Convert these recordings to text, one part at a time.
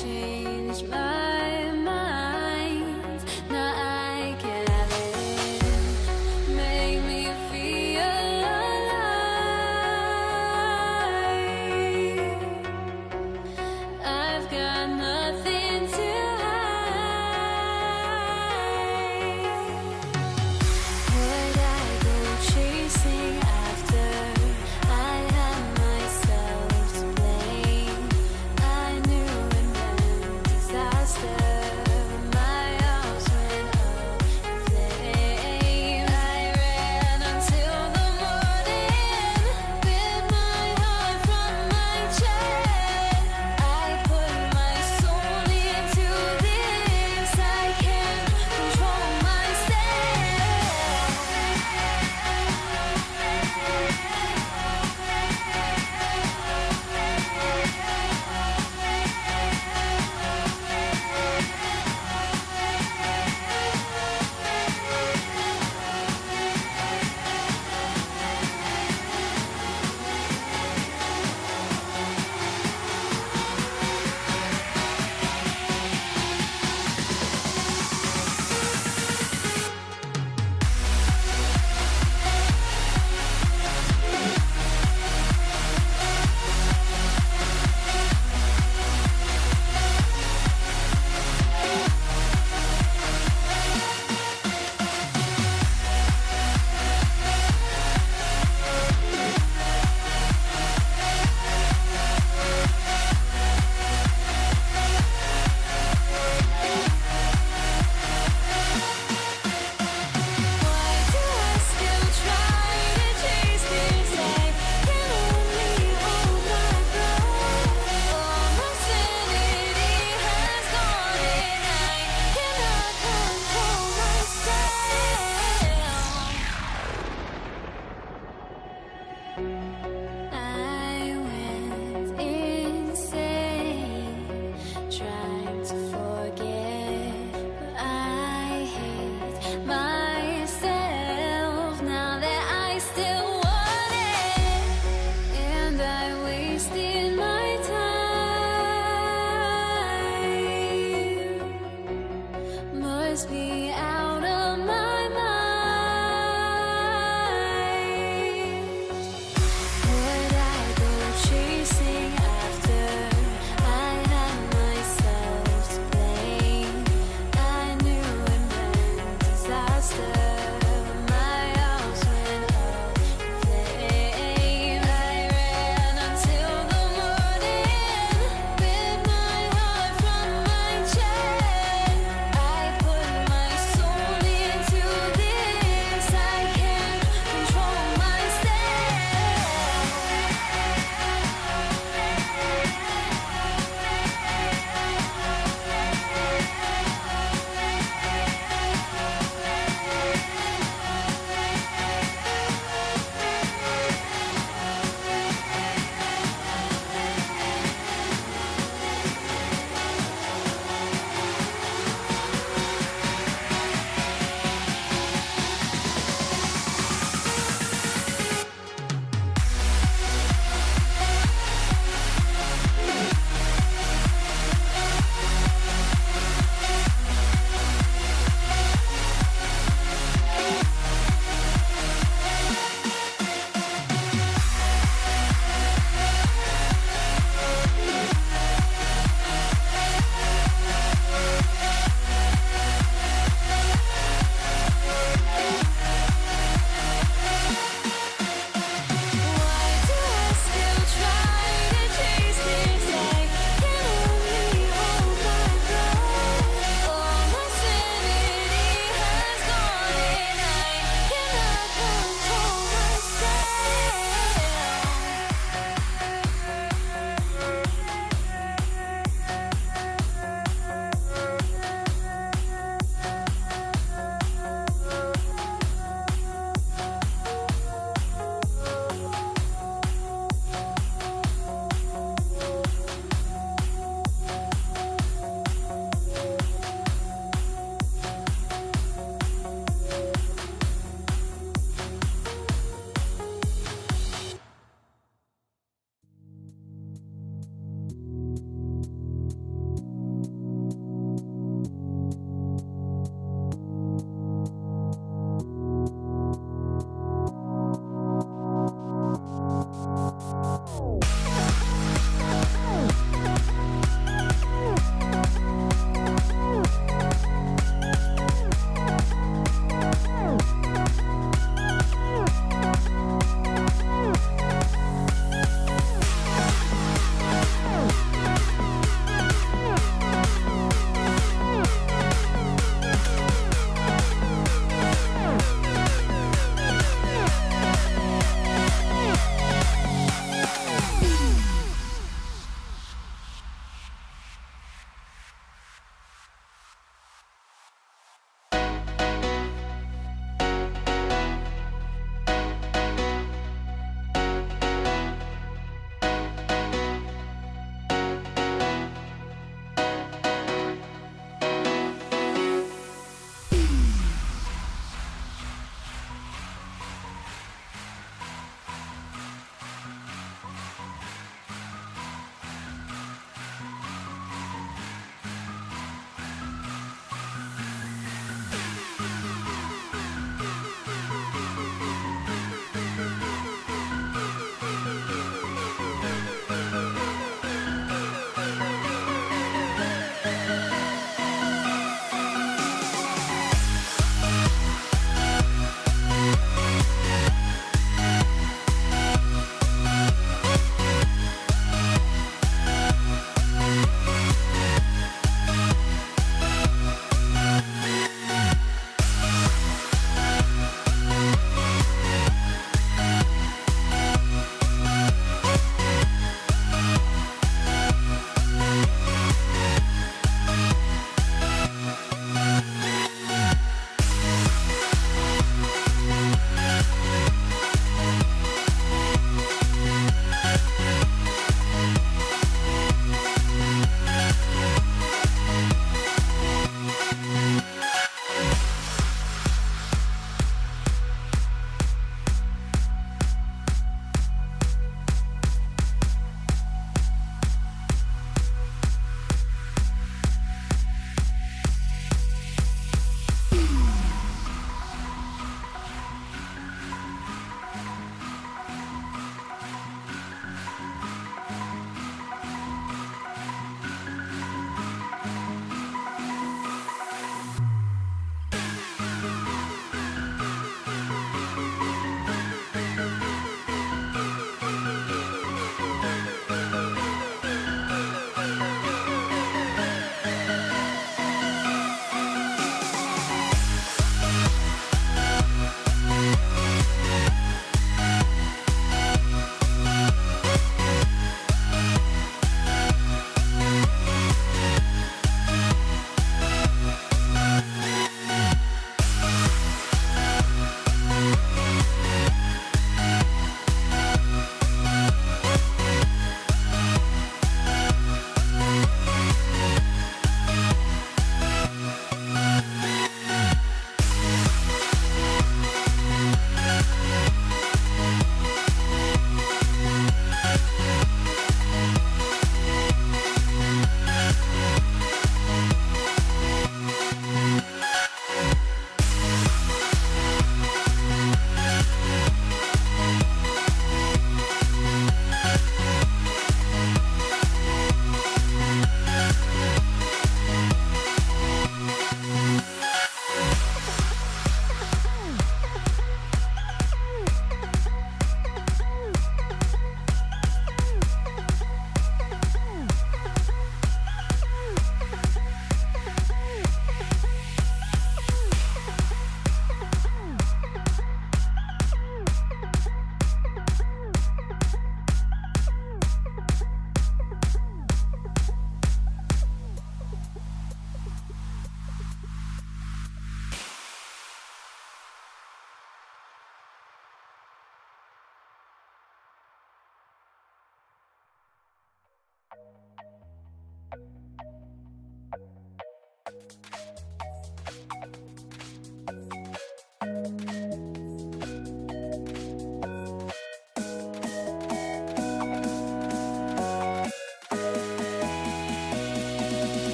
changed my mind. Now I can have it. Make me feel alive. I've got nothing to would I go chasing after I had myself to blame? I knew it meant disaster. My arms went up in flame. I ran until the morning, bit my heart from my chest. I put my soul into this. I can't control myself. Why do I still try to chase this? I can only hold my breath. All my sanity has gone and I cannot control myself. I went insane trying to forget, but I hate myself now that I still want it, and I wasted my time. Must be out of my mind. Would I go chasing after I had myself to blame? I knew it meant disaster. My arms went up in flame. I ran until the morning, bit my heart from my chest. I put my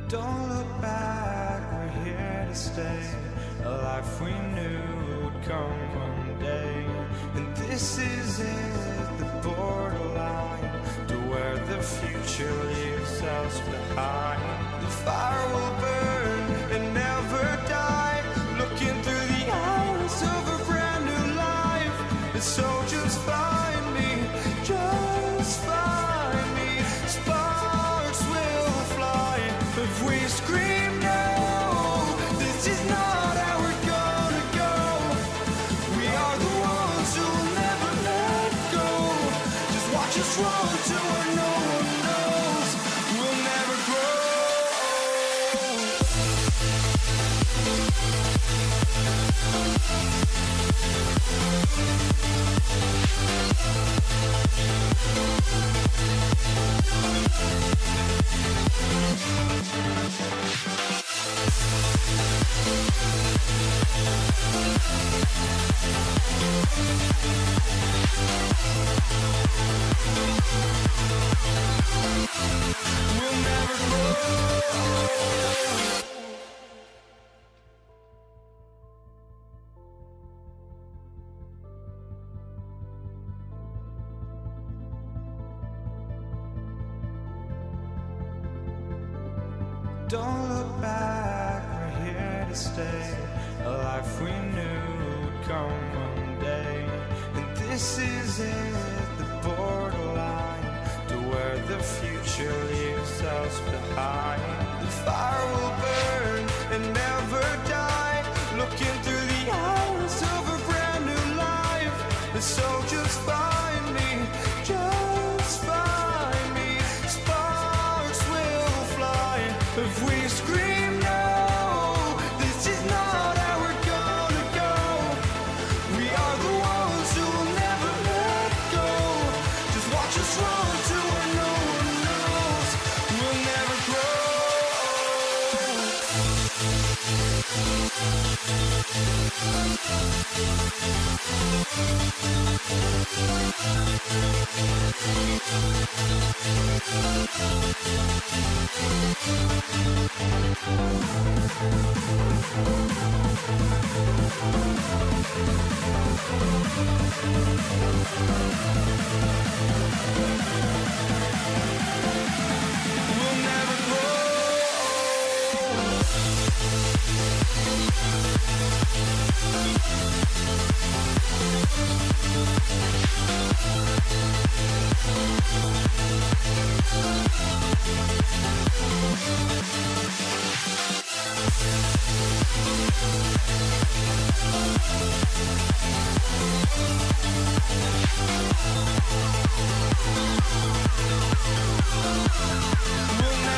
Don't look back, we're here to stay. A life we knew would come one day. And this is it, the borderline to where the future leaves us behind. The fire will burn and never die, looking through the eyes of a brand new life. And so just find me, just find me. Sparks will fly if we scream no. This is not how we're gonna go. We are the ones who will never let go. Just watch us run to where no one knows. We'll never grow. We'll never grow. Don't look back, we're here to stay. A life we knew would come one day. And this is it, the borderline to where the future leaves us behind. The fire will burn and never die, looking through the eyes of a brand new life. And so just find me, just find me. Sparks will fly if we scream no. This is not how we're gonna go. We are the ones who will never let go. Just watch us run to where no one knows. We'll never grow. We'll never grow. We'll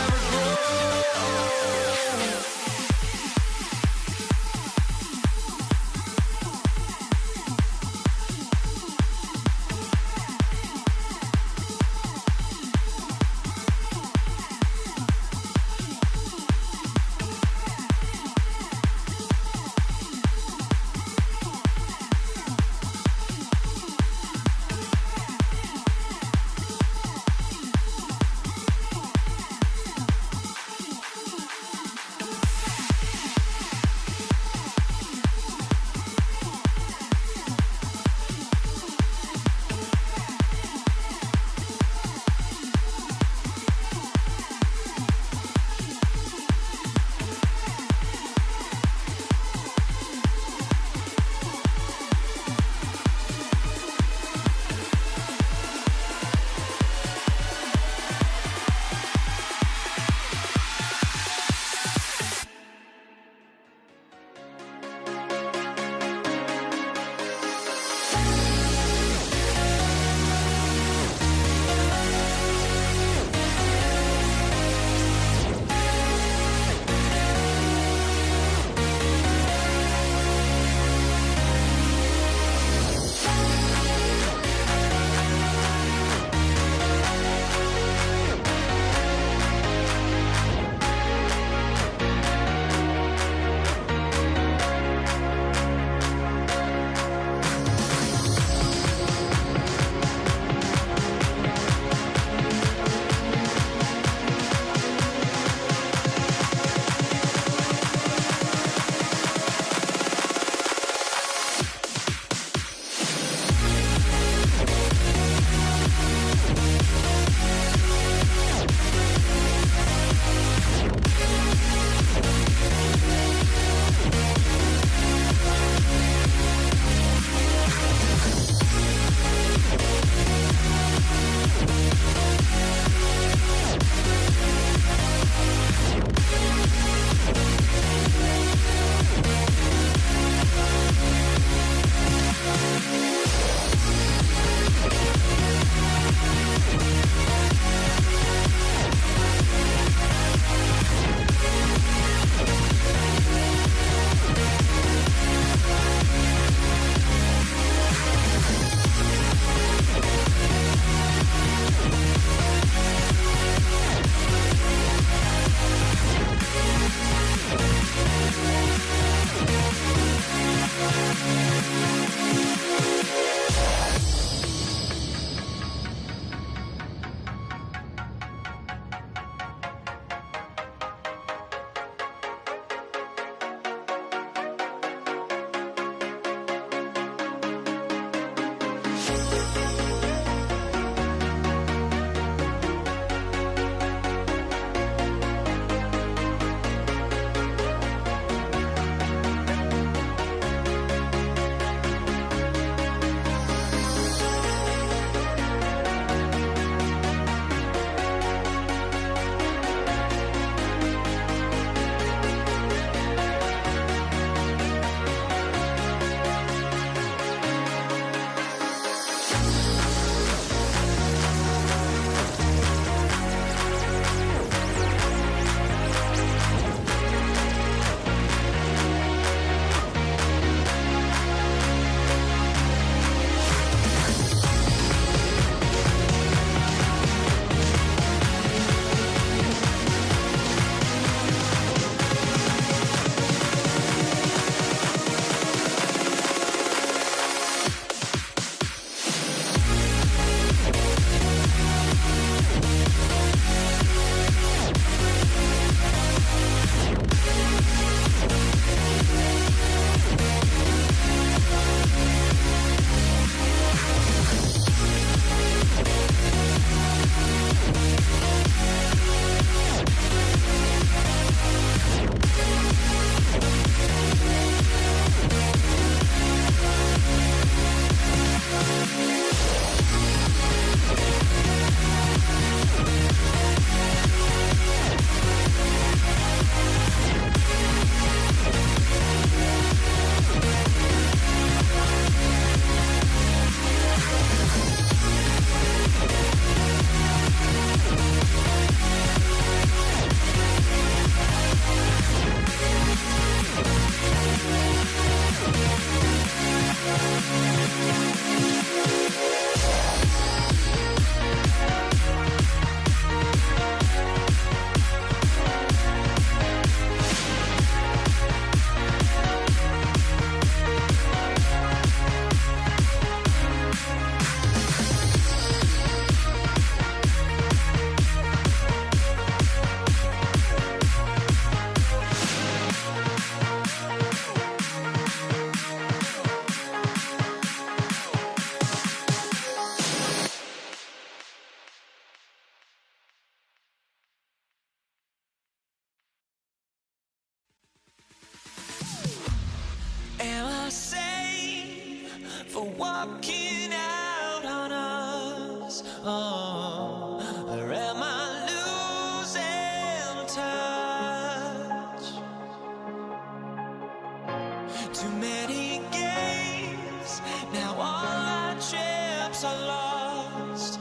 Too many games, now all our chips are lost.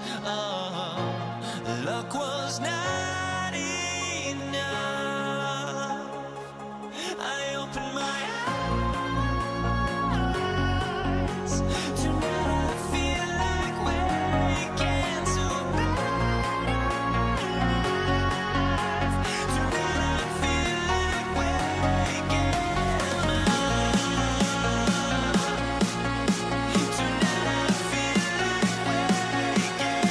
Luck was not enough. I opened my eyes. Tonight I feel like waking to life. Tonight I feel like waking up. Tonight I feel like waking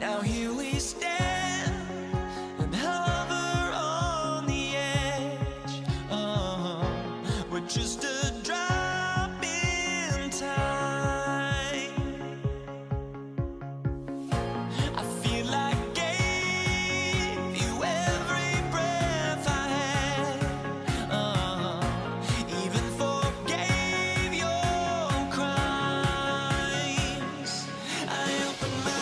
Now here we stand and hover on the edge. We're just a drop in time. I feel like I gave you every breath I had. Even forgave your crimes. I opened my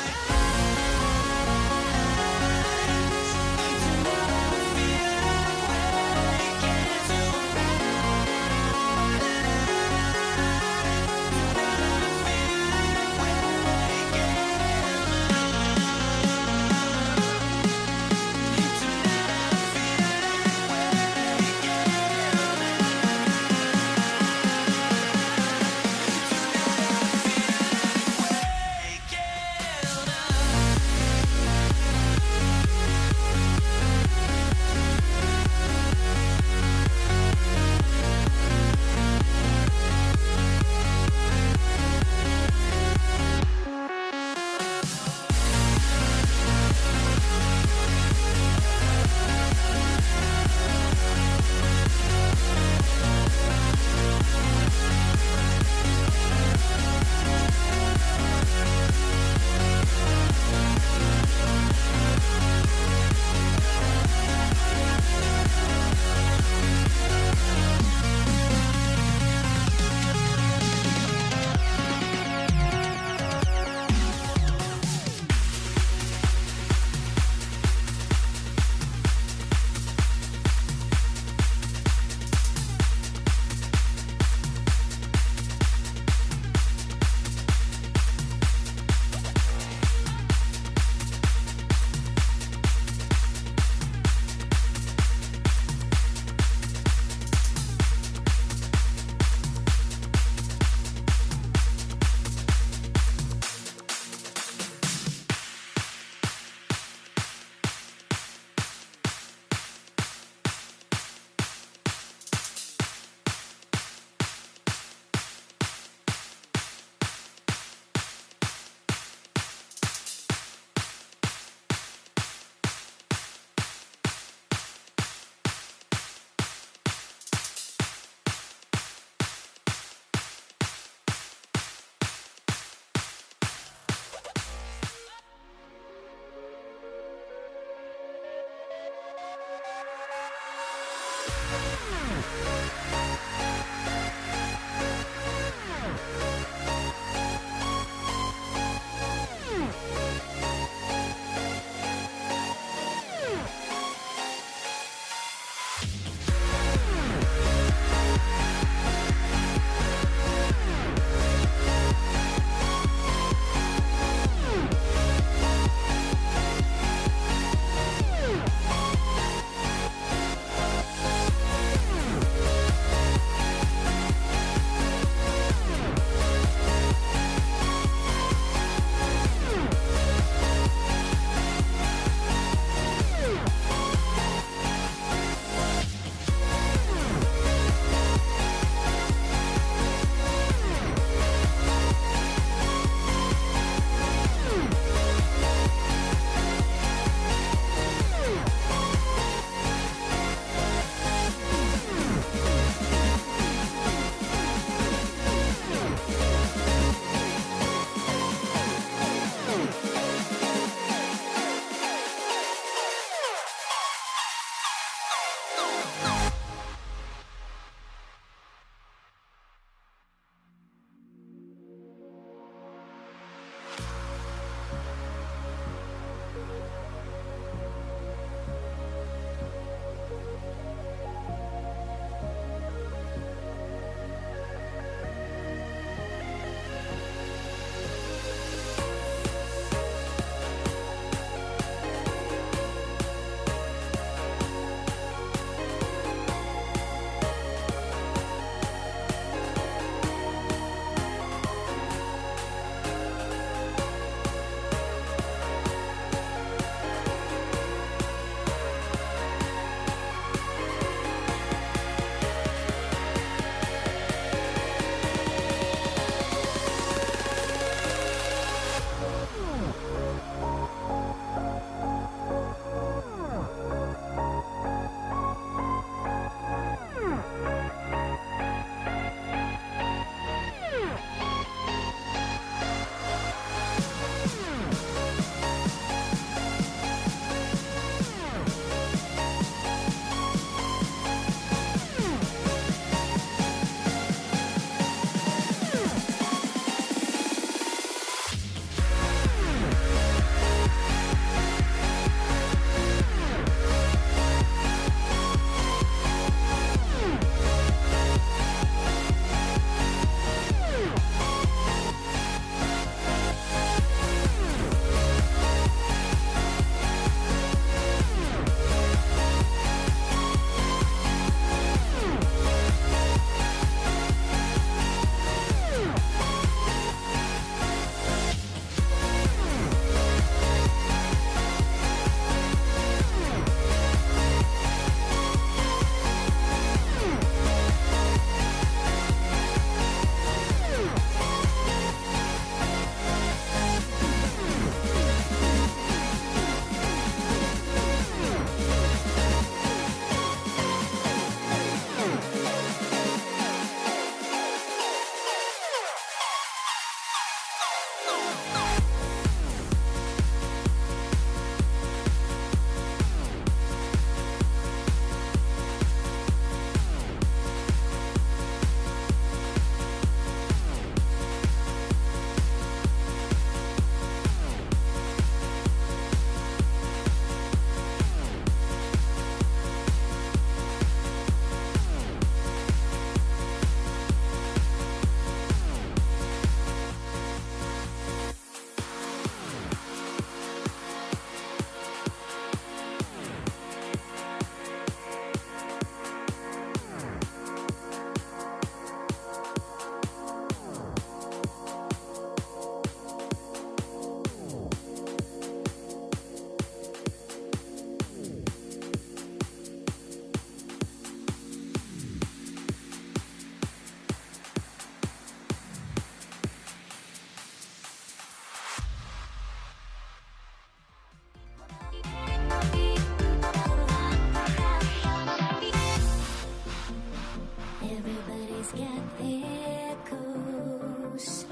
Everybody's got their ghosts,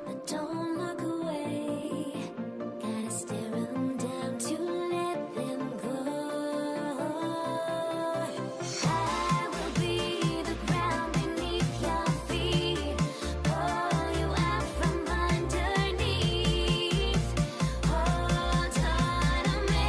but don't look away. Gotta stare 'em down to let them go. I will be the ground beneath your feet, pull you out from underneath. Hold on to me.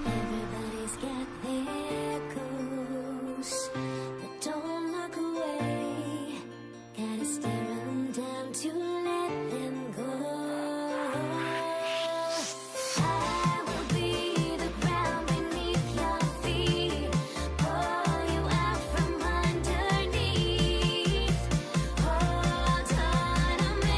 Everybody's got their ghosts, but don't look away. Gotta stare 'em down to let them go. I will be the ground beneath your feet, pull you out from underneath. Hold on to me.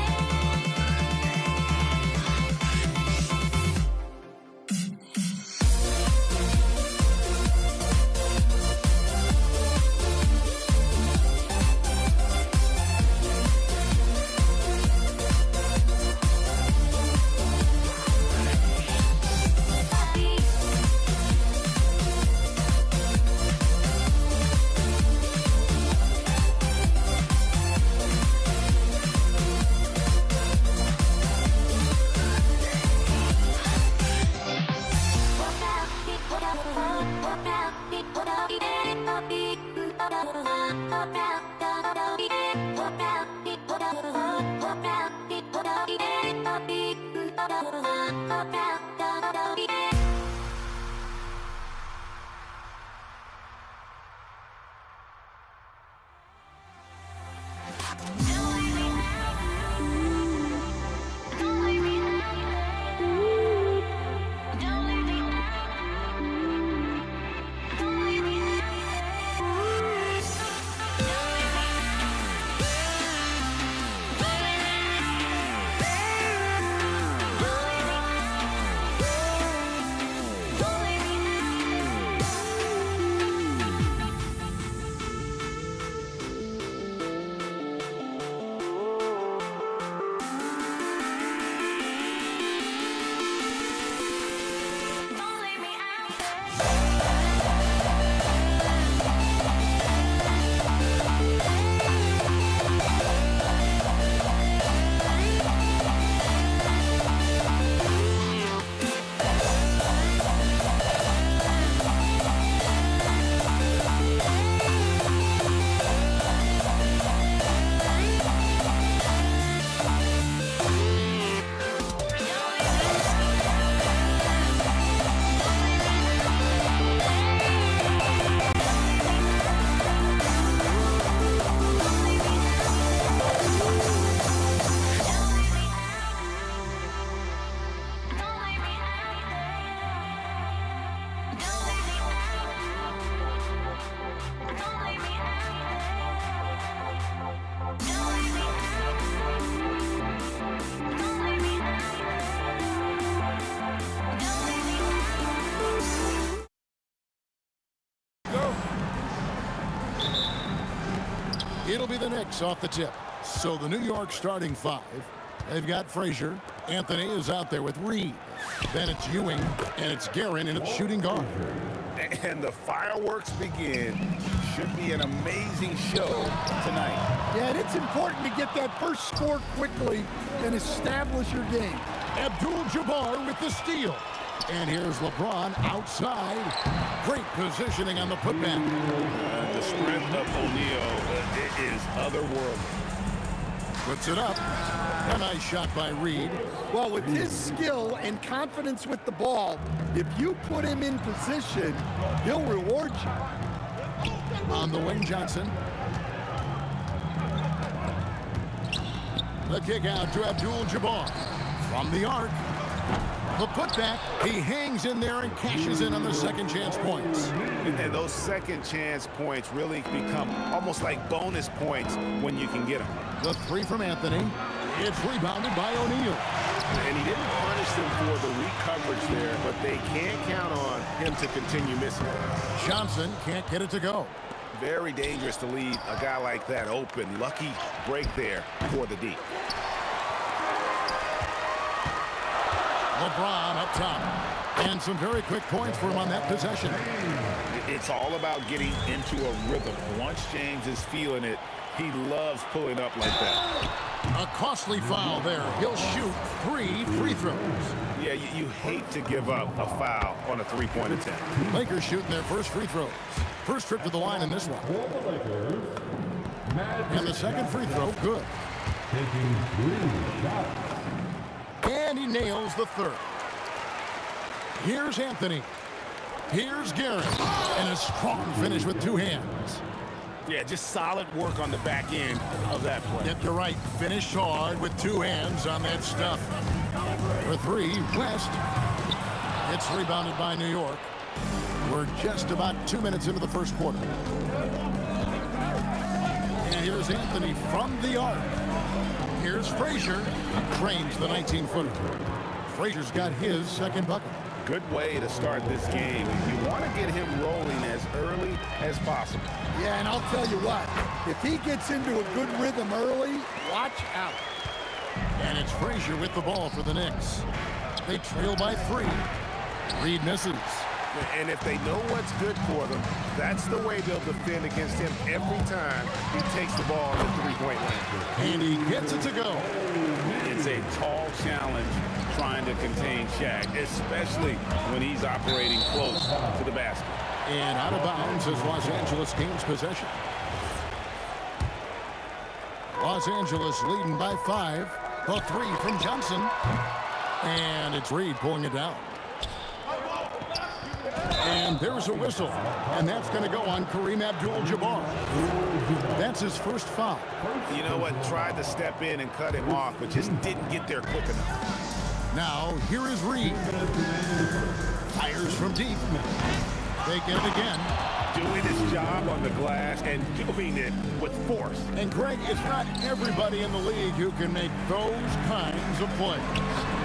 It'll be the Knicks off the tip. So the New York starting five. They've got Frazier. Anthony is out there with Reed. Then it's Ewing, and it's Guerin in at shooting guard. And the fireworks begin. Should be an amazing show tonight. Yeah, and it's important to get that first score quickly and establish your game. Abdul-Jabbar with the steal. And here's LeBron outside. Great positioning on the putback. The strength of O'Neal is otherworldly. Puts it up. A nice shot by Reed. Well, with his skill and confidence with the ball, if you put him in position, he'll reward you. On the wing, Johnson. The kick out to Abdul-Jabbar. From the arc. The putback. He hangs in there and cashes in on the second chance points. And those second chance points really become almost like bonus points when you can get them. The three from Anthony. It's rebounded by O'Neal. And he didn't punish them for the weak coverage there, but they can't count on him to continue missing. Johnson can't get it to go. Very dangerous to leave a guy like that open. Lucky break there for the D. LeBron up top. And some very quick points for him on that possession. It's all about getting into a rhythm. Once James is feeling it, he loves pulling up like that. A costly foul there. He'll shoot 3 free throws. Yeah, you hate to give up a foul on a three-point attempt. Lakers shooting their first free throws. First trip to the line in this one. And the second free throw, good. And he nails the third. Here's Anthony. Here's Garrett. And a strong finish with 2 hands. Yeah, just solid work on the back end of that play. Yep, you're right. Finished hard with 2 hands on that stuff. For 3, West. It's rebounded by New York. We're just about 2 minutes into the first quarter. And here's Anthony from the arc. Here's Frazier. Cranes the 19-footer. Frazier's got his second bucket. Good way to start this game. You want to get him rolling as early as possible. Yeah, and I'll tell you what, if he gets into a good rhythm early, watch out. And it's Frazier with the ball for the Knicks. They trail by 3. Reed misses. And if they know what's good for them, that's the way they'll defend against him every time he takes the ball in the three-point line. And he gets it to go. It's a tall challenge trying to contain Shaq, especially when he's operating close to the basket. And out of bounds as Los Angeles gains possession. Los Angeles leading by 5. A 3 from Johnson. And it's Reed pulling it down. And there's a whistle. And that's going to go on Kareem Abdul-Jabbar. That's his first foul. You know what? Tried to step in and cut him off, but just didn't get there quick enough. Now, here is Reed. Fires from deep. They get it again. Doing his job on the glass and doing it with force. And Greg, it's not everybody in the league who can make those kinds of plays.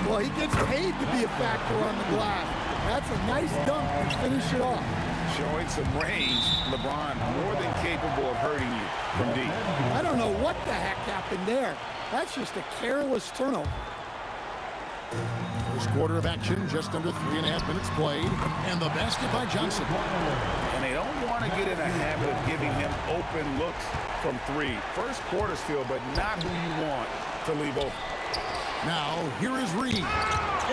Well, he gets paid to be a factor on the glass. That's a nice dunk to finish it off. Showing some range, LeBron more than capable of hurting you from deep. I don't know what the heck happened there. That's just a careless turnover. First quarter of action, just under 3.5 minutes played. And the basket by Johnson. And they don't want to get in a habit of giving him open looks from 3. First quarter still, but not who you want to leave open. Now, here is Reed.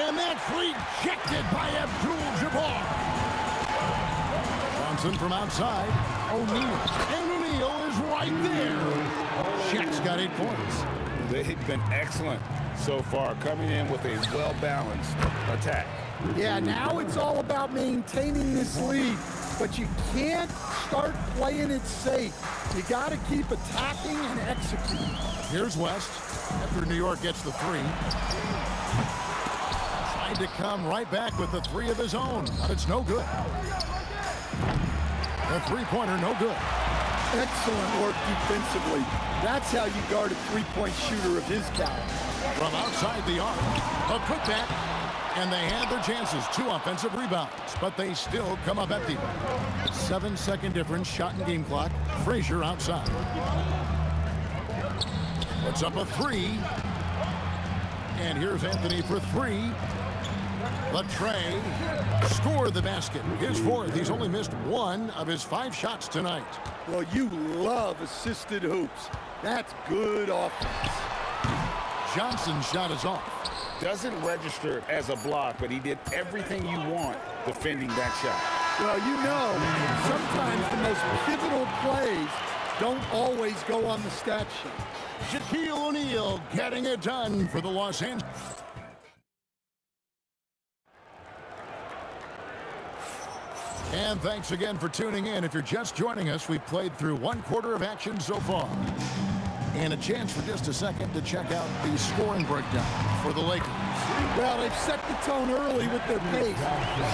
And that's rejected by Abdul-Jabbar. Johnson from outside. O'Neal. And O'Neal is right there. Shaq's got 8 points. They've been excellent so far, coming in with a well-balanced attack. Yeah, now it's all about maintaining this lead, but you can't start playing it safe. You got to keep attacking and executing. Here's West after New York gets the 3. Tried to come right back with the 3 of his own, but it's no good. The three-pointer no good. Excellent work defensively. That's how you guard a three-point shooter of his caliber. From outside the arc, a putback, and they had their chances. 2 offensive rebounds, but they still come up empty. 7-second difference, shot and game clock. Frazier outside. Puts up a 3. And here's Anthony for 3. Latrey scored the basket. His 4th. He's only missed 1 of his 5 shots tonight. Well, you love assisted hoops. That's good offense. Johnson's shot is off. Doesn't register as a block, but he did everything you want defending that shot. Well, you know, sometimes the most pivotal plays don't always go on the stat sheet. Shaquille O'Neal getting it done for the Los Angeles. And thanks again for tuning in. If you're just joining us, we've played through one quarter of action so far. And a chance for just a second to check out the scoring breakdown for the Lakers. Well, they've set the tone early with their pace.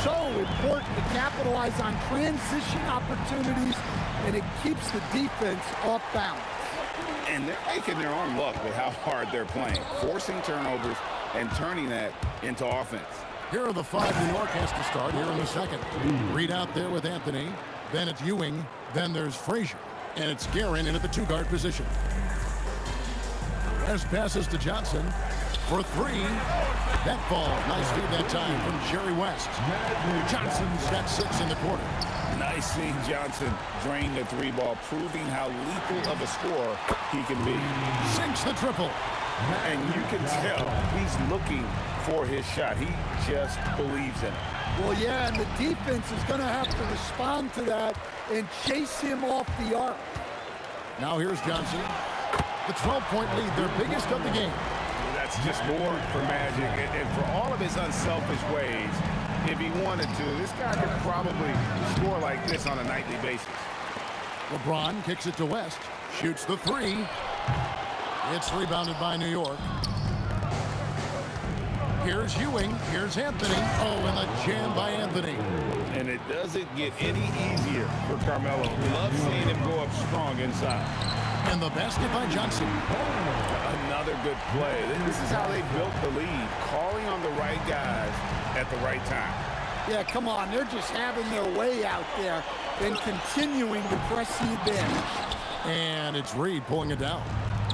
So important to capitalize on transition opportunities, and it keeps the defense off balance. And they're making their own luck with how hard they're playing, forcing turnovers and turning that into offense. Here are the five New York has to start here in the second. Reed out there with Anthony. Then it's Ewing. Then there's Frazier. And it's Guerin in at the two-guard position. As passes to Johnson for three. That falls. Nice feed that time from Jerry West. Johnson's got 6 in the quarter. Nice seeing Johnson drain the three ball, proving how lethal of a scorer he can be. Sinks the triple. And you can tell he's looking for his shot. He just believes in it. Well, yeah, and the defense is going to have to respond to that and chase him off the arc. Now here's Johnson. The 12-point lead, their biggest of the game. That's just more for Magic. And for all of his unselfish ways, if he wanted to, this guy could probably score like this on a nightly basis. LeBron kicks it to West. Shoots the three. It's rebounded by New York. Here's Ewing. Here's Anthony. Oh, and the jam by Anthony. And it doesn't get any easier for Carmelo. Love seeing him go up strong inside. And the basket by Johnson. Another good play. This is how they built the lead, calling on the right guys at the right time. Yeah, come on. They're just having their way out there and continuing to press the advantage. And it's Reed pulling it down.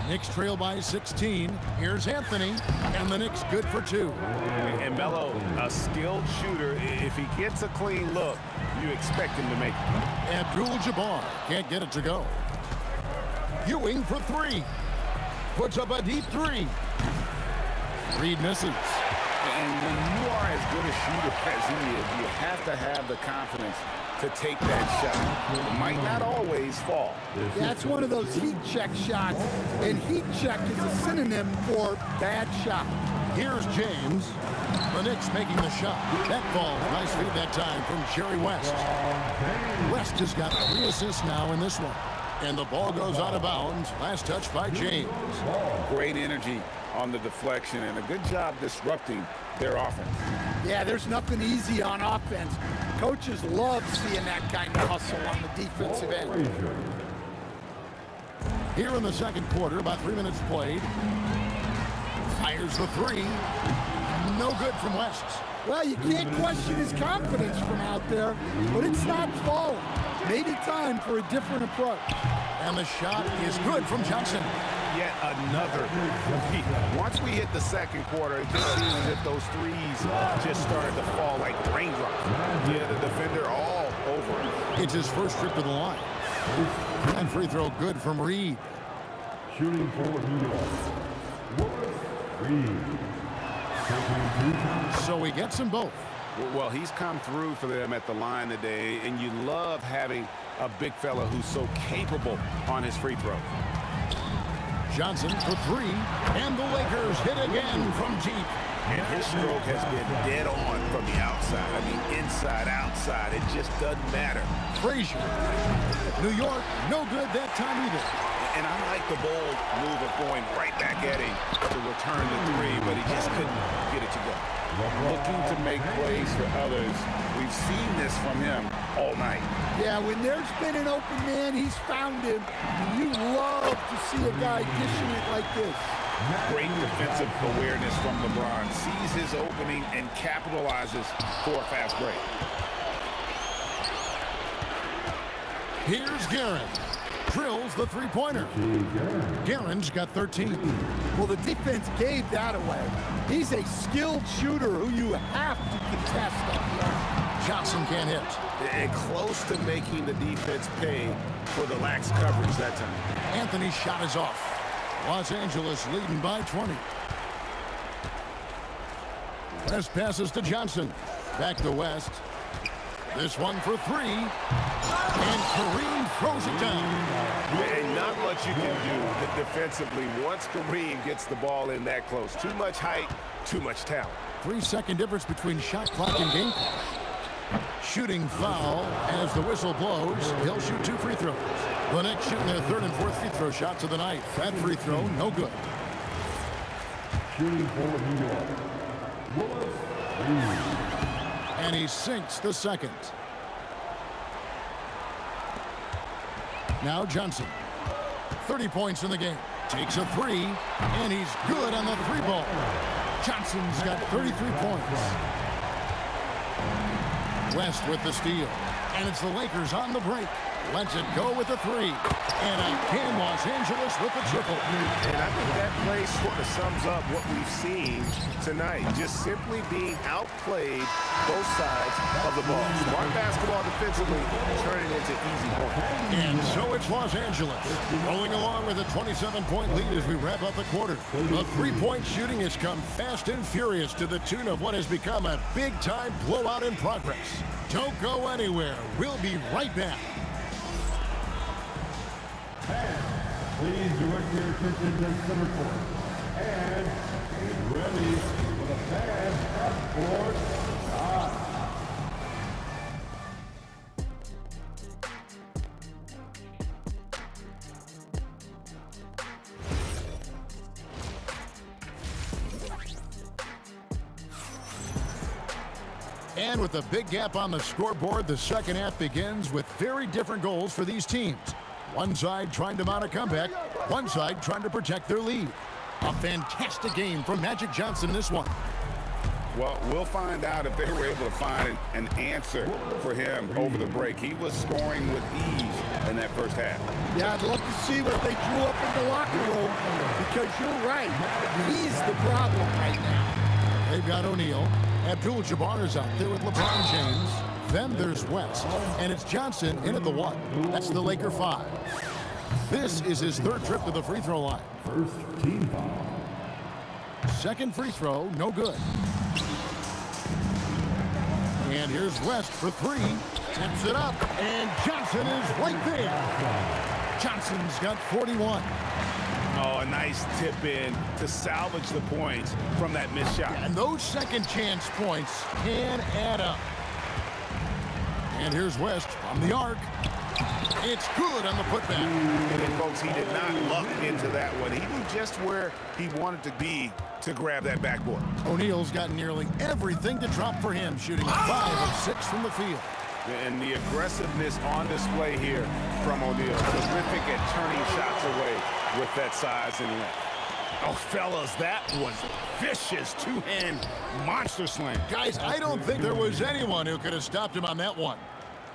Knicks trail by 16. Here's Anthony. And the Knicks good for 2. And Melo, a skilled shooter. If he gets a clean look, you expect him to make it. Abdul-Jabbar can't get it to go. Ewing for 3. Puts up a deep 3. Reed misses. And when you are as good a shooter as he is, you have to have the confidence to take that shot. It might not always fall. That's one of those heat check shots, and heat check is a synonym for bad shot. Here's James. The Knicks making the shot. That ball, nice feed that time from Jerry West. West has got 3 assists now in this one. And the ball goes out of bounds. Last touch by James. Great energy on the deflection and a good job disrupting their offense. Yeah, there's nothing easy on offense. Coaches love seeing that kind of hustle on the defensive end. Here in the second quarter, about 3 minutes played. Fires the 3. No good from West. Well, you can't question his confidence from out there, but it's not falling. Maybe time for a different approach. And the shot is good from Johnson. Yet another three. Once we hit the second quarter, it just seems as if those threes just started to fall like raindrops. Yeah, the defender all over it. It's his first trip to the line. And free throw good from Reed. Shooting for New York. Reed. So he gets them both. Well, he's come through for them at the line today, and you love having a big fella who's so capable on his free throw. Johnson for 3, and the Lakers hit again from deep. And his stroke has been dead on from the outside. I mean, inside, outside, it just doesn't matter. Frazier. New York, no good that time either. And I like the bold move of going right back at him to return the 3, but he just couldn't get it to go. Looking to make plays for others. We've seen this from him all night. Yeah, when there's been an open man, he's found him. You love to see a guy dishing it like this. Great defensive awareness from LeBron. Sees his opening and capitalizes for a fast break. Here's Guerin. Drills the three-pointer. Guerin's got 13. Well, the defense gave that away. He's a skilled shooter who you have to contest on the arm. Johnson can't hit. And close to making the defense pay for the lax coverage that time. Anthony's shot is off. Los Angeles leading by 20. West passes to Johnson. Back to West. This one for three. And Kareem throws it down. And not much you can do defensively once Kareem gets the ball in that close. Too much height, too much talent. 3-second difference between shot clock and game clock. Shooting foul as the whistle blows. He'll shoot 2 free throws. The Knicks shooting their 3rd and 4th free throw shots of the night. That free throw, no good. Shooting for New York. Willis Reed. And he sinks the second. Now Johnson. 30 points in the game. Takes a three, and he's good on the 3-ball. Johnson's got 33 points. West with the steal. And it's the Lakers on the break. Lets it go with the 3. And again, Los Angeles with the triple. And I think that play sort of sums up what we've seen tonight. Just simply being outplayed both sides of the ball. Smart basketball defensively, turning into easy points. And so it's Los Angeles rolling along with a 27-point lead as we wrap up the quarter. The 3-point shooting has come fast and furious to the tune of what has become a big-time blowout in progress. Don't go anywhere. We'll be right back. Please direct your attention to center court. And get ready for the fans at court. And with a big gap on the scoreboard, the second half begins with very different goals for these teams. One side trying to mount a comeback, one side trying to protect their lead. A fantastic game from Magic Johnson in this one. Well, we'll find out if they were able to find an answer for him over the break. He was scoring with ease in that first half. Yeah, I'd love to see what they drew up in the locker room because you're right. He's the problem right now. They've got O'Neal. Abdul-Jabbar is out there with LeBron James. Then there's West, and it's Johnson in at the 1. That's the Laker 5. This is his 3rd trip to the free throw line. First team foul. Second free throw, no good. And here's West for 3. Tips it up, and Johnson is right there. Johnson's got 41. Oh, a nice tip in to salvage the points from that missed shot. And those second chance points can add up. And here's West from the arc. It's good on the putback. And folks, he did not luck into that one. He knew just where he wanted to be to grab that backboard. O'Neal's got nearly everything to drop for him, shooting 5 of 6 from the field. And the aggressiveness on display here from O'Neal. Terrific at turning shots away with that size and length. Oh, fellas, that was vicious two-hand monster slam. Guys, I don't think there was anyone who could have stopped him on that one.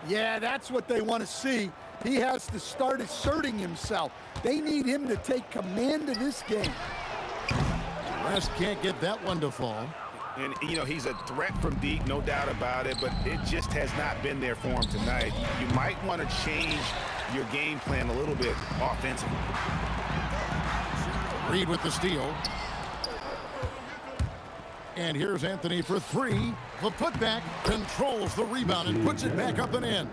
Yeah, that's what they want to see. He has to start asserting himself. They need him to take command of this game. West can't get that one to fall. And, you know, he's a threat from deep, no doubt about it, but it just has not been there for him tonight. You might want to change your game plan a little bit offensively. Reed with the steal. And here's Anthony for 3. The putback controls the rebound and puts it back up and in.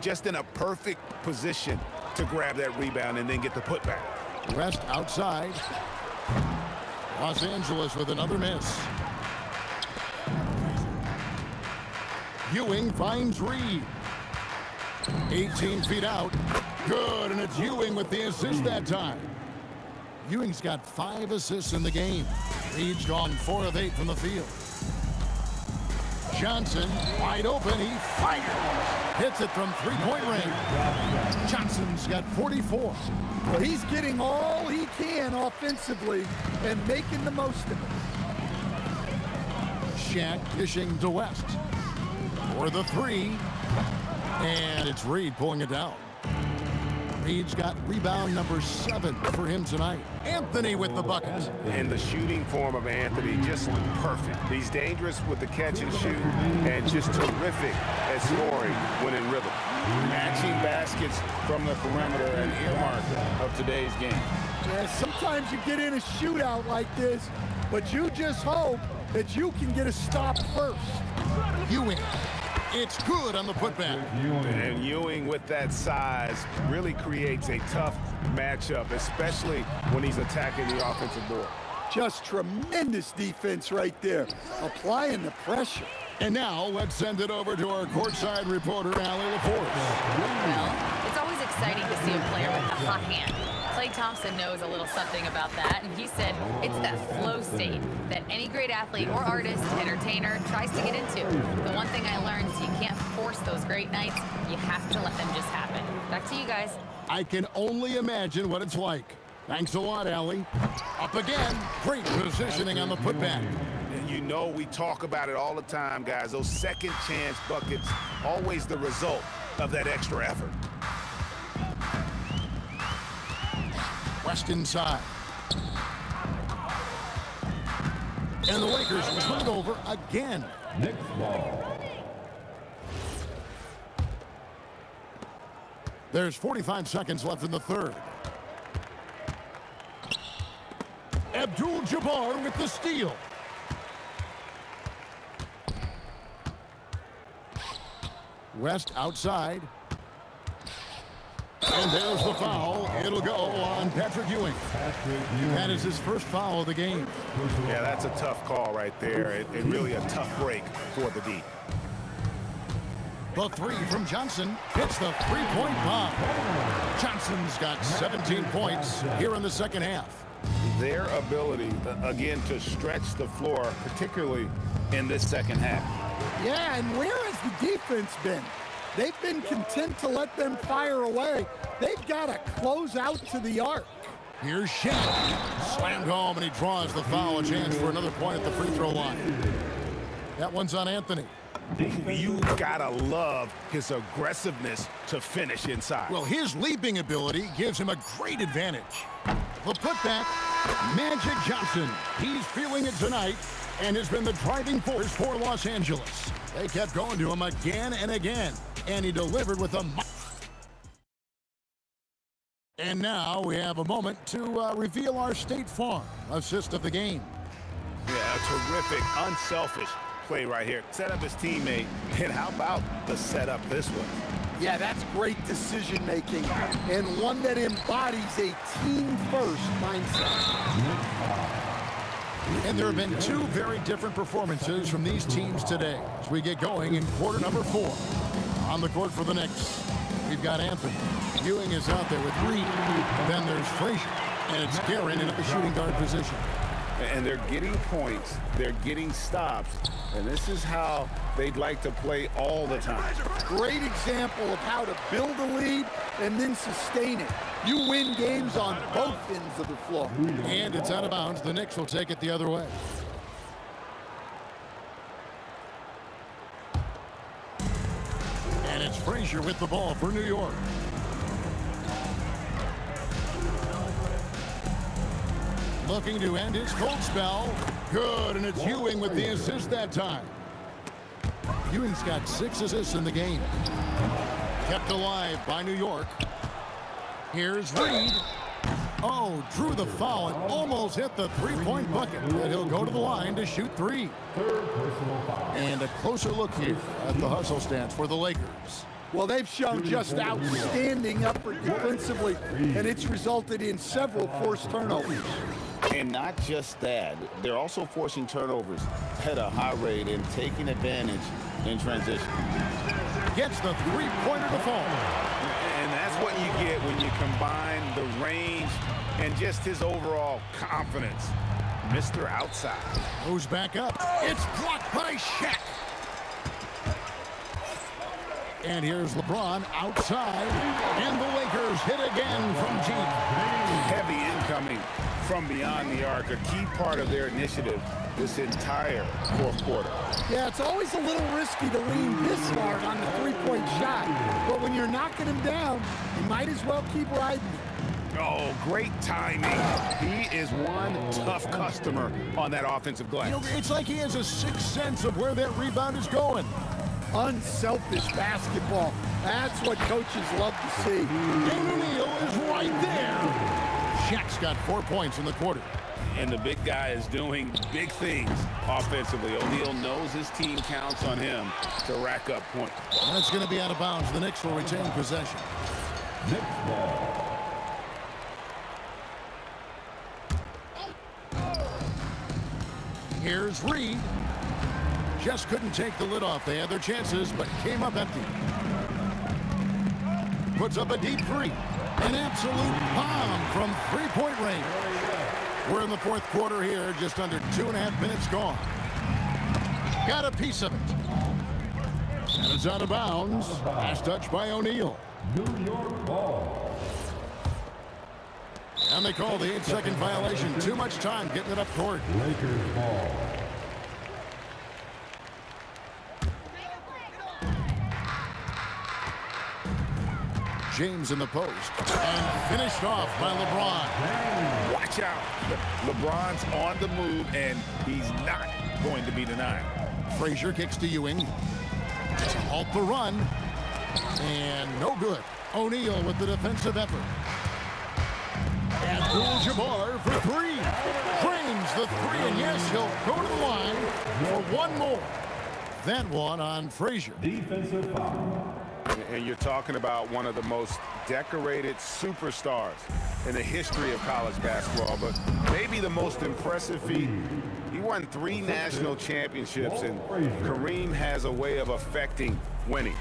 Just in a perfect position to grab that rebound and then get the putback. West outside. Los Angeles with another miss. Ewing finds Reed. 18 feet out. Good, and it's Ewing with the assist that time. Ewing's got 5 assists in the game. Reed's gone 4 of 8 from the field. Johnson, wide open, he fires. Hits it from 3-point range. Johnson's got 44. Well, he's getting all he can offensively and making the most of it. Shaq dishing to West for the 3. And it's Reed pulling it down. Reed's got rebound number 7 for him tonight. Anthony with the bucket. And the shooting form of Anthony just perfect. He's dangerous with the catch and shoot and just terrific at scoring when in rhythm. Matching baskets from the perimeter, an earmark of today's game. Yeah, sometimes you get in a shootout like this, but you just hope that you can get a stop first. Ewing. It's good on the putback. And Ewing with that size really creates a tough matchup, especially when he's attacking the offensive board. Just tremendous defense right there, applying the pressure. And now let's send it over to our courtside reporter, Allie LaForce. Well, it's always exciting to see a player with a hot hand. Klay Thompson knows a little something about that, and he said it's that flow state that any great athlete or artist, entertainer, tries to get into. The one thing I learned is you can't force those great nights. You have to let them just happen. Back to you guys. I can only imagine what it's like. Thanks a lot, Allie. Up again. Great positioning on the putback. And you know we talk about it all the time, guys. Those second chance buckets, always the result of that extra effort. West inside. And the Lakers turn it over again. Next ball. There's 45 seconds left in the third. Abdul-Jabbar with the steal. West outside. And there's the foul. It'll go on Patrick Ewing. That is his first foul of the game. Yeah, that's a tough call right there, and really a tough break for the D. The three from Johnson hits the three-point bomb. Johnson's got 17 points here in the second half. Their ability, again, to stretch the floor, particularly in this second half. Yeah, and where has the defense been? They've been content to let them fire away. They've got to close out to the arc. Here's Shaq. Slammed home, and he draws the foul. A chance for another point at the free throw line. That one's on Anthony. You gotta love his aggressiveness to finish inside. Well, his leaping ability gives him a great advantage. The putback, Magic Johnson. He's feeling it tonight and has been the driving force for Los Angeles. They kept going to him again and again, and he delivered with a... And now we have a moment to reveal our State Farm assist of the game. Yeah, a terrific, unselfish play right here. Set up his teammate, and how about the setup this one? Yeah, that's great decision making and one that embodies a team-first mindset. And there have been two very different performances from these teams today as we get going in quarter number 4. On the court for the Knicks, we've got Anthony. Ewing is out there with Reed. Then there's Frazier, and it's Guerin in at the shooting guard position. And they're getting points, they're getting stops, and this is how they'd like to play all the time. Great example of how to build a lead and then sustain it. You win games on both ends of the floor. And it's out of bounds. The Knicks will take it the other way. And it's Frazier with the ball for New York. Looking to end his cold spell. Good, and it's Ewing with the assist that time. Ewing's got 6 assists in the game. Kept alive by New York. Here's Reed. Oh, drew the foul and almost hit the three-point bucket. And he'll go to the line to shoot 3. And a closer look here at the hustle stance for the Lakers. Well, they've shown just outstanding effort defensively, and it's resulted in several forced turnovers. And not just that, they're also forcing turnovers at a high rate and taking advantage in transition. Gets the three-pointer to fall. And that's what you get when you combine the range and just his overall confidence. Mr. Outside. Goes back up. It's blocked by Shaq. And here's LeBron outside. And the Lakers hit again from deep. Heavy incoming from beyond the arc, a key part of their initiative this entire fourth quarter. Yeah, it's always a little risky to lean this hard on the three-point shot. But when you're knocking him down, you might as well keep riding it. Oh, great timing. He is one tough customer on that offensive glass. You know, it's like he has a sixth sense of where that rebound is going. Unselfish basketball. That's what coaches love to see. And O'Neal is right there. Shaq's got 4 points in the quarter. And the big guy is doing big things offensively. O'Neal knows his team counts on him to rack up points. That's going to be out of bounds. The Knicks will retain possession. Knicks ball. Here's Reed. Just couldn't take the lid off. They had their chances, but came up empty. Puts up a deep three. An absolute bomb from three-point range. We're in the fourth quarter here, just under 2.5 minutes gone. Got a piece of it. And it's out of bounds. Last touch by O'Neal. New York ball. And they call the 8-second violation. Too much time getting it up court. Lakers ball. James in the post. And finished off by LeBron. Watch out. LeBron's on the move, and he's not going to be denied. Frazier kicks to Ewing. To halt the run. And no good. O'Neal with the defensive effort. Abdul-Jabbar for three. Drains the three, and yes, he'll go to the line for one more. That one on Frazier. Defensive foul. And you're talking about one of the most decorated superstars in the history of college basketball, but maybe the most impressive feat. He won 3 national championships, and Kareem has a way of affecting winning.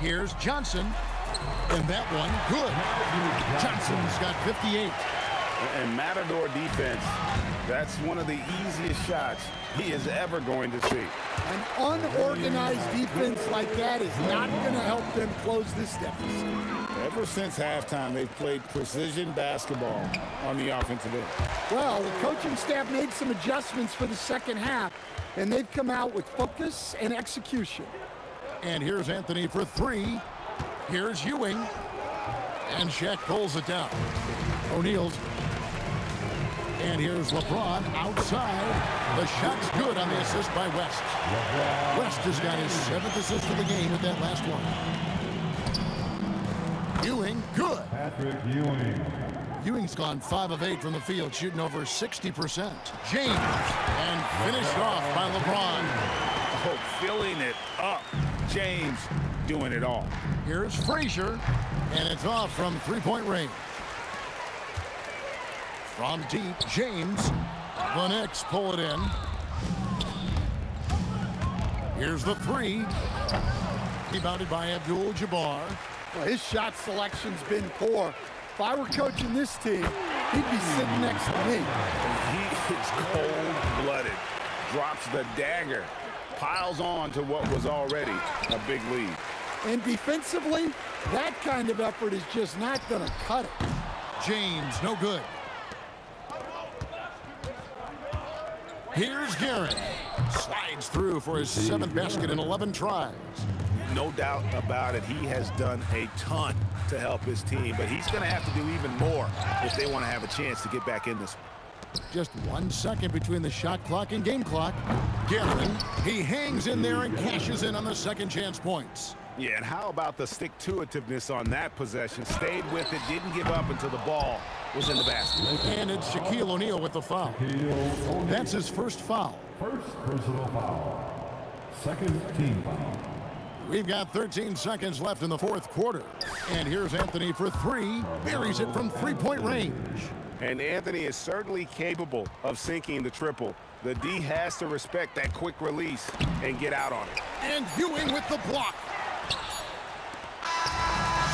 Here's Johnson. And that one, good. Johnson's got 58. And Matador defense, that's one of the easiest shots he is ever going to see. An unorganized defense like that is not going to help them close this deficit. Ever since halftime, they've played precision basketball on the offensive end. Well, the coaching staff made some adjustments for the second half, and they've come out with focus and execution. And here's Anthony for three. Here's Ewing. And Shaq pulls it down. O'Neal's. And here's LeBron outside. The shot's good on the assist by West. West has got his 7th assist of the game with that last one. Ewing, good. Patrick Ewing. Ewing's gone 5 of 8 from the field, shooting over 60%. James, and finished off by LeBron. Oh, filling it up. James doing it all. Here's Frazier, and it's off from three-point range. From deep, James. The Knicks pull it in. Here's the three. Rebounded by Abdul-Jabbar. Well, his shot selection's been poor. If I were coaching this team, he'd be sitting next to me. He is cold-blooded. Drops the dagger. Piles on to what was already a big lead. And defensively, that kind of effort is just not going to cut it. James, no good. Here's Garrett. Slides through for his 7th basket in 11 tries. No doubt about it, he has done a ton to help his team, but he's going to have to do even more if they want to have a chance to get back in this one. Just 1 second between the shot clock and game clock. Garrett, he hangs in there and cashes in on the second chance points. Yeah, and how about the stick-to-itiveness on that possession? Stayed with it, didn't give up until the ball was in the basket. And it's Shaquille O'Neal with the foul. That's his first foul. First personal foul. Second team foul. We've got 13 seconds left in the fourth quarter. And here's Anthony for three. Buries it from three-point range. And Anthony is certainly capable of sinking the triple. The D has to respect that quick release and get out on it. And Ewing with the block.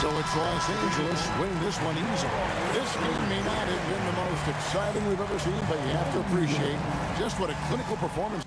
So it's Los Angeles winning this one easily. This game may not have been the most exciting we've ever seen, but you have to appreciate just what a clinical performance.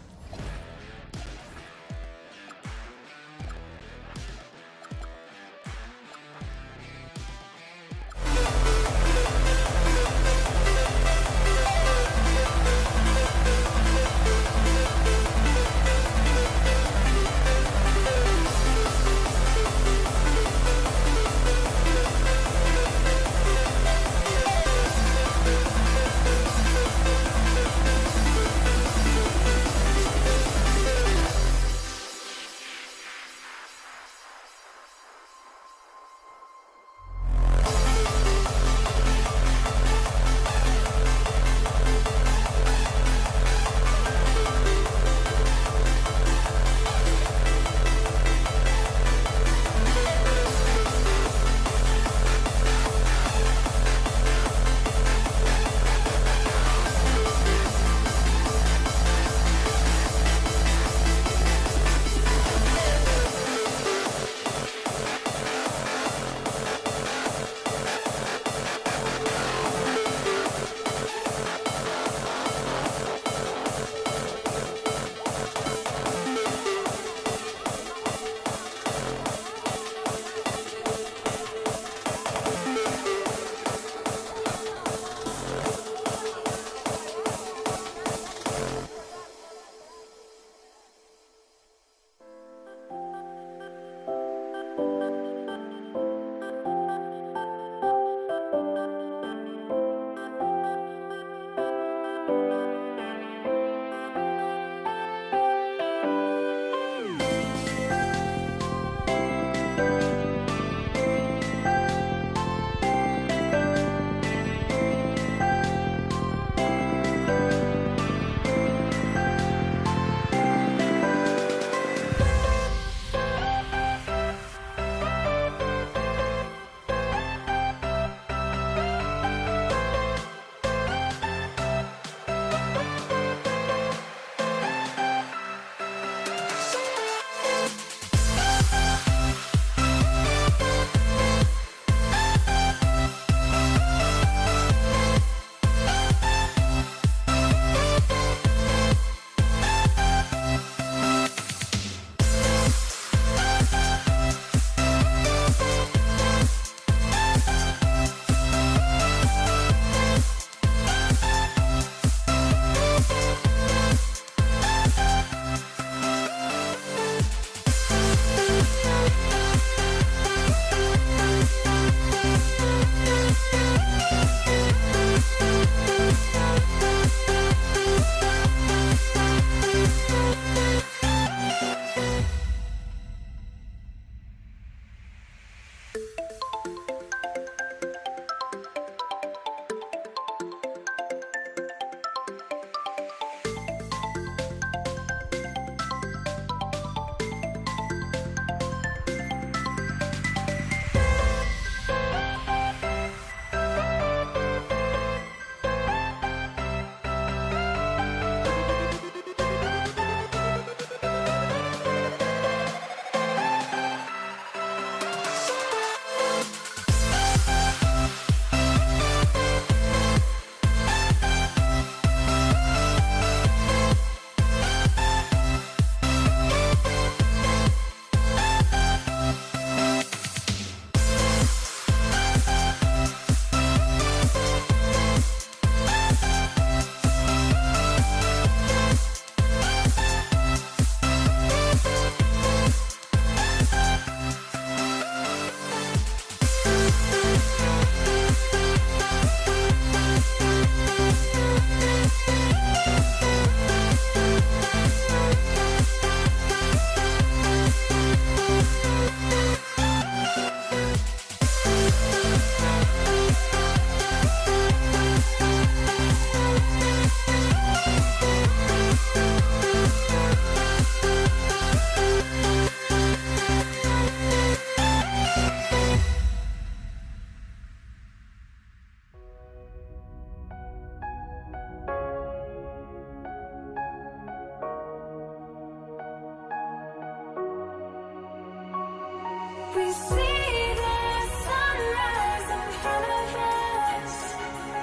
We see the sunrise in front of us.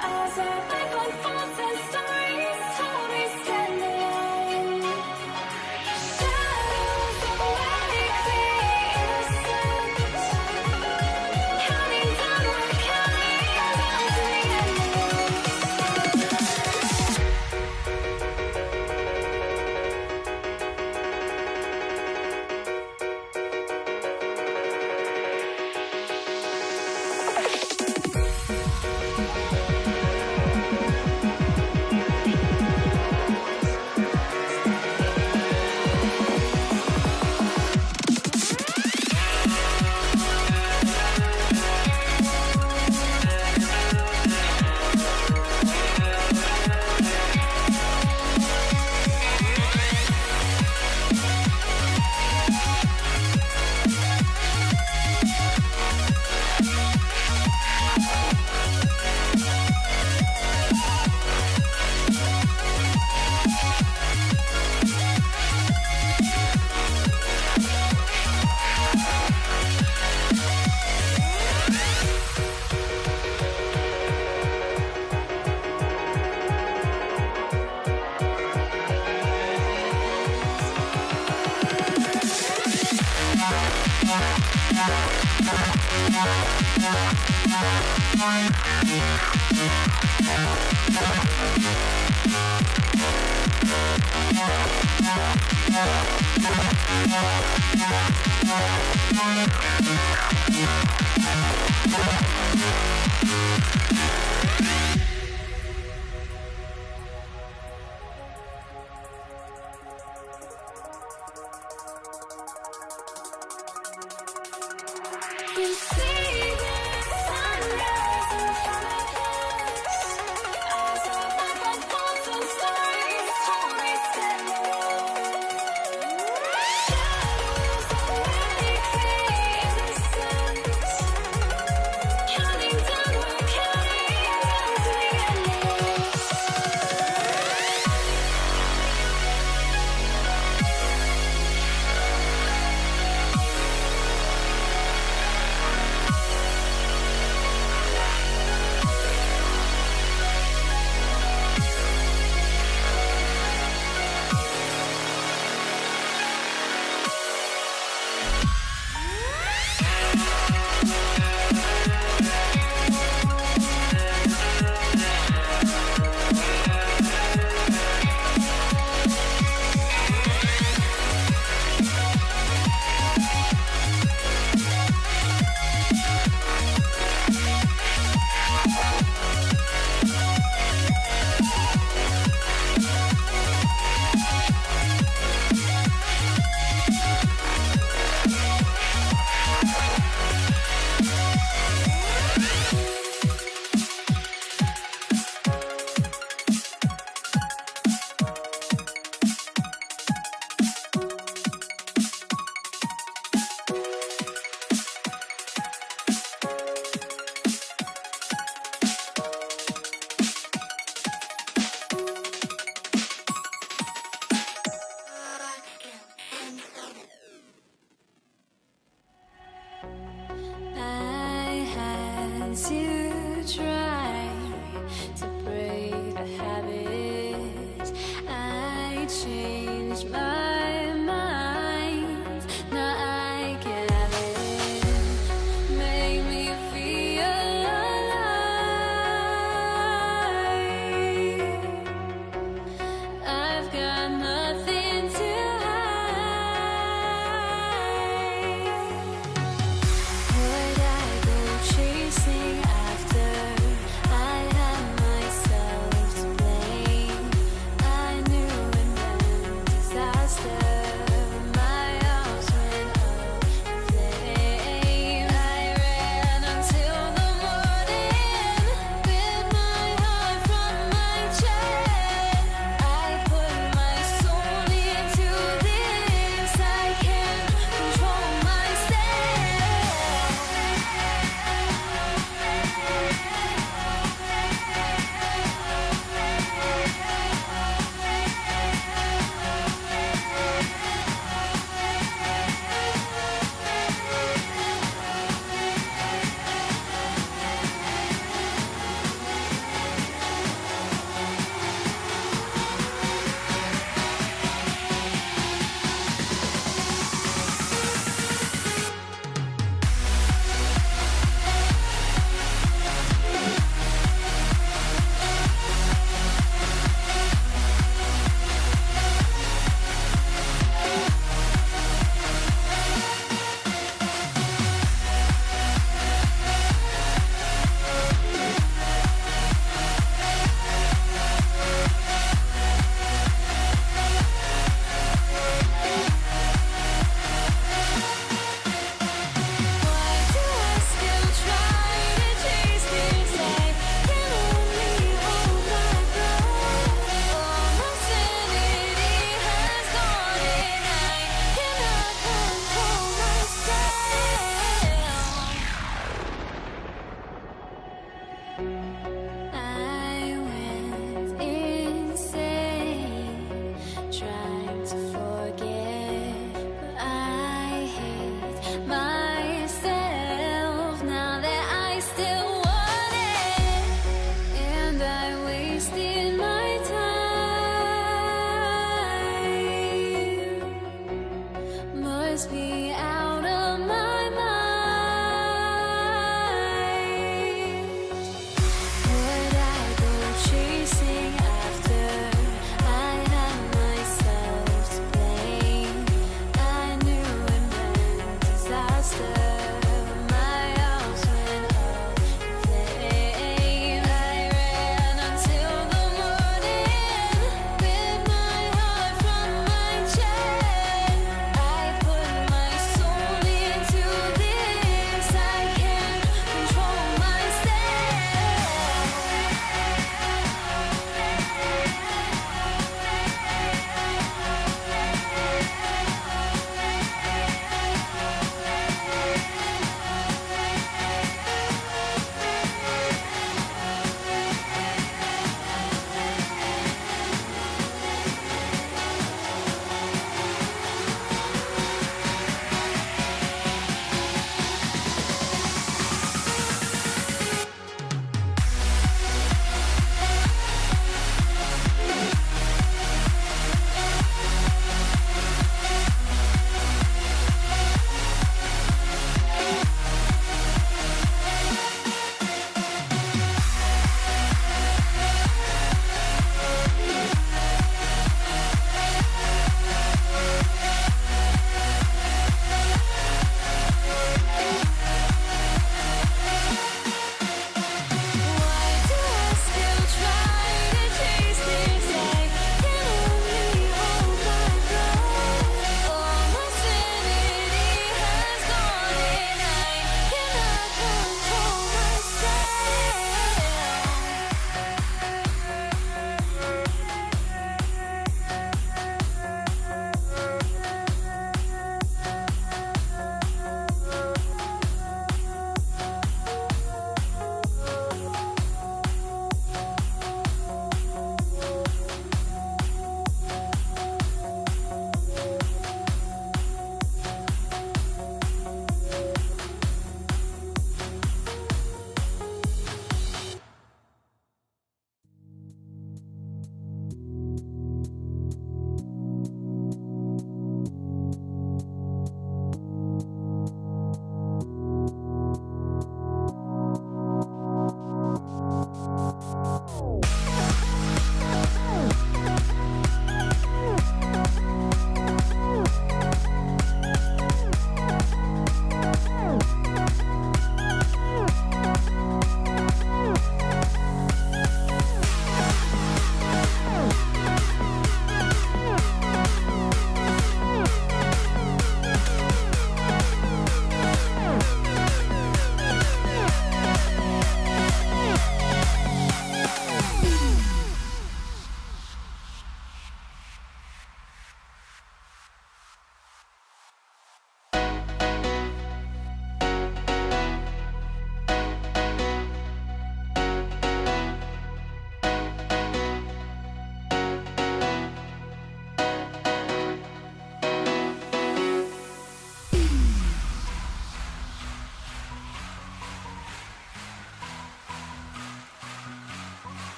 As our life unfolds and stories told, we stand alone. Shadows awake the innocence. Counting down, we're counting down to the end. We see the sunrise in front of us. As our life unfolds and stories told, we stand alone. Shadows awake the innocence. Counting down, we're counting down to the endless. I had to try to break the habit. I changed my mind. Now I can have it. Make me feel alive. I've got nothing to hide. Would I go chasing after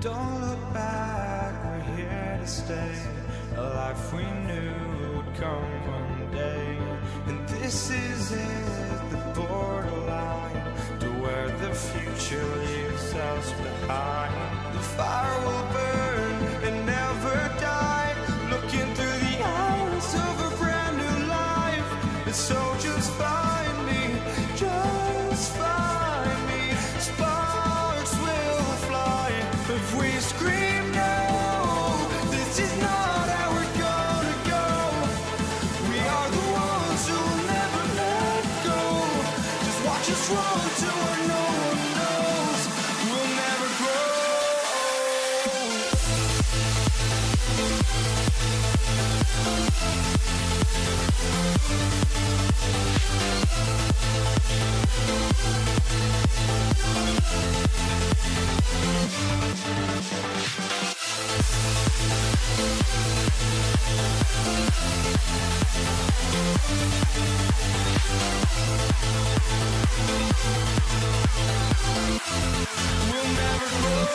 Don't look back, we're here to stay. A life we knew would come one day. And this is it, the borderline to where the future leaves us behind. The fire will burn and never die, looking through the eyes of a brand new life. And so just find me, just find me. Sparks will fly if we scream no. This is not how We'll never grow.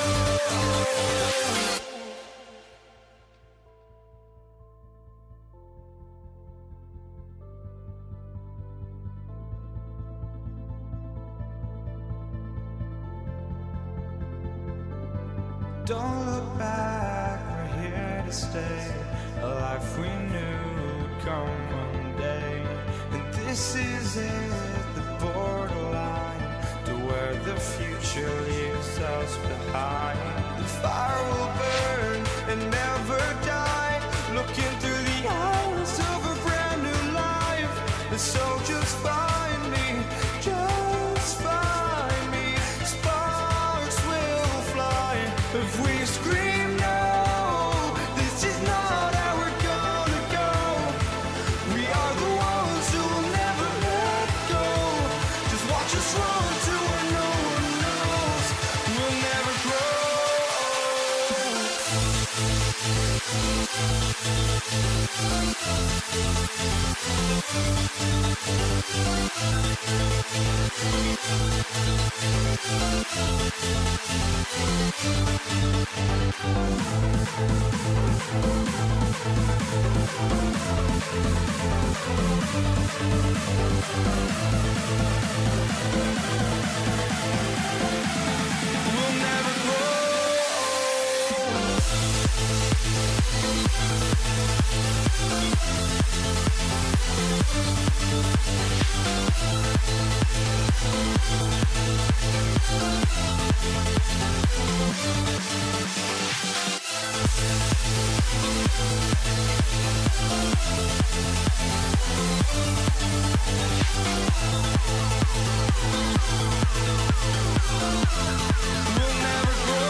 Don't look back, we're here to stay. A life we knew would come one day. And this is it, the borderline to where the future leaves us behind. The fire will burn and never die, looking through the eyes of a brand new life. And so just find me, just find me. Sparks will fly if we scream no. This is not how we're gonna go. We are the ones who will never let go. Just watch us run to where no one knows. We'll never We'll never grow. We'll never grow.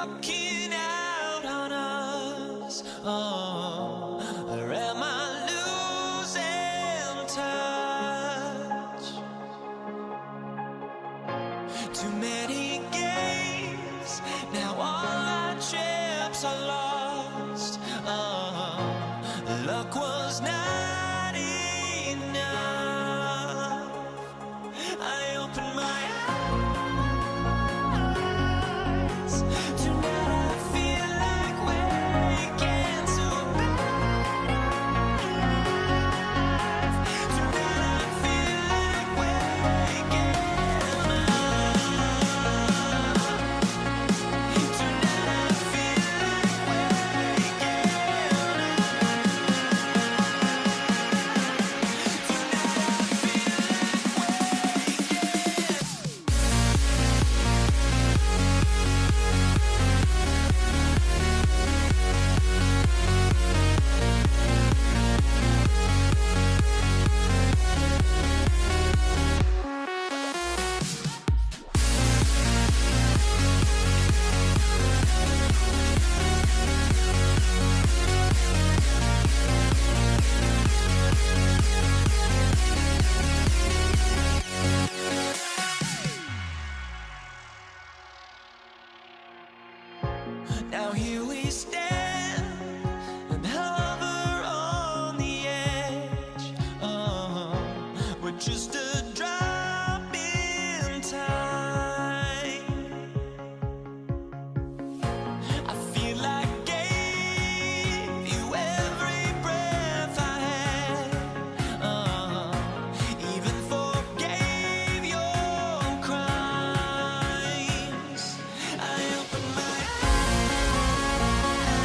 walking out on us? Oh, or am I losing touch? Too many games, now all our chips are lost. Oh, luck was not enough. I opened my eyes. Tonight I feel like waking to a better life. Tonight I feel like waking up. Tonight I feel like waking Now here we stand and hover on the edge. We're just a drop in time. I feel like gave you every breath I had. Even forgave your crimes. I opened my eyes.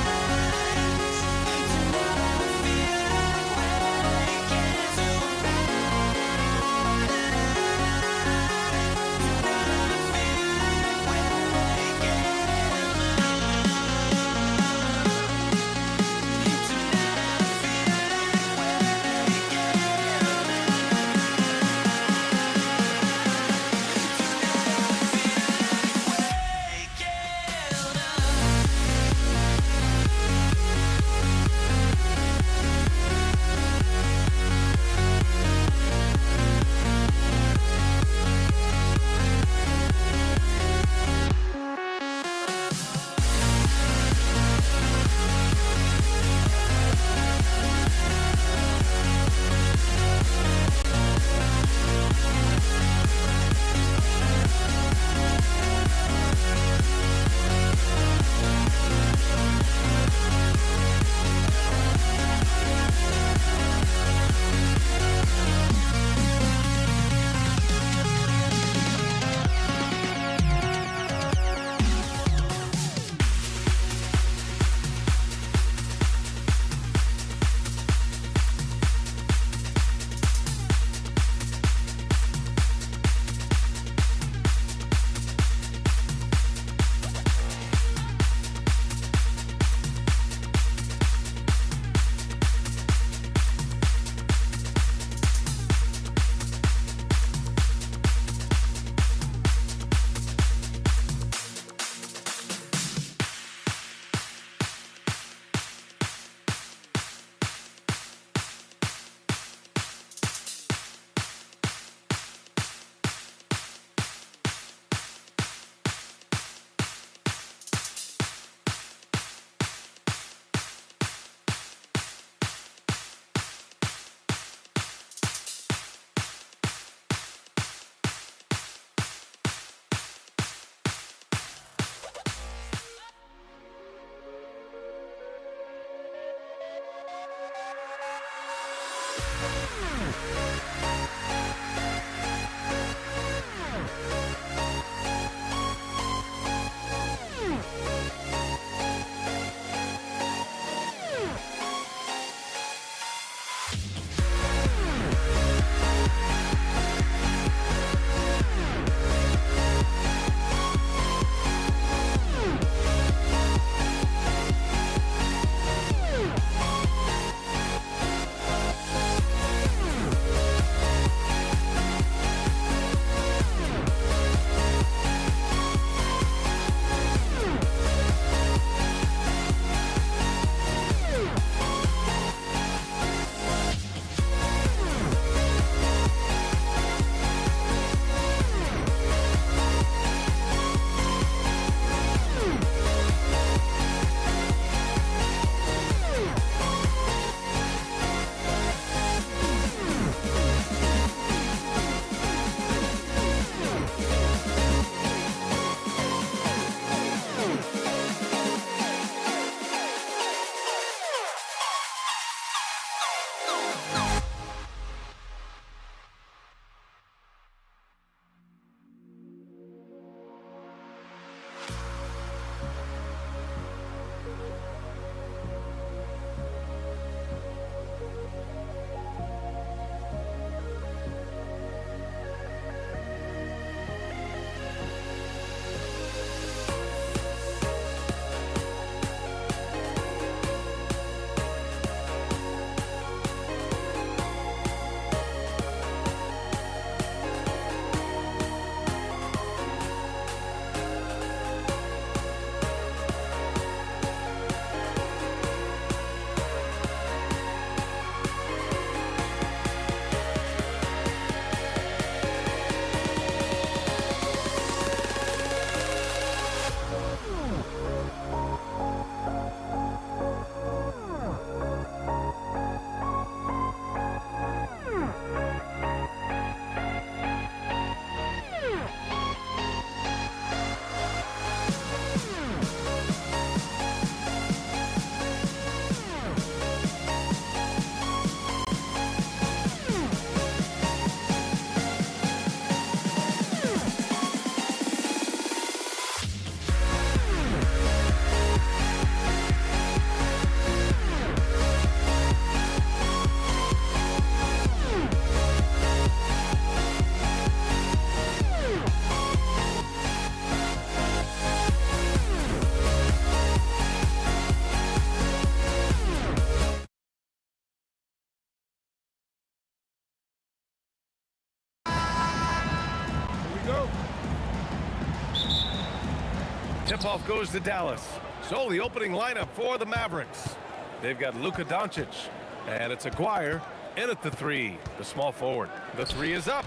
Tip-off goes to Dallas. So the opening lineup for the Mavericks. They've got Luka Doncic, and it's Aguirre in at the 3, the small forward. The 3 is up.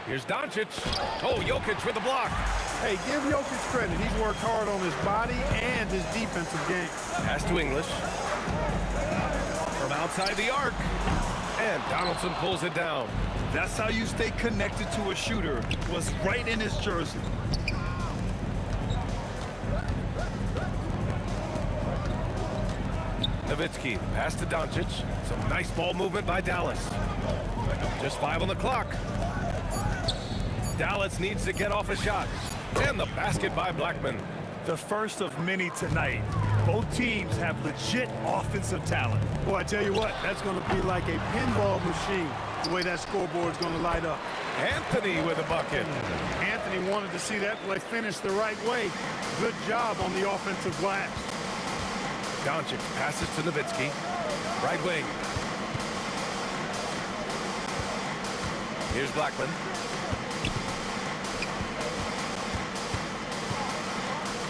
Here's Doncic. Oh, Jokic with the block. Hey, give Jokic credit. He's worked hard on his body and his defensive game. Pass to English. From outside the arc. And Donaldson pulls it down. That's how you stay connected to a shooter. Was right in his jersey. Nowitzki, pass to Doncic. Some nice ball movement by Dallas. Just 5 on the clock. Dallas needs to get off a shot. And the basket by Blackman. The first of many tonight. Both teams have legit offensive talent. Boy, I tell you what, that's going to be like a pinball machine, the way that scoreboard's going to light up. Anthony with a bucket. Anthony wanted to see that play finish the right way. Good job on the offensive glass. Doncic passes to Nowitzki. Right wing. Here's Blackman.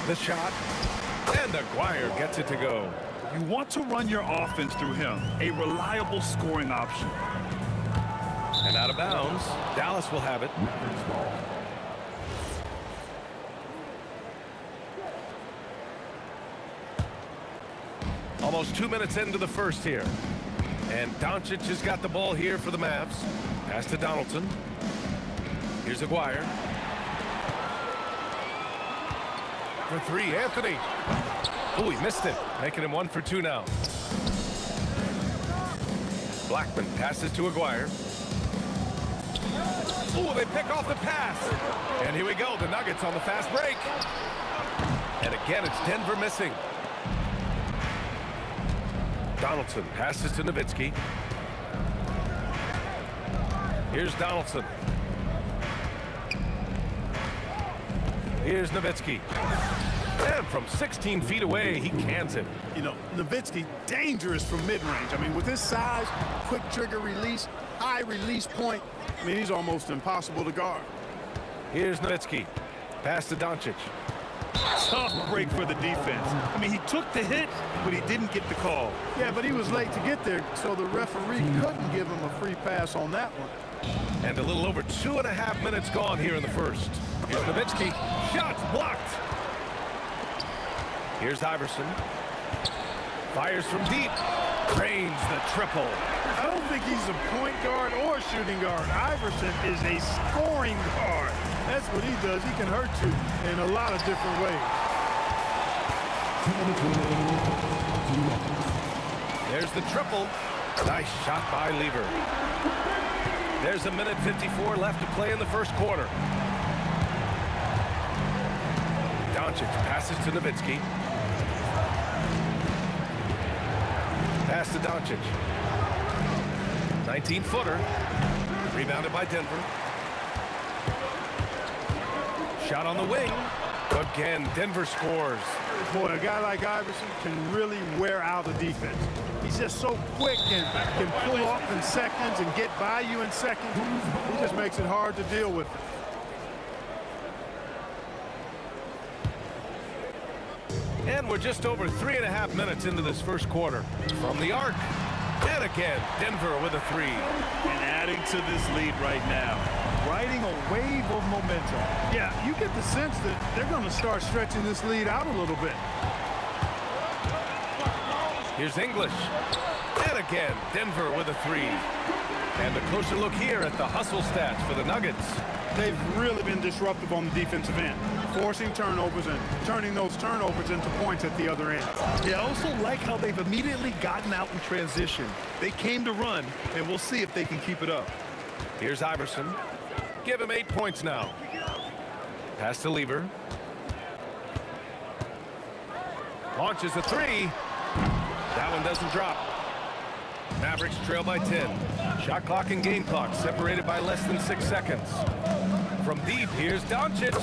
The shot. And Aguirre gets it to go. You want to run your offense through him. A reliable scoring option. And out of bounds. Dallas will have it. Almost 2 minutes into the first here. And Doncic has got the ball here for the Mavs. Pass to Donaldson. Here's Aguirre. For 3, Anthony. Oh, he missed it. Making him 1 for 2 now. Blackman passes to Aguirre. Oh, they pick off the pass. And here we go. The Nuggets on the fast break. And again, it's Denver missing. Donaldson passes to Nowitzki. Here's Donaldson. Here's Nowitzki. And from 16 feet away, he cans it. You know, Nowitzki, dangerous from mid-range. I mean, with his size, quick trigger release, high release point, I mean, he's almost impossible to guard. Here's Nowitzki. Pass to Doncic. Tough break for the defense. I mean, he took the hit, but he didn't get the call. Yeah, but he was late to get there, so the referee couldn't give him a free pass on that one. And a little over 2.5 minutes gone here in the first. Here's Nowitzki. Shots blocked. Here's Iverson. Fires from deep. Drains the triple. I don't think he's a point guard or shooting guard. Iverson is a scoring guard. That's what he does. He can hurt you in a lot of different ways. There's the triple. Nice shot by Lever. There's 1:54 left to play in the first quarter. Doncic passes to Nowitzki. Pass to Doncic. 19-footer. Rebounded by Denver. Shot on the wing. Again, Denver scores. Boy, a guy like Iverson can really wear out a defense. He's just so quick and can pull off in seconds and get by you in seconds. He just makes it hard to deal with. And we're just over 3.5 minutes into this first quarter. From the arc. And again, Denver with a 3. And adding to this lead right now. Riding a wave of momentum. Yeah, you get the sense that they're going to start stretching this lead out a little bit. Here's English. And again, Denver with a 3. And a closer look here at the hustle stats for the Nuggets. They've really been disruptive on the defensive end, forcing turnovers and turning those turnovers into points at the other end. Yeah, I also like how they've immediately gotten out in transition. They came to run, and we'll see if they can keep it up. Here's Iverson. Give him 8 points now. Pass to Lever. Launches a 3. That one doesn't drop. Mavericks trail by 10. Shot clock and game clock separated by less than 6 seconds. From deep, here's Doncic.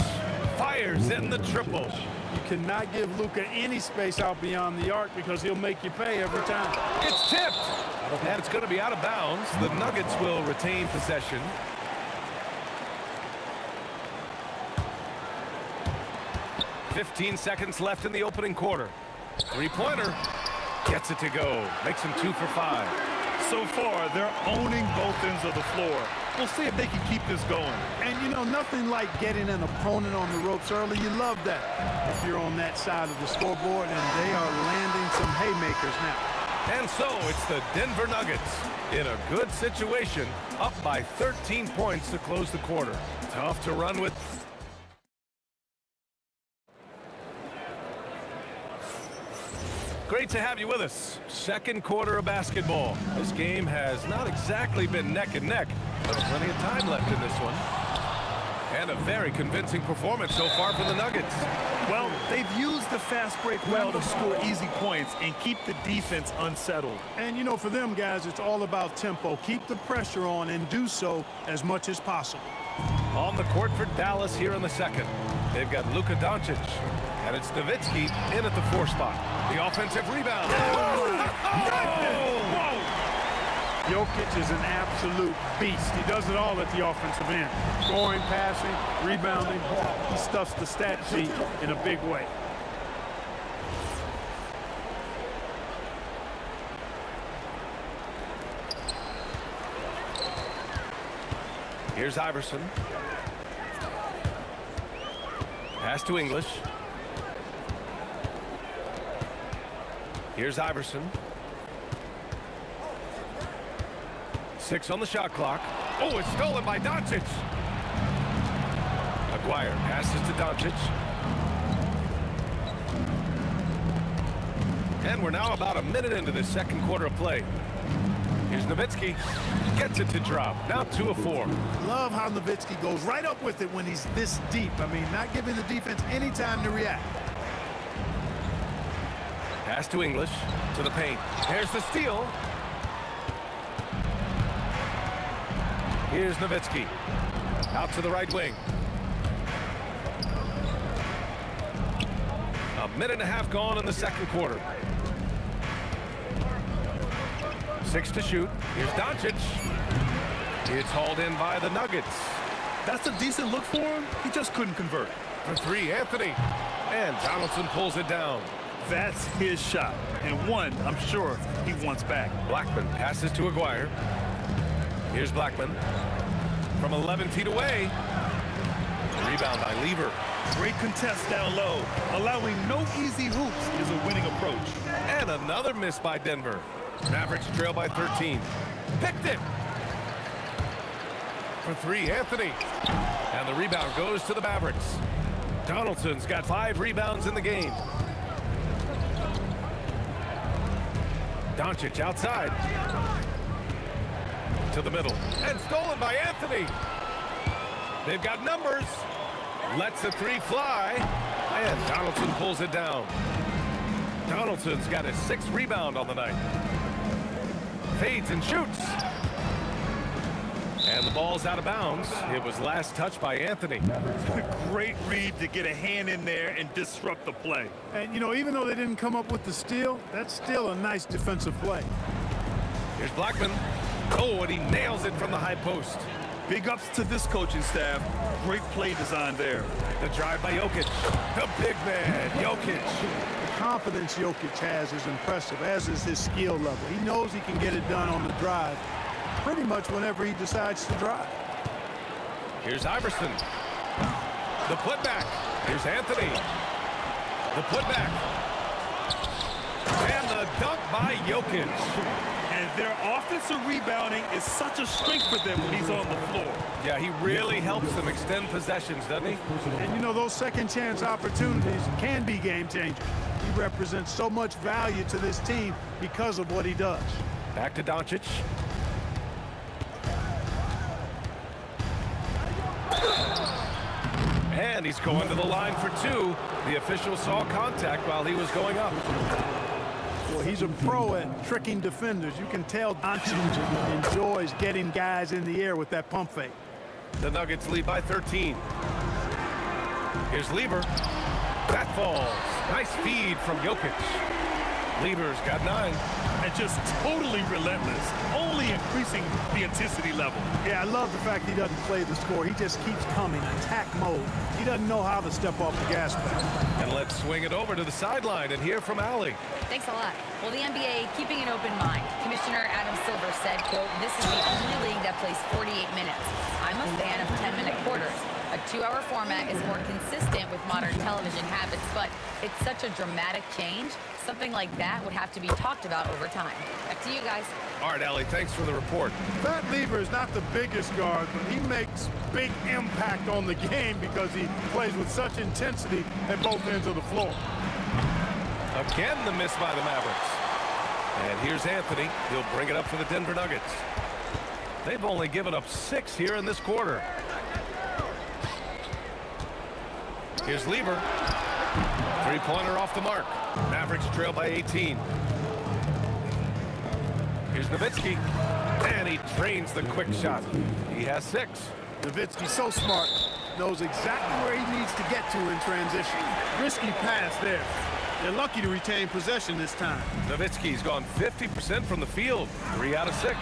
Fires in the triple. You cannot give Luka any space out beyond the arc because he'll make you pay every time. It's tipped. And it's going to be out of bounds. The Nuggets will retain possession. 15 seconds left in the opening quarter. Three-pointer. Gets it to go. Makes him 2 for 5. So far, they're owning both ends of the floor. We'll see if they can keep this going. And you know, nothing like getting an opponent on the ropes early. You love that if you're on that side of the scoreboard, and they are landing some haymakers now. And so it's the Denver Nuggets in a good situation, up by 13 points to close the quarter. Tough to run with. Great to have you with us. Second quarter of basketball. This game has not exactly been neck and neck, but plenty of time left in this one. And a very convincing performance so far for the Nuggets. Well, they've used the fast break well to score easy points and keep the defense unsettled. And you know, for them guys, it's all about tempo. Keep the pressure on and do so as much as possible. On the court for Dallas here in the second. They've got Luka Doncic, and it's Nowitzki in at the 4 spot. The offensive rebound. Jokic is an absolute beast. He does it all at the offensive end. Scoring, passing, rebounding. He stuffs the stat sheet in a big way. Here's Iverson. Pass to English. Here's Iverson. 6 on the shot clock. Oh, it's stolen by Doncic. Aguirre passes to Doncic. And we're now about a minute into the second quarter of play. Here's Nowitzki. Gets it to drop. Now 2 of 4. Love how Nowitzki goes right up with it when he's this deep. I mean, not giving the defense any time to react. Pass to English. To the paint. There's the steal. Here's Nowitzki. Out to the right wing. A minute and a half gone in the second quarter. 6 to shoot. Here's Doncic. It's hauled in by the Nuggets. That's a decent look for him. He just couldn't convert. For 3, Anthony. And Donaldson pulls it down. That's his shot, and one I'm sure he wants back. Blackman passes to Aguirre. Here's Blackman. From 11 feet away. Rebound by Lever. Great contest down low. Allowing no easy hoops is a winning approach. And another miss by Denver. Mavericks trail by 13. Picked it. For 3, Anthony. And the rebound goes to the Mavericks. Donaldson's got 5 rebounds in the game. Doncic outside. To the middle. And stolen by Anthony. They've got numbers. Lets the 3 fly. And Donaldson pulls it down. Donaldson's got his 6th rebound on the night. Fades and shoots. And the ball's out of bounds. It was last touched by Anthony. Great read to get a hand in there and disrupt the play. And, you know, even though they didn't come up with the steal, that's still a nice defensive play. Here's Blackman. Oh, and he nails it from the high post. Big ups to this coaching staff. Great play design there. The drive by Jokic. The big man, Jokic. The confidence Jokic has is impressive, as is his skill level. He knows he can get it done on the drive pretty much whenever he decides to drive. Here's Iverson. The putback. Here's Anthony. The putback. And the dunk by Jokic. And their offensive rebounding is such a strength for them when he's on the floor. Yeah, he really helps them extend possessions, doesn't he? And, you know, those second chance opportunities can be game changers. He represents so much value to this team because of what he does. Back to Doncic. And he's going to the line for 2. The official saw contact while he was going up. Well, he's a pro at tricking defenders. You can tell Doncic enjoys getting guys in the air with that pump fake. The Nuggets lead by 13. Here's Lever. That falls. Nice feed from Jokic. Lever's got 9. and just totally relentless, only increasing the intensity level. Yeah, I love the fact he doesn't play the score. He just keeps coming, attack mode. He doesn't know how to step off the gas pedal. And let's swing it over to the sideline and hear from Allie. Thanks a lot. Well, the NBA keeping an open mind. Commissioner Adam Silver said, quote, "This is the only league that plays 48 minutes. I'm a fan of 10-minute quarters. A 2-hour format is more consistent with modern television habits, but it's such a dramatic change. Something like that would have to be talked about over time." Back to you guys. All right, Allie, thanks for the report. That Lever is not the biggest guard, but he makes big impact on the game because he plays with such intensity at both ends of the floor. Again, the miss by the Mavericks. And here's Anthony. He'll bring it up for the Denver Nuggets. They've only given up 6 here in this quarter. Here's Lever. Three-pointer off the mark. Mavericks trail by 18. Here's Nowitzki. And he drains the quick shot. He has 6. Nowitzki's so smart. Knows exactly where he needs to get to in transition. Risky pass there. They're lucky to retain possession this time. Nowitzki's gone 50% from the field. 3 out of 6.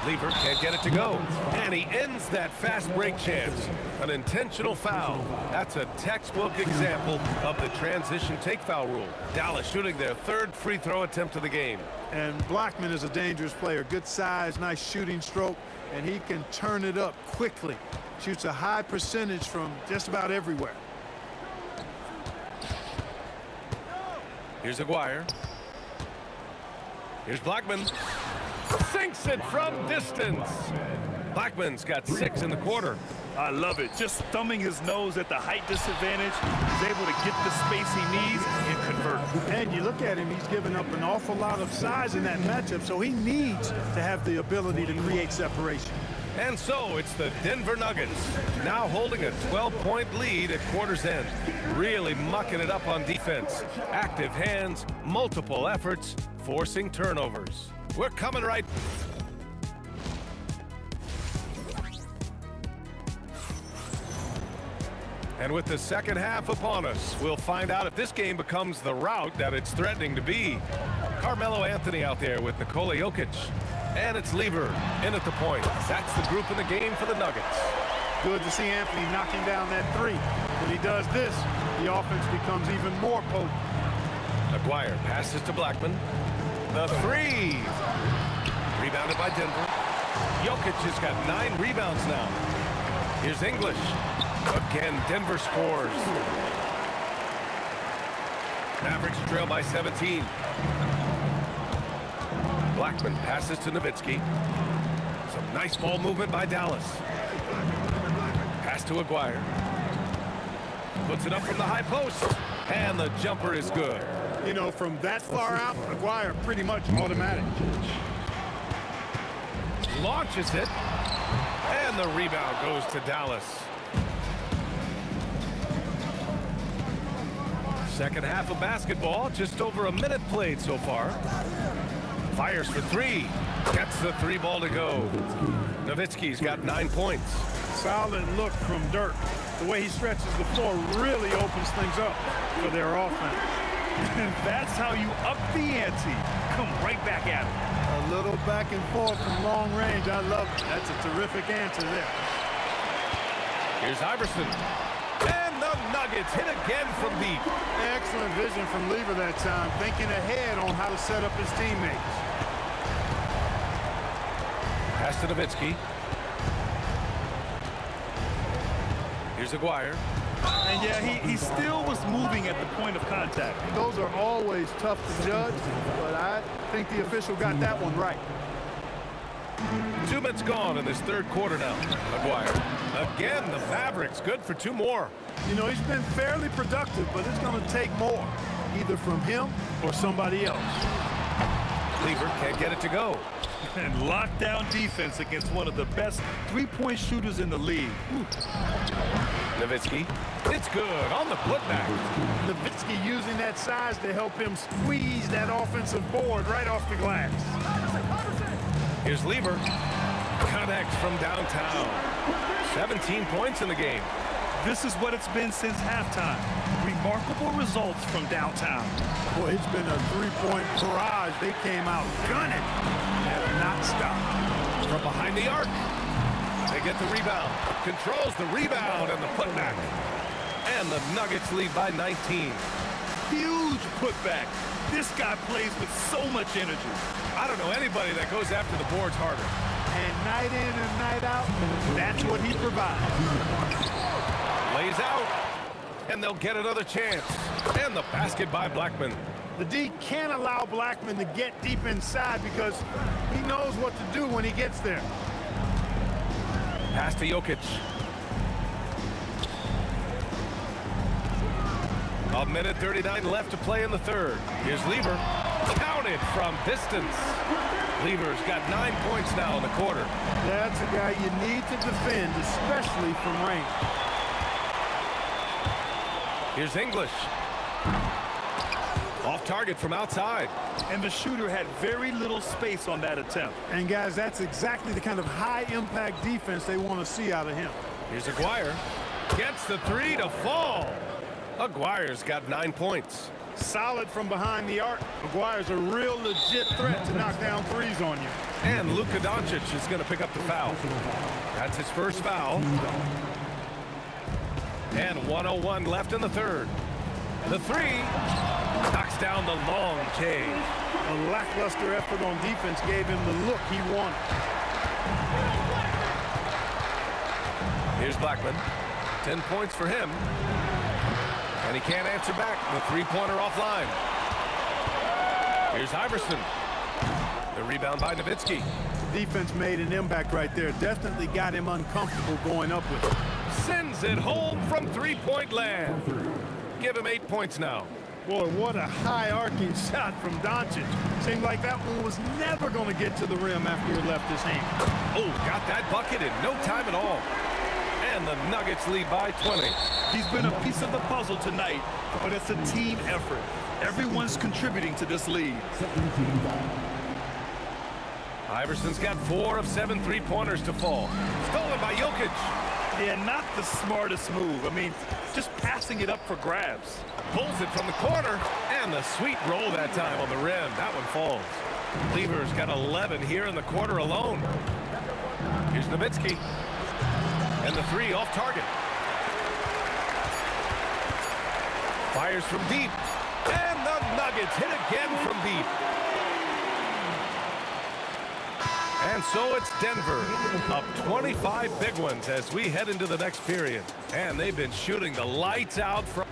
Lever can't get it to go. And he ends that fast break chance. An intentional foul. That's a textbook example of the transition take foul rule. Dallas shooting their 3rd free throw attempt of the game. And Blackman is a dangerous player. Good size, nice shooting stroke, and he can turn it up quickly. Shoots a high percentage from just about everywhere. Here's Aguirre. Here's Blackman. Sinks it from distance. Blackman's got 6 in the quarter. I love it. Just thumbing his nose at the height disadvantage. He's able to get the space he needs and convert. And you look at him, he's given up an awful lot of size in that matchup, so he needs to have the ability to create separation. And so it's the Denver Nuggets now holding a 12-point lead at quarter's end. Really mucking it up on defense. Active hands, multiple efforts, forcing turnovers. We're coming right. And with the second half upon us, we'll find out if this game becomes the rout that it's threatening to be. Carmelo Anthony out there with Nikola Jokic. And it's Lever in at the point. That's the group in the game for the Nuggets. Good to see Anthony knocking down that 3. When he does this, the offense becomes even more potent. Aguirre passes to Blackman. The 3. Rebounded by Denver. Jokic has got 9 rebounds now. Here's English. Again, Denver scores. Mavericks trail by 17. Blackman passes to Nowitzki. Some nice ball movement by Dallas. Pass to Aguirre. Puts it up from the high post. And the jumper is good. You know, from that far out, Aguirre pretty much automatic. Launches it. And the rebound goes to Dallas. Second half of basketball, just over a minute played so far. Fires for 3. Gets the 3 ball to go. Nowitzki's got 9 points. Solid look from Dirk. The way he stretches the floor really opens things up for their offense. And that's how you up the ante. Come right back at him. A little back and forth from long range. I love it. That's a terrific answer there. Here's Iverson. And the Nuggets hit again from deep. Excellent vision from Lever that time, thinking ahead on how to set up his teammates. Pass to Nowitzki. Here's Aguirre. And yeah, he still was moving at the point of contact. Those are always tough to judge, but I think the official got that one right. 2 minutes gone in this 3rd quarter now. Aguirre. Again, the Mavericks good for 2 more. You know, he's been fairly productive, but it's going to take more, either from him or somebody else. Lever can't get it to go. And lockdown defense against one of the best 3-point shooters in the league. Nowitzki. It's good on the putback. Nowitzki using that size to help him squeeze that offensive board right off the glass. Here's Lever. Connects from downtown. 17 points in the game. This is what it's been since halftime. Remarkable results from downtown. Boy, it's been a three-point barrage. They came out gunning and have not stopped. From behind the arc. They get the rebound. Controls the rebound and the putback. And the Nuggets lead by 19. Huge putback. This guy plays with so much energy. I don't know anybody that goes after the boards harder. And night in and night out, that's what he provides. Lays out. And they'll get another chance. And the basket by Blackman. The D can't allow Blackman to get deep inside because he knows what to do when he gets there. Pass to Jokic. A minute 39 left to play in the third. Here's Lever. Counted from distance. Lever's got 9 points now in the quarter. That's a guy you need to defend, especially from range. Here's English. Off target from outside. And the shooter had very little space on that attempt. And guys, that's exactly the kind of high-impact defense they want to see out of him. Here's Aguirre. Gets the three to fall. Aguirre's got 9 points. Solid from behind the arc. Aguirre's a real legit threat to knock down threes on you. And Luka Doncic is going to pick up the foul. That's his first foul. And 1:01 left in the third. The three knocks down the long K. A lackluster effort on defense gave him the look he wanted. Here's Blackman. 10 points for him. And he can't answer back. The three-pointer offline. Here's Iverson. The rebound by Nowitzki. Defense made an impact right there. Definitely got him uncomfortable going up with it. Sends it home from three-point land. Give him 8 points now. Boy, what a high-arcing shot from Doncic. Seemed like that one was never going to get to the rim after it left his hand. Oh, got that bucket in no time at all. And the Nuggets lead by 20. He's been a piece of the puzzle tonight, but it's a team effort. Everyone's contributing to this lead. Iverson's got 4 of 7 three-pointers to fall. Stolen by Jokic. Yeah, not the smartest move. I mean, just passing it up for grabs. Pulls it from the corner. And the sweet roll that time on the rim. That one falls. Lever's got 11 here in the quarter alone. Here's Nowitzki. And the three off target. Fires from deep. And the Nuggets hit again from deep. And so it's Denver up 25 big ones as we head into the next period. And they've been shooting the lights out from...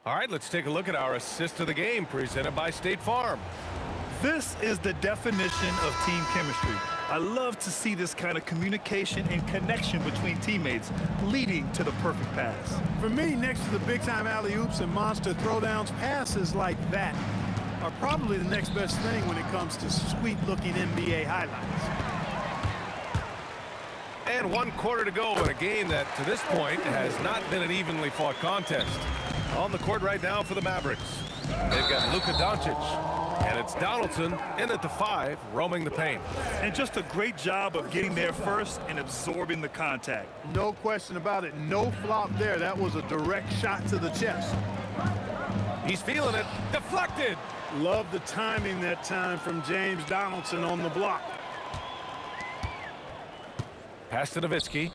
All right, let's take a look at our assist of the game presented by State Farm. This is the definition of team chemistry. I love to see this kind of communication and connection between teammates leading to the perfect pass. For me, next to the big-time alley-oops and monster throwdowns, passes like that are probably the next best thing when it comes to sweet-looking NBA highlights. And 1 quarter to go in a game that, to this point, has not been an evenly fought contest. On the court right now for the Mavericks. They've got Luka Doncic. And it's Donaldson in at the 5, roaming the paint. And just a great job of getting there first and absorbing the contact. No question about it. No flop there. That was a direct shot to the chest. He's feeling it. Deflected. Love the timing that time from James Donaldson on the block. Pass to Nowitzki.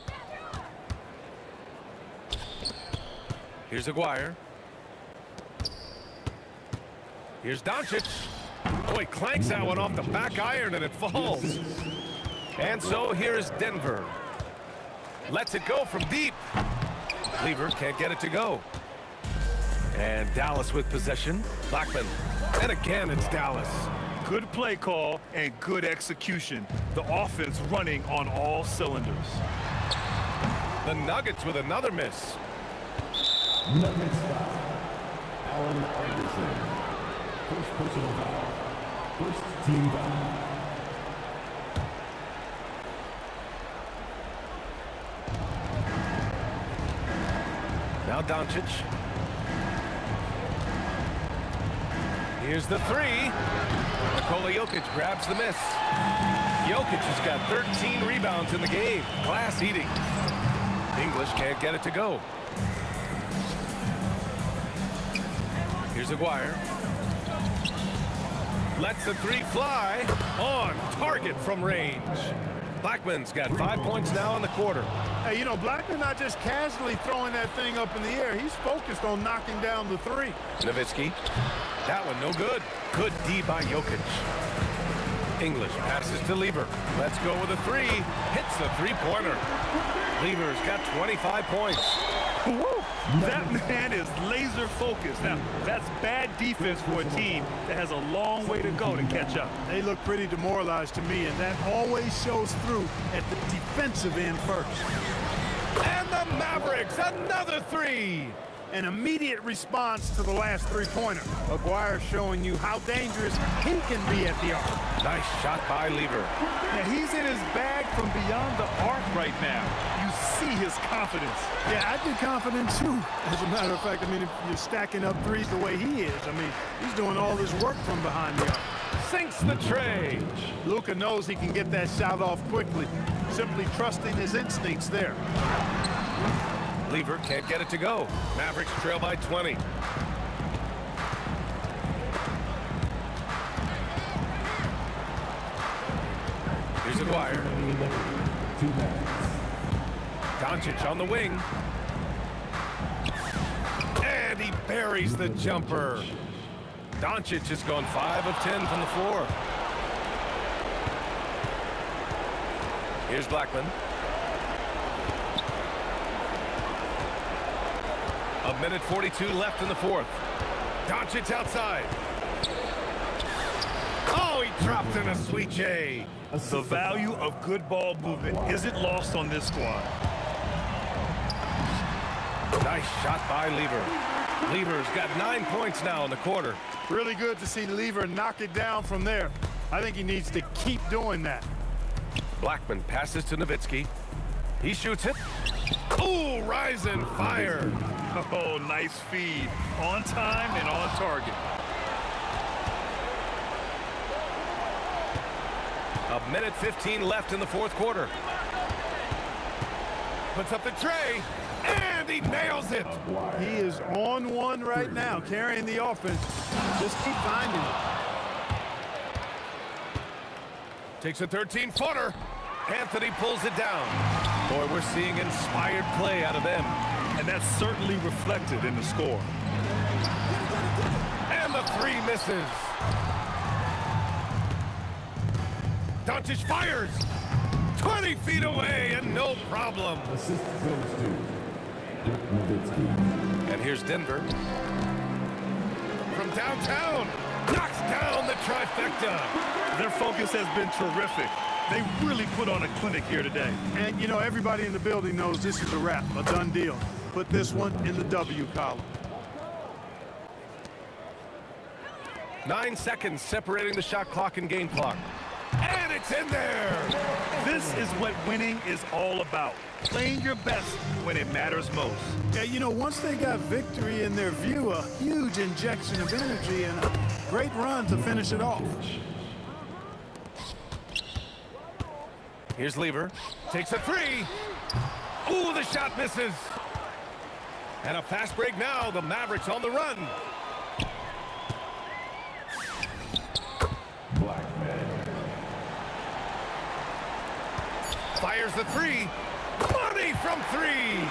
Here's Aguirre. Here's Doncic. Oh, he clanks that one off the back iron and it falls. And so here's Denver. Lets it go from deep. Lever can't get it to go. And Dallas with possession. Blackman. And again, it's Dallas. Good play call and good execution. The offense running on all cylinders. The Nuggets with another miss. Nuggets foul. Allen Iverson. First personal foul. First team foul. Now Doncic. Here's the three. Nikola Jokic grabs the miss. Jokic has got 13 rebounds in the game. Glass eating. English can't get it to go. Here's Aguirre. Lets the three fly. On target from range. Blackman's got 5 points now in the quarter. Hey, you know, Blackman not just casually throwing that thing up in the air. He's focused on knocking down the three. Nowitzki. That one no good. Good D by Jokic. English passes to Lever. Let's go with a three. Hits the three-pointer. Lever's got 25 points. Woo! That man is laser focused. Now, that's bad defense for a team that has a long way to go to catch up. They look pretty demoralized to me, and that always shows through at the defensive end first. And the Mavericks, another three. An immediate response to the last three-pointer. Aguirre showing you how dangerous he can be at the arc. Nice shot by Lever. Now, he's in his bag from beyond the arc right now. You see his confidence. Yeah, I'd be confident too. As a matter of fact, I mean, if you're stacking up threes the way he is, I mean, he's doing all this work from behind the arc. Sinks the tray. Luka knows he can get that shot off quickly, simply trusting his instincts there. Lever can't get it to go. Mavericks trail by 20. Here's Aguirre. Doncic on the wing. And he buries the jumper. Doncic has gone 5 of 10 from the floor. Here's Blackman. A minute 42 left in the fourth. Doncic outside. Oh, he dropped in a sweet J. The value of good ball movement isn't lost on this squad. Nice shot by Lever. Lever's got 9 points now in the quarter. Really good to see Lever knock it down from there. I think he needs to keep doing that. Blackman passes to Nowitzki. He shoots it. Ooh, rise and fire. Oh, nice feed. On time and on target. A minute 15 left in the fourth quarter. Puts up the tray, and he nails it. He is on one right now, carrying the offense. Just keep finding it. Takes a 13-footer. Anthony pulls it down. Boy, we're seeing inspired play out of them. And that's certainly reflected in the score. And the three misses. Doncic fires. 20 feet away and no problem. Assist goes to Nowitzki. And here's Denver. From downtown. Knocks down the trifecta. Their focus has been terrific. They really put on a clinic here today. And, you know, everybody in the building knows this is a wrap, a done deal. Put this one in the W column. 9 seconds separating the shot clock and game clock. And it's in there! This is what winning is all about. Playing your best when it matters most. Yeah, you know, once they got victory in their view, a huge injection of energy and a great run to finish it off. Here's Lever. Takes a three. Ooh, the shot misses. And a fast break now. The Mavericks on the run. Fires the three. Money from three.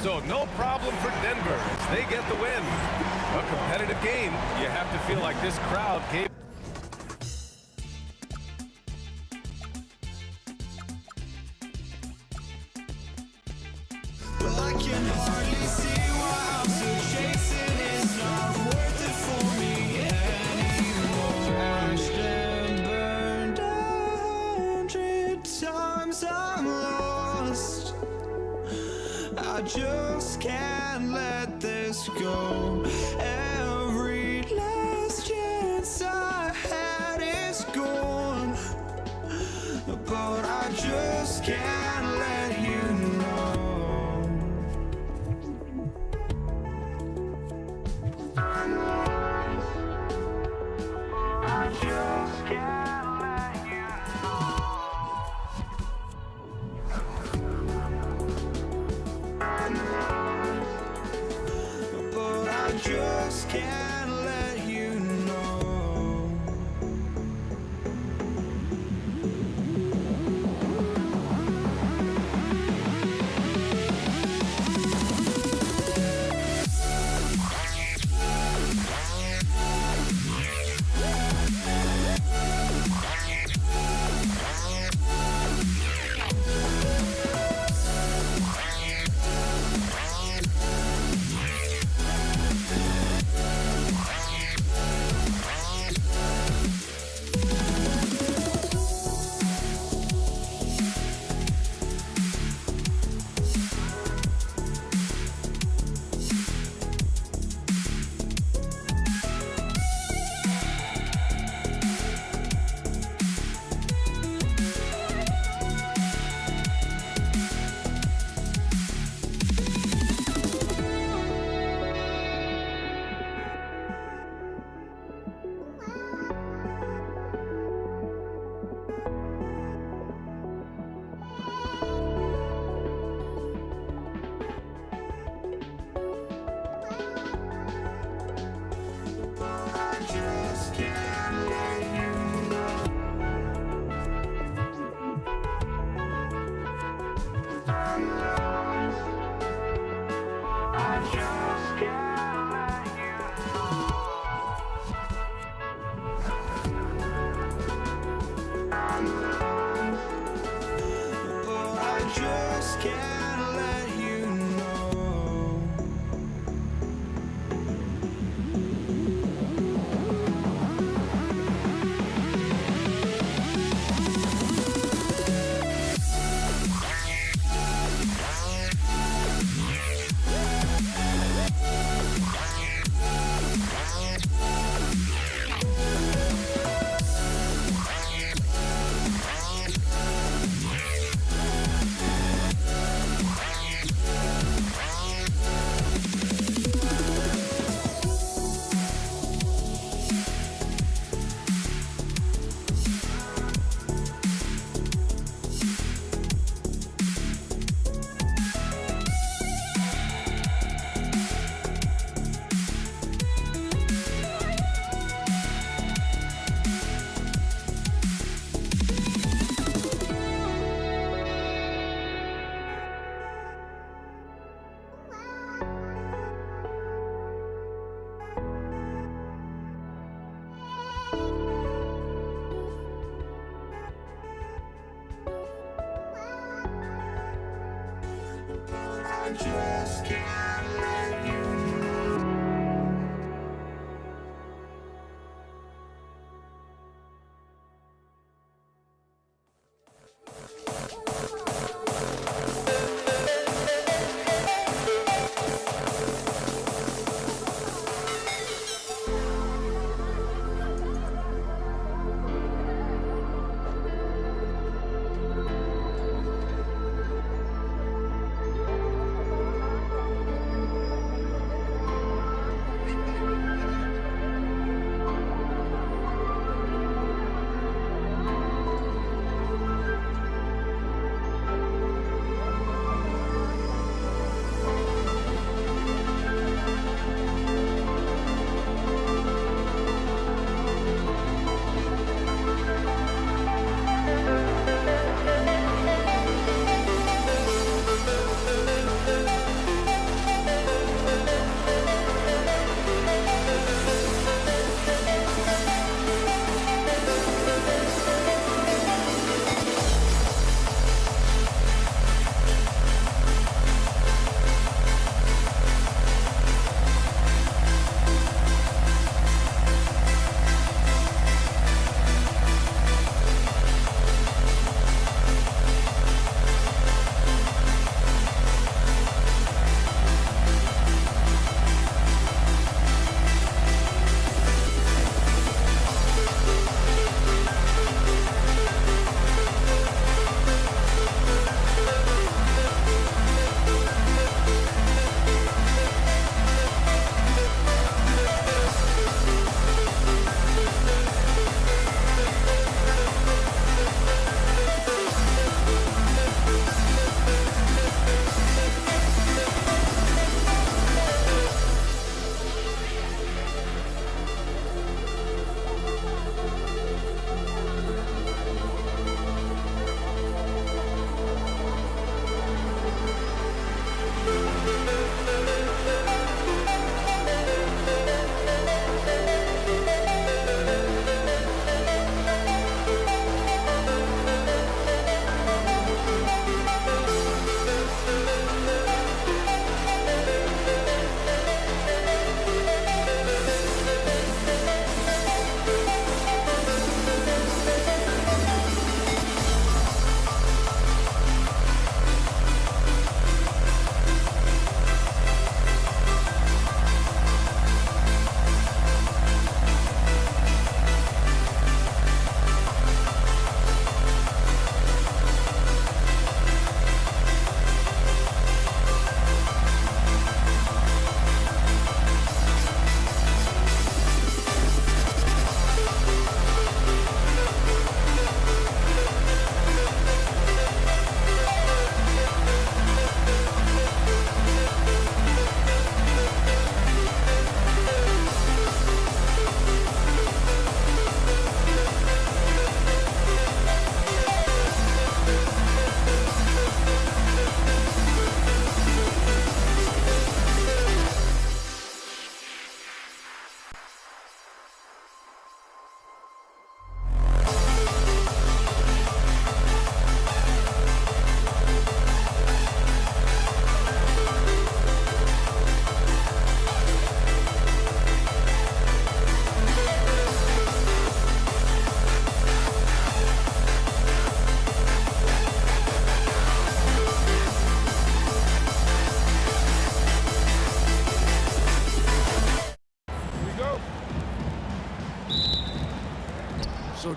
So no problem for Denver as they get the win. A competitive game. You have to feel like this crowd gave. Well, I can hardly see why I'm still chasing. It's not worth it for me anymore. Crashed and burned 100 times. I'm lost. I just can't let this go. Every last chance I had is gone, but I just can't let you know. I just can't let you know. I just can't let you know.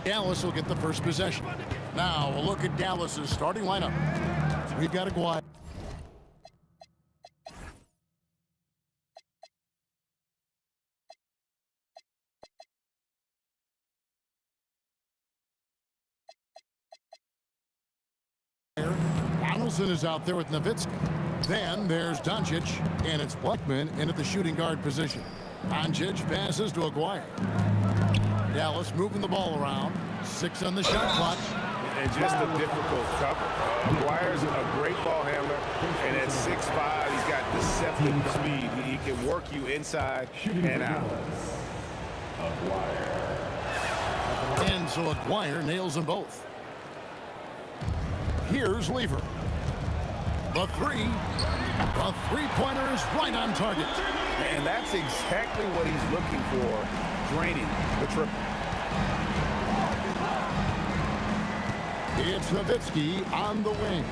Dallas will get the first possession. Now we'll look at Dallas's starting lineup. We've got Aguirre. Donaldson is out there with Nowitzki. Then there's Doncic, and it's Blackman in at the shooting guard position. Doncic passes to Aguirre. Dallas moving the ball around. 6 on the shot clock. And just a difficult cover. Aguirre's a great ball handler, and at 6'5", he's got deceptive speed. He can work you inside and out. And so Aguirre nails them both. Here's Lever. The three-pointer is right on target. And that's exactly what he's looking for, draining the triple. It's Nowitzki on the wing.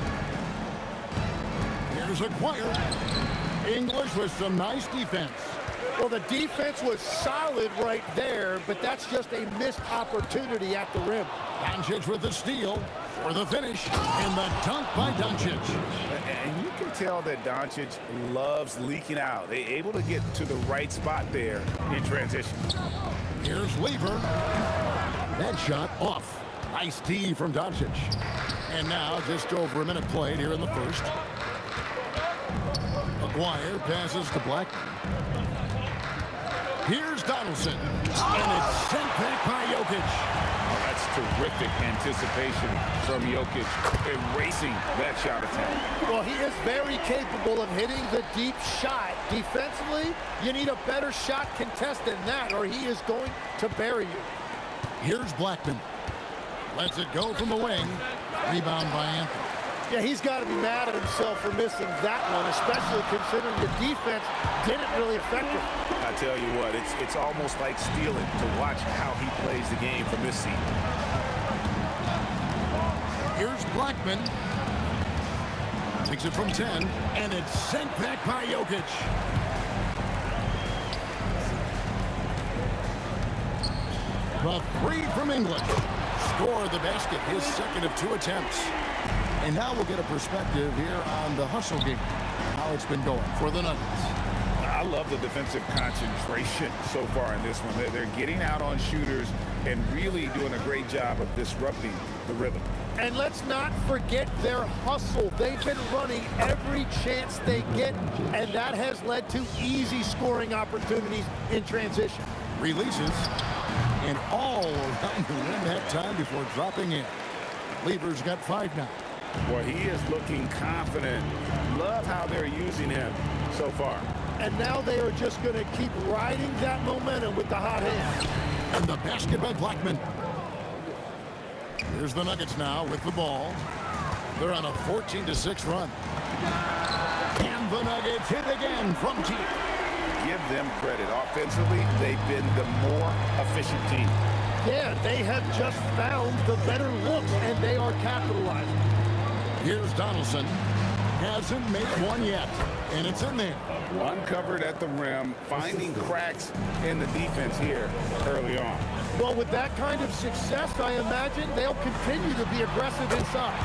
Here's Aguirre. English with some nice defense. Well, the defense was solid right there, but that's just a missed opportunity at the rim. Doncic with the steal for the finish, and the dunk by Doncic. And you can tell that Doncic loves leaking out. They're able to get to the right spot there in transition. Here's Lever. That shot off. Nice D from Doncic. And now just over a minute played here in the first. Aguirre passes to Blackman. Here's Donaldson. And it's sent back by Jokic. Oh, that's terrific anticipation from Jokic, erasing that shot attempt. Well, he is very capable of hitting the deep shot. Defensively, you need a better shot contest than that, or he is going to bury you. Here's Blackman. Lets it go from the wing. Rebound by Anthony. Yeah, he's got to be mad at himself for missing that one, especially considering the defense didn't really affect him. I tell you what, it's almost like stealing to watch how he plays the game from this seat. Here's Blackman. Takes it from 10, and it's sent back by Jokic. The three from English. Score the basket, his second of 2 attempts. And now we'll get a perspective here on the hustle game, how it's been going for the Nuggets. I love the defensive concentration so far in this one. They're getting out on shooters and really doing a great job of disrupting the rhythm. And let's not forget their hustle. They've been running every chance they get, and that has led to easy scoring opportunities in transition. Releases, and all around the rim that time before dropping in. Lever's got 5 now. Well, he is looking confident. Love how they're using him so far. And now they are just going to keep riding that momentum with the hot hand. And the basket by Blackman. Here's the Nuggets now with the ball. They're on a 14-6 run. And the Nuggets hit again from deep. Give them credit. Offensively, they've been the more efficient team. Yeah, they have just found the better looks, and they are capitalizing. Here's Donaldson. Hasn't made one yet, and it's in there. Uncovered at the rim, finding cracks in the defense here early on. Well, with that kind of success, I imagine they'll continue to be aggressive inside.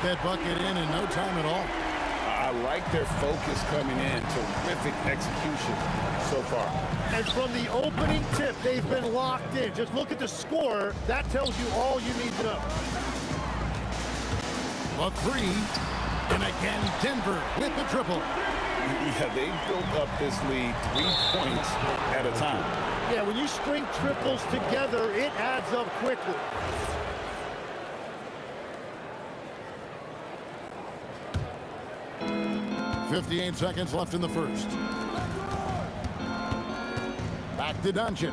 That bucket in no time at all. I like their focus coming in. Terrific execution so far. And from the opening tip, they've been locked in. Just look at the score. That tells you all you need to know. A 3, and again Denver with the triple. Yeah, they built up this lead 3 points at a time. Yeah, when you string triples together, it adds up quickly. .58 seconds left in the first. Back to Doncic.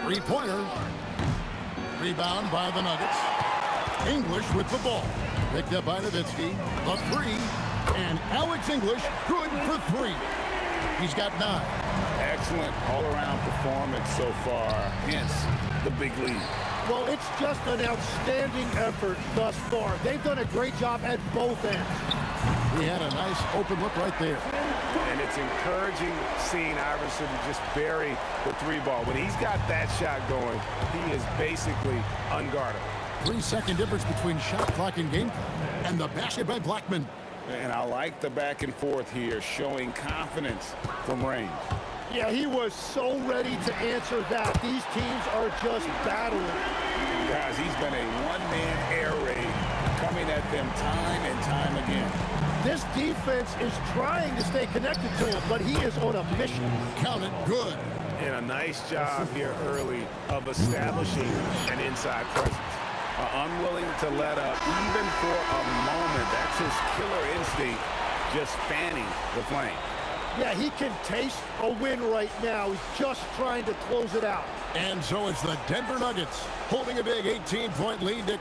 3-pointer. Rebound by the Nuggets. English with the ball. Picked up by Nowitzki. A 3. And Alex English good for 3. He's got 9. Excellent all-around performance so far. Hence the big lead. Well, it's just an outstanding effort thus far. They've done a great job at both ends. He had a nice open look right there. And it's encouraging seeing Iverson just bury the three ball. When he's got that shot going, he is basically unguardable. 3-second difference between shot clock and game clock. And the basket by Blackman. And I like the back and forth here, showing confidence from range. Yeah, he was so ready to answer that. These teams are just battling. Guys, he's been a one-man air raid coming at them time and time again. This defense is trying to stay connected to him, but he is on a mission. Count it good. And a nice job here early of establishing an inside presence. Unwilling to let up even for a moment. That's his killer instinct, just fanning the flame. Yeah, he can taste a win right now. He's just trying to close it out. And so it's the Denver Nuggets holding a big 18-point lead to...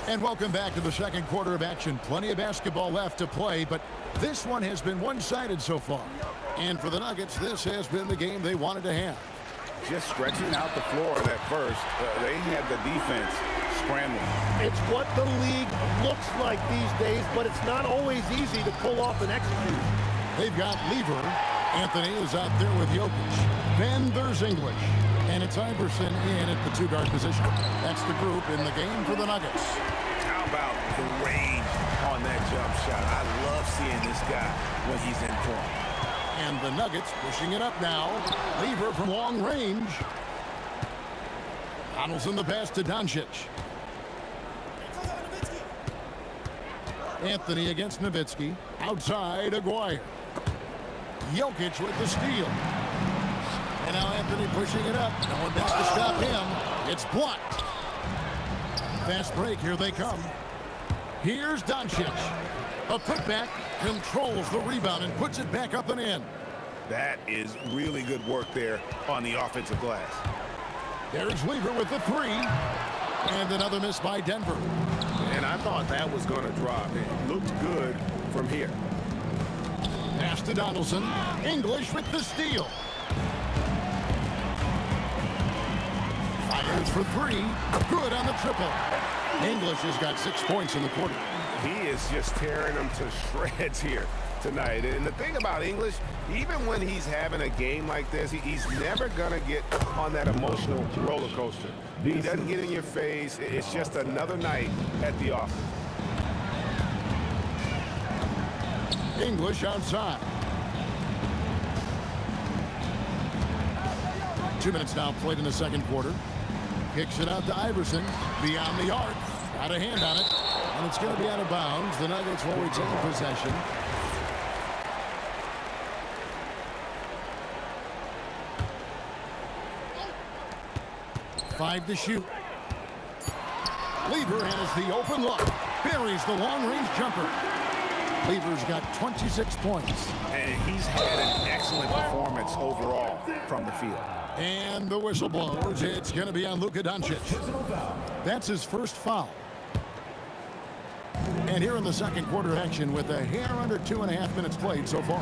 And welcome back to the second quarter of action. Plenty of basketball left to play, but this one has been one-sided so far. And for the Nuggets, this has been the game they wanted to have. Just stretching out the floor at first. They had the defense scrambling. It's what the league looks like these days, but it's not always easy to pull off and execute. They've got Lever. Anthony is out there with Jokic. Then there's English. And it's Iverson in at the two-guard position. That's the group in the game for the Nuggets. How about the range on that jump shot? I love seeing this guy when he's in form. And the Nuggets pushing it up now. Lever from long range. Donaldson the pass to Doncic. Anthony against Nowitzki. Outside, Aguirre. Jokic with the steal. And now Anthony pushing it up. No one back to stop him. It's blocked. Fast break. Here they come. Here's Doncic. A putback, controls the rebound and puts it back up and in. That is really good work there on the offensive glass. There's Lever with the three. And another miss by Denver. And I thought that was going to drop. It looked good from here. Pass to Donaldson. English with the steal. Fires for three. Good on the triple. English has got 6 points in the quarter. He is just tearing them to shreds here tonight. And the thing about English, even when he's having a game like this, he's never going to get on that emotional roller coaster. He doesn't get in your face. It's just another night at the office. English outside. 2 minutes now played in the second quarter. Kicks it out to Iverson. Beyond the arc. Got a hand on it. And it's going to be out of bounds. The Nuggets will retain possession. Five to shoot. Lever has the open look. Buries the long-range jumper. Lever's got 26 points. And he's had an excellent performance overall from the field. And the whistle blows. It's going to be on Luka Doncic. That's his first foul. And here in the second quarter action with a hair under 2.5 minutes played so far.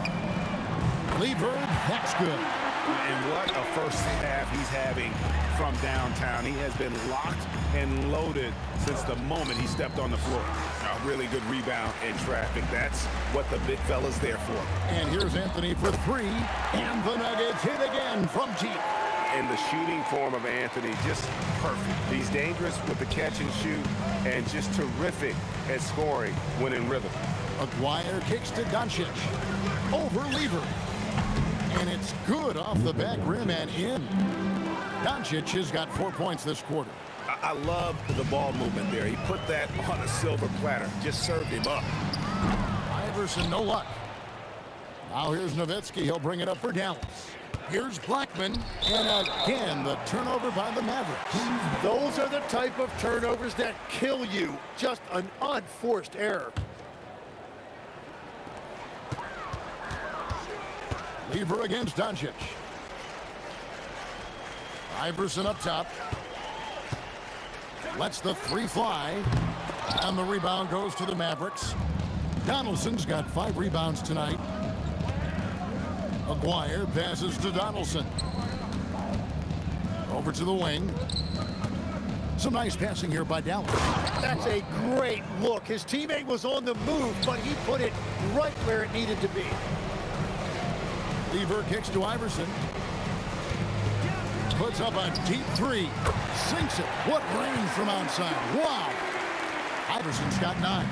Lever, that's good. And what a first half he's having from downtown. He has been locked and loaded since the moment he stepped on the floor. A really good rebound in traffic. That's what the big fella's there for. And here's Anthony for three. And the Nuggets hit again from deep. And the shooting form of Anthony, just perfect. He's dangerous with the catch and shoot and just terrific at scoring when in rhythm. Aguirre kicks to Doncic. Over Lever. And it's good off the back rim and in. Doncic has got 4 points this quarter. I love the ball movement there. He put that on a silver platter. Just served him up. Iverson, no luck. Now here's Nowitzki. He'll bring it up for Dallas. Here's Blackman. And again, the turnover by the Mavericks. Those are the type of turnovers that kill you. Just an unforced error. Lever against Doncic. Iverson up top. Lets the three fly. And the rebound goes to the Mavericks. Donaldson's got 5 rebounds tonight. Aguirre passes to Donaldson. Over to the wing. Some nice passing here by Dallas. That's a great look. His teammate was on the move, but he put it right where it needed to be. Lever kicks to Iverson. Puts up a deep three. Sinks it. What range from outside. Wow. Iverson's got 9.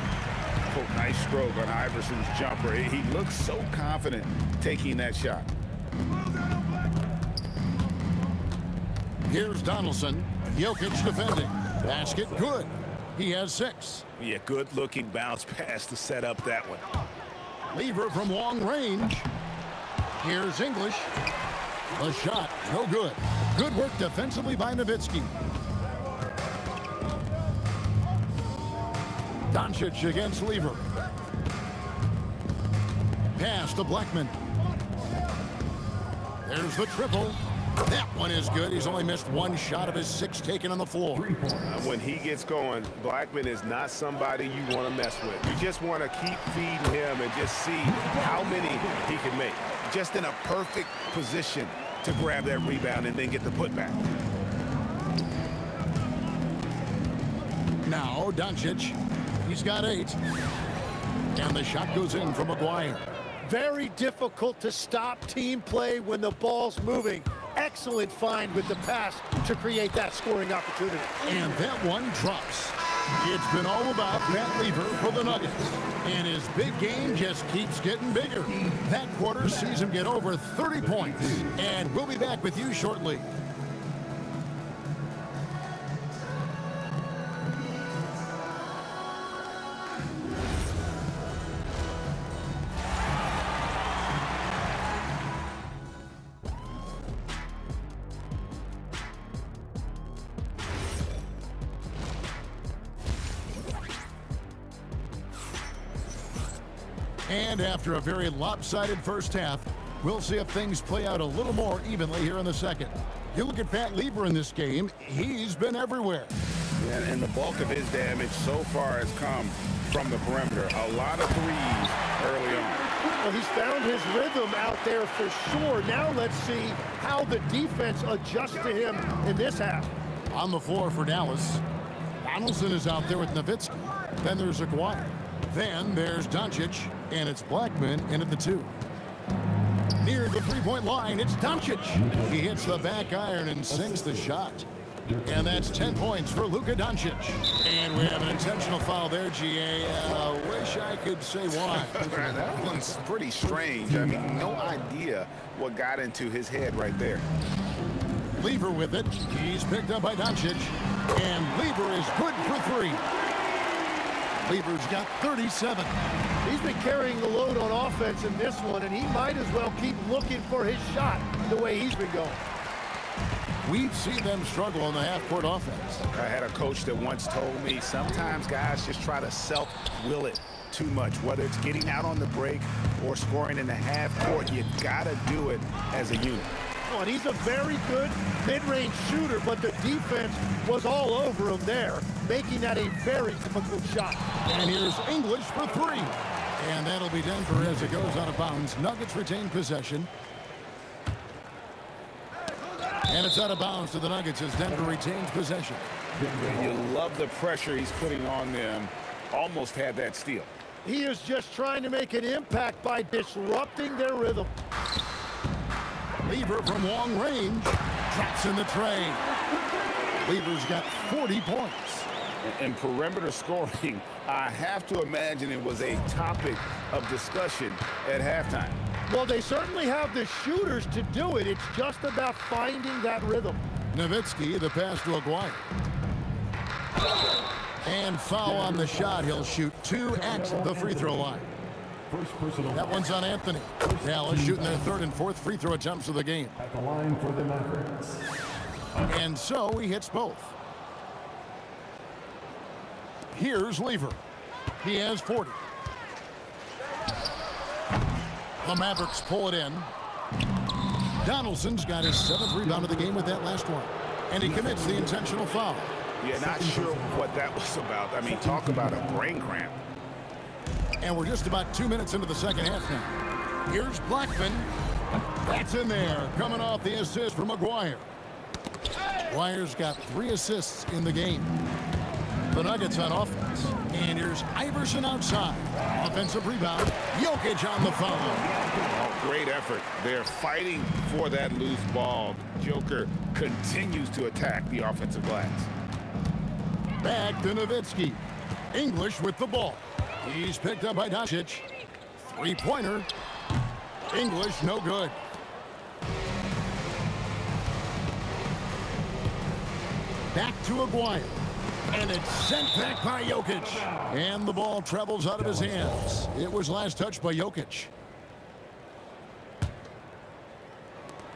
Oh, nice stroke on Iverson's jumper. He looks so confident taking that shot. Here's Donaldson. Jokic defending. Basket good. He has 6. Yeah, good-looking bounce pass to set up that one. Lever from long range. Here's English. A shot. No good. Good work defensively by Nowitzki. Doncic against Lever. Pass to Blackman. There's the triple. That one is good. He's only missed 1 shot of his 6 taken on the floor. When he gets going, Blackman is not somebody you want to mess with. You just want to keep feeding him and just see how many he can make. Just in a perfect position to grab that rebound and then get the putback. Now Doncic. He's got 8. And the shot goes in from McGuire. Very difficult to stop team play when the ball's moving. Excellent find with the pass to create that scoring opportunity. And that one drops. It's been all about Pat Lever for the Nuggets. And his big game just keeps getting bigger. That quarter sees him get over 30 points. And we'll be back with you shortly. And after a very lopsided first half, we'll see if things play out a little more evenly here in the second. You look at Pat Lever in this game, he's been everywhere. And the bulk of his damage so far has come from the perimeter. A lot of threes early on. Well, he's found his rhythm out there for sure. Now let's see how the defense adjusts to him in this half. On the floor for Dallas, Donaldson is out there with Nowitzki. Then there's Aguirre. Then there's Doncic, and it's Blackman in at the 2. Near the three-point line, it's Doncic. He hits the back iron and sinks the shot. And that's 10 points for Luka Doncic. And we have an intentional foul there, GA. Wish I could say why. That one's pretty strange. I mean, no idea what got into his head right there. Lever with it. He's picked up by Doncic. And Lever is good for 3. Lever's got 37. He's been carrying the load on offense in this one, and he might as well keep looking for his shot the way he's been going. We've seen them struggle on the half-court offense. I had a coach that once told me sometimes guys just try to self-will it too much, whether it's getting out on the break or scoring in the half-court. You got to do it as a unit. And he's a very good mid-range shooter, but the defense was all over him there, making that a very difficult shot. And here's English for 3. And that'll be Denver as it goes out of bounds. Nuggets retain possession. And it's out of bounds to the Nuggets as Denver retains possession. You love the pressure he's putting on them. Almost had that steal. He is just trying to make an impact by disrupting their rhythm. Lever from long range drops in the tray. Lever's got 40 points. And perimeter scoring, I have to imagine it was a topic of discussion at halftime. Well, they certainly have the shooters to do it. It's just about finding that rhythm. Nowitzki, the pass to Aguirre. And foul on the shot. He'll shoot 2 at the free throw line. That one's on Anthony. Dallas shooting their 3rd and 4th free throw attempts of the game. At the line for the Mavericks. And so he hits both. Here's Lever. He has 40. The Mavericks pull it in. Donaldson's got his 7th rebound of the game with that last one. And he commits the intentional foul. Yeah, not sure what that was about. I mean, talk about a brain cramp. And we're just about 2 minutes into the second half now. Here's Blackman. That's in there, coming off the assist from McGuire. Aguirre's got 3 assists in the game. The Nuggets on offense. And here's Iverson outside. Offensive rebound. Jokic on the foul. Oh, great effort. They're fighting for that loose ball. Joker continues to attack the offensive glass. Back to Nowitzki. English with the ball. He's picked up by Doncic. 3-pointer. English no good. Back to Aguirre. And it's sent back by Jokic. And the ball travels out of his hands. It was last touched by Jokic.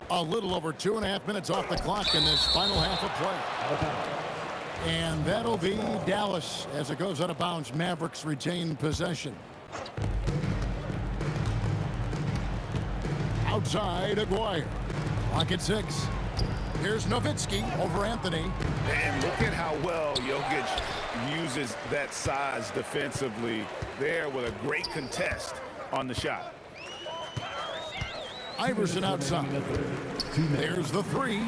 A little over 2.5 minutes off the clock in this final half of play. And that'll be Dallas as it goes out of bounds. Mavericks retain possession. Outside Aguirre. Clock at 6. Here's Nowitzki over Anthony. And look at how well Jokic uses that size defensively there with a great contest on the shot. Iverson outside. There's the 3.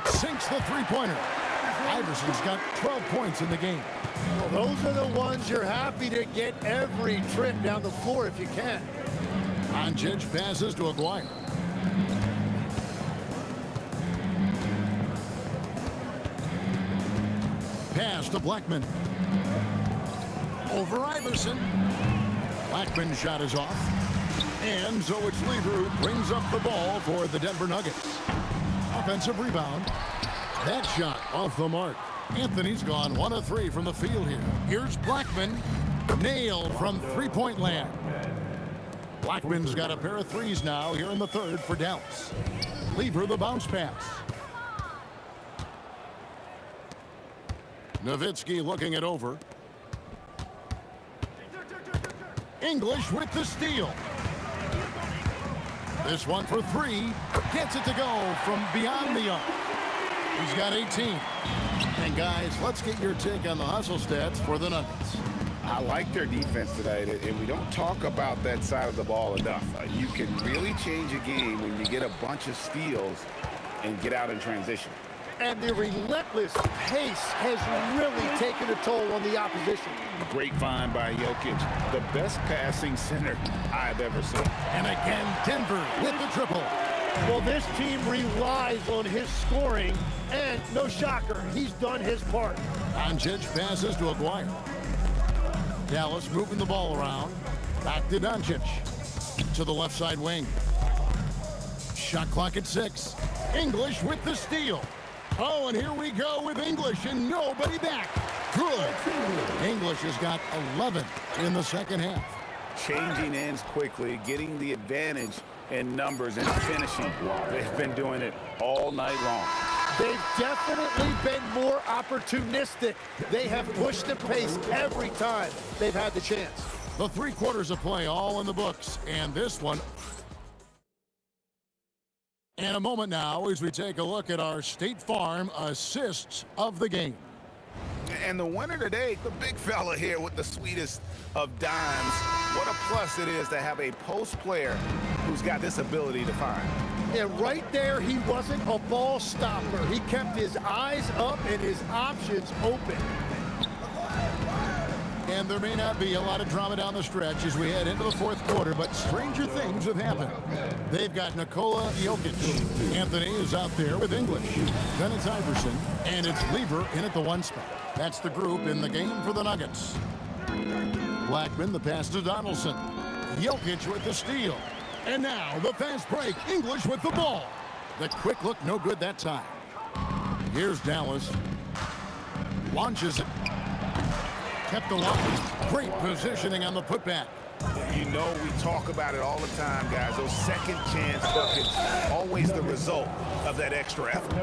Sinks the 3-pointer. Iverson's got 12 points in the game. Well, those are the ones you're happy to get every trip down the floor if you can. Doncic passes to Aguirre. Pass to Blackman. Over Iverson. Blackman's shot is off. And so it's Lever who brings up the ball for the Denver Nuggets. Offensive rebound. That shot off the mark. Anthony's gone 1 of 3 from the field here. Here's Blackman. Nailed from 3-point land. Blackman's got a pair of 3s now here in the 3rd for Dallas. Lever the bounce pass. Nowitzki looking it over. English with the steal. This one for 3. Gets it to go from beyond the arc. He's got 18. And guys, let's get your take on the hustle stats for the Nuggets. I like their defense tonight, and we don't talk about that side of the ball enough. You can really change a game when you get a bunch of steals and get out in transition. And the relentless pace has really taken a toll on the opposition. Great find by Jokic, the best passing center I've ever seen. And again, Denver with the triple. Well, this team relies on his scoring, and no shocker, he's done his part. Doncic passes to Aguirre. Dallas moving the ball around. Back to Doncic. To the left side wing. Shot clock at 6. English with the steal. Oh, and here we go with English and nobody back. Good. English has got 11 in the second half. Changing ends quickly, getting the advantage in numbers and finishing. They've been doing it all night long. They've definitely been more opportunistic. They have pushed the pace every time they've had the chance. The 3 quarters of play all in the books, and this one. In a moment now as we take a look at our State Farm assists of the game. And the winner today, the big fella here with the sweetest of dimes. What a plus it is to have a post player who's got this ability to find. And right there, he wasn't a ball stopper. He kept his eyes up and his options open. And there may not be a lot of drama down the stretch as we head into the 4th quarter, but stranger things have happened. They've got Nikola Jokic. Anthony is out there with English. Then it's Iverson, and it's Lever in at the 1 spot. That's the group in the game for the Nuggets. Blackman, the pass to Donaldson. Jokic with the steal. And now the fast break. English with the ball. The quick look, no good that time. Here's Dallas. Launches it. Kept alive. Great positioning on the putback. You know, we talk about it all the time, guys. Those second chance buckets, always the result of that extra effort.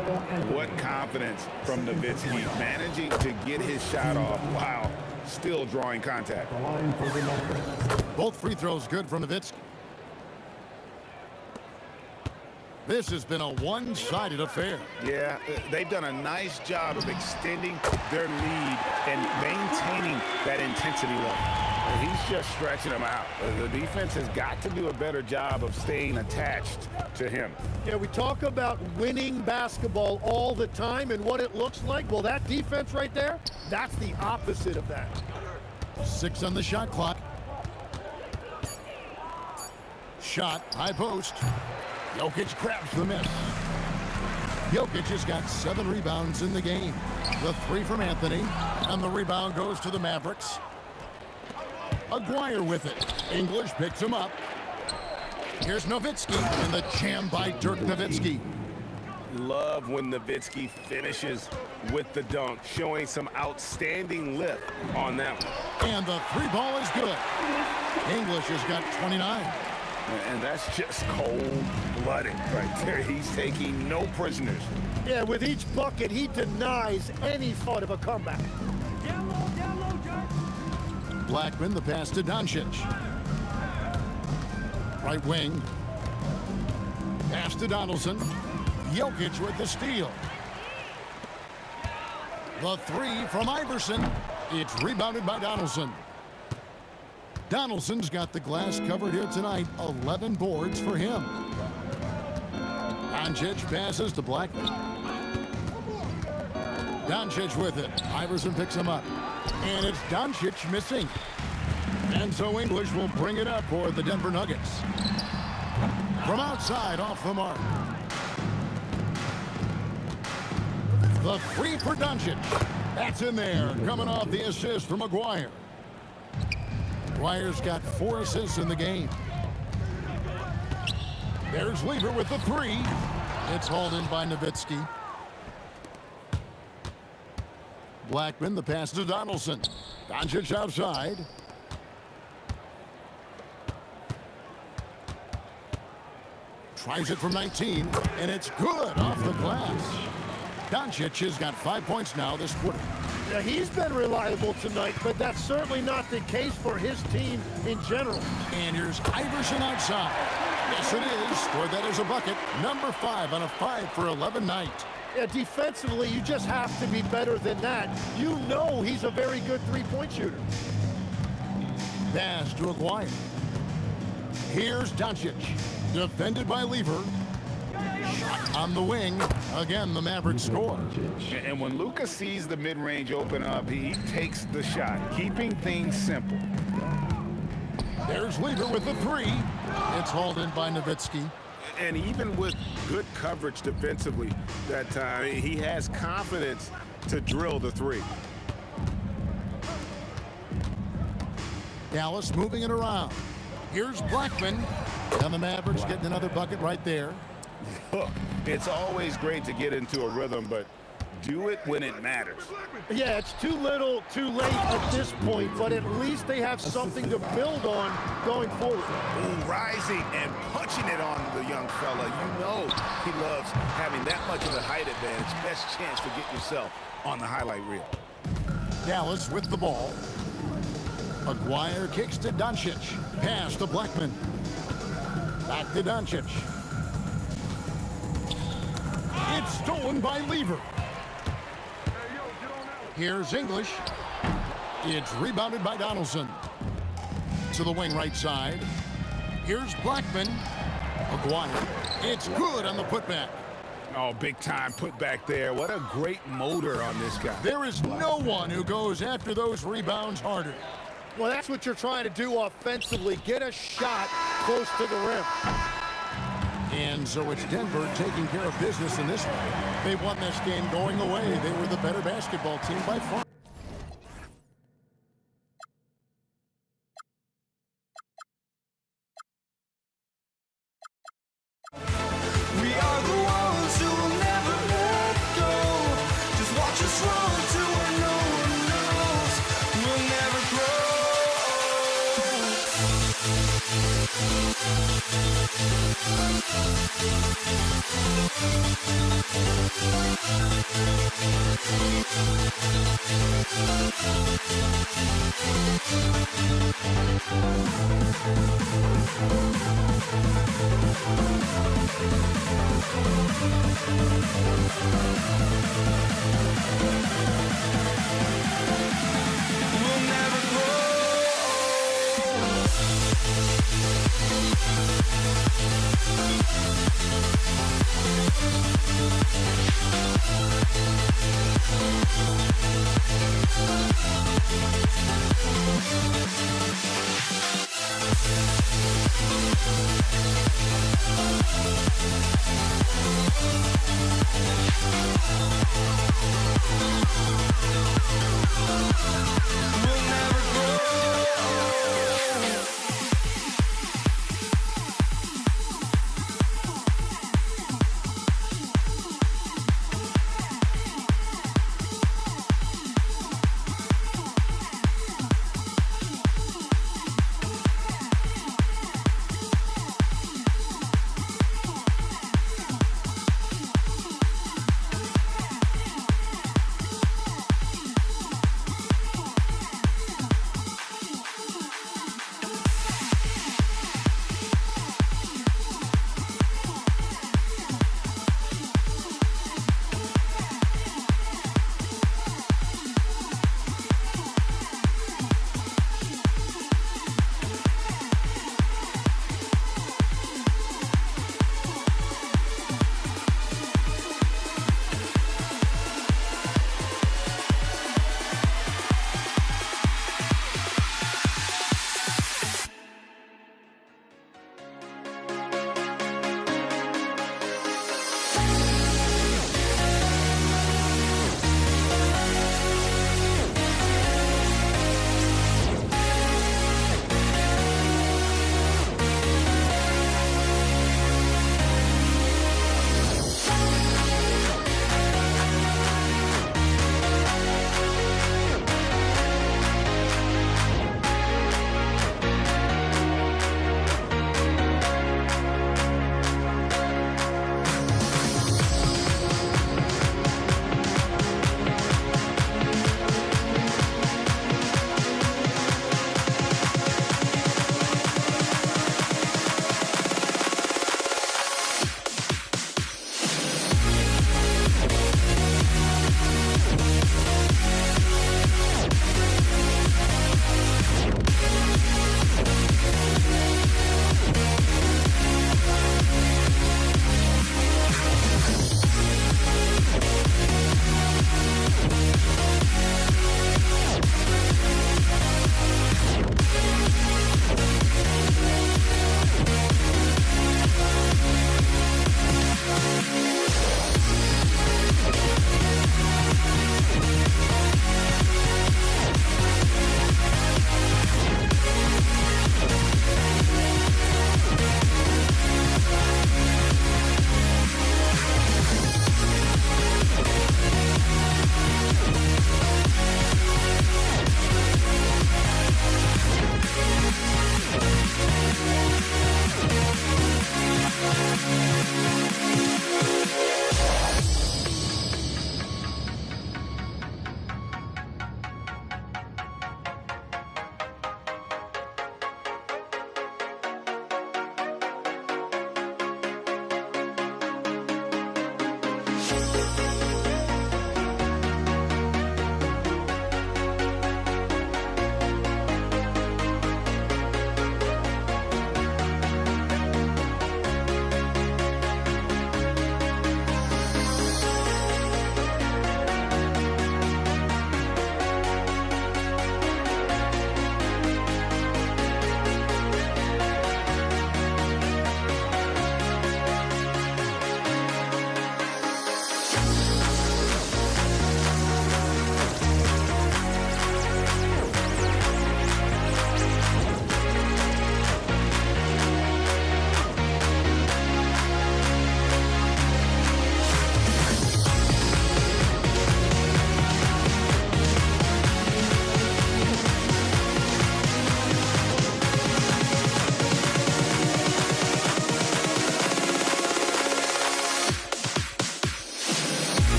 What confidence from Nowitzki, managing to get his shot off while still drawing contact. Both free throws good from Nowitzki. This has been a one-sided affair. Yeah, they've done a nice job of extending their lead and maintaining that intensity level. He's just stretching him out. The defense has got to do a better job of staying attached to him. Yeah, we talk about winning basketball all the time and what it looks like. Well, that defense right there, that's the opposite of that. 6 on the shot clock. Shot, high post. Jokic grabs the miss. Jokic has got 7 rebounds in the game. The 3 from Anthony, and the rebound goes to the Mavericks. Aguirre with it. English picks him up. Here's Nowitzki, and the jam by Dirk Nowitzki. Love when Nowitzki finishes with the dunk, showing some outstanding lift on that one. And the 3 ball is good. English has got 29. And that's just cold-blooded right there. He's taking no prisoners. Yeah, with each bucket, he denies any thought of a comeback. Blackman, the pass to Doncic. Right wing. Pass to Donaldson. Jokic with the steal. The 3 from Iverson. It's rebounded by Donaldson. Donaldson's got the glass covered here tonight. 11 boards for him. Doncic passes to Blackman. Doncic with it. Iverson picks him up. And it's Doncic missing. And so English will bring it up for the Denver Nuggets. From outside, off the mark. The 3 for Doncic. That's in there, coming off the assist from Aguirre. Aguirre's got 4 assists in the game. There's Lever with the 3. It's hauled in by Nowitzki. Blackman, the pass to Donaldson. Doncic outside. Tries it from 19, and it's good off the glass. Doncic has got 5 points now this quarter. Yeah, he's been reliable tonight, but that's certainly not the case for his team in general. And here's Iverson outside. Yes, it is. Scored that as a bucket. Number 5 on a 5 for 11 night. Yeah, defensively, you just have to be better than that. You know he's a very good three-point shooter. Pass to Aguirre. Here's Doncic. Defended by Lever. Shot on the wing. Again, the Mavericks score. And when Luka sees the mid-range open up, he takes the shot, keeping things simple. There's Lever with the 3. It's hauled in by Nowitzki. And even with good coverage defensively that time, he has confidence to drill the 3. Dallas moving it around. Here's Blackman. And the Mavericks getting another bucket right there. Look, it's always great to get into a rhythm, but do it when it matters. Yeah, it's too little, too late at this point, but at least they have something to build on going forward. Ooh, rising and punching it on the young fella. You know he loves having that much of a height advantage. Best chance to get yourself on the highlight reel. Dallas with the ball. Aguirre kicks to Doncic. Pass to Blackman. Back to Doncic. It's stolen by Lever. Here's English. It's rebounded by Donaldson. To the wing right side. Here's Blackman. Aguirre. It's good on the putback. Oh, big time putback there. What a great motor on this guy. There is no one who goes after those rebounds harder. Well, that's what you're trying to do offensively. Get a shot close to the rim. And so it's Denver taking care of business in this one. They won this game going away. They were the better basketball team by far. We are the ones who will never let go. Just watch us run to where no one knows. We'll never grow. We'll never grow.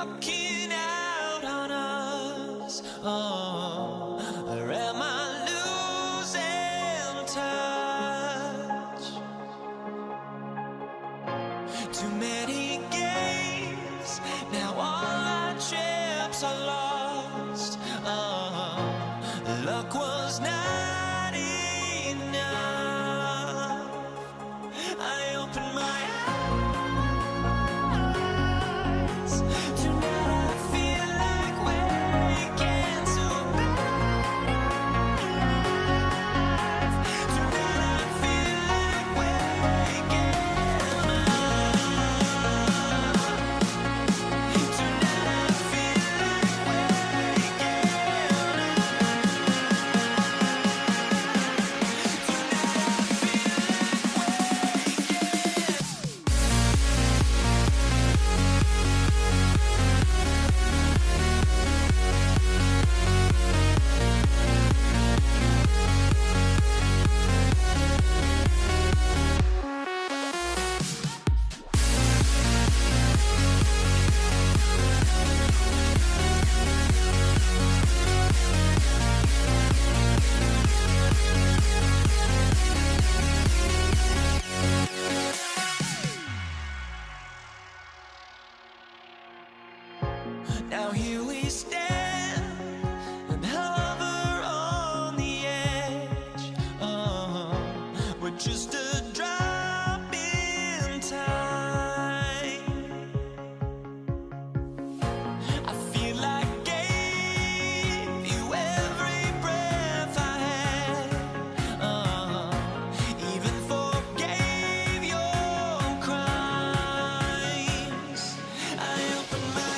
walking out on us? Oh, or am I losing touch? Too many games, now all our chips are lost. Oh, luck was not enough. I opened my eyes. Tonight I feel like waking to a better life. Tonight I feel like waking up. Tonight I feel like waking Now here we stand and hover on the edge. We're just a drop in time. I feel like gave you every breath I had. Even forgave your crimes. I opened my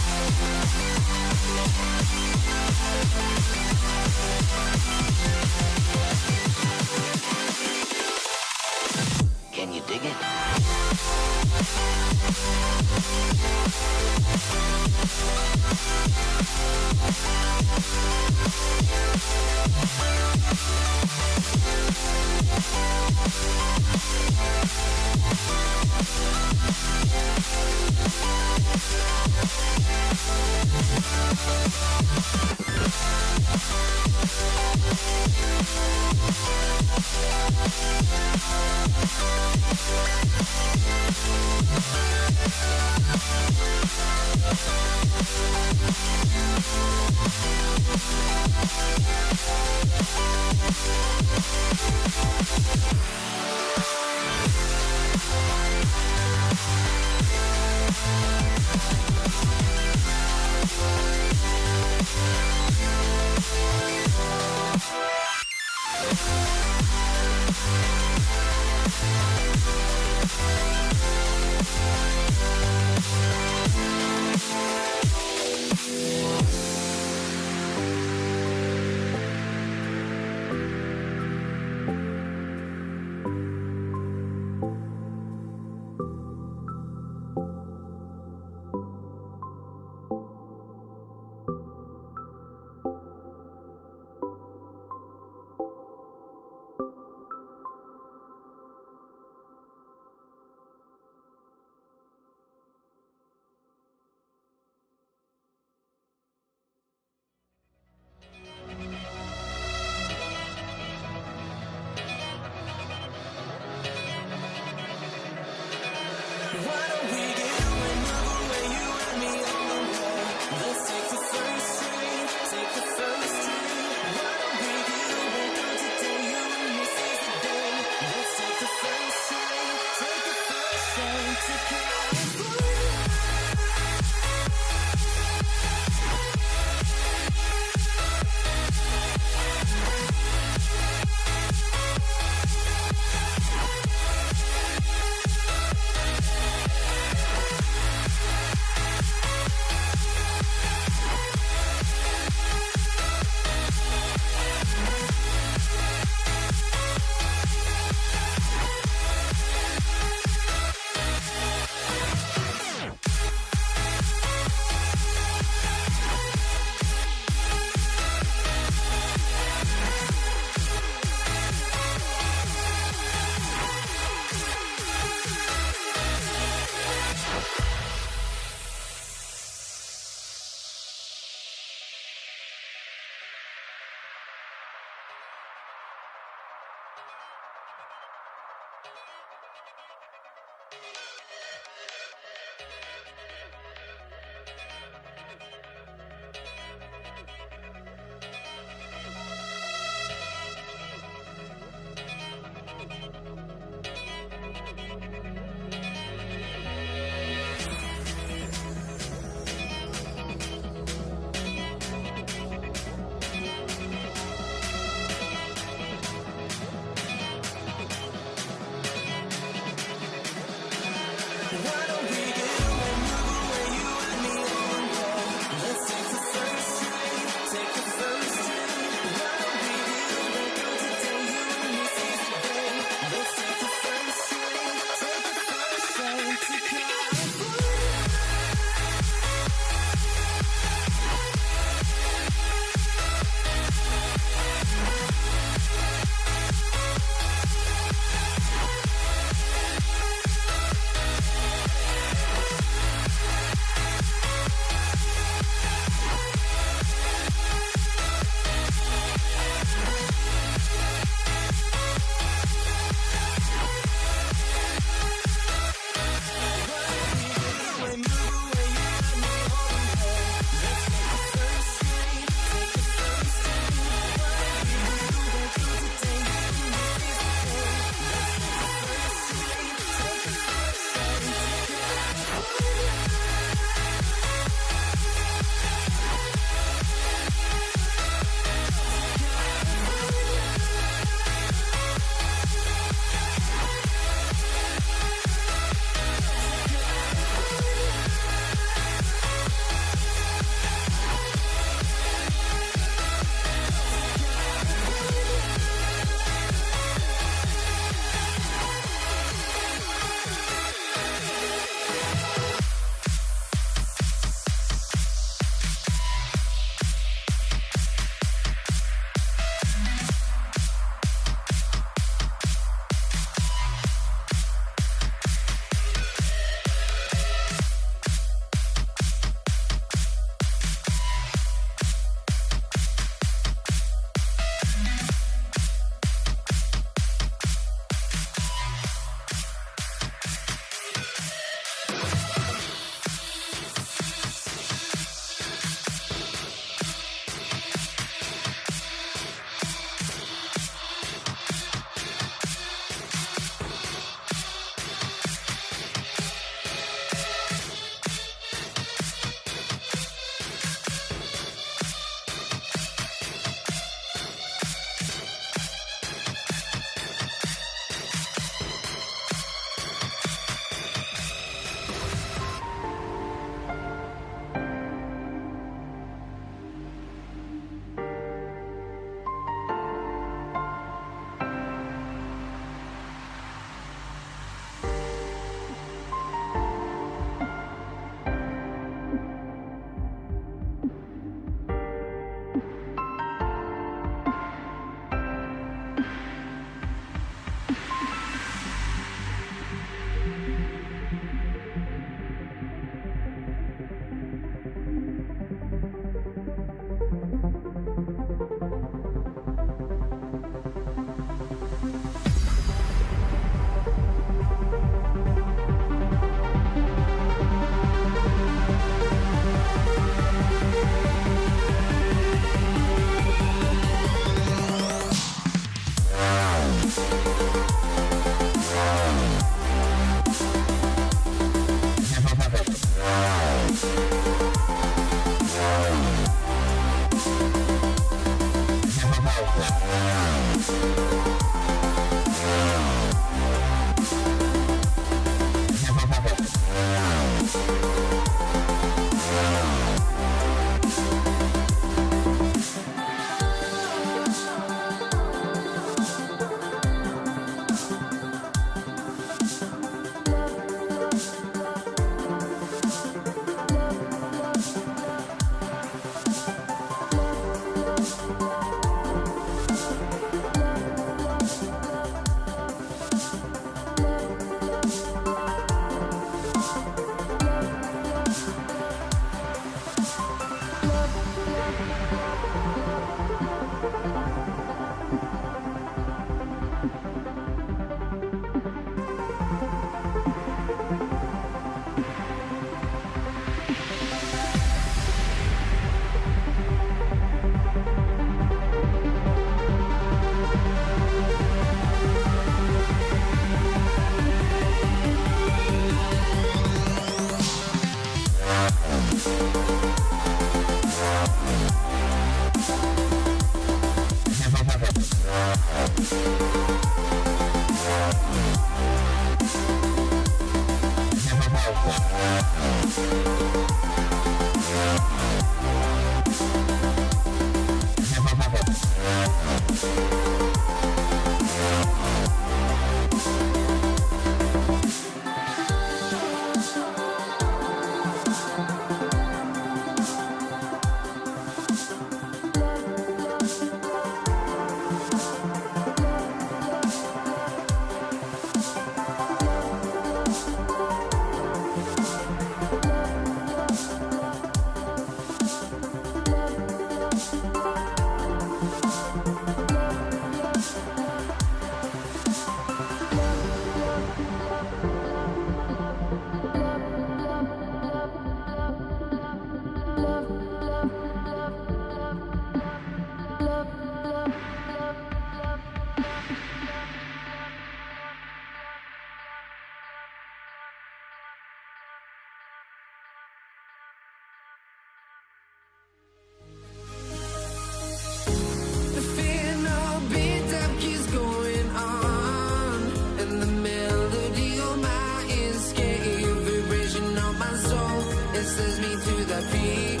The final beat up keeps going on, and the melody on my escape, vibration on my soul, it sends me to the peak.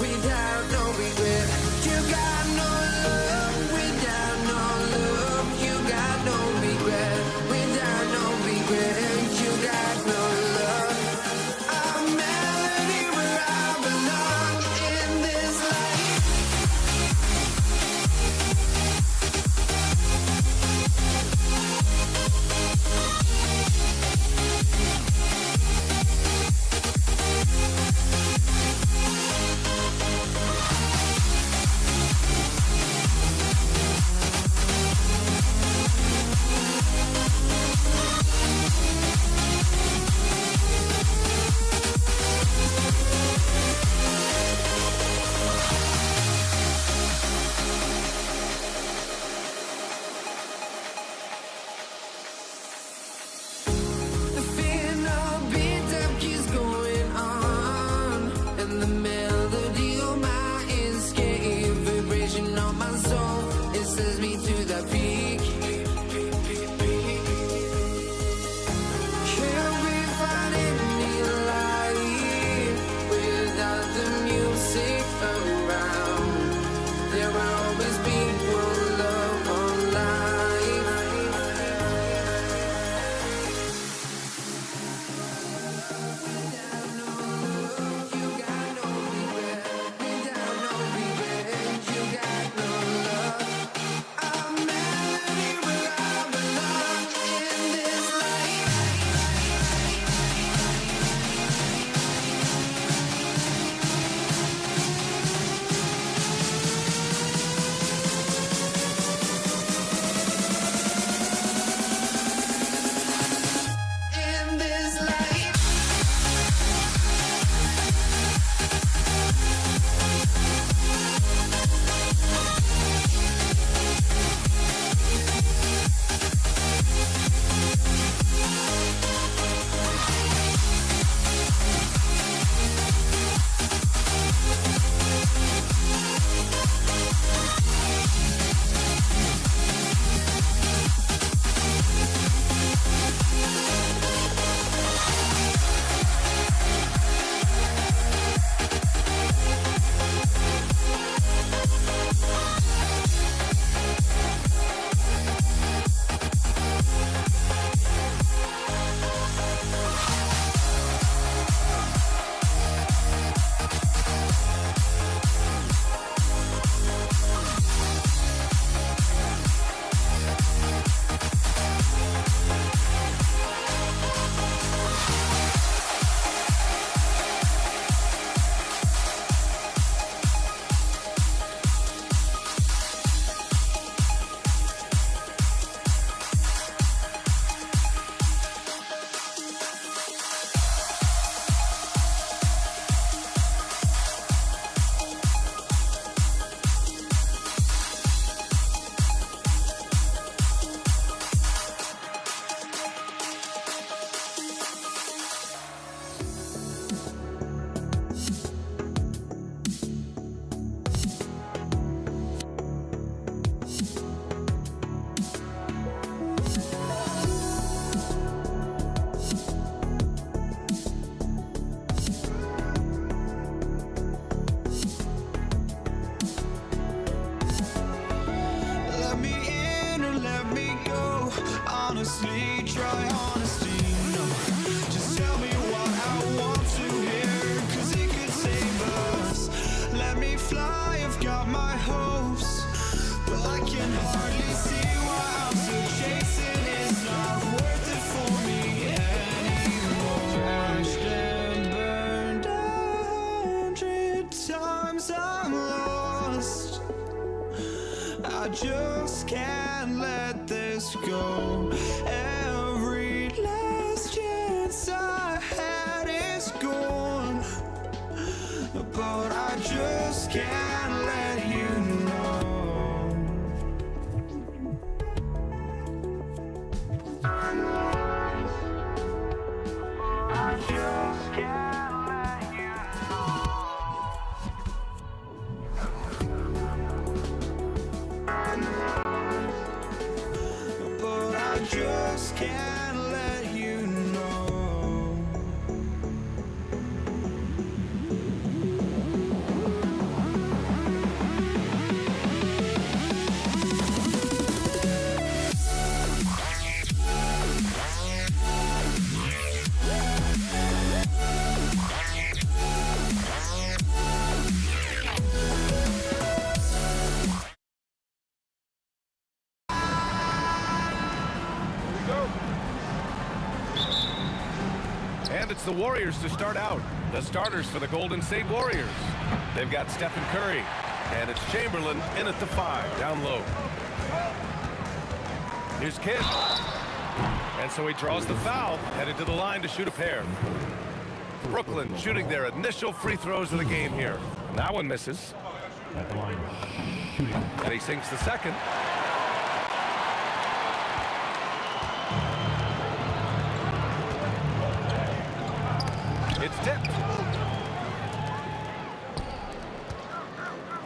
Without no regret, you got no love. Without no love, you got no regret. Without no regret, you got no love. A melody where I belong in this life. The final beat up keeps going on, and the melody on my escape, vibration on my soul, it sends me to the peak. Can we find any light without the music around? There will always be one love, one life. Without no love, you got no regret. Without no regret, you got no love. A melody where I belong in this life. In this life. Let me in or let me go. Honestly, try honesty. No, just tell me what I want to hear, 'cause it could save us. Let me fly, I've got my hopes, but I can hardly see why I'm still chasing. It's not worth it for me anymore. Crashed and burned 100 times, I'm lost. lost. I just can't let this go. Every last chance I had is gone, but I just can't let you know. I just can't let you know. But I just can't let you know. And it's the Warriors to start out. The starters for the Golden State Warriors. They've got Stephen Curry. And it's Chamberlain in at the 5, down low. Here's Kidd. And so he draws the foul, headed to the line to shoot a pair. Brooklyn shooting their initial free throws of the game here. And that one misses. At the line, And he sinks the second. It's tipped.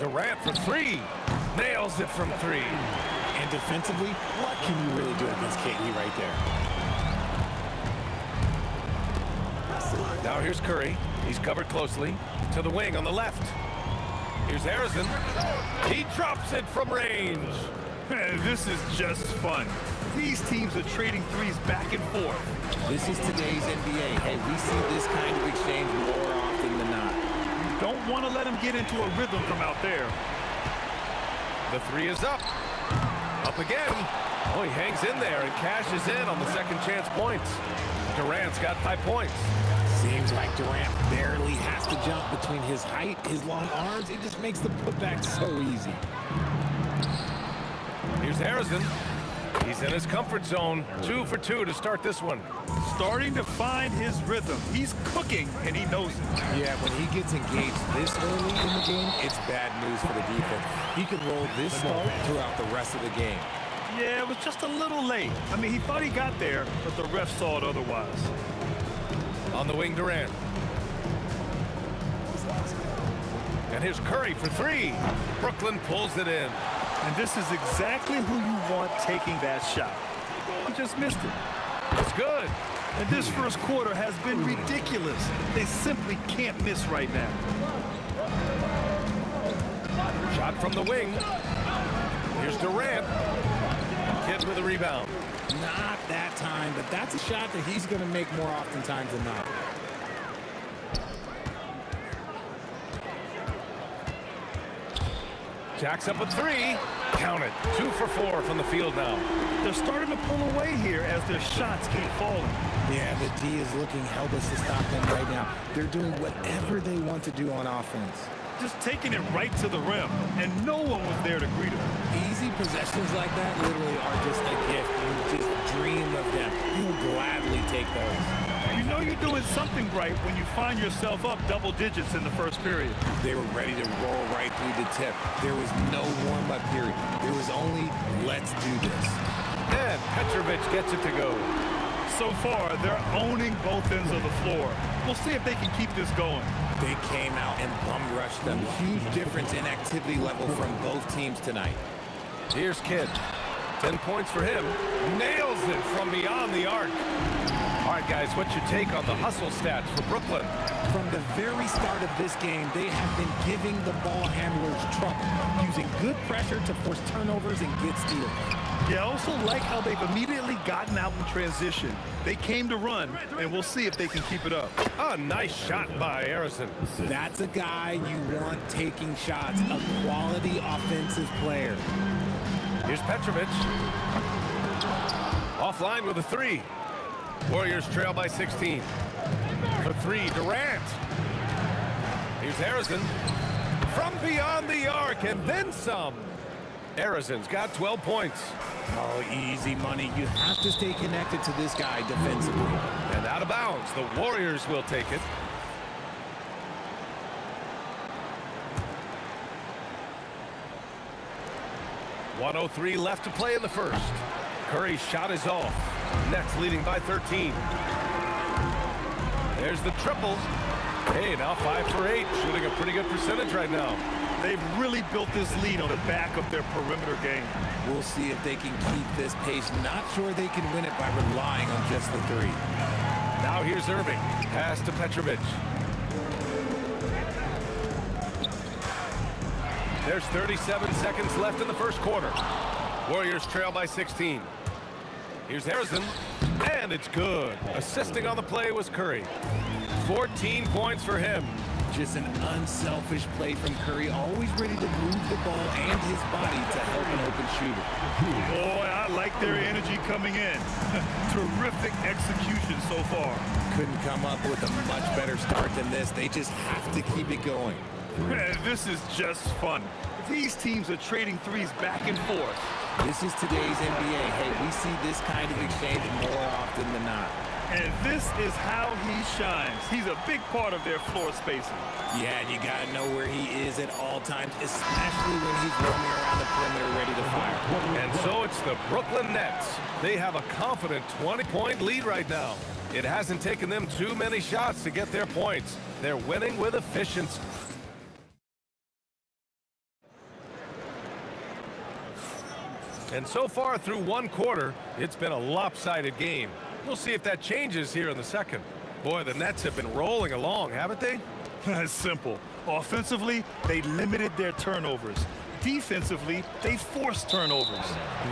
Durant for 3. Nails it from 3. And defensively, what can you really do against KD right there? Now here's Curry. He's covered closely. To the wing on the left. Here's Harrison. He drops it from range. Man, this is just fun. These teams are trading threes back and forth. This is today's NBA. Hey, we see this kind of exchange more often than not. You don't want to let him get into a rhythm from out there. The 3 is up. Up again. Oh, he hangs in there and cashes in on the second chance points. Durant's got 5 points. Seems like Durant barely has to jump between his height, his long arms. It just makes the putback so easy. Here's Harrison. He's in his comfort zone. 2 for 2 to start this one. Starting to find his rhythm. He's cooking, and he knows it. Yeah, when he gets engaged this early in the game, it's bad news for the defense. He could roll this start throughout the rest of the game. Yeah, it was just a little late. I mean, he thought he got there, but the ref saw it otherwise. On the wing, Durant. And here's Curry for 3. Brooklyn pulls it in. And this is exactly who you want taking that shot. He just missed it. It's good. And this first quarter has been ridiculous. They simply can't miss right now. Shot from the wing. Here's Durant. Kidd with a rebound. Not that time, but that's a shot that he's going to make more oftentimes than not. Jacks up a 3. Count it. 2 for 4 from the field now. They're starting to pull away here as their shots keep falling. Yeah, the D is looking helpless to stop them right now. They're doing whatever they want to do on offense. Just taking it right to the rim, and no one was there to greet him. Easy possessions like that literally are just a gift. You just dream of them. You'll gladly take those. You know you're doing something right when you find yourself up double digits in the first period. They were ready to roll right through the tip. There was no warm-up period. There was only, let's do this. And Petrovic gets it to go. So far, they're owning both ends of the floor. We'll see if they can keep this going. They came out and bum-rushed them. Huge difference in activity level from both teams tonight. Here's Kidd. 10 points for him. Nails it from beyond the arc. All right, guys, what's your take on the hustle stats for Brooklyn? From the very start of this game, they have been giving the ball handlers trouble, using good pressure to force turnovers and get steals. Yeah, I also like how they've immediately gotten out in transition. They came to run, and we'll see if they can keep it up. A nice shot by Harrison. That's a guy you want taking shots, a quality offensive player. Here's Petrovic. Offline with a 3. Warriors trail by 16. For 3, Durant. Here's Harrison. from beyond the arc and then some. Harrison's got 12 points. Oh, easy money. You have to stay connected to this guy defensively. And out of bounds, the Warriors will take it. .103 left to play in the first. Curry's shot is off. Nets leading by 13. There's the triple. Hey, now 5 for 8, shooting a pretty good percentage right now. They've really built this lead on the back of their perimeter game. We'll see if they can keep this pace. Not sure they can win it by relying on just the three. Now here's Irving. Pass to Petrovic. There's 37 seconds left in the first quarter. Warriors trail by 16. Here's Harrison, and it's good. Assisting on the play was Curry. 14 points for him. Just an unselfish play from Curry, always ready to move the ball and his body to help an open shooter. Boy, I like their energy coming in. Terrific execution so far. Couldn't come up with a much better start than this. They just have to keep it going. Man, this is just fun. These teams are trading threes back and forth. This is today's NBA. Hey, we see this kind of exchange more often than not. And this is how he shines. He's a big part of their floor spacing. Yeah, and you got to know where he is at all times, especially when he's roaming around the perimeter ready to fire. And so it's the Brooklyn Nets. They have a confident 20-point lead right now. It hasn't taken them too many shots to get their points. They're winning with efficiency. And so far through one quarter, it's been a lopsided game. We'll see if that changes here in the second. Boy, the Nets have been rolling along, haven't they? It's simple. Offensively, they limited their turnovers. Defensively, they forced turnovers.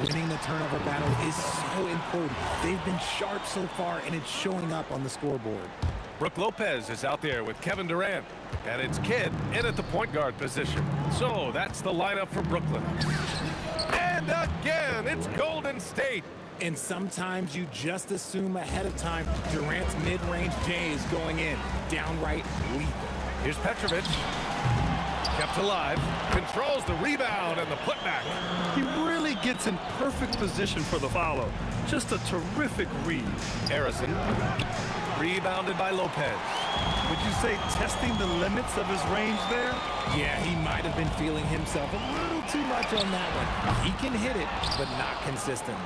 Winning the turnover battle is so important. They've been sharp so far, and it's showing up on the scoreboard. Brook Lopez is out there with Kevin Durant. And it's Kidd in at the point guard position. So that's the lineup for Brooklyn. And again, it's Golden State. And sometimes you just assume ahead of time Durant's mid-range J is going in. Downright lethal. Here's Petrovic. Kept alive. Controls the rebound and the putback. He really gets in perfect position for the follow. Just a terrific read. Harrison. Rebounded by Lopez. Would you say testing the limits of his range there? Yeah, he might have been feeling himself a little too much on that one. He can hit it, but not consistently.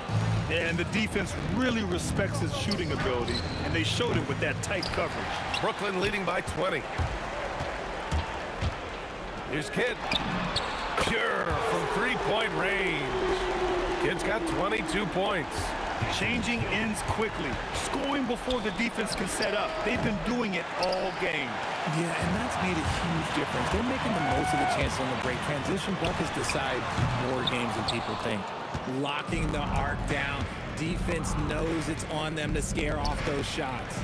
And the defense really respects his shooting ability, and they showed it with that tight coverage. Brooklyn leading by 20. Here's Kidd. Pure from three-point range. Kidd's got 22 points. Changing ends quickly, scoring before the defense can set up. They've been doing it all game. Yeah, and that's made a huge difference. They're making the most of the chance on the break. Transition buckets decide more games than people think. Locking the arc down. Defense knows it's on them to scare off those shots.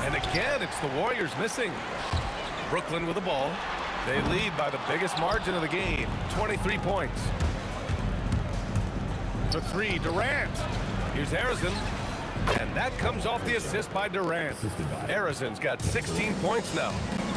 And again, it's the Warriors missing. Brooklyn with the ball. They lead by the biggest margin of the game, 23 points. For three, Durant. Here's Harrison. And that comes off the assist by Durant. Harrison's got 16 points now.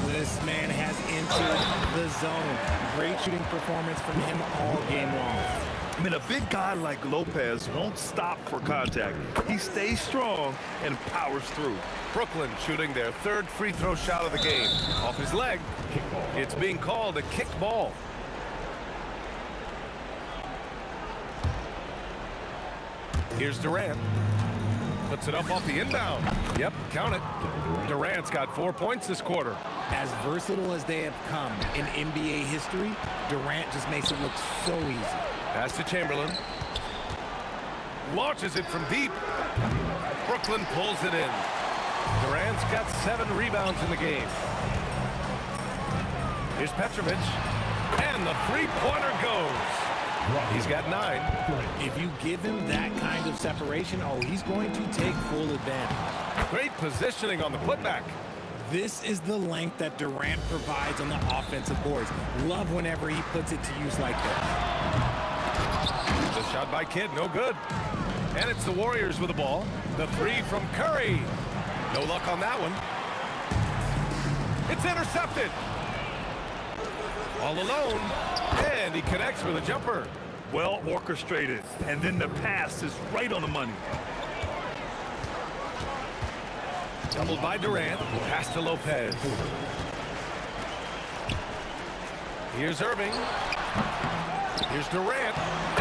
This man has entered the zone. Great shooting performance from him all game long. I mean, a big guy like Lopez won't stop for contact. He stays strong and powers through. Brooklyn shooting their third free throw shot of the game. Off his leg. It's being called a kick ball. Here's Durant. Puts it up off the inbound. Yep, count it. Durant's got 4 points this quarter. As versatile as they have come in NBA history, Durant just makes it look so easy. Pass to Chamberlain. Launches it from deep. Brooklyn pulls it in. Durant's got 7 rebounds in the game. Here's Petrovic. And the three-pointer goes. He's got 9. If you give him that kind of separation, oh, he's going to take full advantage. Great positioning on the putback. This is the length that Durant provides on the offensive boards. Love whenever he puts it to use like that. The shot by Kidd, no good. And it's the Warriors with the ball. The three from Curry. No luck on that one. It's intercepted. All alone, and he connects with a jumper. Well orchestrated, and then the pass is right on the money. Doubled by Durant, pass to Lopez. Here's Irving. Here's Durant,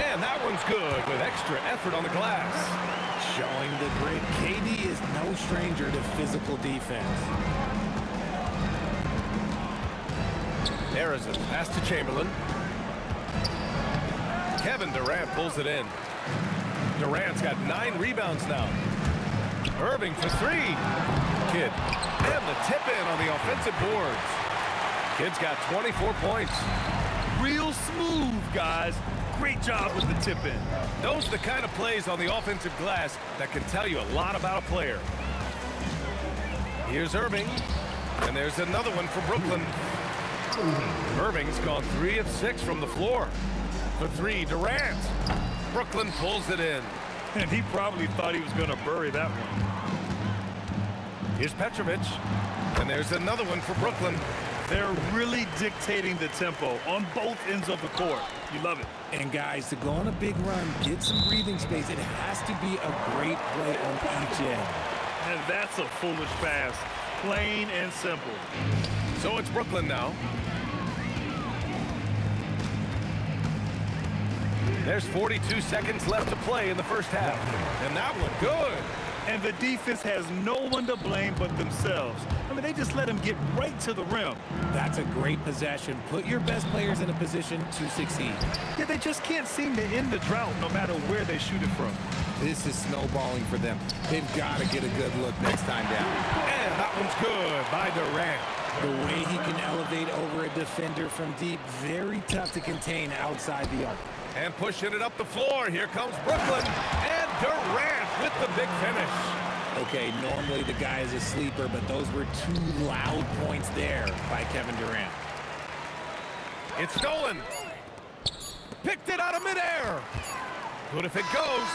and that one's good with extra effort on the glass. Showing the grit. KD is no stranger to physical defense. Harrison, pass to Chamberlain. Kevin Durant pulls it in. Durant's got 9 rebounds now. Irving for 3. Kidd, and the tip in on the offensive boards. Kidd's got 24 points. Real smooth, guys. Great job with the tip in. Those are the kind of plays on the offensive glass that can tell you a lot about a player. Here's Irving, and there's another one for Brooklyn. Irving's gone 3 of 6 from the floor. For 3, Durant. Brooklyn pulls it in. And he probably thought he was going to bury that one. Here's Petrovic, and there's another one for Brooklyn. They're really dictating the tempo on both ends of the court. You love it. And guys, to go on a big run, get some breathing space, it has to be a great play on each end. And that's a foolish pass. Plain and simple. So it's Brooklyn now. There's 42 seconds left to play in the first half. And that one, good. And the defense has no one to blame but themselves. I mean, they just let him get right to the rim. That's a great possession. Put your best players in a position to succeed. Yeah, they just can't seem to end the drought no matter where they shoot it from. This is snowballing for them. They've got to get a good look next time down. And that one's good by Durant. The way he can elevate over a defender from deep, very tough to contain outside the arc. And pushing it up the floor. Here comes Brooklyn. And Durant with the big finish. Okay, normally the guy is a sleeper, but those were 2 loud points there by Kevin Durant. It's stolen. Picked it out of midair. Good if it goes.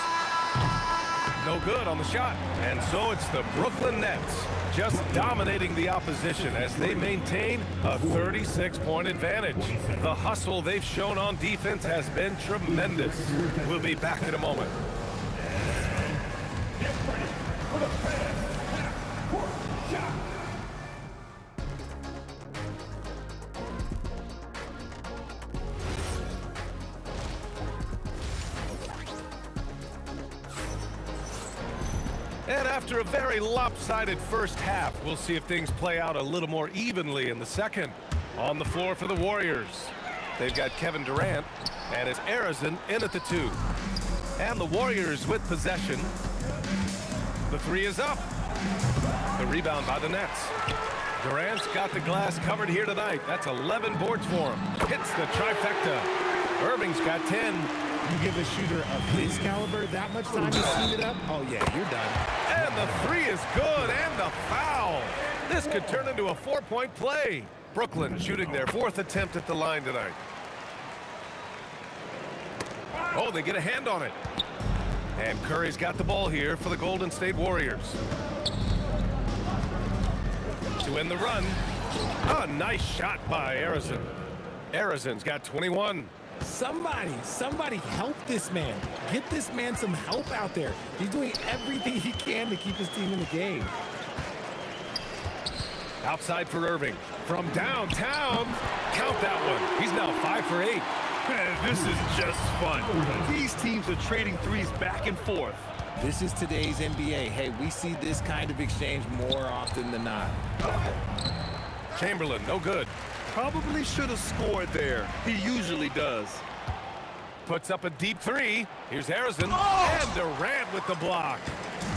No good on the shot. And so it's the Brooklyn Nets just dominating the opposition as they maintain a 36-point advantage. The hustle they've shown on defense has been tremendous. We'll be back in a moment. And after a very lopsided first half, we'll see if things play out a little more evenly in the second. On the floor for the Warriors, they've got Kevin Durant, and it's Harrison in at the 2. And the Warriors with possession. The 3 is up. The rebound by the Nets. Durant's got the glass covered here tonight. That's 11 boards for him. Hits the trifecta. Irving's got 10. You give a shooter of his caliber that much time to speed it up, oh yeah, you're done. And the 3 is good, and the foul. This could turn into a 4-point play. Brooklyn shooting their 4th attempt at the line tonight. Oh, they get a hand on it. And Curry's got the ball here for the Golden State Warriors. To end the run, a nice shot by Harrison. Harrison's got 21. Somebody help this man. Get this man some help out there. He's doing everything he can to keep his team in the game. Outside for Irving. From downtown. Count that one. He's now 5 for 8. Man, this is just fun. These teams are trading threes back and forth. This is today's NBA. Hey, we see this kind of exchange more often than not. Chamberlain, no good. Probably should have scored there. He usually does. Puts up a deep 3. Here's Harrison. And Durant with the block.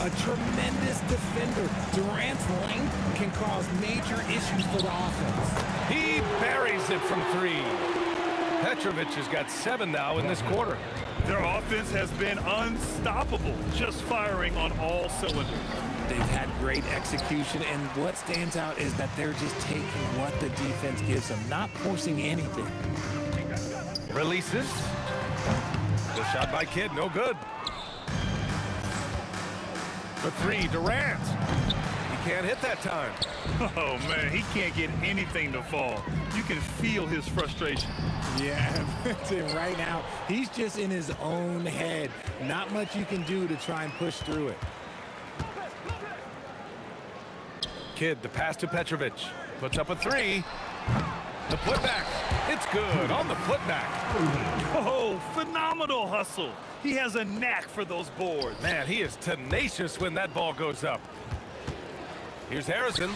A tremendous defender. Durant's length can cause major issues for the offense. He buries it from 3. Petrovic has got 7 now in this quarter. Their offense has been unstoppable, just firing on all cylinders. They've had great execution, and what stands out is that they're just taking what the defense gives them, not forcing anything. Releases. The shot by Kidd, no good. For 3, Durant. He can't hit that time. Oh, man, he can't get anything to fall. You can feel his frustration. Yeah, right now, he's just in his own head. Not much you can do to try and push through it. Kidd, the pass to Petrovic. Puts up a three. The putback. It's good on the putback. Oh, phenomenal hustle. He has a knack for those boards. Man, he is tenacious when that ball goes up. Here's Harrison.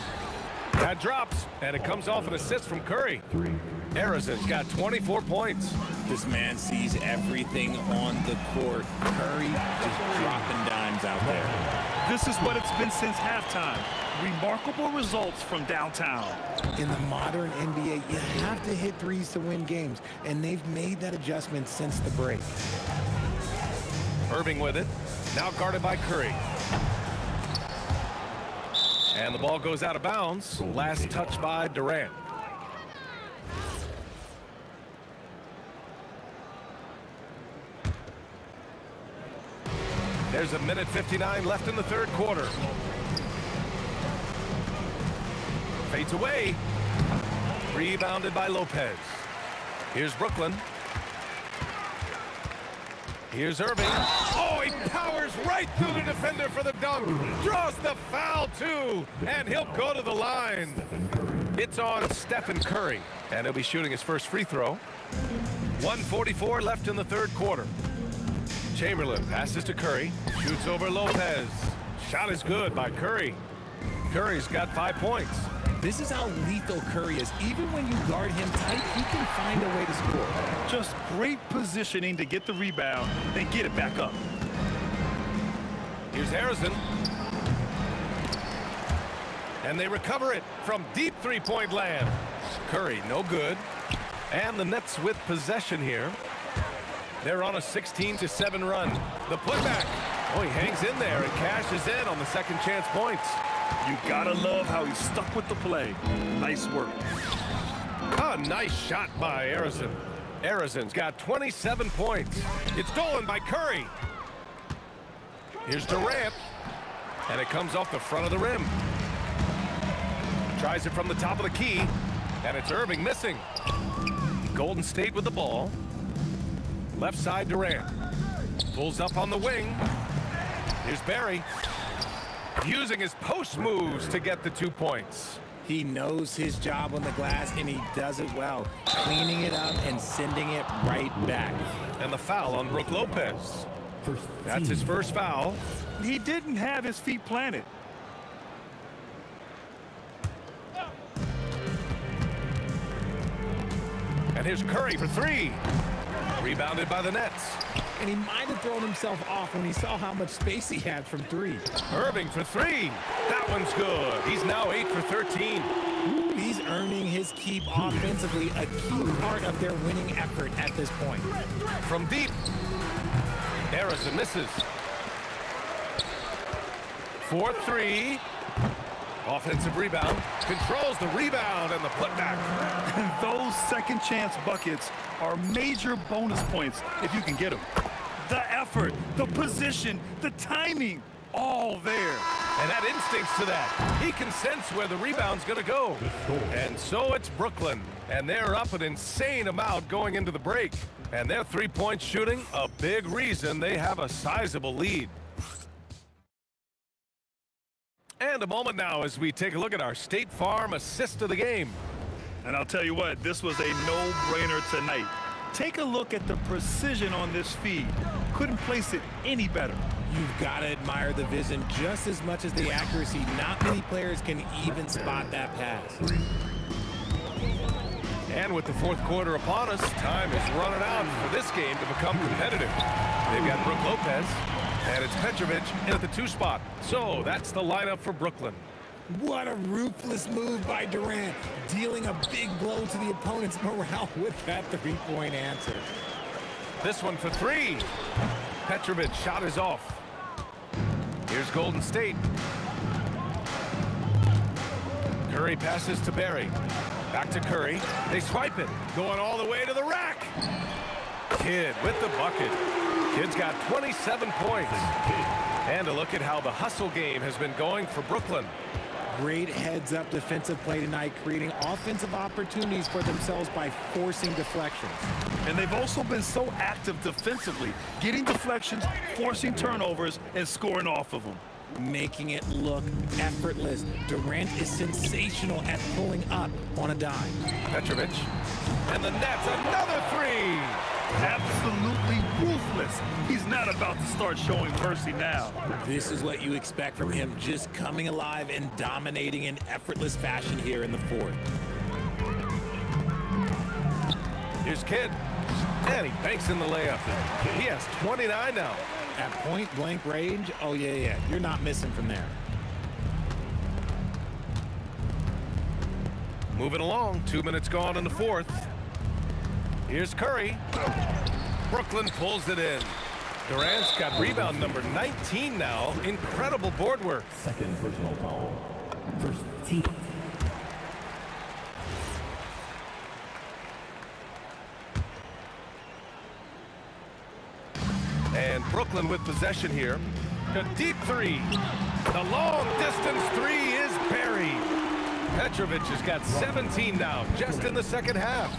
That drops, and it comes off an assist from Curry. Harrison's got 24 points. This man sees everything on the court. Curry just dropping dimes out there. This is what it's been since halftime. Remarkable results from downtown. In the modern NBA, you have to hit threes to win games, and they've made that adjustment since the break. Irving with it. Now guarded by Curry. And the ball goes out of bounds. Last touch by Durant. There's a minute 59 left in the third quarter. Fades away. Rebounded by Lopez. Here's Brooklyn. Here's Irving. Oh, he powers right through the defender for the dunk. Draws the foul, too. And he'll go to the line. It's on Stephen Curry. And he'll be shooting his first free throw. 1:44 left in the third quarter. Chamberlain passes to Curry. Shoots over Lopez. Shot is good by Curry. Curry's got 5 points. This is how lethal Curry is. Even when you guard him tight, he can find a way to score. Just great positioning to get the rebound and get it back up. Here's Harrison. And they recover it from deep three-point land. Curry, no good. And the Nets with possession here. They're on a 16-7 run. The putback. Oh, he hangs in there and cashes in on the second chance points. You gotta love how he stuck with the play. Nice work. A nice shot by Harrison. Harrison's got 27 points. It's stolen by Curry. Here's Durant. And it comes off the front of the rim. Tries it from the top of the key. And it's Irving missing. Golden State with the ball. Left side Durant. Pulls up on the wing. Here's Barry. Using his post moves to get the 2 points. He knows his job on the glass, and he does it well. Cleaning it up and sending it right back. And the foul on Brook Lopez. That's his first foul. He didn't have his feet planted. And here's Curry for three. Rebounded by the Nets. And he might have thrown himself off when he saw how much space he had from three. Irving for three. That one's good. He's now 8 for 13. Ooh, he's earning his keep offensively, a key part of their winning effort at this point. From deep. Harrison misses. 4-3. Offensive rebound. Controls the rebound and the putback. Those second chance buckets are major bonus points if you can get them. The effort, the position, the timing, all there. And that instincts to that. He can sense where the rebound's going to go. And so it's Brooklyn. And they're up an insane amount going into the break. And their three-point shooting, a big reason they have a sizable lead. And a moment now as we take a look at our State Farm assist of the game. And I'll tell you what, this was a no-brainer tonight. Take a look at the precision on this feed. Couldn't place it any better. You've got to admire the vision just as much as the accuracy. Not many players can even spot that pass. And with the fourth quarter upon us, time is running out for this game to become competitive. They've got Brook Lopez, and it's Petrovic in at the 2 spot. So that's the lineup for Brooklyn. What a ruthless move by Durant, dealing a big blow to the opponent's morale with that three-point answer. This one for three. Petrovic shot is off. Here's Golden State. Curry passes to Barry. Back to Curry. They swipe it. Going all the way to the rack. Kidd with the bucket. Kidd's got 27 points. And a look at how the hustle game has been going for Brooklyn. Great heads-up defensive play tonight, creating offensive opportunities for themselves by forcing deflections. And they've also been so active defensively, getting deflections, forcing turnovers, and scoring off of them. Making it look effortless. Durant is sensational at pulling up on a dime. Petrovic. And the net's another three. Absolutely ruthless. He's not about to start showing mercy now. This is what you expect from him, just coming alive and dominating in effortless fashion here in the fourth. Here's Kidd. And he banks in the layup. He has 29 now. At point-blank range, oh, yeah. You're not missing from there. Moving along, 2 minutes gone in the fourth. Here's Curry. Brooklyn pulls it in. Durant's got rebound number 19 now. Incredible board work. Second personal foul. First team. And Brooklyn with possession here. A deep three. The long distance three is buried. Petrovic has got 17 now, just in the second half.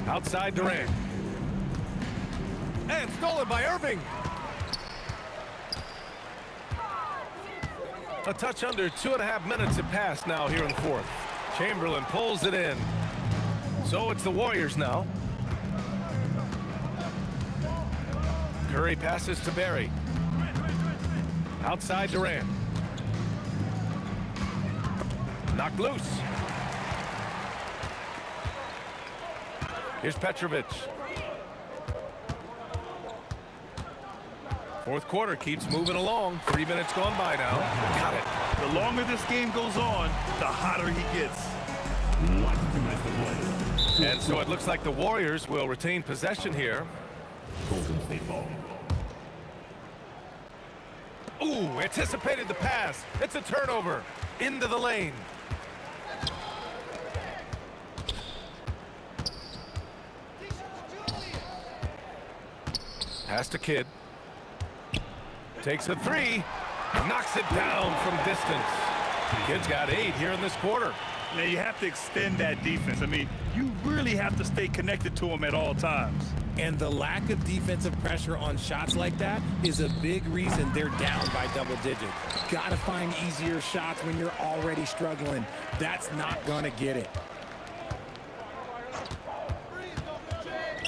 Outside Durant. And stolen by Irving. A touch under 2.5 minutes have passed now here in the fourth. Chamberlain pulls it in. So it's the Warriors now. Curry passes to Barry. Outside Durant. Knocked loose. Here's Petrovic. Fourth quarter keeps moving along. 3 minutes gone by now. Got it. The longer this game goes on, the hotter he gets. And so it looks like the Warriors will retain possession here. Golden State ball. Ooh, anticipated the pass. It's a turnover. Into the lane. Pass to Kidd. Takes a three. Knocks it down from distance. Kidd's got 8 here in this quarter. Now you have to extend that defense. I mean, you really have to stay connected to him at all times. And the lack of defensive pressure on shots like that is a big reason they're down by double digits. Gotta find easier shots when you're already struggling. That's not gonna get it.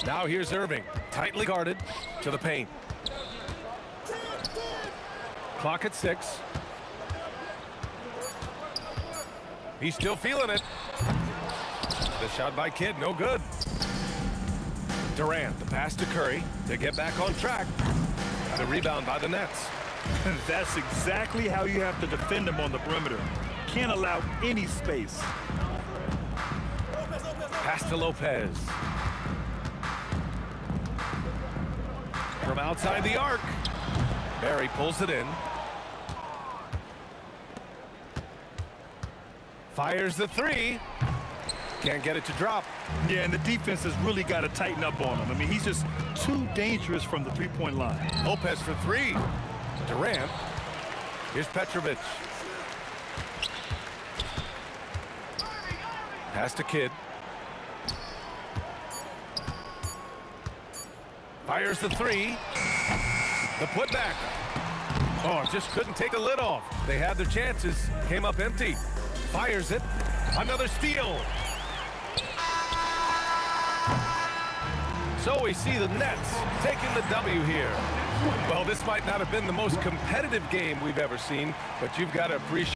Now here's Irving, tightly guarded to the paint. Clock at 6. He's still feeling it. The shot by Kidd, no good. Durant, the pass to Curry to get back on track. The rebound by the Nets. That's exactly how you have to defend him on the perimeter. Can't allow any space. Pass to Lopez. From outside the arc. Barry pulls it in. Fires the three. Can't get it to drop. Yeah, and the defense has really got to tighten up on him. I mean, he's just too dangerous from the three-point line. Lopez for three. Durant. Here's Petrovic. Pass to Kidd. Fires the three. The putback. Oh, just couldn't take a lid off. They had their chances. Came up empty. Fires it. Another steal. So we see the Nets taking the W here. Well, this might not have been the most competitive game we've ever seen, but you've got to appreciate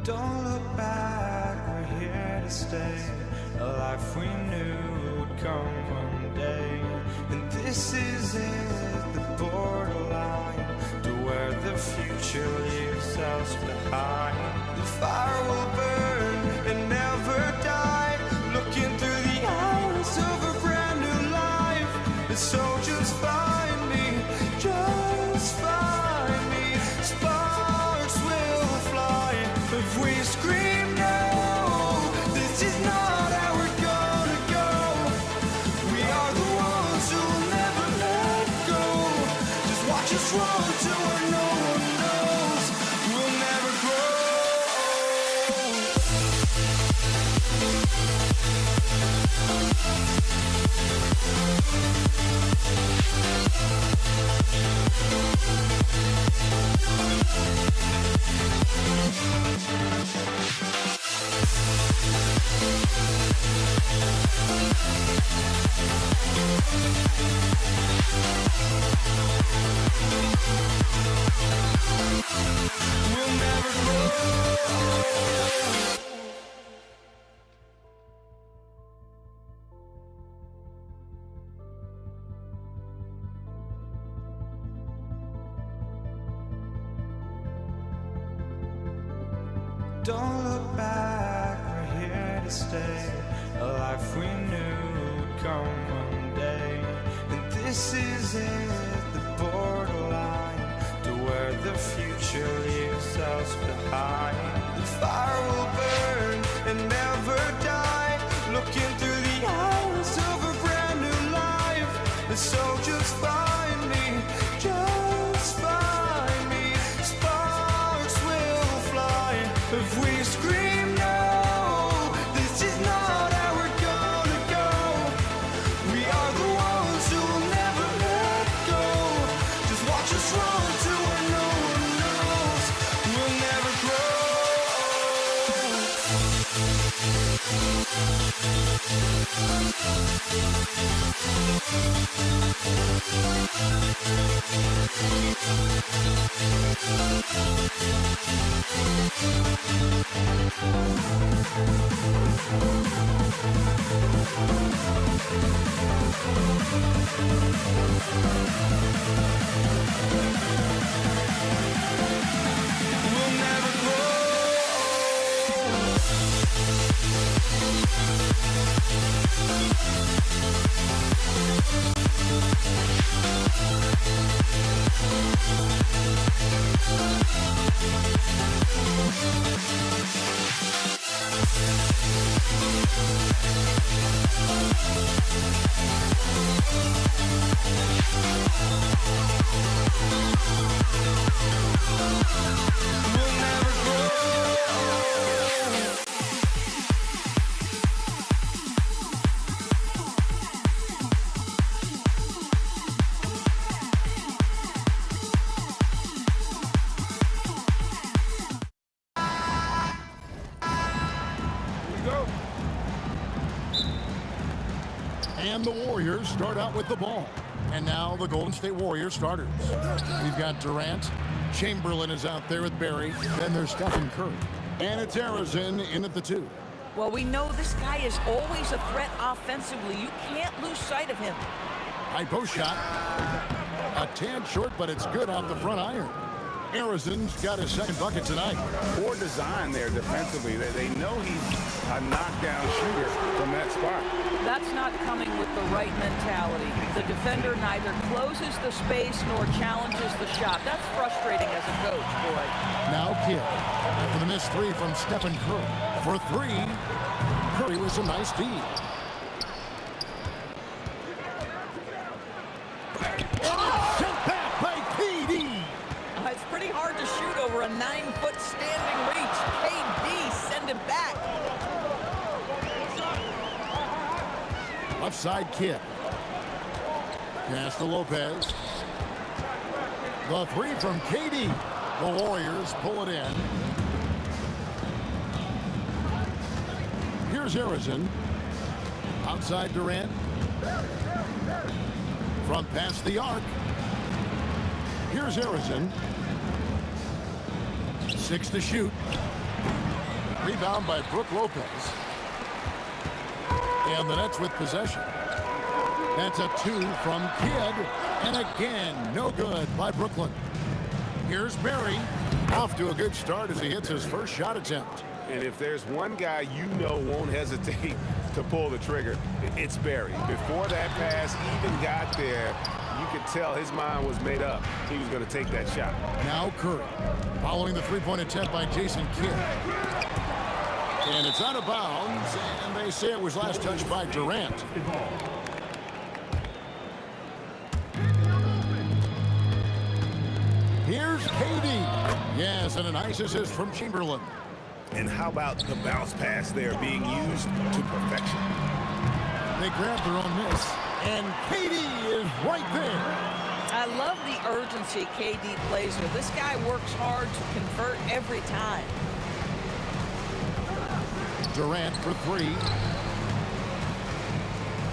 Don't look back, we're here to stay. A life we knew would come one day. And this is it, the borderline to where the future leaves us behind. The fire will burn and never die, looking through the eyes of a brand new life. And so just find me, just find me. Sparks will fly if we scream no. This is not how we're gonna go. We are the ones who will never let go. Just watch us run to where no one knows. We'll never grow. We'll never grow. Don't look back, we're here to stay. A life we knew would come one day. And this is it, the borderline to where the future leaves us behind. The fire will burn and never die, looking through the eyes of a brand new life. And so just find me, just find me. Sparks will fly if we scream no. This is not how we're gonna go. We are the ones who will never let go. Just watch us run to where no one knows. We'll never grow. We'll never grow. We'll never grow. And the Warriors start out with the ball. And now the Golden State Warriors starters. We've got Durant. Chamberlain is out there with Barry. Then there's Stephen Curry. And it's Harrison in at the 2. Well, we know this guy is always a threat offensively. You can't lose sight of him. High post shot. A tad short, but it's good off the front iron. Harrison's got his second bucket tonight. Poor design there defensively. They know he's a knockdown shooter from that spot. That's not coming with the right mentality. The defender neither closes the space nor challenges the shot. That's frustrating as a coach, boy. Now Kidd. After the missed 3 from Stephen Curry. For 3, Curry with some nice D. And it's sent back by KD. It's pretty hard to shoot over a 9-foot standing reach. KD, send him back. Left side Kidd. Pass to Lopez. The 3 from KD. The Warriors pull it in. Here's Harrison. Outside Durant. From past the arc. Here's Harrison. 6 to shoot. Rebound by Brook Lopez. And the Nets with possession. That's a 2 from Kidd. And again, no good by Brooklyn. Here's Barry. Off to a good start as he hits his first shot attempt. And if there's one guy you know won't hesitate to pull the trigger, it's Barry. Before that pass even got there, you could tell his mind was made up. He was going to take that shot. Now Curry, following the three-point attempt by Jason Kidd. And it's out of bounds, and they say it was last touched by Durant. Here's KD. Yes, and a nice assist from Chamberlain. And how about the bounce pass there being used to perfection? They grab their own miss, and KD is right there. I love the urgency KD plays with. This guy works hard to convert every time. Durant for 3.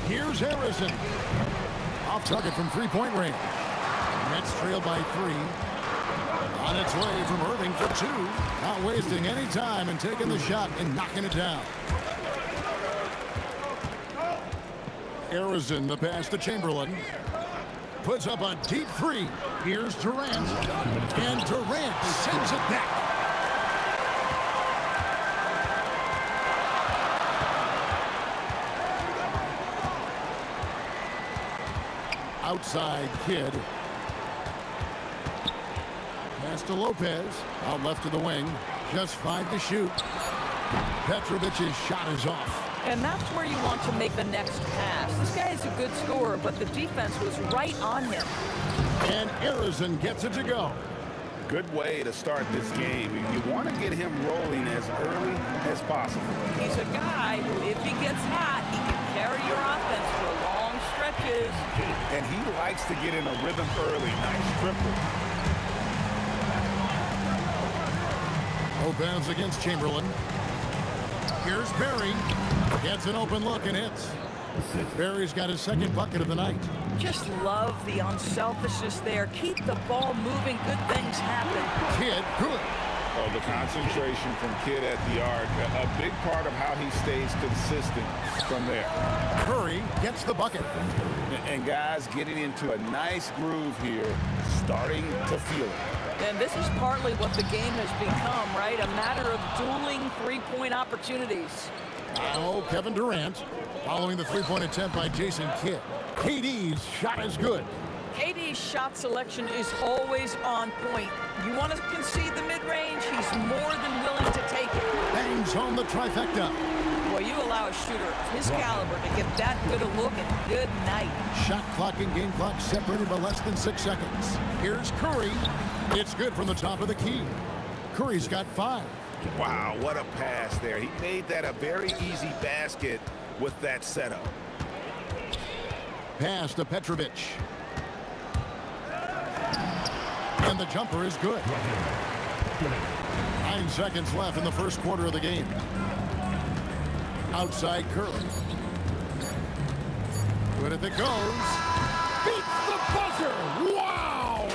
Here's Harrison. Off target from three-point range. Nets trail by 3. On its way from Irving for 2. Not wasting any time and taking the shot and knocking it down. Harrison, the pass to Chamberlain. Puts up a deep 3. Here's Durant. And Durant sends it back. Outside Kidd. Pass to Lopez. Out left to the wing. Just 5 to shoot. Petrovic's shot is off. And that's where you want to make the next pass. This guy is a good scorer, but the defense was right on him. And Harrison gets it to go. Good way to start this game. You want to get him rolling as early as possible. He's a guy who, if he gets hot, he can carry your offense for long stretches. And he likes to get in a rhythm early. Nice triple. Lopez against Chamberlain. Here's Barry. Gets an open look and hits. Barry's got his second bucket of the night. Just love the unselfishness there. Keep the ball moving. Good things happen. Kidd, good. Oh, the concentration from Kidd at the arc. A big part of how he stays consistent from there. Curry gets the bucket. And guys getting into a nice groove here, starting to feel it. And this is partly what the game has become, right? A matter of dueling three-point opportunities. Now Kevin Durant, following the three-point attempt by Jason Kidd. KD's shot is good. KD's shot selection is always on point. You want to concede the mid-range, he's more than willing to take it. Bangs home the trifecta. Well, you allow a shooter of his caliber to get that good a look and good night. Shot clock and game clock separated by less than 6 seconds. Here's Curry. It's good from the top of the key. Curry's got 5. Wow, what a pass there. He made that a very easy basket with that setup. Pass to Petrovic. And the jumper is good. 9 seconds left in the first quarter of the game. Outside Curry. Good if it goes. Beats the buzzer. Wow!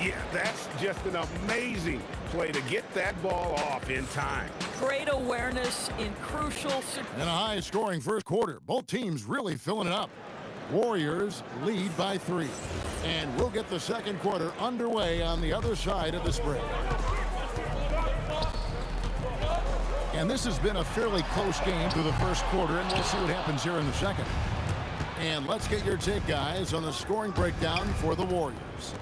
Yeah, that's just an amazing play to get that ball off in time. Great awareness in crucial situations. And a high-scoring first quarter. Both teams really filling it up. Warriors lead by 3. And we'll get the second quarter underway on the other side of this break. And this has been a fairly close game through the first quarter, and we'll see what happens here in the second. And let's get your take, guys, on the scoring breakdown for the Warriors.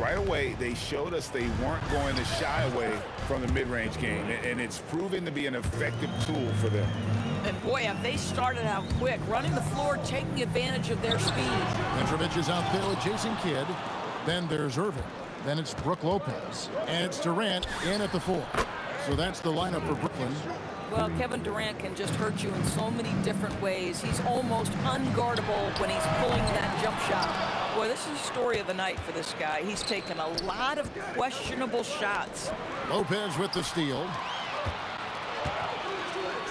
Right away, they showed us they weren't going to shy away from the mid-range game, and it's proven to be an effective tool for them. And boy, have they started out quick, running the floor, taking advantage of their speed. Petrovic is out there with Jason Kidd. Then there's Irving. Then it's Brook Lopez. And it's Durant in at the 4. So that's the lineup for Brooklyn. Well, Kevin Durant can just hurt you in so many different ways. He's almost unguardable when he's pulling that jump shot. Boy, this is the story of the night for this guy. He's taken a lot of questionable shots. Lopez with the steal.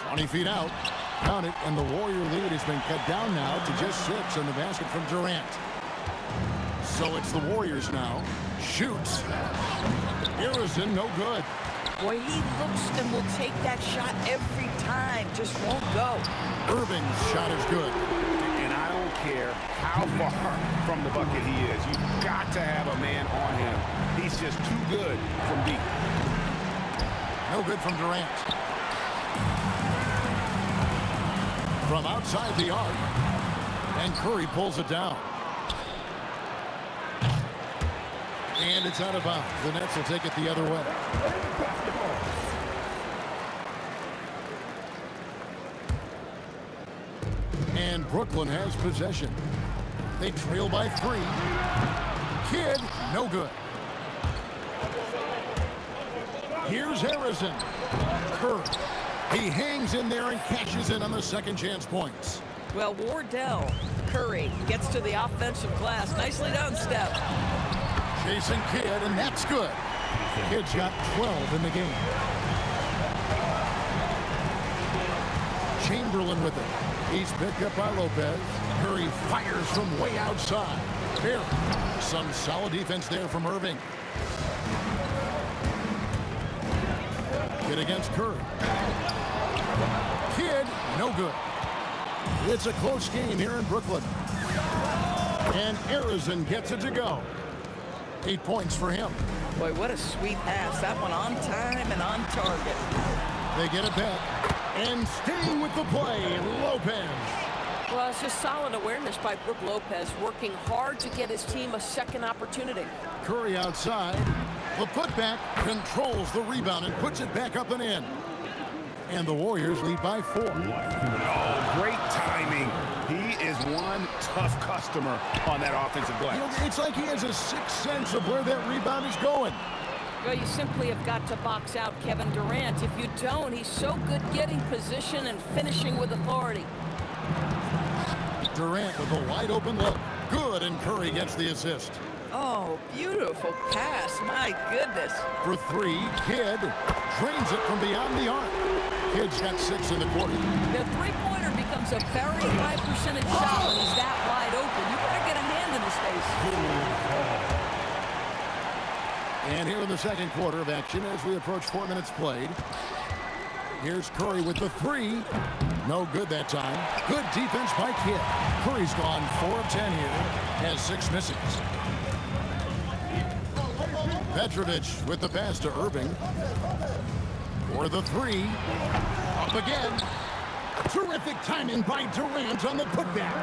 20 feet out. Count it, and the Warrior lead has been cut down now to just 6 on the basket from Durant. So it's the Warriors now. Shoots. Harrison, no good. Boy, he looks and will take that shot every time. Just won't go. Irving's shot is good. And I don't care how far from the bucket he is. You've got to have a man on him. He's just too good from deep. No good from Durant. From outside the arc. And Curry pulls it down. And it's out of bounds. The Nets will take it the other way. And Brooklyn has possession. They trail by 3. Kidd, no good. Here's Harrison. Curry. He hangs in there and cashes in on the second chance points. Well, Wardell, Curry gets to the offensive glass. Nicely done, Steph. Chasing Kidd, and that's good. Kidd's got 12 in the game. Chamberlain with it. He's picked up by Lopez. Curry fires from way outside. Barry. Some solid defense there from Irving. Kidd against Curry. Kidd, no good. It's a close game here in Brooklyn. And Harrison gets it to go. 8 points for him. Boy, what a sweet pass. That one on time and on target. They get it back. And staying with the play, Lopez. Well, it's just solid awareness by Brook Lopez, working hard to get his team a second opportunity. Curry outside. The putback controls the rebound and puts it back up and in. And the Warriors lead by 4. Oh, great timing. He is one tough customer on that offensive glass. You know, it's like he has a sixth sense of where that rebound is going. Well, you simply have got to box out Kevin Durant. If you don't, he's so good getting position and finishing with authority. Durant with a wide open look. Good, and Curry gets the assist. Oh, beautiful pass. My goodness. For 3, Kidd drains it from beyond the arc. Kidd's got 6 in the quarter. The three-pointer becomes a very high percentage shot when he's that wide open. You better get a hand in his face. And here in the second quarter of action as we approach 4 minutes played. Here's Curry with the 3. No good that time. Good defense by Kidd. Curry's gone 4 of 10 here. Has 6 misses. Petrovic with the pass to Irving. For the 3. Up again. Terrific timing by Durant on the putback.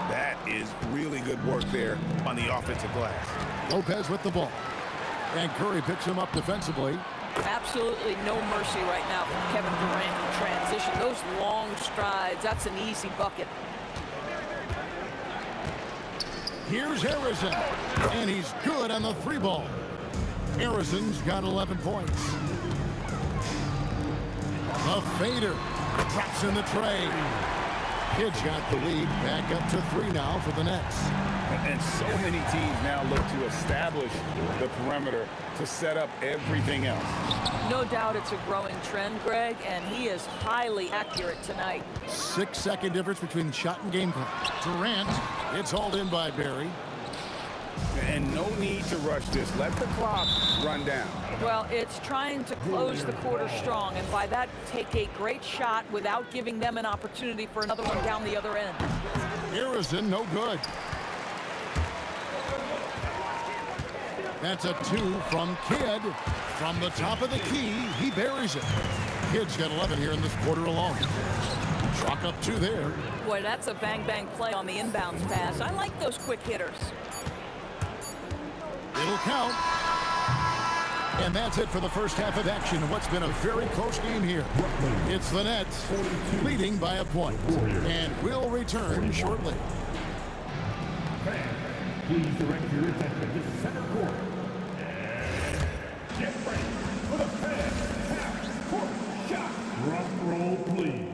That is really good work there on the offensive glass. Lopez with the ball. And Curry picks him up defensively. Absolutely no mercy right now from Kevin Durant in transition. Those long strides, that's an easy bucket. Here's Harrison. And he's good on the 3 ball. Harrison's got 11 points. A fader drops in the tray. Kidd's got the lead back up to 3 now for the Nets. And so many teams now look to establish the perimeter to set up everything else. No doubt it's a growing trend, Greg, and he is highly accurate tonight. 6-second difference between shot and game clock. Durant, it's hauled in by Barry. And no need to rush this. Let the clock run down. Well, it's trying to close the quarter strong, and by that, take a great shot without giving them an opportunity for another one down the other end. Harrison, no good. That's a 2 from Kidd. From the top of the key, he buries it. Kidd's got 11 here in this quarter alone. Chalk up 2 there. Boy, that's a bang-bang play on the inbounds pass. I like those quick hitters. It'll count. And that's it for the first half of action. What's been a very close game here. It's the Nets leading by a point. And we'll return shortly. Please direct your attention to center court. Get ready for the fans half-court shot. Drum roll, please.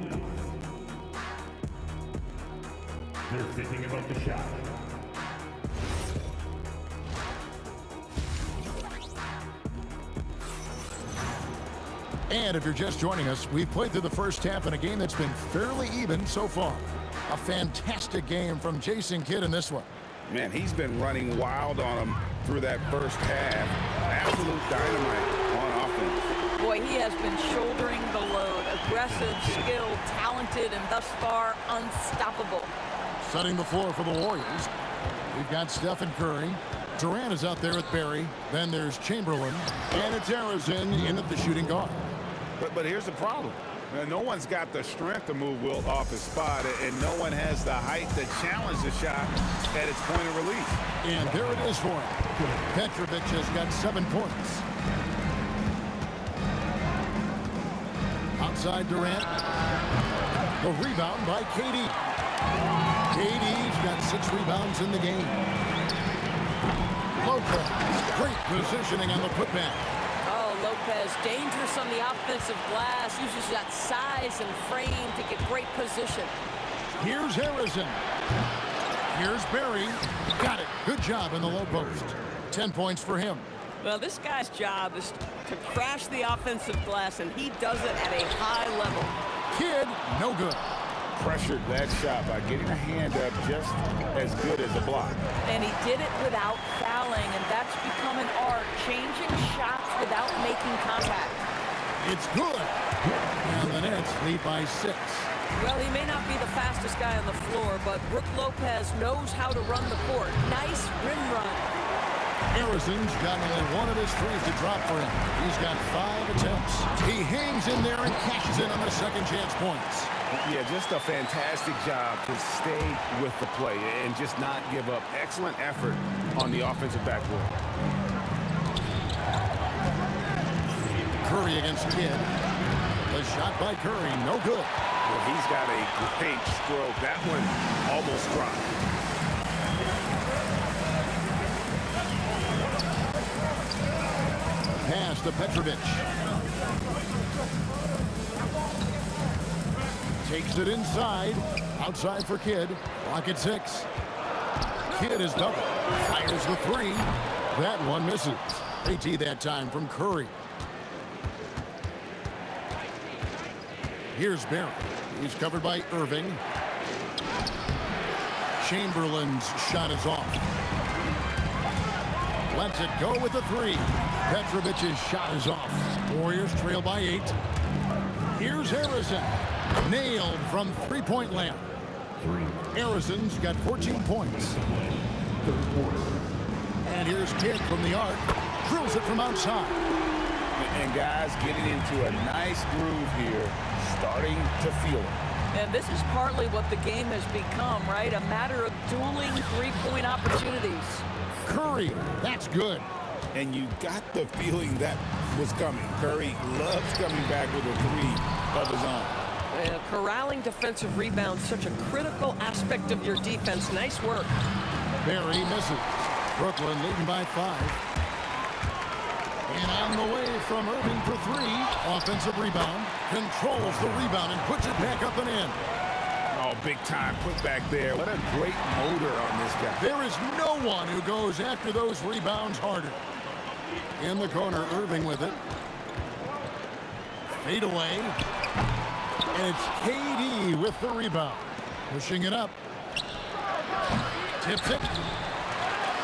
They're thinking about the shot. And if you're just joining us, we've played through the first half in a game that's been fairly even so far. A fantastic game from Jason Kidd in this one. Man, he's been running wild on him through that first half. Absolute dynamite on offense. Boy, he has been shouldering the load. Aggressive, skilled, talented, and thus far unstoppable. Setting the floor for the Warriors. We've got Stephen Curry. Durant is out there with Barry. Then there's Chamberlain. And it's Harrison in at the shooting guard. But here's the problem. No one's got the strength to move Wilt off his spot, and no one has the height to challenge the shot at its point of release. And there it is for him. Petrovic has got 7 points. Outside Durant. The rebound by KD. KD's got 6 rebounds in the game. Lopez, great positioning on the putback. Oh, Lopez, dangerous on the offensive glass, uses that size and frame to get great position. Here's Harrison. Here's Barry. Got it. Good job in the low post. 10 points for him. Well, this guy's job is to crash the offensive glass, and he does it at a high level. Kid, no good. Pressured that shot by getting a hand up just as good as a block. And he did it without fouling, and that's become an art, changing shots without making contact. It's good. And the Nets lead by 6. Well, he may not be the fastest guy on the floor, but Brook Lopez knows how to run the court. Nice rim run. Harrison's got only 1 of his threes to drop for him. He's got 5 attempts. He hangs in there and cashes in on the second chance points. Yeah, just a fantastic job to stay with the play and just not give up. Excellent effort on the offensive backboard. Curry against Kidd. The shot by Curry, no good. Well, he's got a great stroke. That one almost dropped. Pass to Petrovic. Takes it inside. Outside for Kidd. Clock at 6. Kidd is double. Fires the 3. That one misses. AT that time from Curry. Here's Barry. He's covered by Irving. Chamberlain's shot is off. Lets it go with the 3. Petrovic's shot is off. Warriors trail by 8. Here's Harrison. Nailed from three-point land. Harrison's got 14 points. And here's Kidd from the arc. Drills it from outside. And guys getting into a nice groove here, starting to feel it. And this is partly what the game has become, right? A matter of dueling three-point opportunities. Curry, that's good. And you got the feeling that was coming. Curry loves coming back with a 3 of his own. Corralling defensive rebounds, such a critical aspect of your defense. Nice work. Barry misses. Brooklyn leading by 5. And on the way from Irving for 3. Offensive rebound. Controls the rebound and puts it back up and in. Oh, big time put back there. What a great motor on this guy. There is no one who goes after those rebounds harder. In the corner, Irving with it. Fade away. And it's KD with the rebound. Pushing it up. Tips it.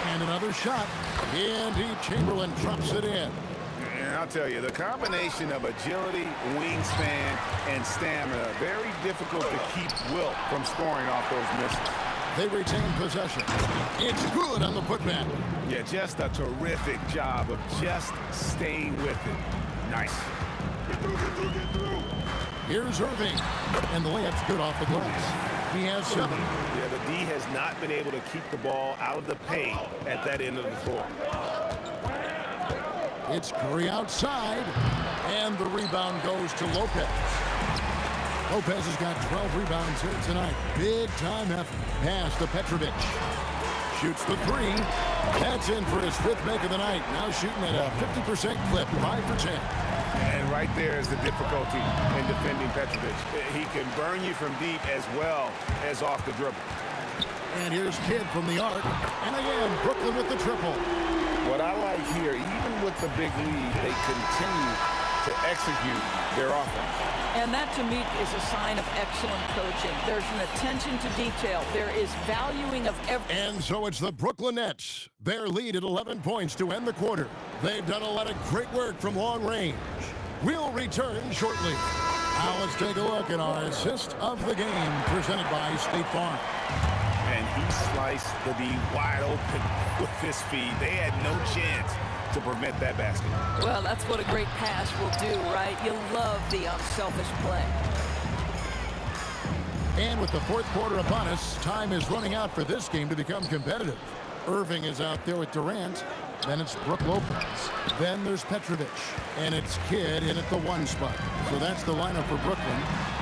And another shot. And deep. Chamberlain drops it in. And I'll tell you, the combination of agility, wingspan, and stamina, very difficult to keep Wilt from scoring off those misses. They retain possession. It's good on the putback. Yeah, just a terrific job of just staying with it. Nice. Here's Irving. And the layup's good off the glass. He has 7. Yeah, the D has not been able to keep the ball out of the paint at that end of the floor. It's Curry outside. And the rebound goes to Lopez. Lopez has got 12 rebounds here tonight. Big time effort. Pass to Petrovic. Shoots the 3. That's in for his 5th make of the night. Now shooting at a 50% clip. 5 for 10. And right there is the difficulty in defending Petrovic. He can burn you from deep as well as off the dribble. And here's Kidd from the arc. And again, Brooklyn with the triple. What I like here, even with the big lead, they continue to execute their offense. And that, to me, is a sign of excellent coaching. There's an attention to detail. There is valuing of every... And so it's the Brooklyn Nets. Their lead at 11 points to end the quarter. They've done a lot of great work from long range. We'll return shortly. Now let's take a look at our assist of the game presented by State Farm. And he sliced the D wide open with his feet. They had no chance to prevent that basket. Well, that's what a great pass will do, right? You love the unselfish play. And with the fourth quarter upon us, time is running out for this game to become competitive. Irving is out there with Durant. Then it's Brook Lopez. Then there's Petrovic. And it's Kidd in at the 1 spot. So that's the lineup for Brooklyn.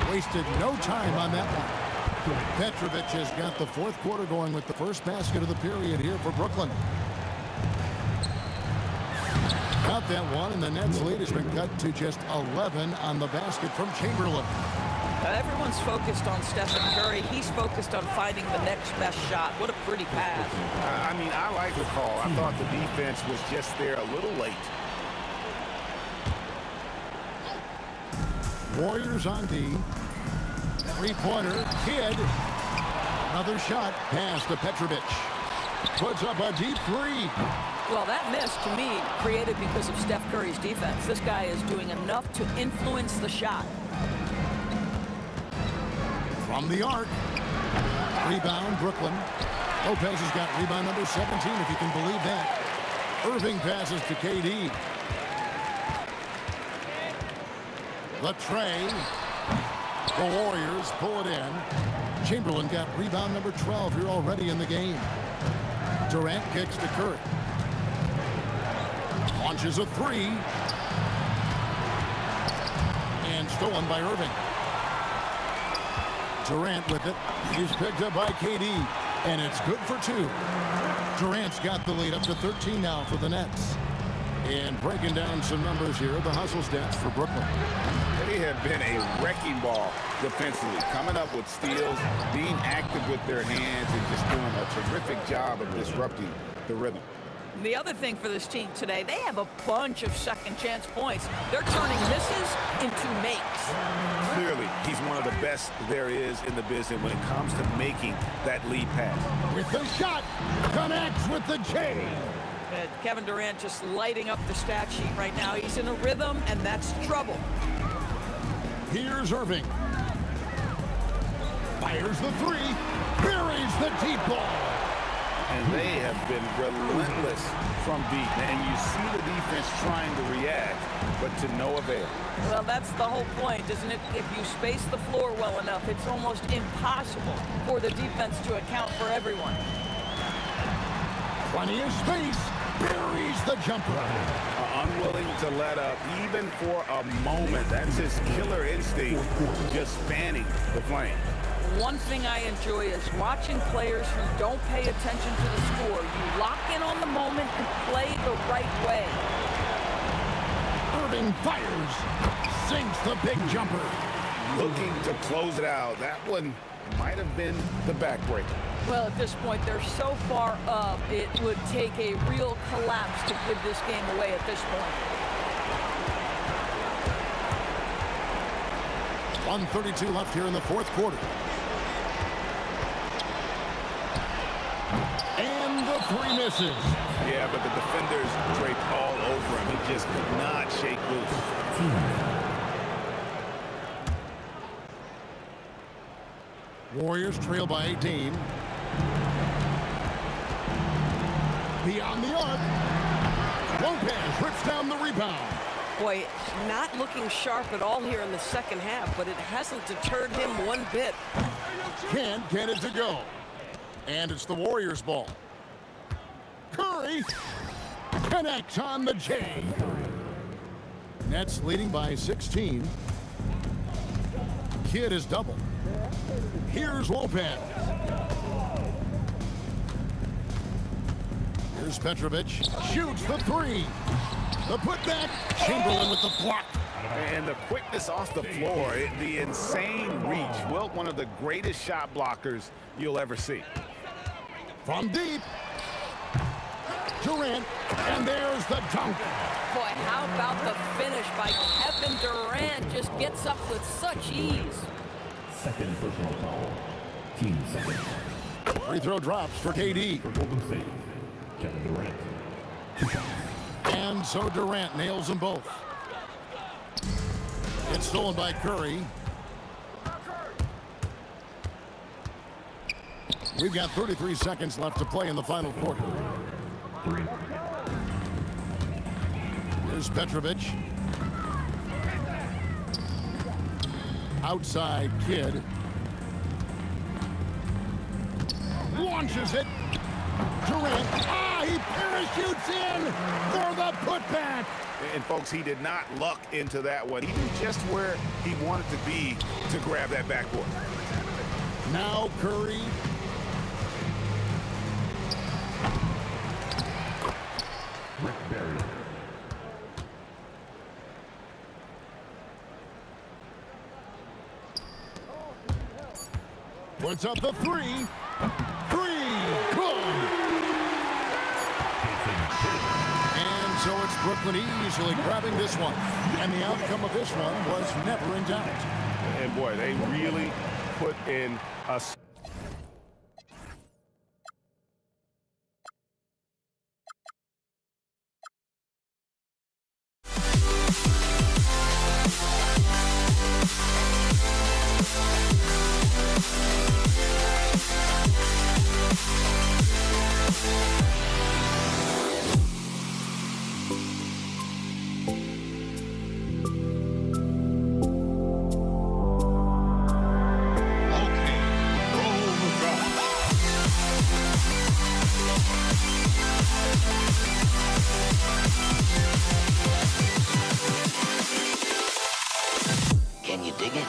Wasted no time on that one. Petrovic has got the fourth quarter going with the first basket of the period here for Brooklyn. Got that one, and the Nets' lead has been cut to just 11 on the basket from Chamberlain. Everyone's focused on Stephen Curry. He's focused on finding the next best shot. What a pretty pass. I mean, I like the call. I thought the defense was just there a little late. Warriors on D. Three-pointer. Kidd. Another shot. Pass to Petrovic. Puts up a deep 3. Well, that miss, to me, created because of Steph Curry's defense. This guy is doing enough to influence the shot. From the arc. Rebound, Brooklyn. Lopez has got rebound number 17, if you can believe that. Irving passes to KD. The tray. The Warriors pull it in. Chamberlain got rebound number 12 here already in the game. Durant kicks to Curry. Launches a 3. And stolen by Irving. Durant with it. He's picked up by KD. And it's good for 2. Durant's got the lead up to 13 now for the Nets. And breaking down some numbers here, the hustle stats for Brooklyn. They have been a wrecking ball defensively, coming up with steals, being active with their hands, and just doing a terrific job of disrupting the rhythm. The other thing for this team today, they have a bunch of second chance points. They're turning misses into makes. Clearly, he's one of the best there is in the business when it comes to making that lead pass. With the shot, connects with the J. Kevin Durant just lighting up the stat sheet right now. He's in a rhythm, and that's trouble. Here's Irving. Fires the 3. Buries the deep ball. And they have been relentless from deep. And you see the defense trying to react, but to no avail. Well, that's the whole point, isn't it? If you space the floor well enough, it's almost impossible for the defense to account for everyone. Plenty of space. Buries the jumper. Unwilling to let up, even for a moment. That's his killer instinct, just fanning the flame. One thing I enjoy is watching players who don't pay attention to the score. You lock in on the moment and play the right way. Irving fires. Sinks the big jumper. Looking to close it out. That one might have been the backbreaker. Well, at this point, they're so far up, it would take a real collapse to give this game away at this point. 1:32 left here in the fourth quarter. And the 3 misses. Yeah, but the defenders draped all over him. He just could not shake loose. Warriors trail by 18. Beyond the arc. Lopez rips down the rebound. Boy, not looking sharp at all here in the second half, but it hasn't deterred him one bit. Can't get it to go. And it's the Warriors' ball. Curry connects on the J. Nets leading by 16. Kidd is double. Here's Lopez. Here's Petrovic. Shoots the 3. The putback. Chamberlain with the block. And the quickness off the floor, the insane reach. Well, one of the greatest shot blockers you'll ever see. From deep. Durant. And there's the dunk. Boy, how about the finish by Kevin Durant? Just gets up with such ease. Second personal foul. Team second. Free throw drops for KD. For Golden State, Kevin Durant. 2 shots. And so Durant nails them both. It's stolen by Curry. We've got 33 seconds left to play in the final quarter. Here's Petrovic. Outside Kidd. Launches it. Durant. He parachutes in for the putback. And folks, he did not luck into that one. He knew just where he wanted to be to grab that backboard. Now Curry. Puts up the three. Good. And so it's Brooklyn easily grabbing this one. And the outcome of this one was never in doubt. And boy, they really put in a... Can you dig it?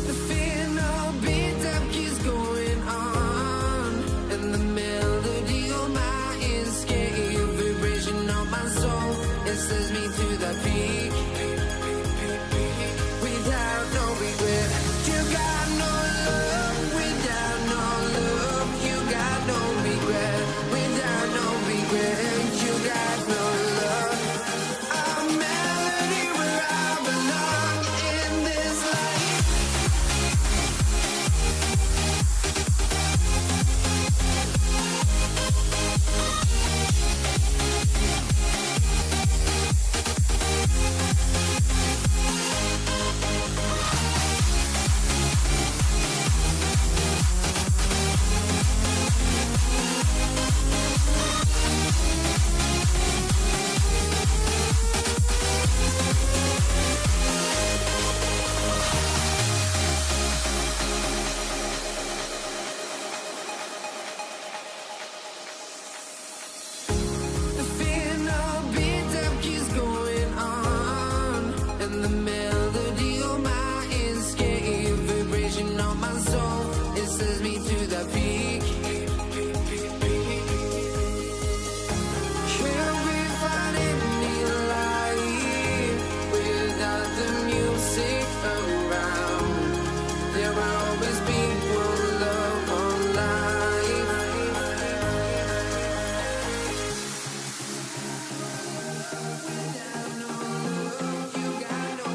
The final beat up keeps going on, and the melody on my escape, vibration on my soul, it sends me to the peak. Without no regret, you got no love. Without no love, you got no regret. Without no regret, you got no love. A melody where I belong in this life. The final beat up keeps going on, and the melody on my escape, vibration on my soul, it sends me to the peak. Can we find any light without the music around? There will always be one love, one life. Without no love, you got no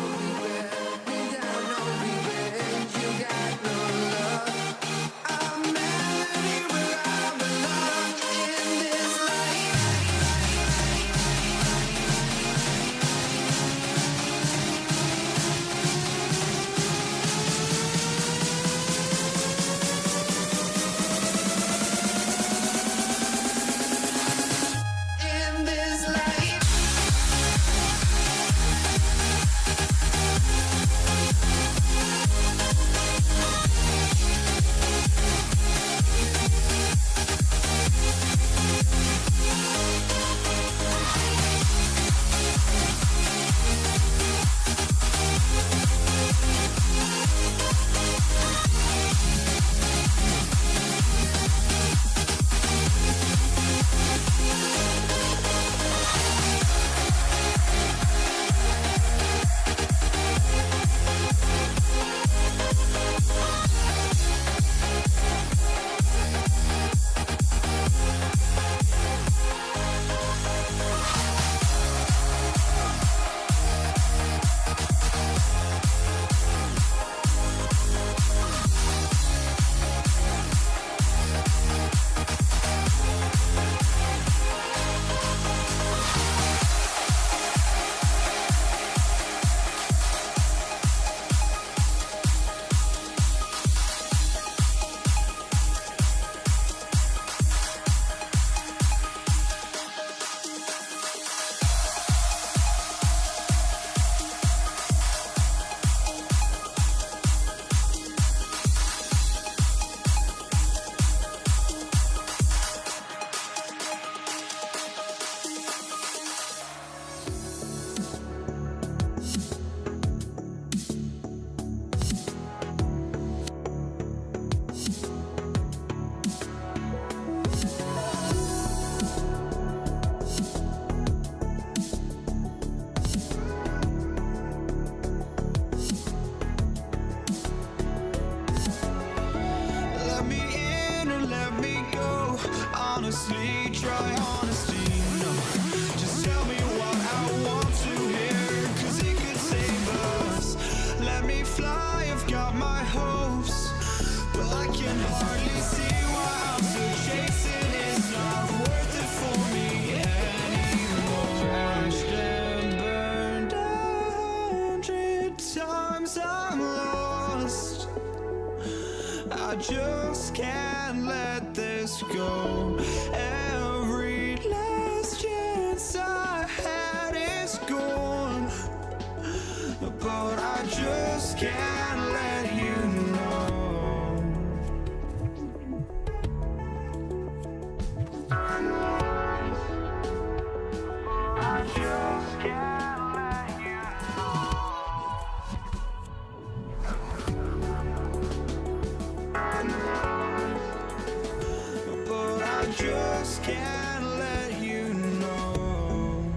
honestly, try honesty. No, just tell me what I want to hear, 'cause it could save us. Let me fly, I've got my hopes, but I can hardly see why I'm still chasing. It's not worth it for me anymore. Crashed and burned 100 times, I'm lost. I just can't let this go. Every last chance I had is gone, but I just can't let you know. I just can't let you know. But I just can't let you know.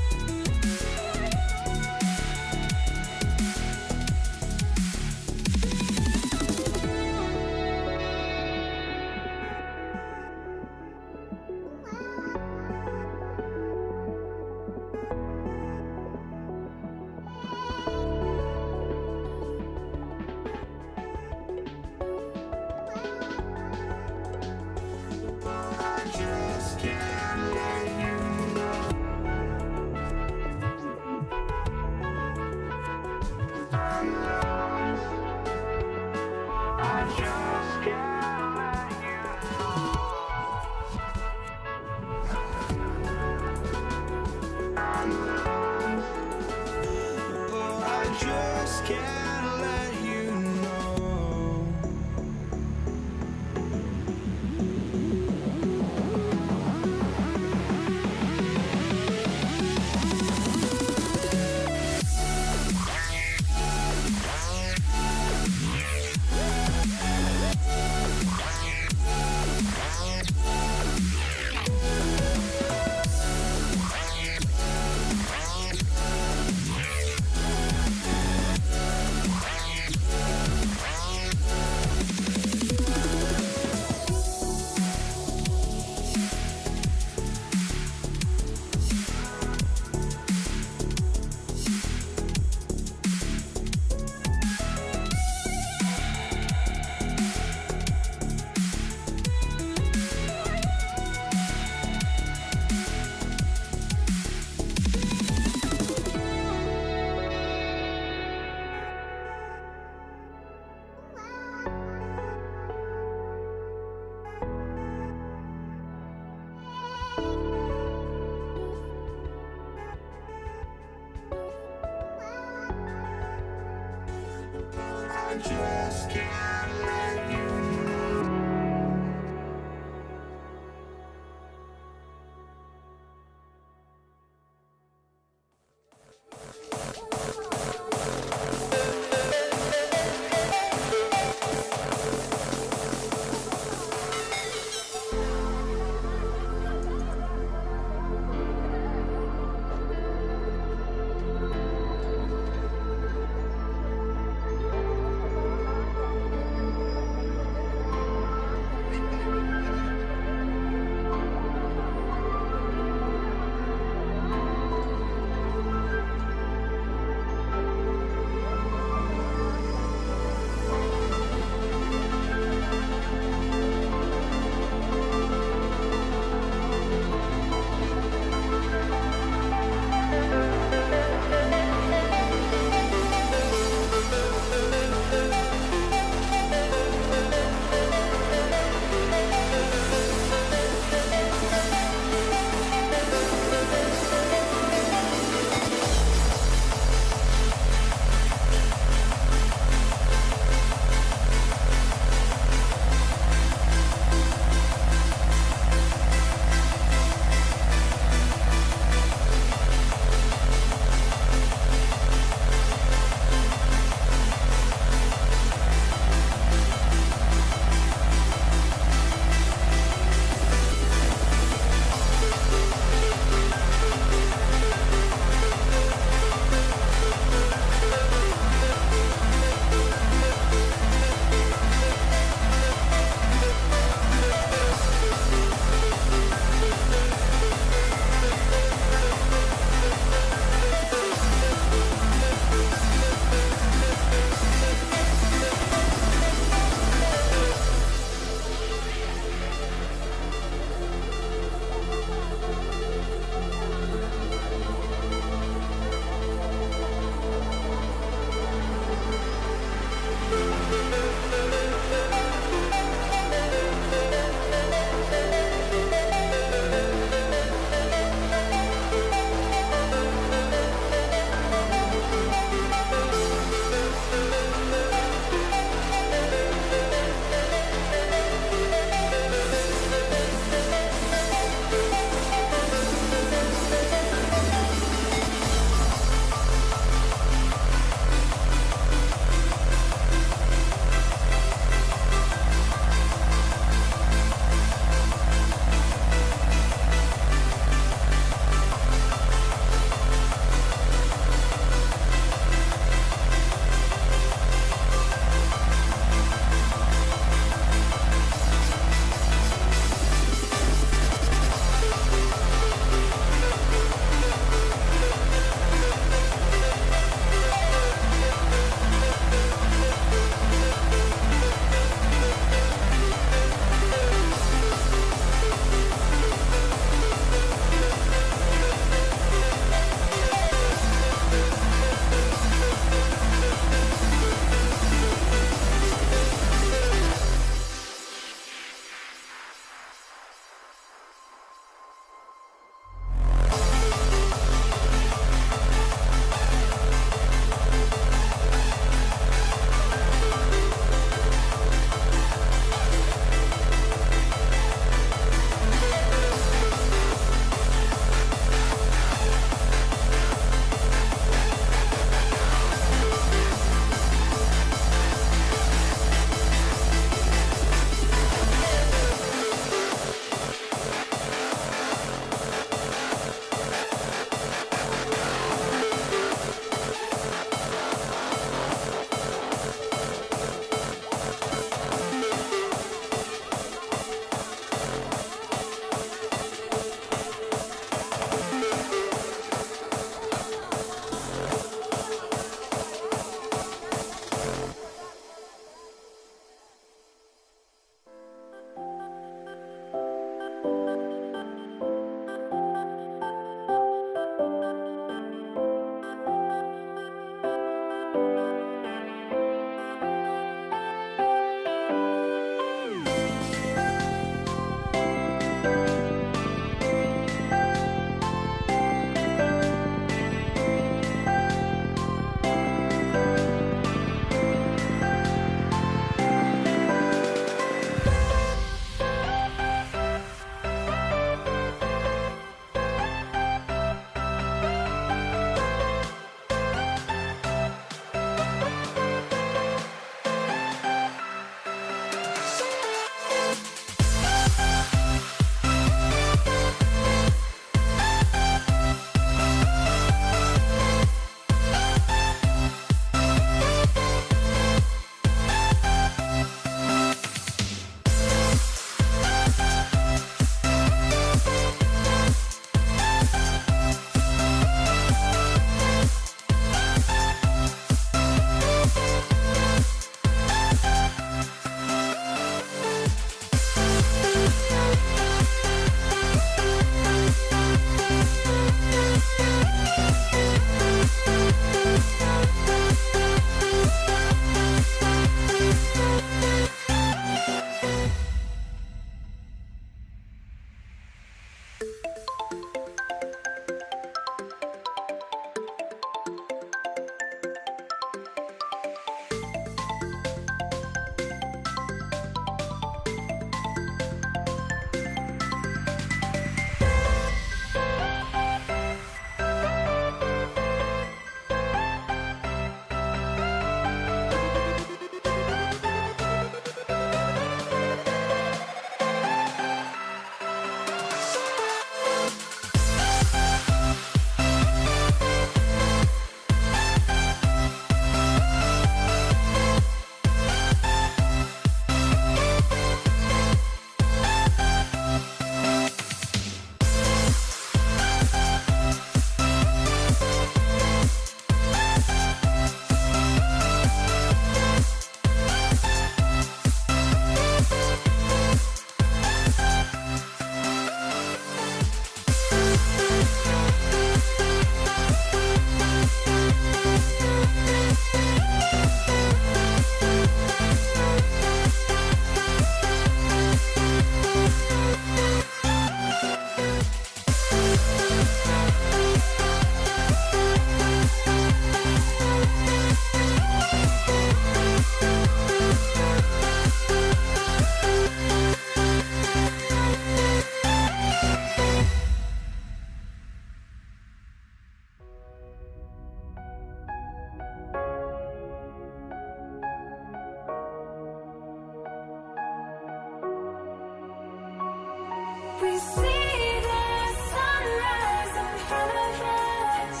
We see the sunrise in front of us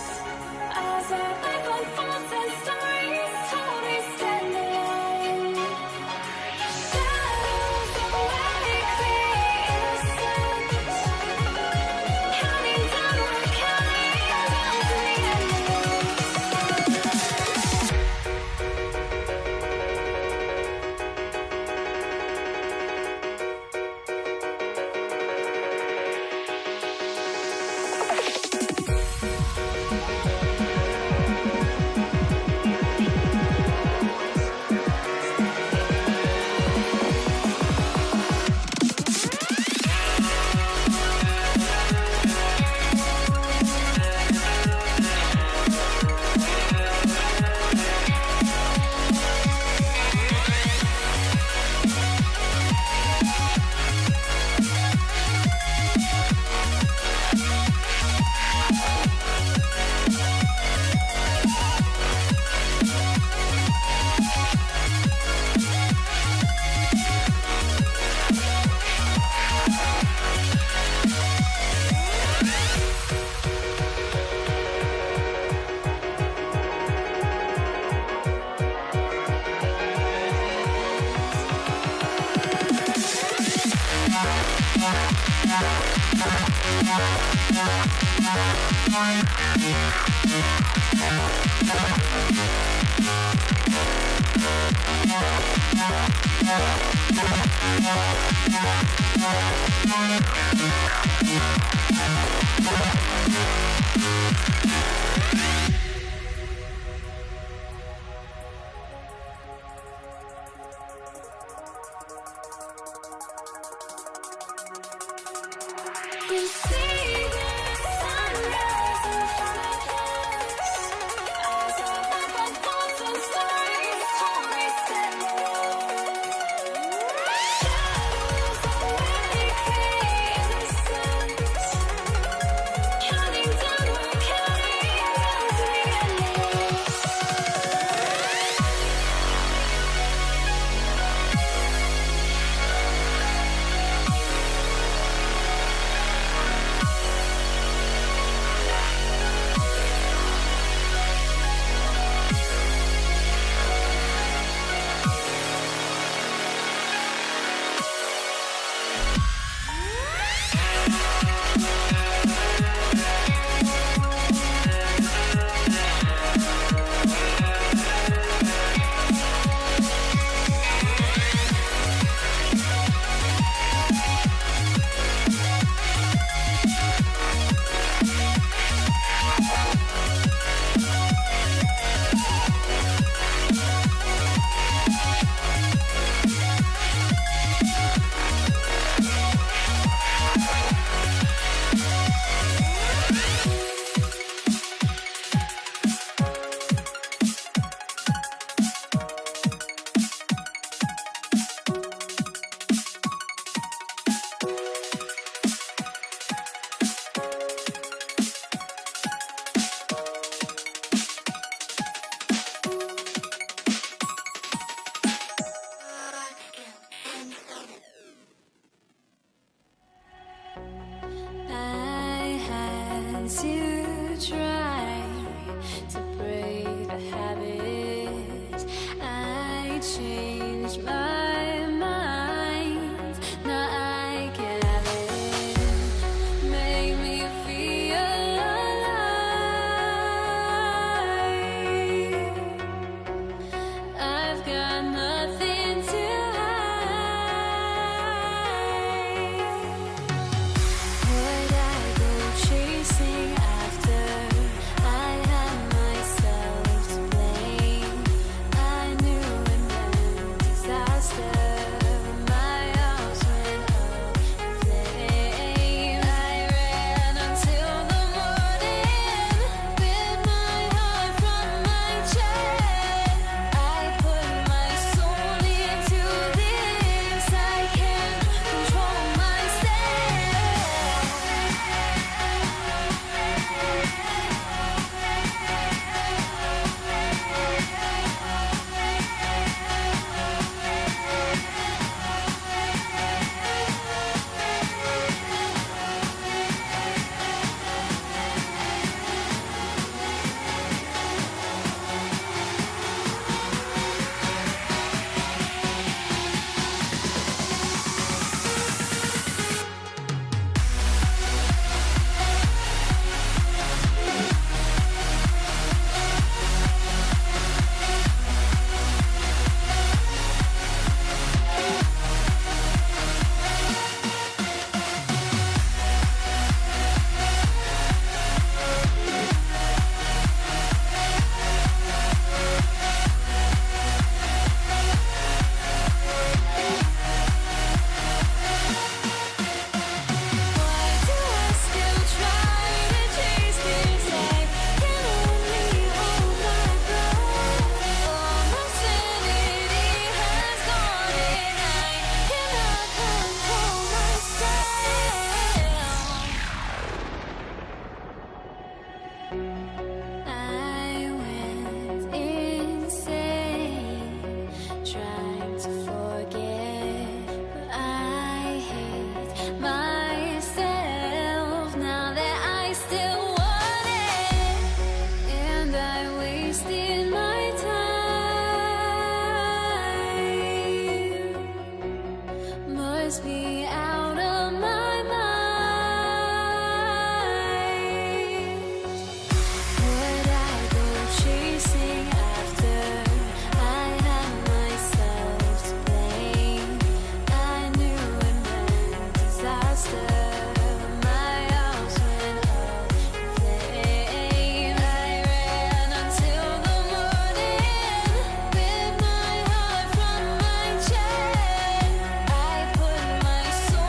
as our life unfolds and stories told. We stand alone. Shadows awake the innocence, counting down, we're counting down to the We see the sunrise in front of us as our life unfolds and stories told. We stand alone. Shadows awake the innocence, counting down, we're counting down to the endless. I had to try to break the habit. I changed my mind. Now I can have it. Make me feel alive. I've got nothing to would I go chasing after? I had myself to blame. I knew it meant disaster. me out of my mind. Would I go chasing after? I had myself to blame. I knew it meant disaster. My house went up in flames. I ran until the morning with my heart from my chest. I put my soul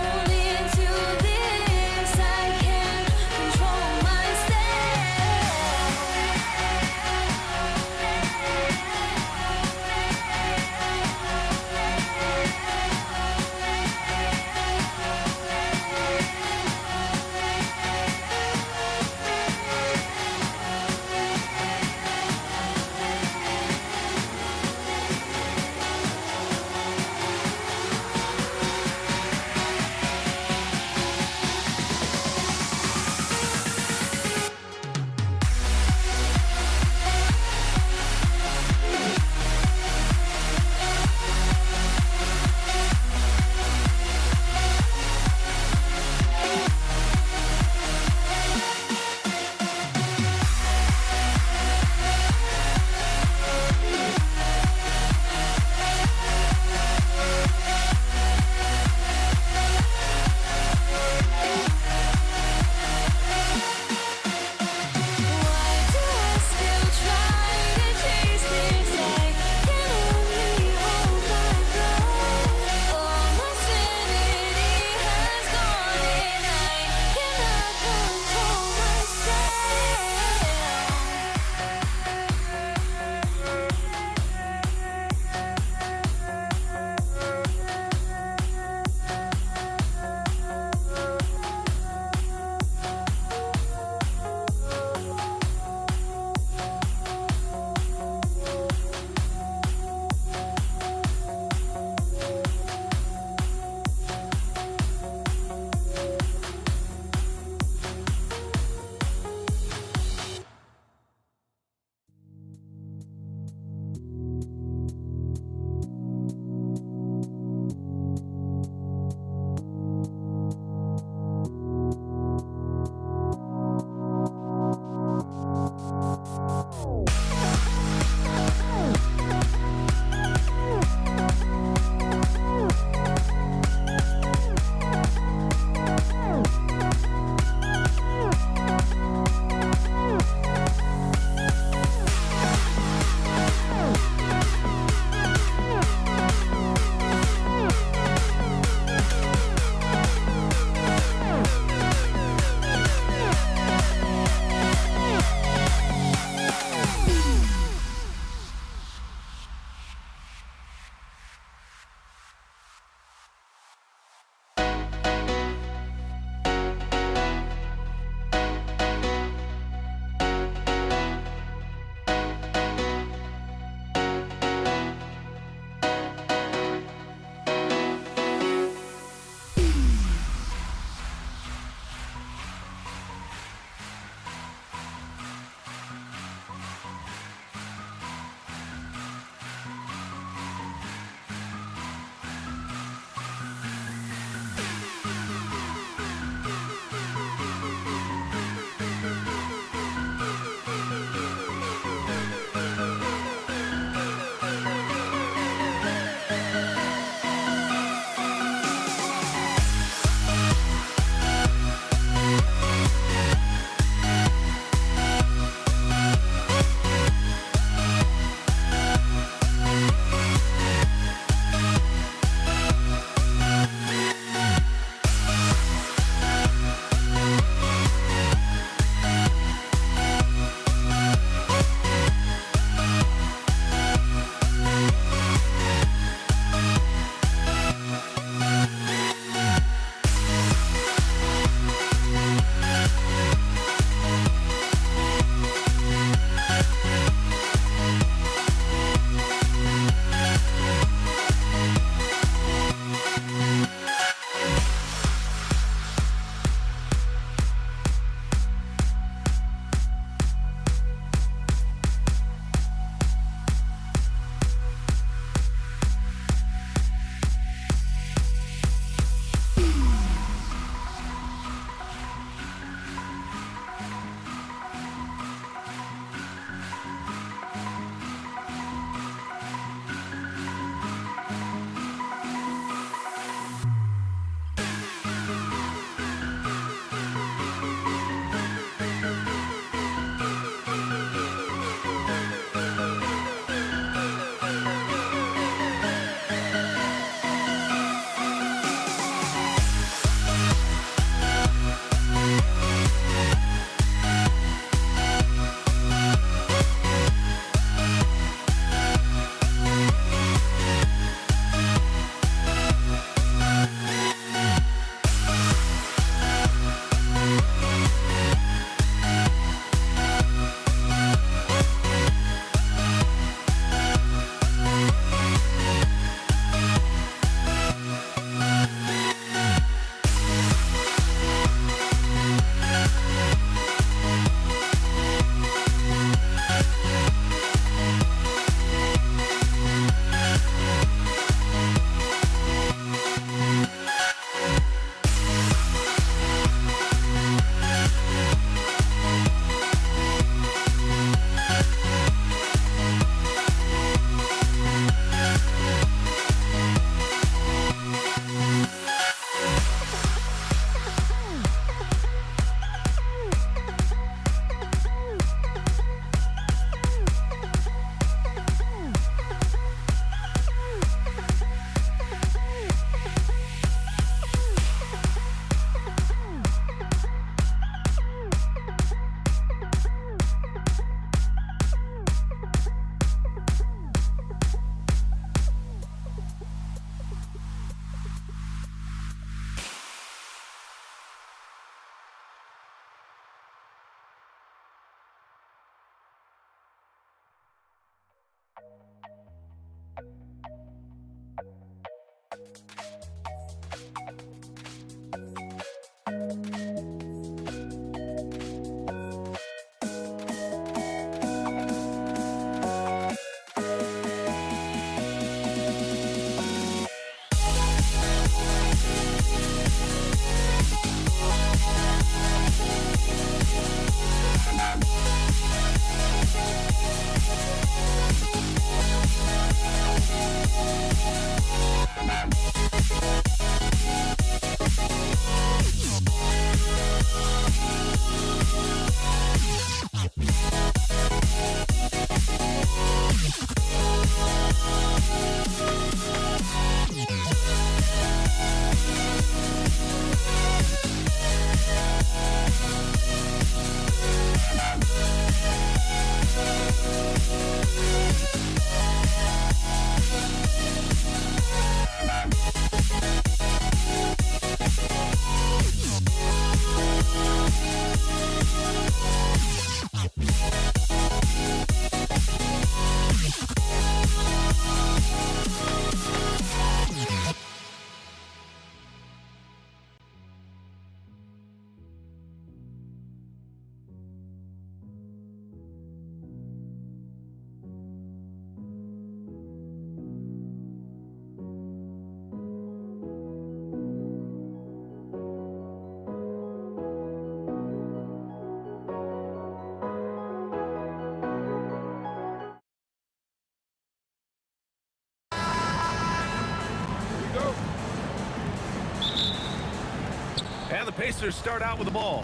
And the Pacers start out with the ball.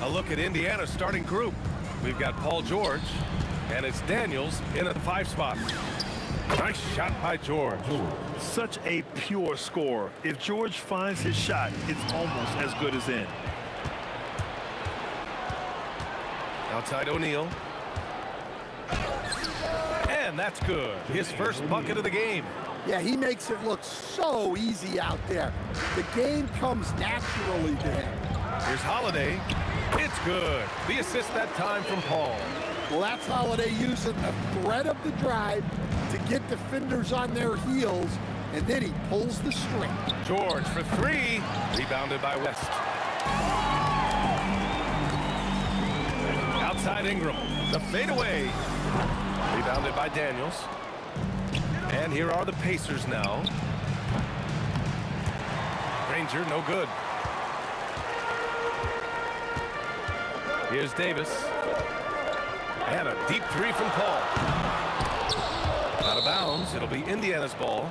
A look at Indiana's starting group. We've got Paul George, and it's Daniels in at the 5 spot. Nice shot by George. Such a pure score. If George finds his shot, it's almost as good as in. Outside O'Neal. And that's good. His first bucket of the game. Yeah, he makes it look so easy out there. The game comes naturally to him. Here's Holiday. It's good. The assist that time from Paul. Well, that's Holiday using the threat of the drive to get defenders on their heels, and then he pulls the string. George for 3. Rebounded by West. Outside Ingram. The fadeaway. Rebounded by Daniels. And here are the Pacers now. Granger, no good. Here's Davis. And a deep 3 from Paul. Out of bounds. It'll be Indiana's ball.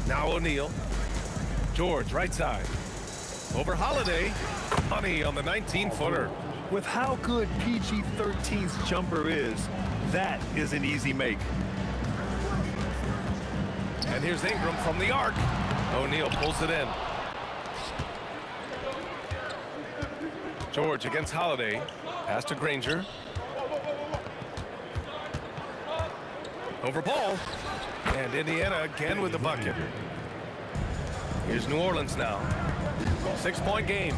Now O'Neal. George, right side. Over Holiday. Money on the 19-footer. With how good PG-13's jumper is, that is an easy make. And here's Ingram from the arc. O'Neal pulls it in. George against Holiday. Pass to Granger. Over Ball. And Indiana again with the bucket. Here's New Orleans now. 6-point game.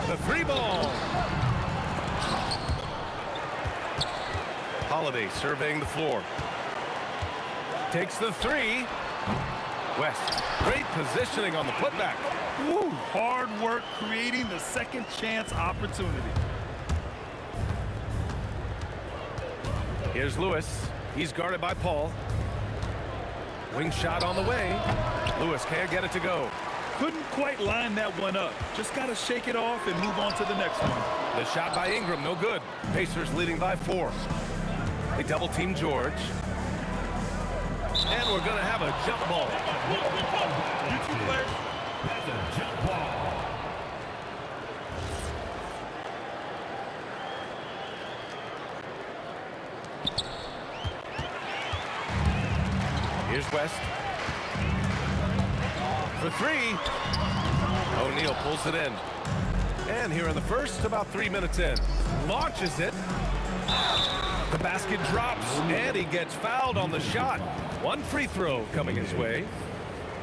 The 3 ball. Holiday surveying the floor. Takes the 3. West. Great positioning on the putback. Woo, hard work creating the second chance opportunity. Here's Lewis. He's guarded by Paul. Wing shot on the way. Lewis can't get it to go. Couldn't quite line that one up. Just got to shake it off and move on to the next one. The shot by Ingram, no good. Pacers leading by 4. They double team George. And we're going to have a jump ball. Here's West. For 3. O'Neal pulls it in. And here in the first, about 3 minutes in. Launches it. The basket drops, and he gets fouled on the shot. 1 free throw coming his way.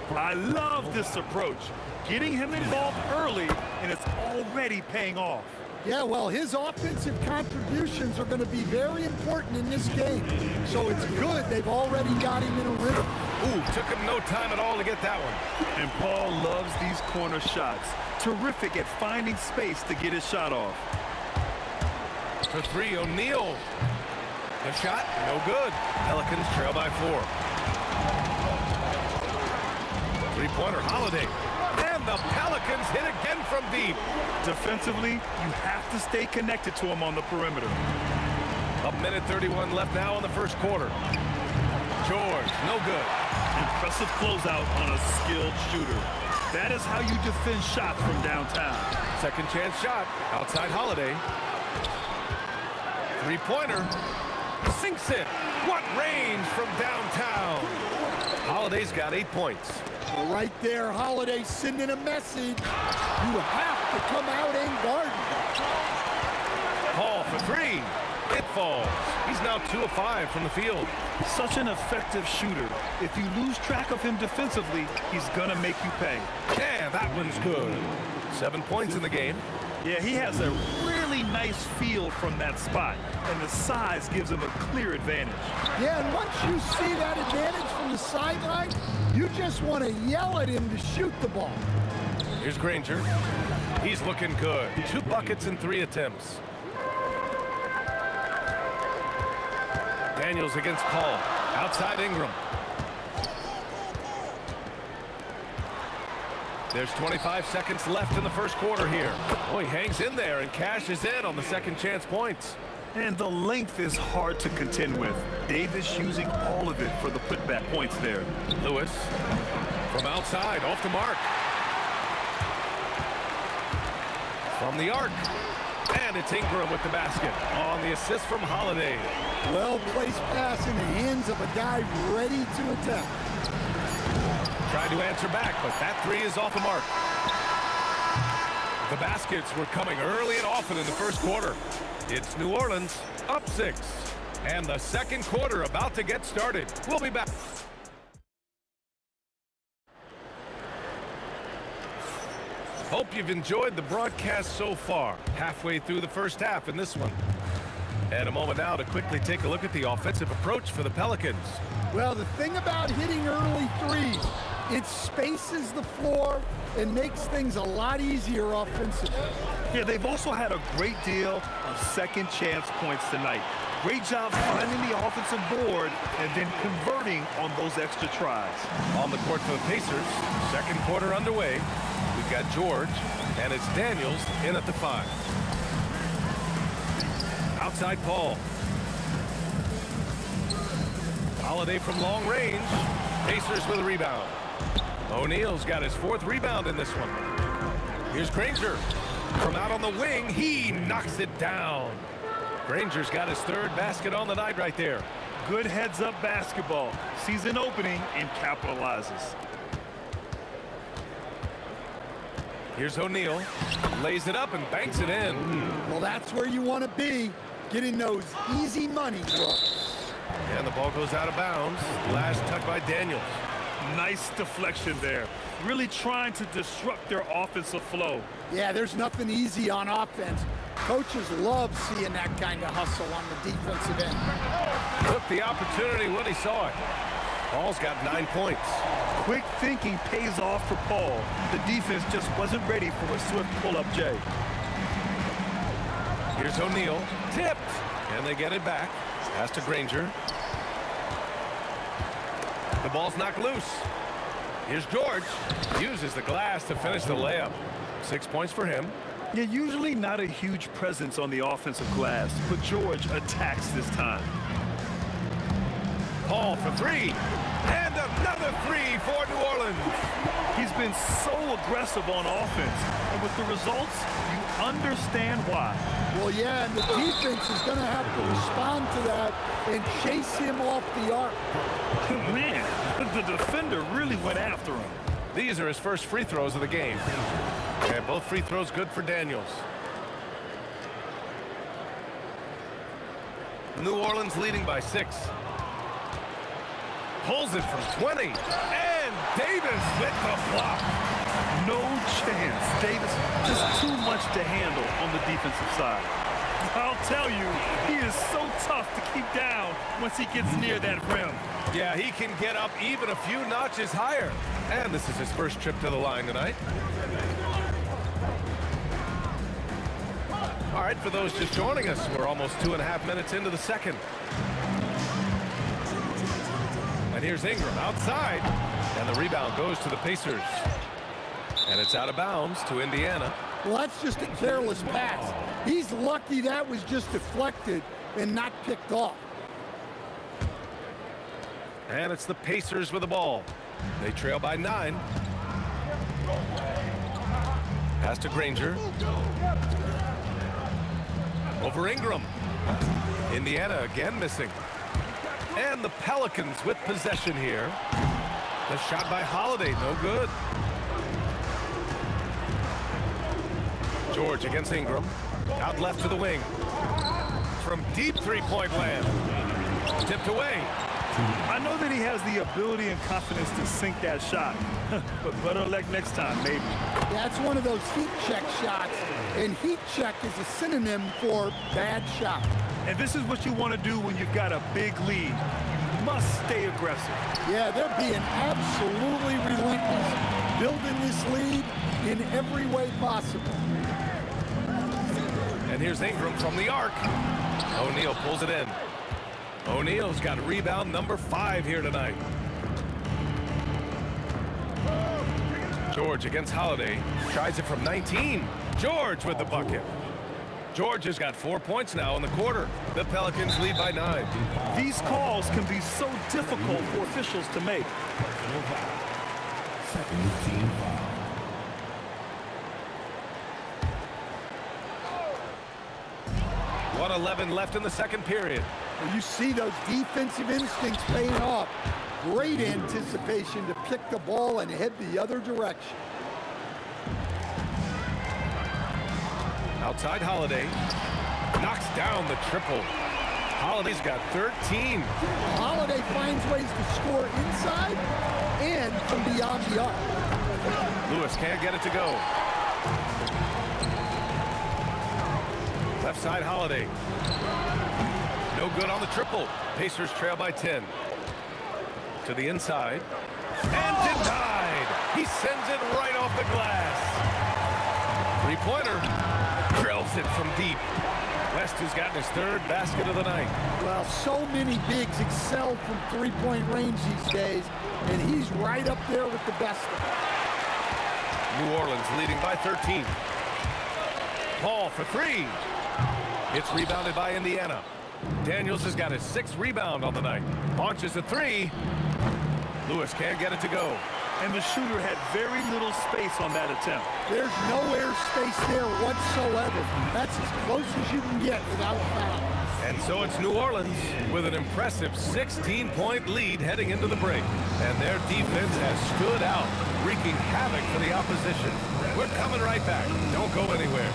I love this approach. Getting him involved early, and it's already paying off. Yeah, well, his offensive contributions are going to be very important in this game. So it's good they've already got him in a rhythm. Ooh, took him no time at all to get that one. And Paul loves these corner shots. Terrific at finding space to get his shot off. For 3, O'Neal. The shot, no good. Pelicans trail by 4. 3-pointer Holiday. And the Pelicans hit again from deep. Defensively, you have to stay connected to him on the perimeter. 1:31 left now in the first quarter. George, no good. Impressive closeout on a skilled shooter. That is how you defend shots from downtown. Second chance shot outside Holiday. 3-pointer. Sinks it. What range from downtown. Holiday's got 8 points. Well, right there, Holiday sending a message. You have to come out and guard him. Paul for 3. It falls. He's now 2 of 5 from the field. Such an effective shooter. If you lose track of him defensively, he's gonna make you pay. Yeah, that one's good. 7 points in the game. Yeah, he has a really nice feel from that spot, and the size gives him a clear advantage. Yeah, and once you see that advantage from the sideline, you just want to yell at him to shoot the ball. Here's Granger. He's looking good. 2 buckets in 3 attempts. Daniels against Paul. Outside Ingram. There's 25 seconds left in the first quarter here. Oh, he hangs in there and cashes in on the second chance points. And the length is hard to contend with. Davis using all of it for the putback points there. Lewis from outside, off the mark. From the arc. And it's Ingram with the basket on the assist from Holiday. Well-placed pass in the hands of a guy ready to attack. Tried to answer back, but that three is off the mark. The baskets were coming early and often in the first quarter. It's New Orleans up 6. And the second quarter about to get started. We'll be back. Hope you've enjoyed the broadcast so far. Halfway through the first half in this one. And a moment now to quickly take a look at the offensive approach for the Pelicans. Well, the thing about hitting early threes, it spaces the floor and makes things a lot easier offensively. Yeah, they've also had a great deal of second chance points tonight. Great job finding the offensive board and then converting on those extra tries. On the court for the Pacers, second quarter underway. We've got George, and it's Daniels in at the 5. Outside Paul. Holiday from long range. Pacers with a rebound. O'Neal's got his 4th rebound in this one. Here's Granger. From out on the wing, he knocks it down. Granger's got his 3rd basket on the night right there. Good heads-up basketball. Sees an opening and capitalizes. Here's O'Neal. Lays it up and banks it in. Well, that's where you want to be, getting those easy money looks. And the ball goes out of bounds. Last touch by Daniels. Nice deflection there. Really trying to disrupt their offensive flow. Yeah, there's nothing easy on offense. Coaches love seeing that kind of hustle on the defensive end. Took the opportunity when he saw it. Paul's got 9 points. Quick thinking pays off for Paul. The defense just wasn't ready for a swift pull-up J. Here's O'Neal. Tipped. And they get it back. Pass to Granger. The ball's knocked loose. Here's George. Uses the glass to finish the layup. 6 points for him. Yeah, usually not a huge presence on the offensive glass, but George attacks this time. Paul for 3. And another 3 for New Orleans. He's been so aggressive on offense, and with the results, you understand why. Well, yeah, and the defense is going to have to respond to that and chase him off the arc. Man, the defender really went after him. These are his first free throws of the game. And both free throws good for Daniels. New Orleans leading by 6. Pulls it from 20. And Davis with the block. No chance. Davis just too much to handle on the defensive side. I'll tell you, he is so tough to keep down once he gets near that rim. Yeah, he can get up even a few notches higher. And this is his first trip to the line tonight. All right, for those just joining us, we're almost 2.5 minutes into the second. And here's Ingram outside. And the rebound goes to the Pacers. And it's out of bounds to Indiana. Well, that's just a careless pass. He's lucky that was just deflected and not picked off. And it's the Pacers with the ball. They trail by 9. Pass to Granger. Over Ingram. Indiana again missing. And the Pelicans with possession here. The shot by Holiday, no good. George against Ingram. Out left to the wing. From deep three-point land. Tipped away. I know that he has the ability and confidence to sink that shot, but better luck next time, maybe. That's one of those heat check shots, and heat check is a synonym for bad shot. And this is what you want to do when you've got a big lead. You must stay aggressive. Yeah, they're being absolutely relentless, building this lead in every way possible. And here's Ingram from the arc. O'Neal pulls it in. O'Neal's got rebound number 5 here tonight. George against Holiday. Tries it from 19. George with the bucket. George has got 4 points now in the quarter. The Pelicans lead by 9. These calls can be so difficult for officials to make. Second team foul. .11 left in the second period. Well, you see those defensive instincts paying off. Great anticipation to pick the ball and head the other direction. Outside Holiday. Knocks down the triple. Holiday's got 13. Holiday finds ways to score inside and from beyond the arc. Lewis can't get it to go. Left side Holiday. No good on the triple. Pacers trail by 10. To the inside. And denied. He sends it right off the glass. Three-pointer. Drills it from deep. West has gotten his third basket of the night. Well, so many bigs excel from three-point range these days, and he's right up there with the best of them. New Orleans leading by 13. Paul for three. It's rebounded by Indiana. Daniels has got his 6th rebound on the night. Launches a three. Lewis can't get it to go. And the shooter had very little space on that attempt. There's no air space there whatsoever. That's as close as you can get without a foul. And so it's New Orleans with an impressive 16-point lead heading into the break. And their defense has stood out, wreaking havoc for the opposition. We're coming right back. Don't go anywhere.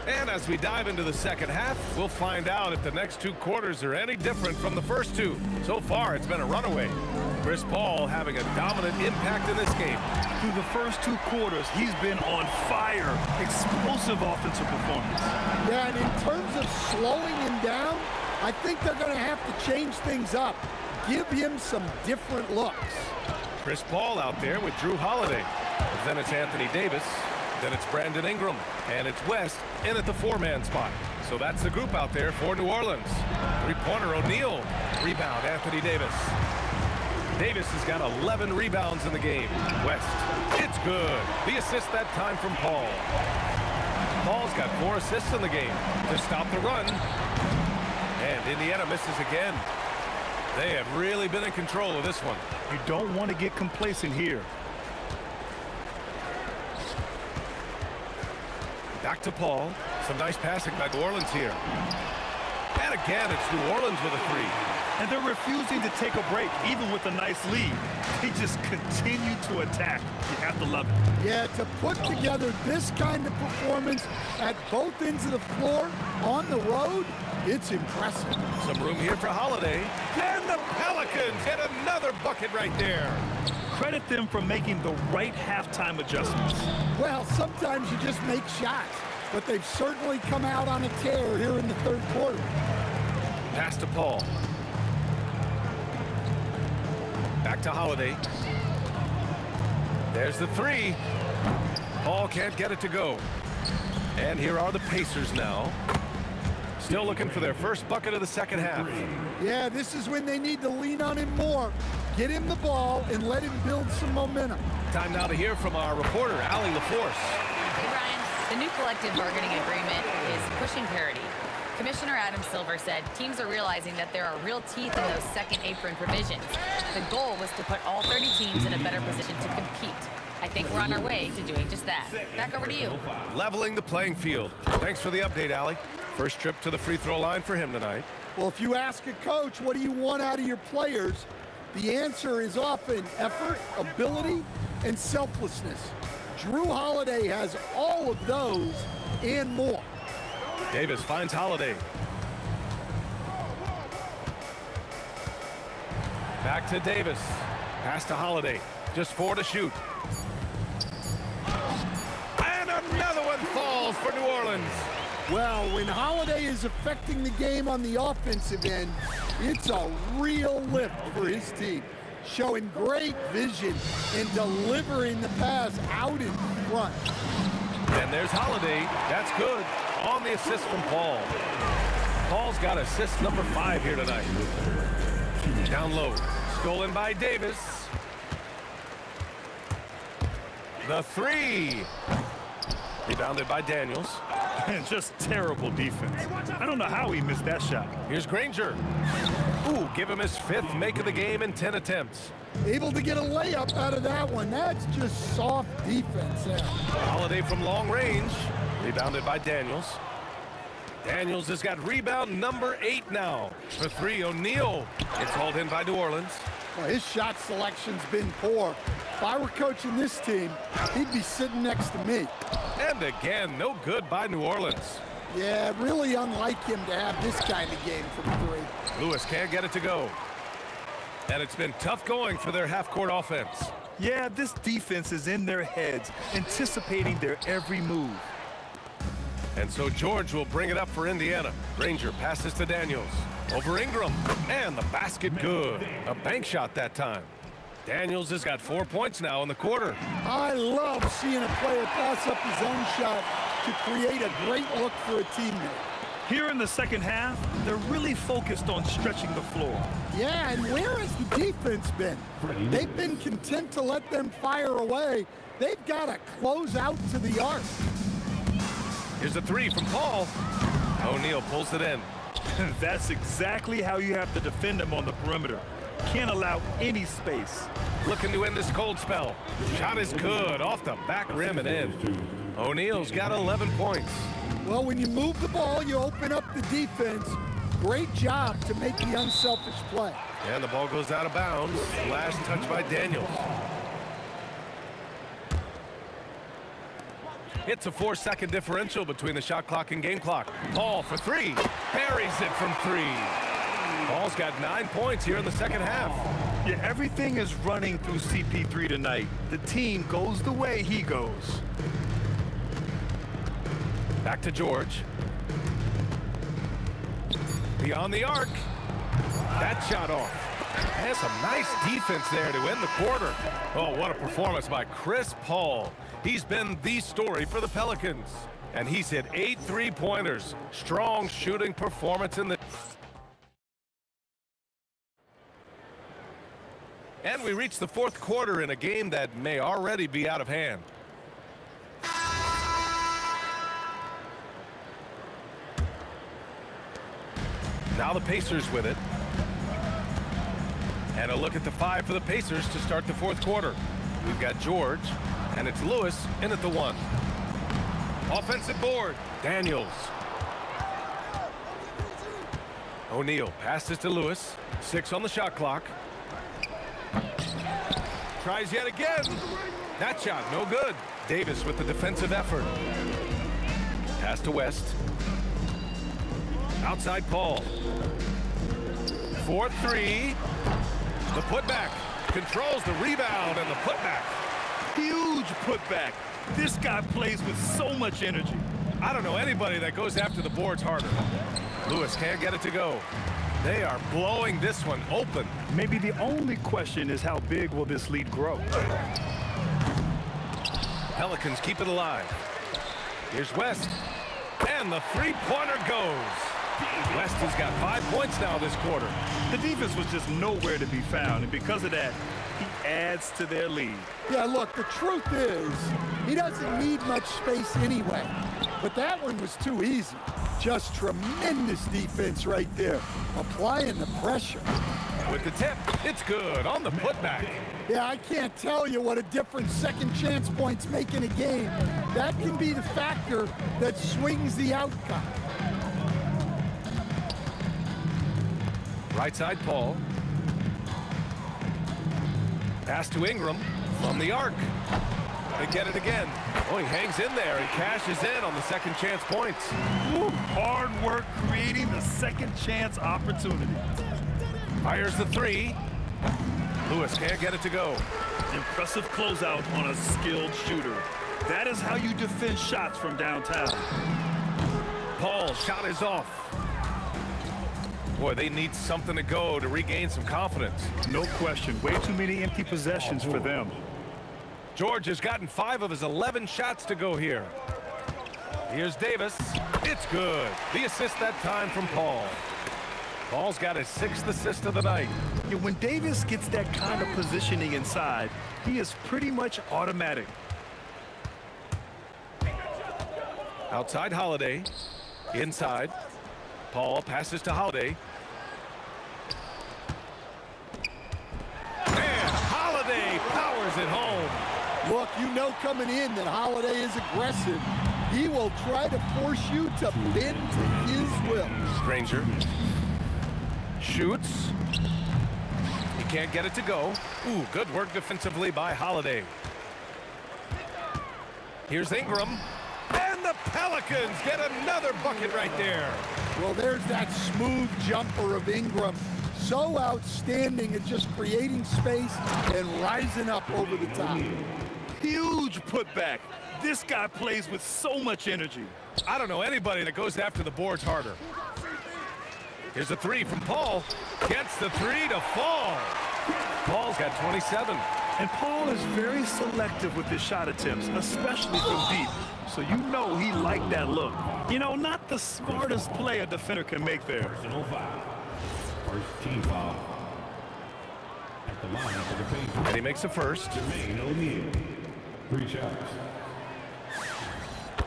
And as we dive into the second half, we'll find out if the next 2 quarters are any different from the first 2. So far, it's been a runaway. Chris Paul having a dominant impact in this game. Through the first 2 quarters, he's been on fire. Explosive offensive performance. Yeah, and in terms of slowing him down, I think they're going to have to change things up. Give him some different looks. Chris Paul out there with Drew Holiday. Then it's Anthony Davis. Then it's Brandon Ingram. And it's West in at the 4-man spot. So that's the group out there for New Orleans. Three-pointer O'Neal. Rebound Anthony Davis. Davis has got 11 rebounds in the game. West. It's good. The assist that time from Paul. Paul's got 4 assists in the game to stop the run. And Indiana misses again. They have really been in control of this one. You don't want to get complacent here. Back to Paul. Some nice passing by New Orleans here. And again, it's New Orleans with a 3. And they're refusing to take a break, even with a nice lead. They just continue to attack. You have to love it. Yeah, to put together this kind of performance at both ends of the floor on the road, it's impressive. Some room here for Holiday. And the Pelicans hit another bucket right there. Credit them for making the right halftime adjustments. Well, sometimes you just make shots, but they've certainly come out on a tear here in the third quarter. Pass to Paul. Back to Holiday. There's the 3. Paul can't get it to go. And here are the Pacers now. Still looking for their first bucket of the second half. Yeah, this is when they need to lean on him more. Get him the ball and let him build some momentum. Time now to hear from our reporter, Allie LaForce. Hey, Brian. The new collective bargaining agreement is pushing parity. Commissioner Adam Silver said teams are realizing that there are real teeth in those second apron provisions. The goal was to put all 30 teams in a better position to compete. I think we're on our way to doing just that. Back over to you. Leveling the playing field. Thanks for the update, Allie. First trip to the free throw line for him tonight. Well, if you ask a coach, what do you want out of your players? The answer is often effort, ability, and selflessness. Drew Holiday has all of those and more. Davis finds Holiday. Back to Davis. Pass to Holiday. Just 4 to shoot. And another one falls for New Orleans. Well, when Holiday is affecting the game on the offensive end, it's a real lift for his team. showing great vision in delivering the pass out in front. And there's Holiday. That's good. On the assist from Paul. Paul's got assist number 5 here tonight. Down low. Stolen by Davis. The 3. Rebounded by Daniels. And just terrible defense. I don't know how he missed that shot. Here's Granger. Ooh, give him his 5th make of the game in 10 attempts. Able to get a layup out of that one. That's just soft defense there. Holiday from long range. Rebounded by Daniels. Daniels has got rebound number 8 now. For 3, O'Neal. It's hauled in by New Orleans. Well, his shot selection's been poor. If I were coaching this team, he'd be sitting next to me. And again, no good by New Orleans. Yeah, really unlike him to have this kind of game from 3. Lewis can't get it to go. And it's been tough going for their half-court offense. Yeah, this defense is in their heads, anticipating their every move. And so George will bring it up for Indiana. Granger passes to Daniels. Over Ingram. And the basket good. A bank shot that time. Daniels has got 4 points now in the quarter. I love seeing a player pass up his own shot to create a great look for a teammate. Here in the second half, they're really focused on stretching the floor. Yeah, and where has the defense been? They've been content to let them fire away. They've got to close out to the arc. Here's a 3 from Paul. O'Neal pulls it in. That's exactly how you have to defend him on the perimeter. Can't allow any space. Looking to end this cold spell. Shot is good, off the back rim and in. O'Neal's got 11 points. Well, when you move the ball, you open up the defense. Great job to make the unselfish play. And the ball goes out of bounds. Last touch by Daniels. It's a 4-second differential between the shot clock and game clock. Paul for 3. Buries it from 3. Paul's got 9 points here in the second half. Yeah, everything is running through CP3 tonight. The team goes the way he goes. Back to George. Beyond the arc. That shot off. And some nice defense there to end the quarter. Oh, what a performance by Chris Paul. He's been the story for the Pelicans. And he's hit 8 3-pointers. Strong shooting performance in the... And we reach the 4th quarter in a game that may already be out of hand. Now the Pacers with it. And a look at the 5 for the Pacers to start the 4th quarter. We've got George, and it's Lewis in at the 1. Offensive board, Daniels. O'Neal passes to Lewis. 6 on the shot clock. Tries yet again. That shot, no good. Davis with the defensive effort. Pass to West. Outside Paul. 4-3. The putback. Controls the rebound and the putback. Huge putback. This guy plays with so much energy. I don't know anybody that goes after the boards harder. Lewis can't get it to go. They are blowing this one open. Maybe the only question is how big will this lead grow? Pelicans keep it alive. Here's West. And the 3-pointer goes. West has got 5 points now this quarter. The defense was just nowhere to be found, and because of that, he adds to their lead. Yeah, look, the truth is, he doesn't need much space anyway. But that one was too easy. Just tremendous defense right there, applying the pressure. With the tip, it's good on the putback. Yeah, I can't tell you what a difference second chance points make in a game. That can be the factor that swings the outcome. Right side, Paul. Pass to Ingram from the arc. They get it again. Oh, he hangs in there and cashes in on the second chance points. Woo, hard work creating the second chance opportunity. Fires the 3. Lewis can't get it to go. Impressive closeout on a skilled shooter. That is how you defend shots from downtown. Paul's shot is off. Boy, they need something to go to regain some confidence. No question. Way too many empty possessions for them. George has gotten 5 of his 11 shots to go here. Here's Davis. It's good. The assist that time from Paul. Paul's got his 6th assist of the night. Yeah, when Davis gets that kind of positioning inside, he is pretty much automatic. Outside Holiday. Inside. Paul passes to Holiday. And Holiday powers it home. Look, you know coming in that Holiday is aggressive. He will try to force you to bend to his will. Granger shoots. He can't get it to go. Ooh, good work defensively by Holiday. Here's Ingram. And the Pelicans get another bucket right there. Well, there's that smooth jumper of Ingram. So outstanding at just creating space and rising up over the top. Huge putback. This guy plays with so much energy. I don't know anybody that goes after the boards harder. Here's a 3 from Paul. Gets the 3 to fall. Paul's got 27. And Paul is very selective with his shot attempts, especially from deep. So you know he liked that look. You know, not the smartest play a defender can make there. Personal foul. First team foul. At the line for the Pacers. And he makes a first. Jermaine O'Neal. 3 shots.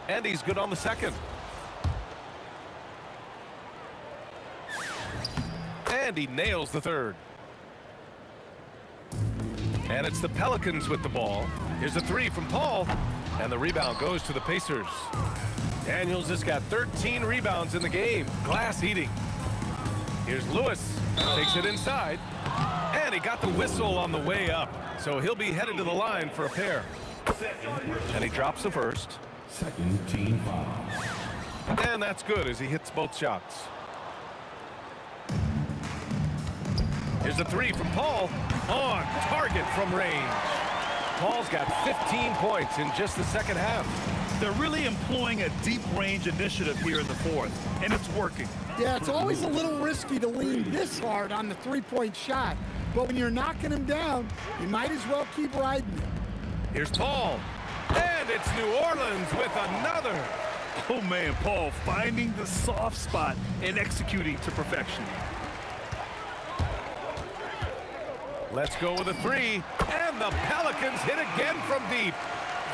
And he's good on the second. And he nails the third. And it's the Pelicans with the ball. Here's a 3 from Paul. And the rebound goes to the Pacers. Daniels has got 13 rebounds in the game. Glass eating. Here's Lewis. Takes it inside. And he got the whistle on the way up. So he'll be headed to the line for a pair. And he drops the first. Second team foul. And that's good as he hits both shots. Here's a 3 from Paul. On target from range. Paul's got 15 points in just the second half. They're really employing a deep range initiative here in the fourth, and it's working. Yeah, it's always a little risky to lean this hard on the three-point shot. But when you're knocking him down, you might as well keep riding it. Here's Paul. And it's New Orleans with another. Oh, man, Paul finding the soft spot and executing to perfection. Let's go with a 3. And the Pelicans hit again from deep.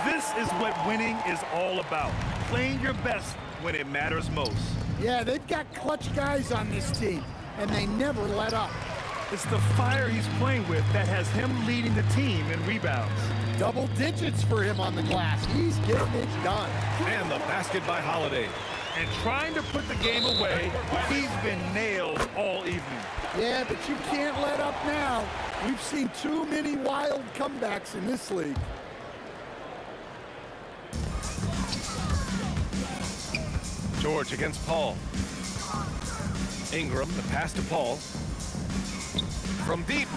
This is what winning is all about. Playing your best when it matters most. Yeah, they've got clutch guys on this team, and they never let up. It's the fire he's playing with that has him leading the team in rebounds. Double digits for him on the glass. He's getting it done. And the basket by Holiday. And trying to put the game away, he's been nailed all evening. Yeah, but you can't let up now. We've seen too many wild comebacks in this league. George against Paul. Ingram, the pass to Paul. From deep.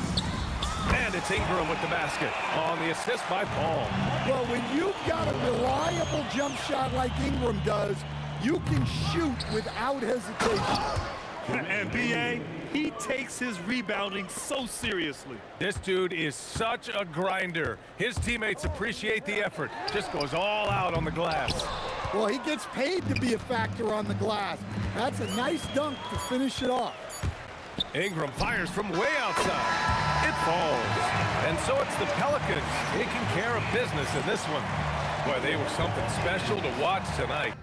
And it's Ingram with the basket on the assist by Paul. Well, when you've got a reliable jump shot like Ingram does, you can shoot without hesitation. And B.A., he takes his rebounding so seriously. This dude is such a grinder. His teammates appreciate the effort. Just goes all out on the glass. Well, he gets paid to be a factor on the glass. That's a nice dunk to finish it off. Ingram fires from way outside. It falls. And so it's the Pelicans taking care of business in this one. Boy, they were something special to watch tonight.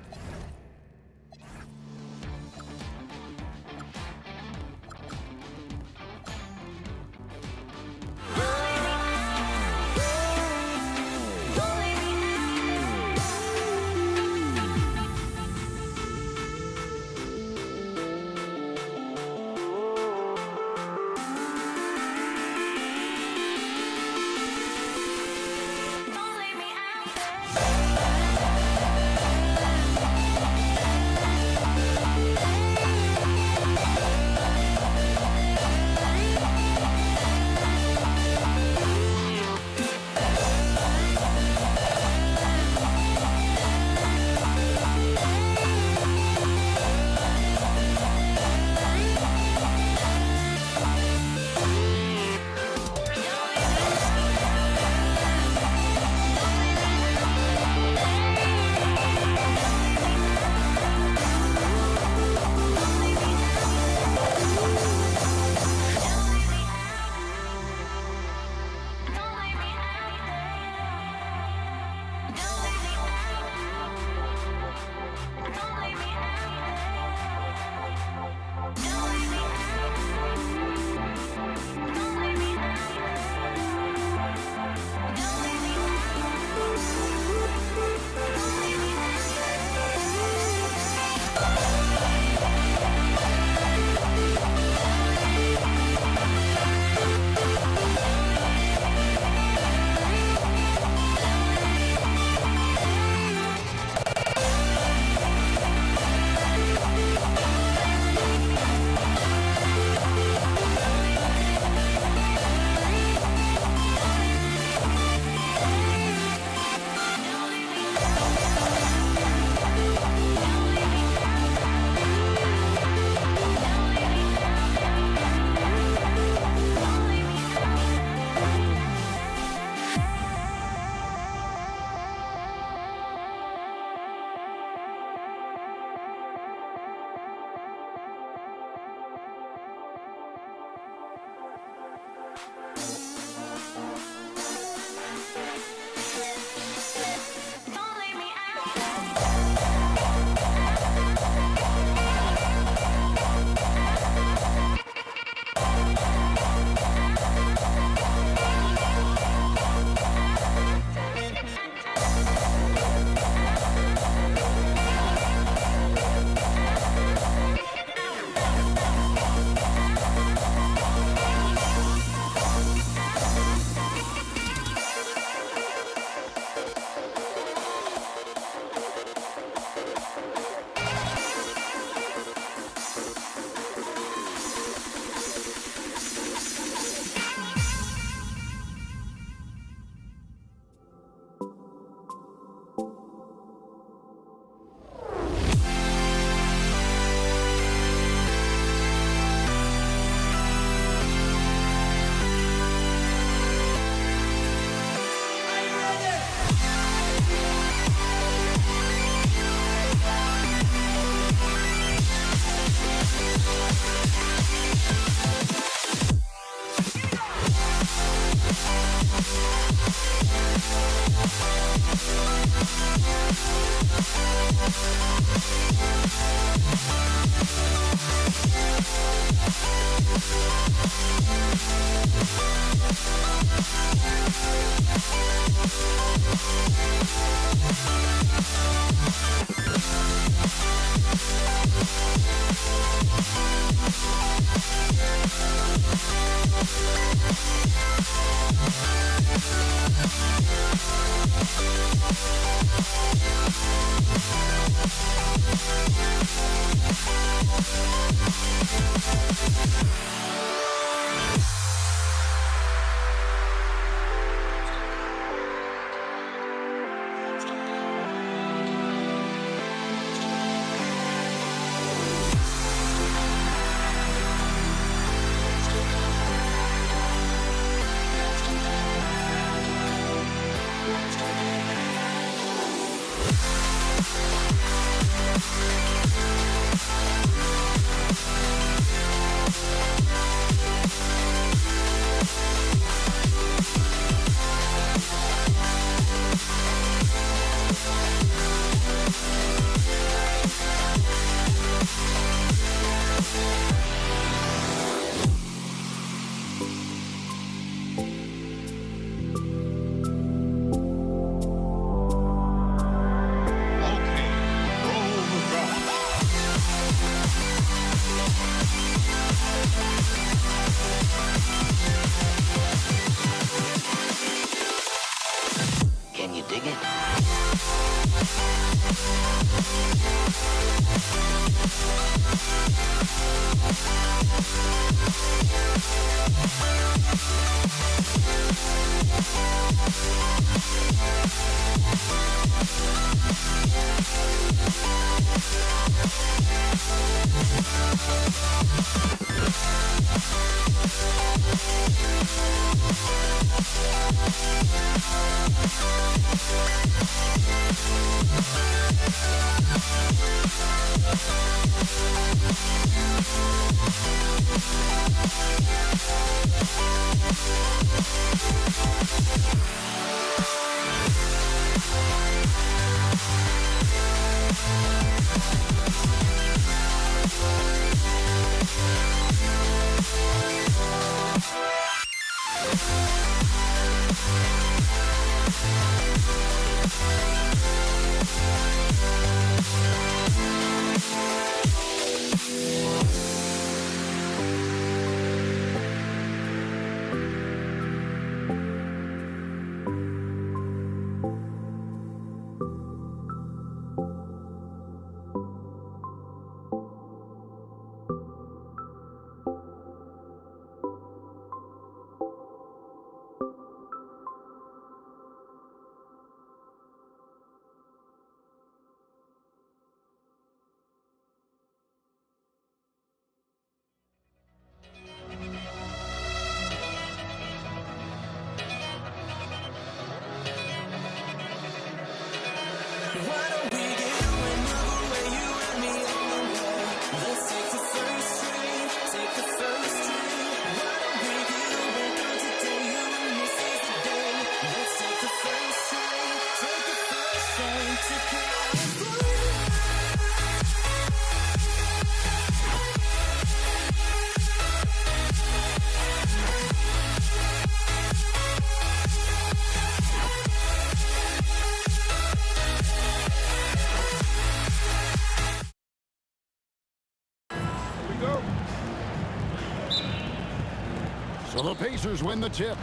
So the Pacers win the tip.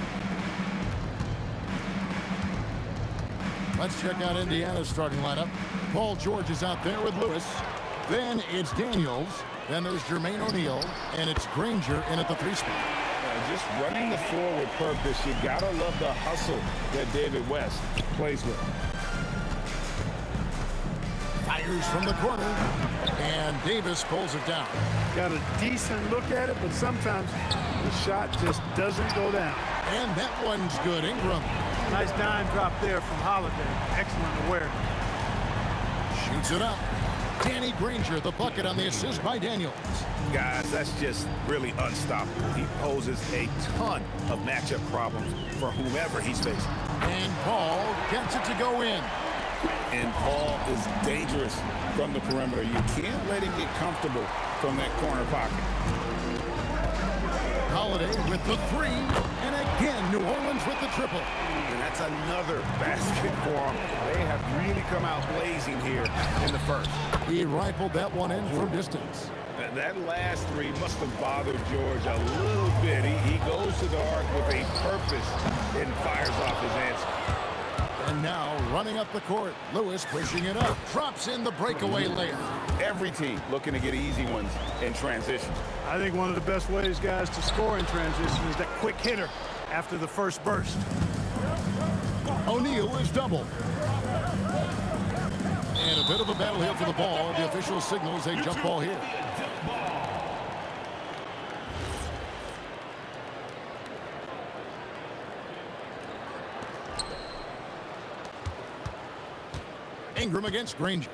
Let's check out Indiana's starting lineup. Paul George is out there with Lewis. Then it's Daniels. Then there's Jermaine O'Neal. And it's Granger in at the 3 spot. Just running the floor with purpose. You gotta love the hustle that David West plays with. Fires from the corner. And Davis pulls it down. Got a decent look at it, but sometimes the shot just doesn't go down. And that one's good. Ingram. Nice dime drop there from Holiday. Excellent awareness. Shoots it up. Danny Granger, the bucket on the assist by Daniels. Guys, that's just really unstoppable. He poses a ton of matchup problems for whomever he's facing. And Paul gets it to go in. And Paul is dangerous from the perimeter. You can't let him get comfortable from that corner pocket. Holiday with the 3. And again, New Orleans with the triple. And that's another basket for them. They have really come out blazing here in the first. He rifled that one in from distance. That last 3 must have bothered George a little bit. He goes to the arc with a purpose and fires off his answer. And now running up the court, Lewis pushing it up, drops in the breakaway layup. Every team looking to get easy ones in transition. I think one of the best ways, guys, to score in transition is that quick hitter after the first burst. O'Neal is doubled. And a bit of a battle here for the ball. The official signals a jump ball here. Ingram against Granger.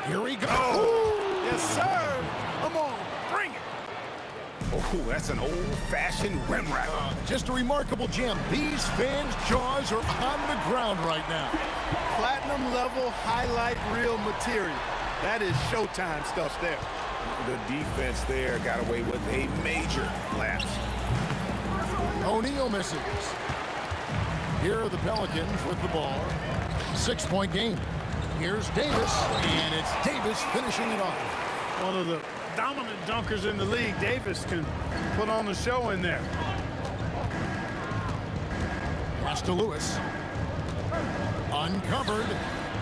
Here we go. Oh, yes, sir. Come on, bring it. Oh, that's an old-fashioned rim wrap. Just a remarkable gem. These fans' jaws are on the ground right now. Platinum level highlight reel material. That is Showtime stuff there. The defense there got away with a major lapse. O'Neal misses. Here are the Pelicans with the ball. 6-point game. Here's Davis, and it's Davis finishing it off. One of the dominant dunkers in the league. Davis can put on the show in there. Pass to Lewis. Uncovered.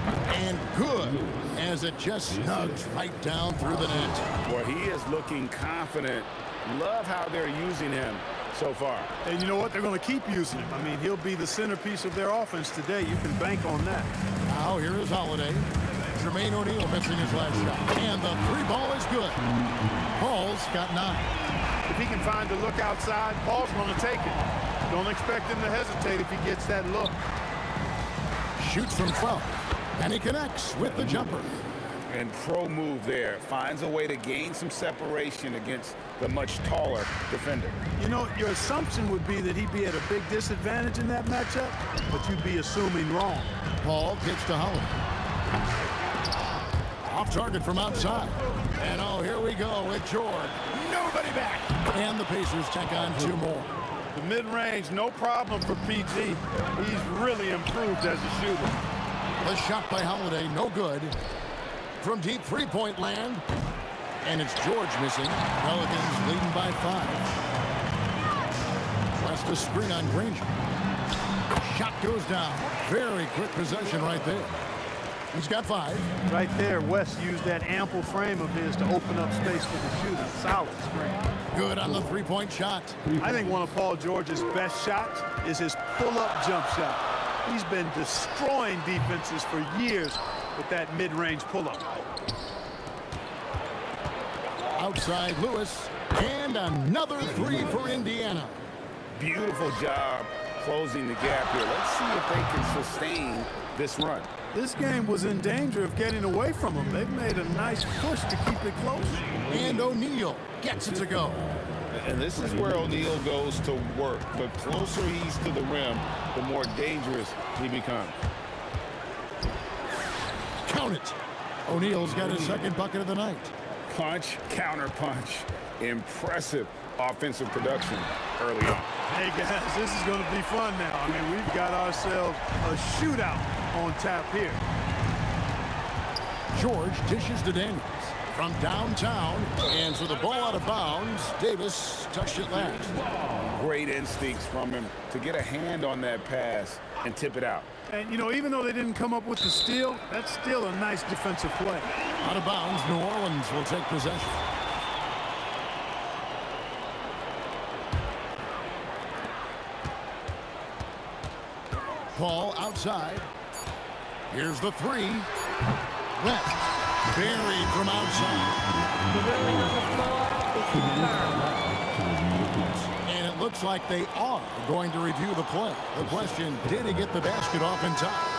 And good, as it just snugs right down through the net. Boy, he is looking confident. Love how they're using him so far. And you know what? They're going to keep using him. I mean, he'll be the centerpiece of their offense today. You can bank on that. Now here is Holiday. Jermaine O'Neal missing his last shot. And the three ball is good. Paul's got 9. If he can find the look outside, Paul's going to take it. Don't expect him to hesitate if he gets that look. Shoots from 12. And he connects with the jumper. And pro move there. Finds a way to gain some separation against the much taller defender. You know, your assumption would be that he'd be at a big disadvantage in that matchup, but you'd be assuming wrong. Paul kicks to Holiday. Off target from outside. And oh, here we go with George. Nobody back. And the Pacers check on 2 more. The mid-range, no problem for PG. He's really improved as a shooter. The shot by Holiday, no good. From deep three-point land. And it's George missing. Pelicans leading by 5. West a screen on Granger. Shot goes down. Very quick possession right there. He's got 5. Right there, West used that ample frame of his to open up space for the shooter. Solid screen. Good on the three-point shot. I think one of Paul George's best shots is his pull-up jump shot. He's been destroying defenses for years with that mid-range pull-up. Outside Lewis. And another 3 for Indiana. Beautiful job closing the gap here. Let's see if they can sustain this run. This game was in danger of getting away from them. They've made a nice push to keep it close. And O'Neal gets it to go. And this is where O'Neal goes to work. The closer he's to the rim, the more dangerous he becomes. Count it. O'Neal's got his second bucket of the night. Punch, counter punch. Impressive offensive production early on. Hey guys, this is going to be fun now. I mean, we've got ourselves a shootout on tap here. George dishes to Daniels from downtown, and so the ball out of bounds. Davis touched it last. Great instincts from him to get a hand on that pass and tip it out. And, you know, even though they didn't come up with the steal, that's still a nice defensive play. Out of bounds, New Orleans will take possession. Paul outside. Here's the 3. West. Buried from outside. And it looks like they are going to review the play. The question, did he get the basket off in time?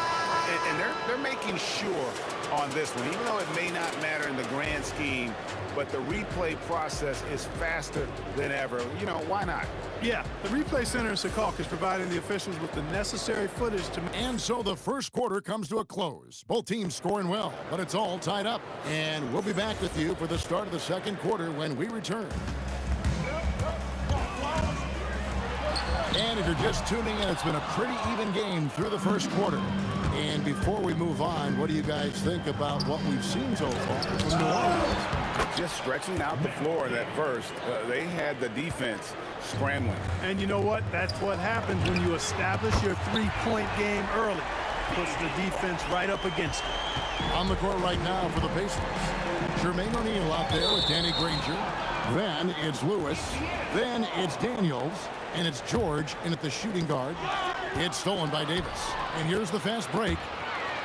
And they're making sure on this one, even though it may not matter in the grand scheme, but the replay process is faster than ever. You know, why not? Yeah, the replay center in Secaucus is providing the officials with the necessary footage to... And so the first quarter comes to a close. Both teams scoring well, but it's all tied up. And we'll be back with you for the start of the second quarter when we return. And if you're just tuning in, it's been a pretty even game through the first quarter. And before we move on, what do you guys think about what we've seen so far from New Orleans? Just stretching out the floor that first. They had the defense scrambling. And you know what? That's what happens when you establish your three-point game early. Puts the defense right up against it. On the court right now for the Pacers. Jermaine O'Neal out there with Danny Granger. Then it's Lewis. Then it's Daniels. And it's George in at the shooting guard. It's stolen by Davis. And here's the fast break.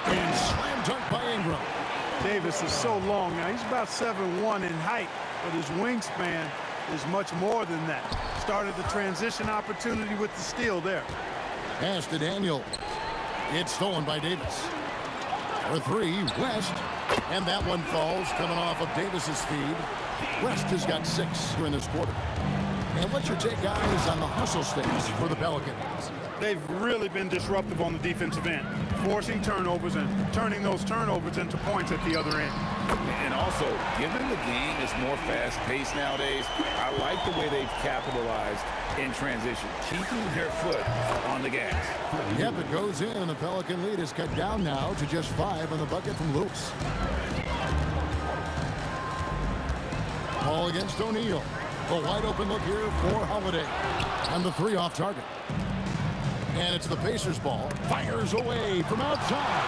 And slam dunk by Ingram. Davis is so long now. He's about 7'1" in height, but his wingspan is much more than that. Started the transition opportunity with the steal there. Pass to Daniel. It's stolen by Davis. For 3, West. And that one falls coming off of Davis's feed. West has got 6 during this quarter. And what's your take, guys, on the hustle stakes for the Pelicans? They've really been disruptive on the defensive end, forcing turnovers and turning those turnovers into points at the other end. And also, given the game is more fast-paced nowadays, I like the way they've capitalized in transition, keeping their foot on the gas. Yep, it goes in, and the Pelican lead is cut down now to just 5 on the bucket from Lewis. Ball against O'Neal. A wide open look here for Holiday. And the 3 off target. And it's the Pacers ball. Fires away from outside.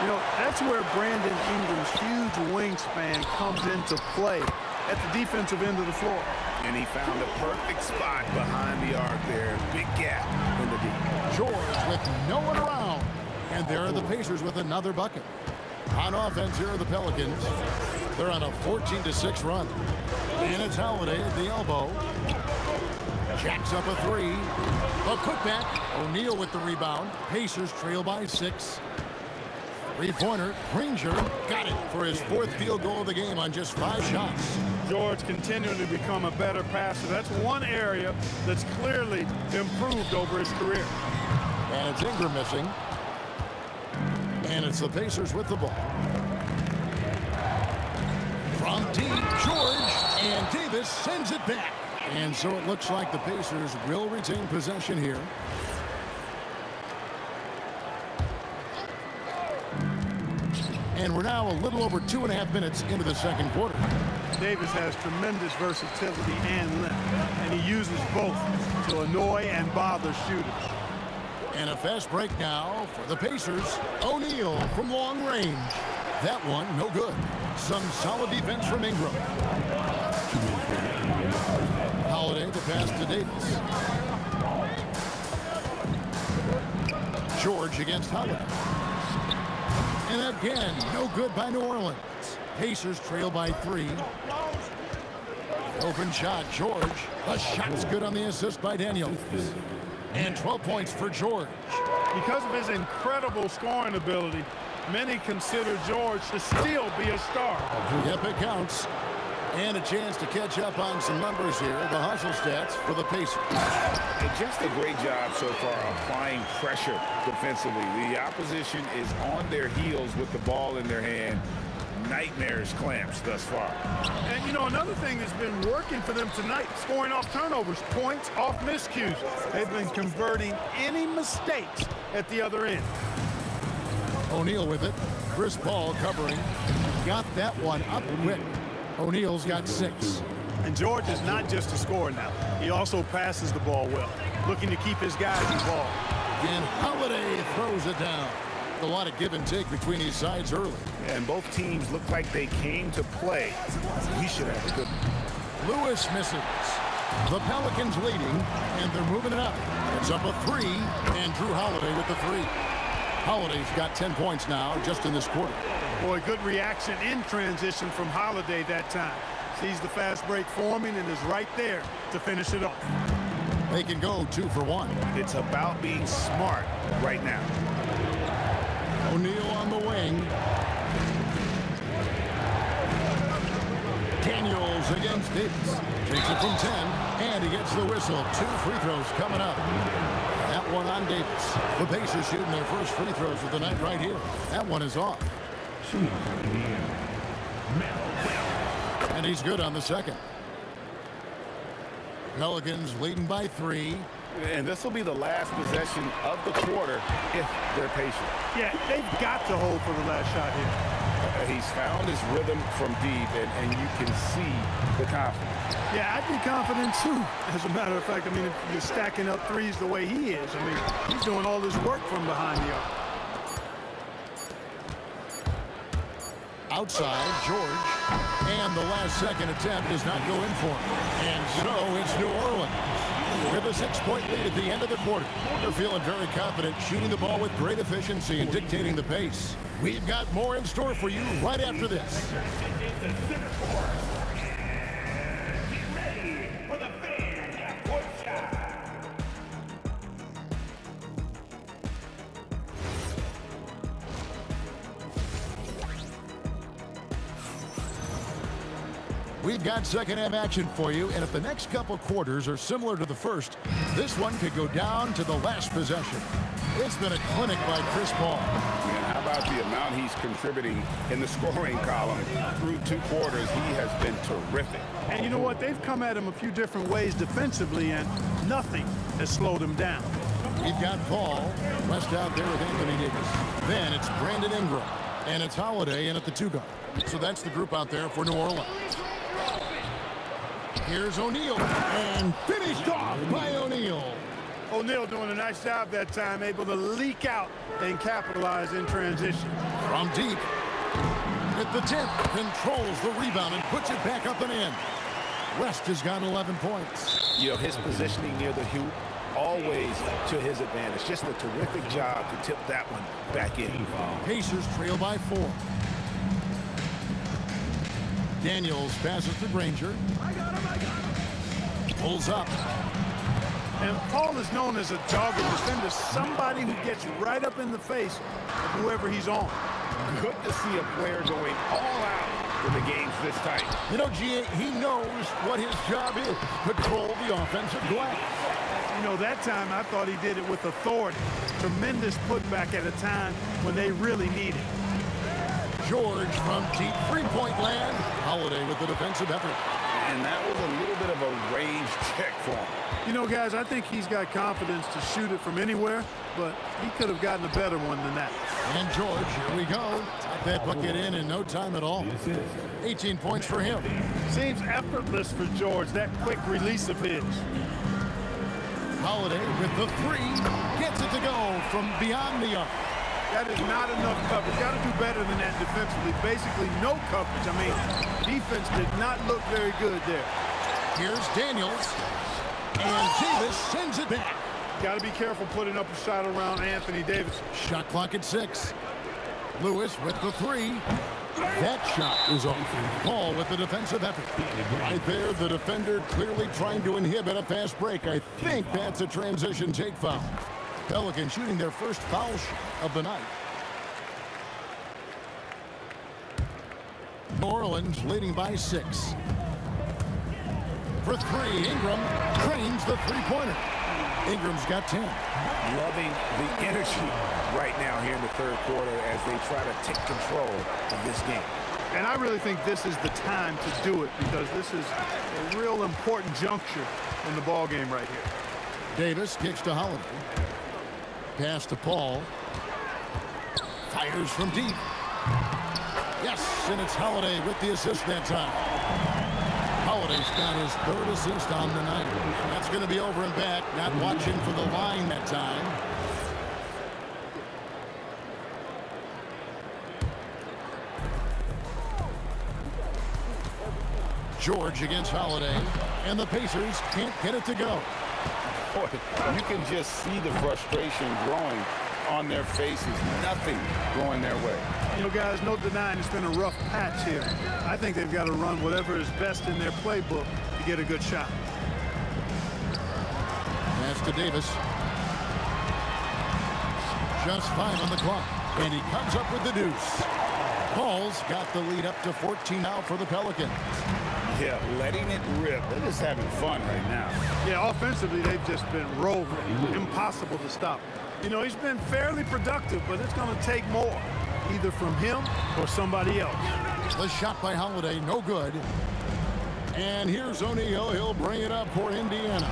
You know, that's where Brandon Ingram's huge wingspan comes into play at the defensive end of the floor. And he found a perfect spot behind the arc there. Big gap in the deep. George with no one around. And there are the Pacers with another bucket. On offense, here are the Pelicans. They're on a 14-6 run. And it's Holiday at the elbow. Jacks up a three. A putback. O'Neal with the rebound. Pacers trail by 6. Three-pointer. Granger got it for his 4th field goal of the game on just 5 shots. George continuing to become a better passer. That's one area that's clearly improved over his career. And it's Ingram missing. And it's the Pacers with the ball. From deep, George, and Davis sends it back. And so it looks like the Pacers will retain possession here. And we're now a little over 2.5 minutes into the second quarter. Davis has tremendous versatility and length, and he uses both to annoy and bother shooters. And a fast break now for the Pacers. O'Neal from long range. That one, no good. Some solid defense from Ingram. Holiday the pass to Davis. George against Holiday. And again, no good by New Orleans. Pacers trail by 3. Open shot, George. A shot's good on the assist by Daniels. And 12 points for George. Because of his incredible scoring ability, many consider George to still be a star. Yep, it counts. And a chance to catch up on some numbers here. The hustle stats for the Pacers. And just a great job so far applying pressure defensively. The opposition is on their heels with the ball in their hand. Nightmares clamps thus far. And, you know, another thing that's been working for them tonight, scoring off turnovers, points off miscues. They've been converting any mistakes at the other end. O'Neal with it. Chris Paul covering. Got that one up quick. O'Neal's got 6. And George is not just a scorer now. He also passes the ball well, looking to keep his guys involved. And Holiday throws it down. A lot of give and take between these sides early. And both teams look like they came to play. We should have a good one. Lewis misses. The Pelicans leading, and they're moving it up. It's up a 3, and Drew Holiday with the 3. Holiday's got 10 points now just in this quarter. Boy, good reaction in transition from Holiday that time. Sees the fast break forming and is right there to finish it off. They can go 2 for 1. It's about being smart right now. O'Neal on the wing. Daniels against Davis. Takes it from 10, and he gets the whistle. 2 free throws coming up. That one on Davis. The Pacers shooting their first free throws of the night right here. That one is off. And he's good on the second. Pelicans leading by 3. And this will be the last possession of the quarter if they're patient. Yeah, they've got to hold for the last shot here. He's found his rhythm from deep, and you can see the confidence. Yeah, I'd be confident too. As a matter of fact, I mean, if you're stacking up threes the way he is, I mean, he's doing all this work from behind the arc. Outside, George. And the last second attempt does not go in for him. And so it's New Orleans with a 6-point lead at the end of the quarter. They're feeling very confident, shooting the ball with great efficiency and dictating the pace. We've got more in store for you right after this. We've got second half action for you, and if the next couple quarters are similar to the first, this one could go down to the last possession. It's been a clinic by Chris Paul. And how about the amount he's contributing in the scoring column through 2 quarters? He has been terrific. And you know what? They've come at him a few different ways defensively, and nothing has slowed him down. We've got Paul, West out there with Anthony Davis. Then it's Brandon Ingram, and it's Holiday in at the 2 guard. So that's the group out there for New Orleans. Here's O'Neal, and finished off by O'Neal. O'Neal doing a nice job that time, able to leak out and capitalize in transition. From deep. At the tip. Controls the rebound and puts it back up and in. West has got 11 points. You know, his positioning near the hoop, always to his advantage. Just a terrific job to tip that one back in. Pacers trail by 4. Daniels passes to Granger. Pulls up. And Paul is known as a dogged defender, somebody who gets right up in the face of whoever he's on. Good to see a player going all out when the game's this tight. You know, G.A., he knows what his job is. Control the offensive glass. You know, that time I thought he did it with authority. Tremendous putback at a time when they really need it. George from deep three-point land. Holiday with the defensive effort. And that was a little bit of a range check for him. You know, guys, I think he's got confidence to shoot it from anywhere, but he could have gotten a better one than that. And George, here we go. Got that bucket in no time at all. 18 points for him. Seems effortless for George, that quick release of his. Holiday with the three. Gets it to go from beyond the arc. That is not enough coverage. Got to do better than that defensively. Basically, no coverage. I mean, defense did not look very good there. Here's Daniels. And Davis sends it back. Got to be careful putting up a shot around Anthony Davis. Shot clock at 6. Lewis with the three. That shot is off. Paul with the defensive effort. Right there, the defender clearly trying to inhibit a fast break. I think that's a transition take foul. Pelicans shooting their first foul shot of the night. New Orleans leading by 6. For 3, Ingram trains the three-pointer. Ingram's got 10. Loving the energy right now here in the third quarter as they try to take control of this game. And I really think this is the time to do it because this is a real important juncture in the ball game right here. Davis kicks to Holiday. Pass to Paul. Fires from deep. Yes, and it's Holiday with the assist that time. Holiday's got his 3rd assist on the night. That's going to be over and back. Not watching for the line that time. George against Holiday. And the Pacers can't get it to go. Boy, you can just see the frustration growing on their faces. Nothing going their way. You know, guys, no denying it's been a rough patch here. I think they've got to run whatever is best in their playbook to get a good shot. Pass to Davis. Just 5 on the clock. And he comes up with the deuce. Paul's got the lead up to 14 now for the Pelicans. Yeah, letting it rip. They're just having fun right now. Yeah, offensively, they've just been rolling. Impossible to stop. You know, he's been fairly productive, but it's going to take more, either from him or somebody else. The shot by Holiday, no good. And here's O'Neal. He'll bring it up for Indiana.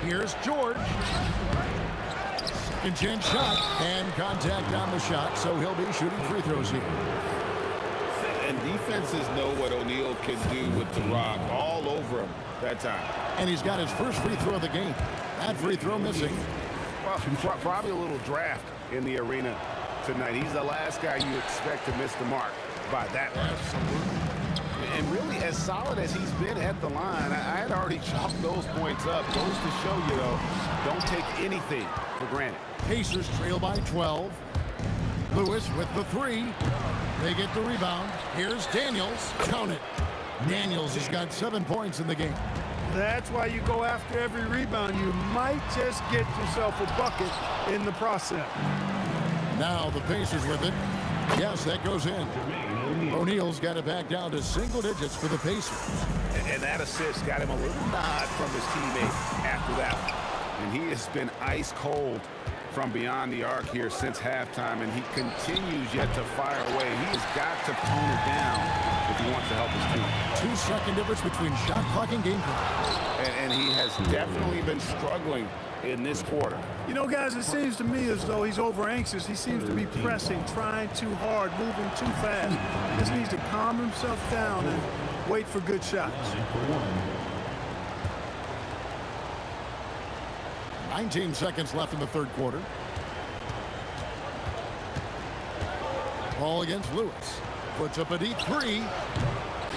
Here's George. Second chance shot and contact on the shot, so he'll be shooting free throws here. And defenses know what O'Neal can do with the rock all over him that time. And he's got his first free throw of the game. That free throw missing. Well, probably a little draft in the arena tonight. He's the last guy you expect to miss the mark by that much. Absolutely. And really, as solid as he's been at the line, I had already chalked those points up. Goes to show you, though, don't take anything for granted. Pacers trail by 12. Lewis with the three. They get the rebound. Here's Daniels. Count it. Daniels has got 7 points in the game. That's why you go after every rebound. You might just get yourself a bucket in the process. Now the Pacers with it. Yes, that goes in. O'Neal's got it back down to single digits for the Pacers. And that assist got him a little nod from his teammate after that one. And he has been ice cold from beyond the arc here since halftime, and he continues yet to fire away. He has got to tone it down if he wants to help his team. 2-second difference between shot clock and game clock. And he has definitely been struggling in this quarter. You know, guys, it seems to me as though he's over anxious. He seems to be pressing, trying too hard, moving too fast. He just needs to calm himself down and wait for good shots. 19 seconds left in the third quarter. Ball against Lewis. Puts up a deep three.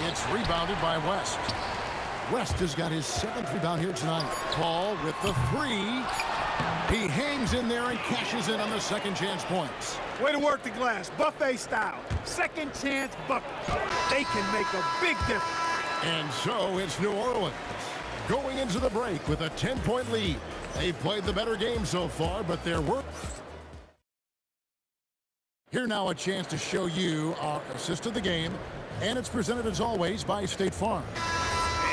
It's rebounded by West. West has got his 7th rebound here tonight. Paul with the three. He hangs in there and cashes in on the second chance points. Way to work the glass, buffet style. Second chance buckets. They can make a big difference. And so it's New Orleans going into the break with a 10-point lead. They've played the better game so far, but their work. Here now a chance to show you our assist of the game, and it's presented as always by State Farm.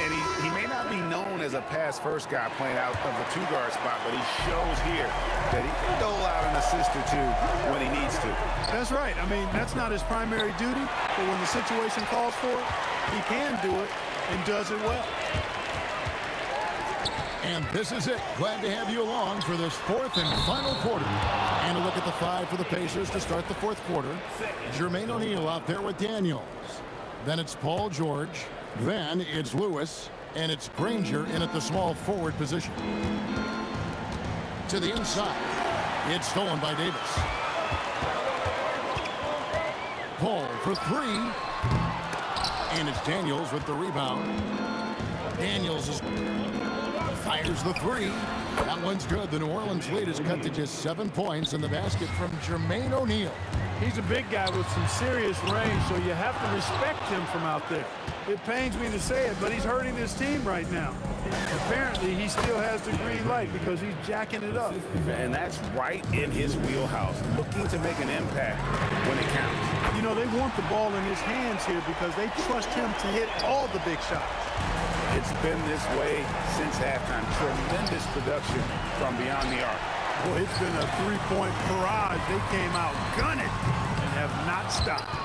And he may not be known as a pass-first guy playing out of the two-guard spot, but he shows here that he can dole out an assist or two when he needs to. That's right. I mean, that's not his primary duty, but when the situation calls for it, he can do it and does it well. And this is it. Glad to have you along for this 4th and final quarter. And a look at the 5 for the Pacers to start the 4th quarter. Jermaine O'Neal out there with Daniels. Then it's Paul George. Then it's Lewis. And it's Granger in at the small forward position. To the inside. It's stolen by Davis. Paul for 3. And it's Daniels with the rebound. Daniels fires the 3. That one's good. The New Orleans lead is cut to just 7 points in the basket from Jermaine O'Neal. He's a big guy with some serious range, so you have to respect him from out there. It pains me to say it, but he's hurting his team right now. Apparently, he still has the green light because he's jacking it up. And that's right in his wheelhouse, looking to make an impact when it counts. You know, they want the ball in his hands here because they trust him to hit all the big shots. It's been this way since halftime. Tremendous production from beyond the arc. Well, it's been a three-point barrage. They came out gunning and have not stopped.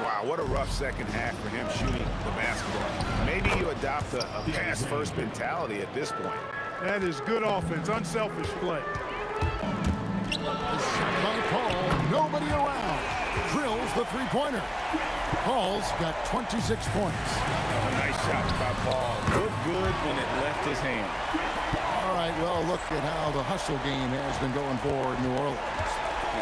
Wow, what a rough second half for him shooting the basketball. Maybe you adopt a pass-first mentality at this point. That is good offense, unselfish play. By Paul, nobody around. Drills the three-pointer. Paul's got 26 points. A nice shot by Paul. Looked good when it left his hand. All right, well, look at how the hustle game has been going for New Orleans.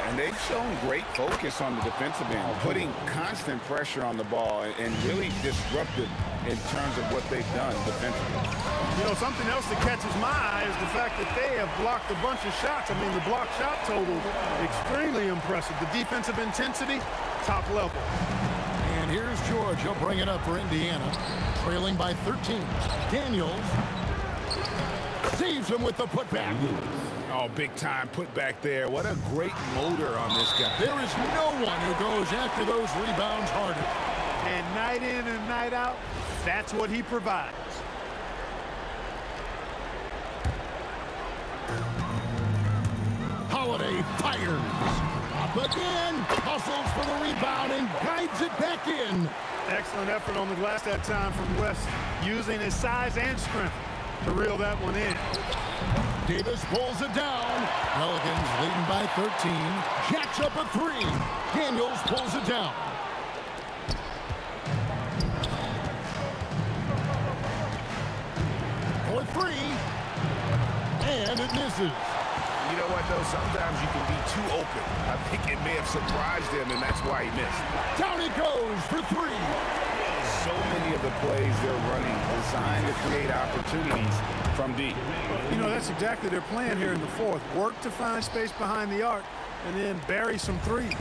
And they've shown great focus on the defensive end, putting constant pressure on the ball and really disruptive in terms of what they've done defensively. You know, something else that catches my eye is the fact that they have blocked a bunch of shots. I mean, the block shot total, extremely impressive. The defensive intensity, top level. And here's George. He'll bring it up for Indiana, trailing by 13. Daniels saves him with the putback. Oh, big time put back there. What a great motor on this guy. There is no one who goes after those rebounds harder. And night in and night out, that's what he provides. Holiday fires. Up again. Hustles for the rebound and guides it back in. Excellent effort on the glass that time from West, using his size and strength to reel that one in. Davis pulls it down. Pelicans leading by 13. Jacks up a 3. Daniels pulls it down. For 3. And it misses. You know what, though? Sometimes you can be too open. I think it may have surprised him, and that's why he missed. Down it goes for 3. So many of the plays they're running designed to create opportunities from deep. You know, that's exactly their plan here in the fourth. Work to find space behind the arc and then bury some threes.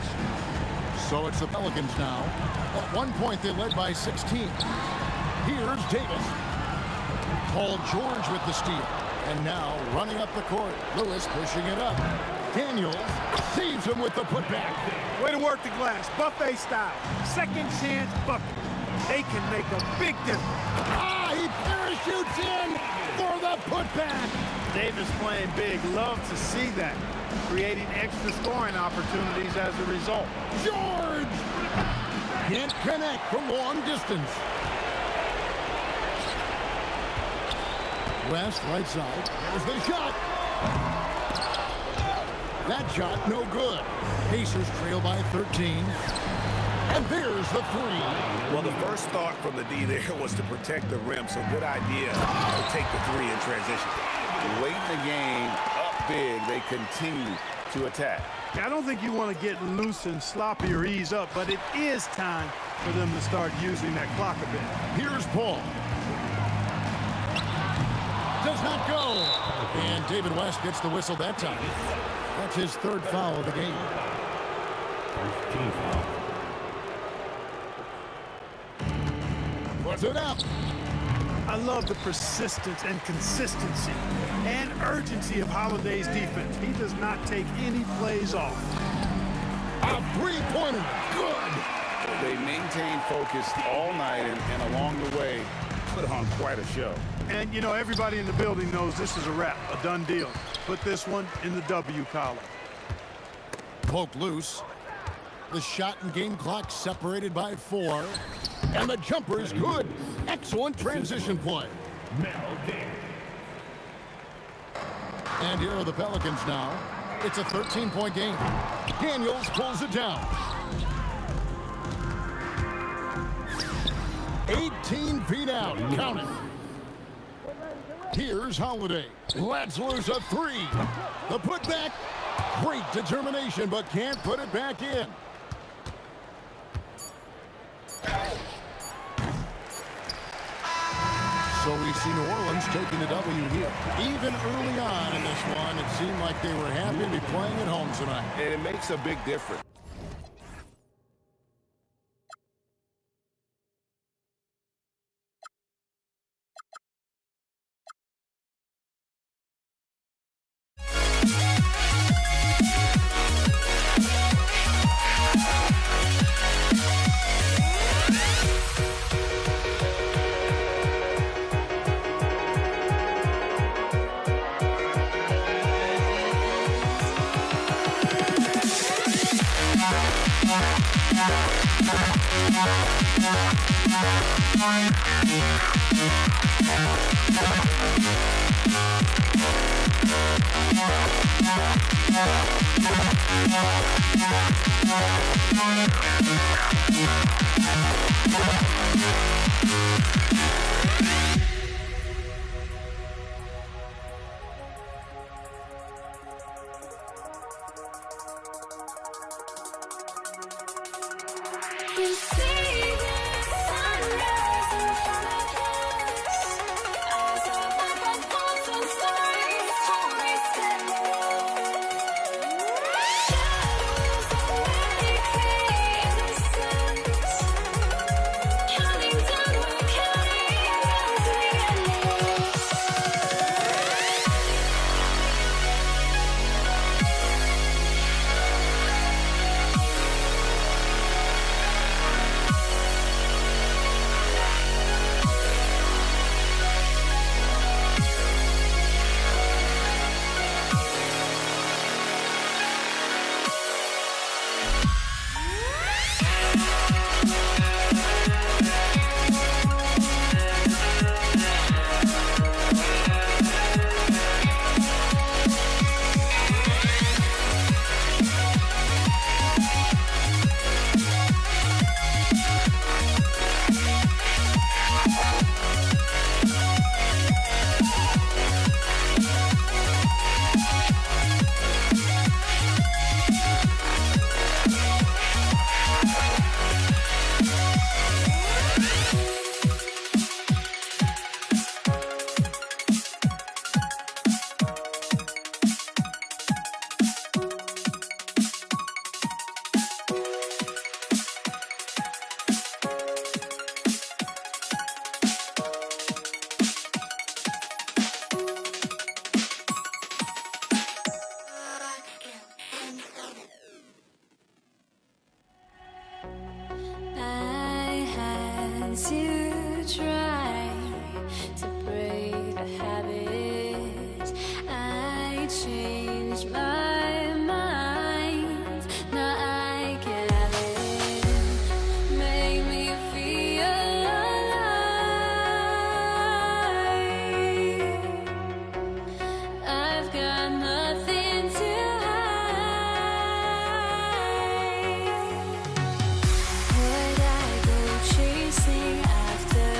So it's the Pelicans now. At one point, they led by 16. Here's Davis. Paul George with the steal. And now running up the court. Lewis pushing it up. Daniels saves him with the putback. Way to work the glass. Buffet style. Second chance bucket. They can make a big difference. Ah, he parachutes in for the putback. Davis playing big. Love to see that. Creating extra scoring opportunities as a result. George can't connect from long distance. West, right side. There's the shot. That shot, no good. Pacers trail by 13. And there's the 3. Well, the first thought from the D there was to protect the rim, so good idea to take the 3 in transition. Late in the game, up big, they continue to attack. I don't think you want to get loose and sloppy or ease up, but it is time for them to start using that clock a bit. Here's Paul. Does not go. And David West gets the whistle that time. That's his third foul of the game. Puts it up. I love the persistence and consistency and urgency of Holiday's defense. He does not take any plays off. A three-pointer. Good. They maintained focus all night and along the way put on quite a show. And, you know, everybody in the building knows this is a wrap, a done deal. Put this one in the W column. Poked loose. The shot and game clock separated by 4. And the jumper is good. Excellent transition play. And here are the Pelicans now. It's a 13-point game. Daniels pulls it down. 18 feet out. Count it. Here's Holiday. Lets loose a 3. The putback. Great determination, but can't put it back in. So we see New Orleans taking the W here. Even early on in this one, it seemed like they were happy to be playing at home tonight. And it makes a big difference. To try to break a habit, I changed my mind. Now I can have it. Make me feel alive. I've got nothing to hide. Would I go chasing after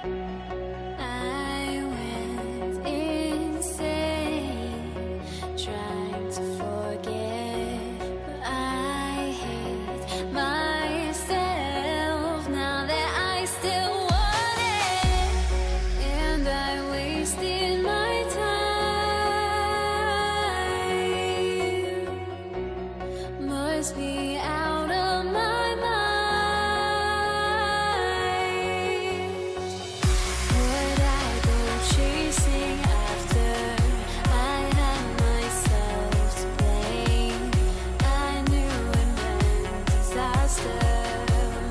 I went insane trying to forget, but I hate myself now that I still want it, and I wasted my time. Must be out of my mind. Would I go chasing after? I had myself to blame. I knew it meant disaster.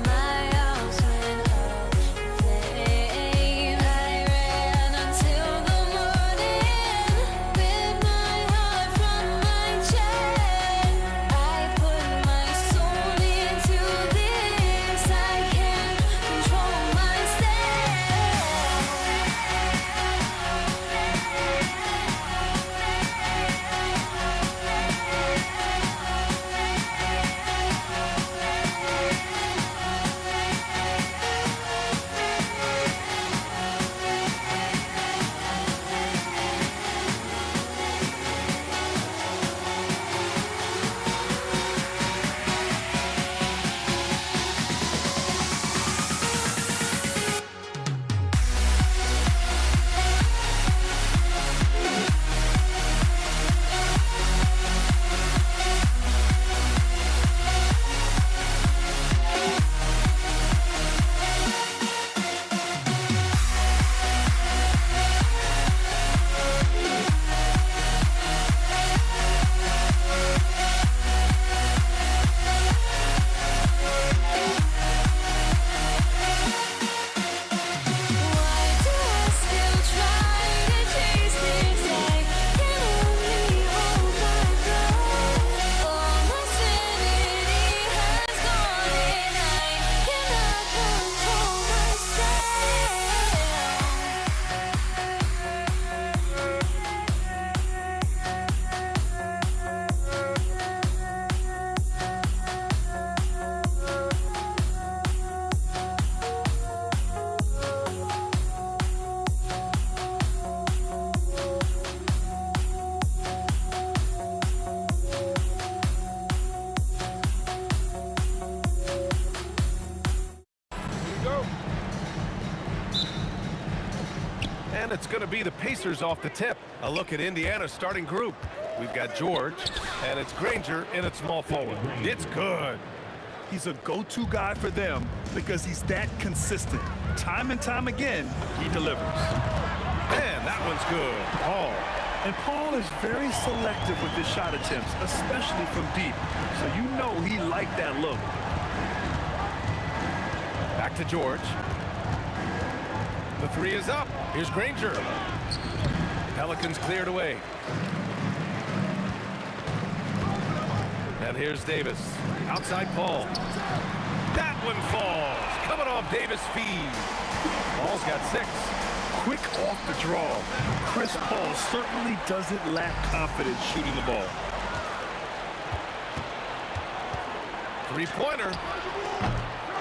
My house went up in flames. I ran until the morning with my heart from my chest. I put my soul into this. I can't control myself. Why do I still try to chase this? I can only hold my breath. All my sanity has gone, and I cannot control And it's going to be the Pacers off the tip. A look at Indiana's starting group. We've got George, and it's Granger in at small forward. It's good. He's a go-to guy for them because he's that consistent. Time and time again, he delivers. Man, that one's good. Paul. And Paul is very selective with his shot attempts, especially from deep. So you know he liked that look. Back to George. The three is up. Here's Granger. Pelicans cleared away. And here's Davis. Outside Paul. That one falls. Coming off Davis' feed. Paul's got 6. Quick off the draw. Chris Paul certainly doesn't lack confidence shooting the ball. Three-pointer.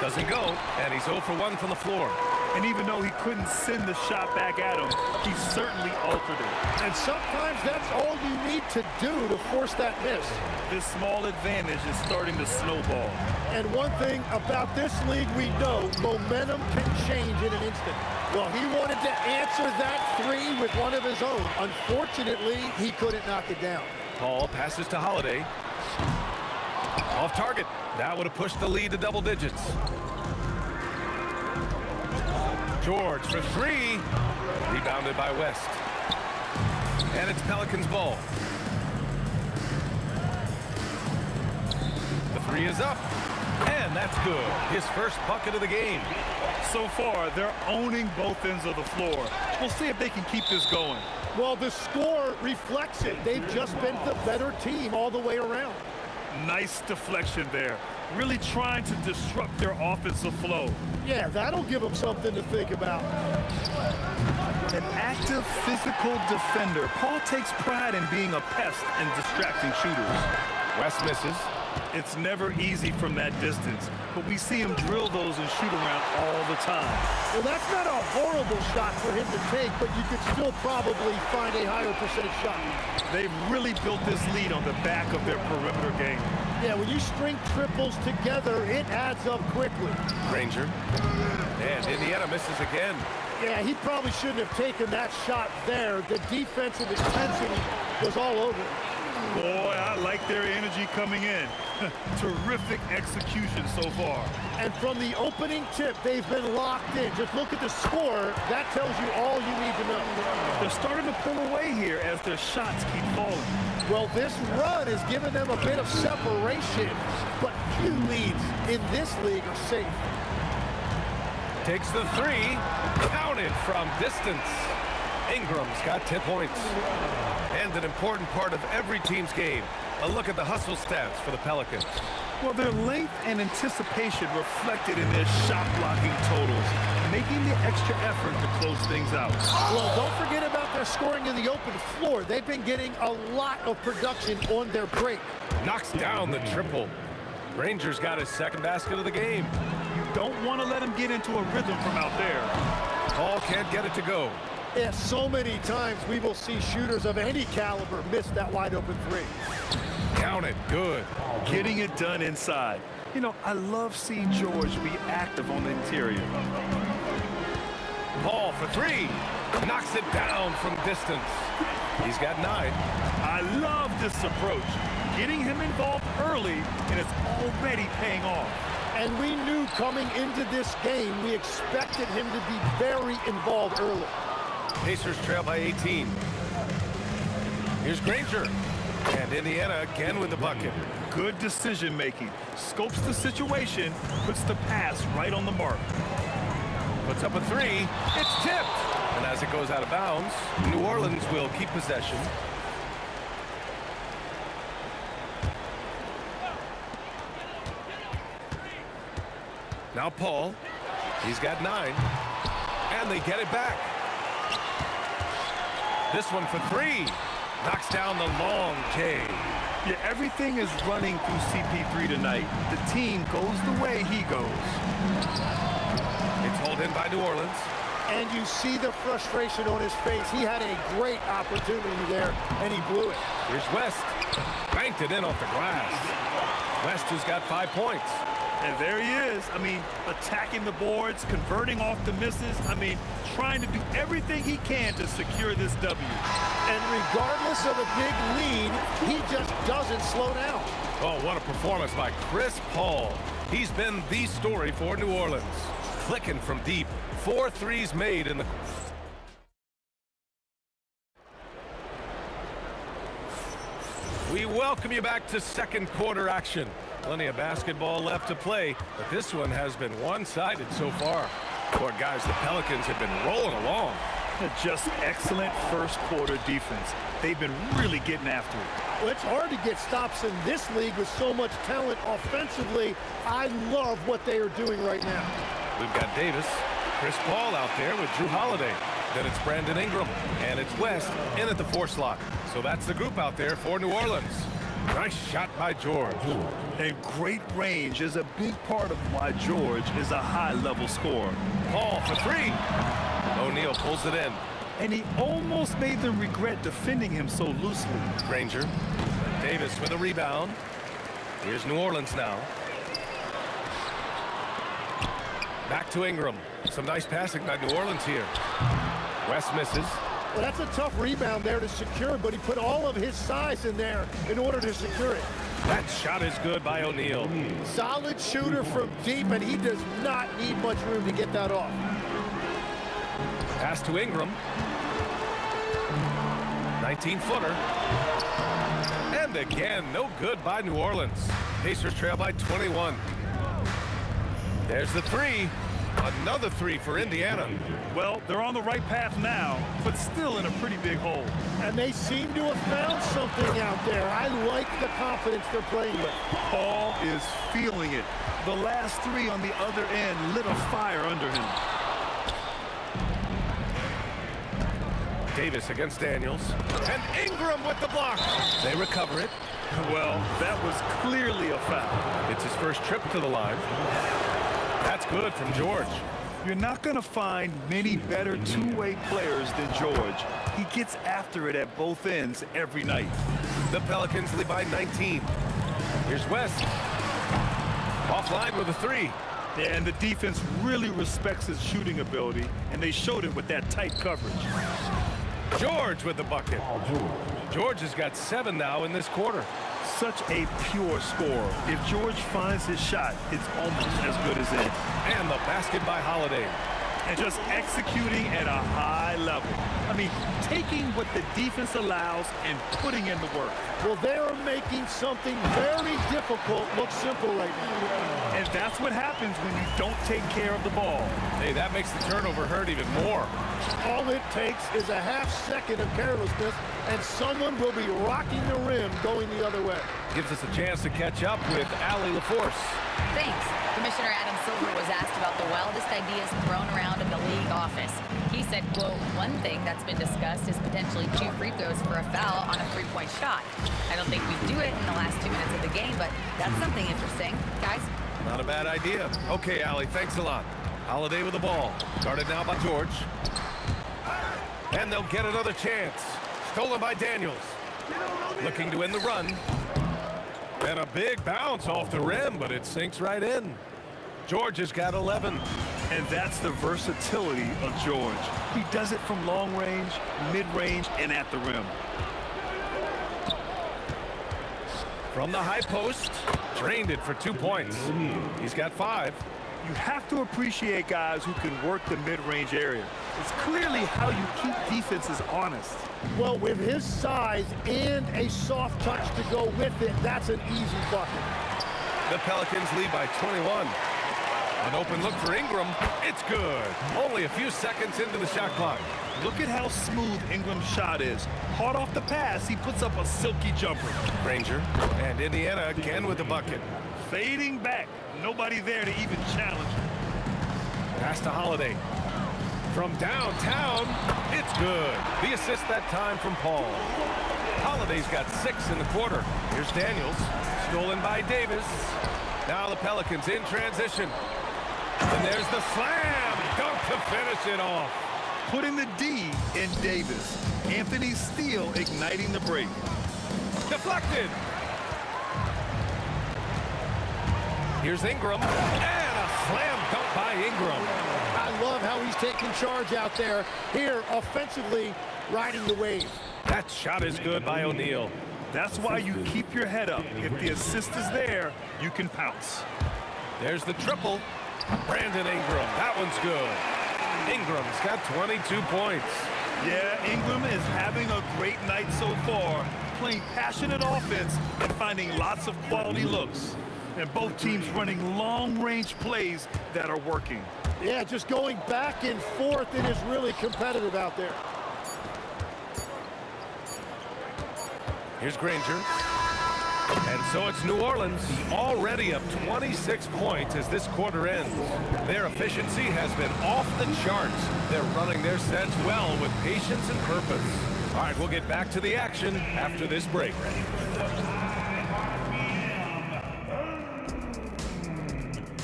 Doesn't go, and he's 0 for 1 from the floor. And even though he couldn't send the shot back at him, he certainly altered it. And sometimes that's all you need to do to force that miss. This small advantage is starting to snowball. And one thing about this league we know, momentum can change in an instant. Well, he wanted to answer that three with one of his own. Unfortunately, he couldn't knock it down. Paul passes to Holiday. Off target. That would have pushed the lead to double digits. George for 3. Rebounded by West. And it's Pelicans ball. The 3 is up. And that's good. His first bucket of the game. So far, they're owning both ends of the floor. We'll see if they can keep this going. Well, the score reflects it. They've just been the better team all the way around. Nice deflection there. Really trying to disrupt their offensive flow. Yeah, that'll give them something to think about. An active physical defender. Paul takes pride in being a pest and distracting shooters. West misses. It's never easy from that distance, but we see him drill those and shoot around all the time. Well, that's not a horrible shot for him to take, but you could still probably find a higher percentage shot. They've really built this lead on the back of their perimeter game. Yeah, when you string triples together, it adds up quickly. Granger. And Indiana misses again. Yeah, he probably shouldn't have taken that shot there. The defensive intensity was all over it. Boy, I like their energy coming in. Terrific execution so far. And from the opening tip, they've been locked in. Just look at the score. That tells you all you need to know. They're starting to pull away here as their shots keep falling. Well, this run has given them a bit of separation, but few leads in this league are safe. Takes the three. Counted from distance. Ingram's got 10 points. And an important part of every team's game. A look at the hustle stats for the Pelicans. Well, their length and anticipation reflected in their shot blocking totals, making the extra effort to close things out. Well, don't forget about their scoring in the open floor. They've been getting a lot of production on their break. Knocks down the triple. Granger's got his second basket of the game. You don't want to let him get into a rhythm from out there. Paul can't get it to go. Yeah, so many times we will see shooters of any caliber miss that wide open three. Count it, good. Getting it done inside. You know, I love seeing George be active on the interior. Paul for three. Knocks it down from distance. He's got 9. I love this approach. Getting him involved early, and it's already paying off. And we knew coming into this game, we expected him to be very involved early. Pacers trail by 18. Here's Granger. And Indiana again with the bucket. Good decision making. Scopes the situation, puts the pass right on the mark. Puts up a three. It's tipped. And as it goes out of bounds, New Orleans will keep possession. Now Paul. He's got 9. And they get it back. This one for 3. Knocks down the long K. Yeah, everything is running through CP3 tonight. The team goes the way he goes. It's hauled in by New Orleans. And you see the frustration on his face. He had a great opportunity there, and he blew it. Here's West. Banked it in off the glass. West has got 5 points. And there he is. I mean, attacking the boards, converting off the misses. I mean, trying to do everything he can to secure this W. And regardless of a big lead, he just doesn't slow down. Oh, what a performance by Chris Paul. He's been the story for New Orleans. Clicking from deep. 4 threes made in the... We welcome you back to second quarter action. Plenty of basketball left to play, but this one has been one-sided so far. Poor guys, the Pelicans have been rolling along. Just excellent first quarter defense. They've been really getting after it. Well, it's hard to get stops in this league with so much talent offensively. I love what they are doing right now. We've got Davis, Chris Paul out there with Drew Holiday. Then it's Brandon Ingram, and it's West in at the 4 slot. So that's the group out there for New Orleans. Nice shot by George. And great range is a big part of why George is a high-level scorer. Paul for 3. O'Neal pulls it in. And he almost made them regret defending him so loosely. Granger. Davis with a rebound. Here's New Orleans now. Back to Ingram. Some nice passing by New Orleans here. West misses. Well, that's a tough rebound there to secure, but he put all of his size in there in order to secure it. That shot is good by O'Neal. Solid shooter from deep, and he does not need much room to get that off. Pass to Ingram. 19-footer. And again, no good by New Orleans. Pacers trail by 21. There's the 3. Another 3 for Indiana. Well, they're on the right path now, but still in a pretty big hole. And they seem to have found something out there. I like the confidence they're playing with. Paul is feeling it. The last 3 on the other end lit a fire under him. Davis against Daniels. And Ingram with the block. They recover it. Well, that was clearly a foul. It's his first trip to the line. That's good from George. You're not going to find many better two-way players than George. He gets after it at both ends every night. The Pelicans lead by 19. Here's West. Offline with a three. And the defense really respects his shooting ability, and they showed it with that tight coverage. George with the bucket. George has got 7 now in this quarter. Such a pure scorer. If George finds his shot, it's almost as good as in. And the basket by Holiday. And just executing at a high level. I mean, taking what the defense allows and putting in the work. Well, they're making something very difficult look simple right now. And that's what happens when you don't take care of the ball. Hey, that makes the turnover hurt even more. All it takes is a half second of carelessness, and someone will be rocking the rim going the other way. Gives us a chance to catch up with Allie LaForce. Thanks. Commissioner Adam Silver was asked about the wildest ideas thrown around in the league office. He said, quote, one thing that's been discussed is potentially 2 free throws for a foul on a 3-point shot. I don't think we'd do it in the last 2 minutes of the game, but that's something interesting. Guys? Not a bad idea. Okay, Allie, thanks a lot. Holiday with the ball. Guarded now by George. And they'll get another chance. Stolen by Daniels. Looking to win the run. And a big bounce off the rim, but it sinks right in. George has got 11. And that's the versatility of George. He does it from long range, mid-range, and at the rim. From the high post, drained it for 2 points. He's got 5. You have to appreciate guys who can work the mid-range area. It's clearly how you keep defenses honest. Well, with his size and a soft touch to go with it, that's an easy bucket. The Pelicans lead by 21. An open look for Ingram. It's good. Only a few seconds into the shot clock. Look at how smooth Ingram's shot is. Hard off the pass, he puts up a silky jumper. Granger and Indiana again with the bucket. Fading back. Nobody there to even challenge him. Pass to Holiday. From downtown, it's good. The assist that time from Paul. Holiday's got 6 in the quarter. Here's Daniels. Stolen by Davis. Now the Pelicans in transition. And there's the slam. Dunk to finish it off. Putting the D in Davis. Anthony Steele igniting the break. Deflected. Here's Ingram. And a slam dunk by Ingram. I love how he's taking charge out there. Here, offensively, riding the wave. That shot is good by O'Neal. That's why you keep your head up. If the assist is there, you can pounce. There's the triple. Brandon Ingram. That one's good. Ingram's got 22 points. Yeah, Ingram is having a great night so far, playing passionate offense and finding lots of quality looks. And both teams running long-range plays that are working. Yeah, just going back and forth. It is really competitive out there. Here's Granger. And so it's New Orleans, already up 26 points as this quarter ends. Their efficiency has been off the charts. They're running their sets well with patience and purpose. All right, we'll get back to the action after this break.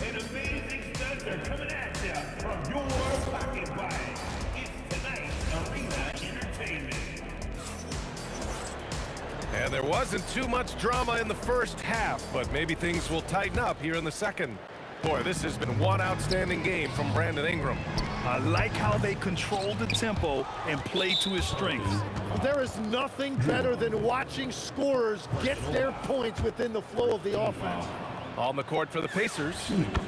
An amazing studs are coming at you from your pocket bag. It's tonight's Arena Entertainment. And there wasn't too much drama in the first half, but maybe things will tighten up here in the second. Boy, this has been one outstanding game from Brandon Ingram. I like how they control the tempo and play to his strengths. There is nothing better than watching scorers get their points within the flow of the offense. On the court for the Pacers,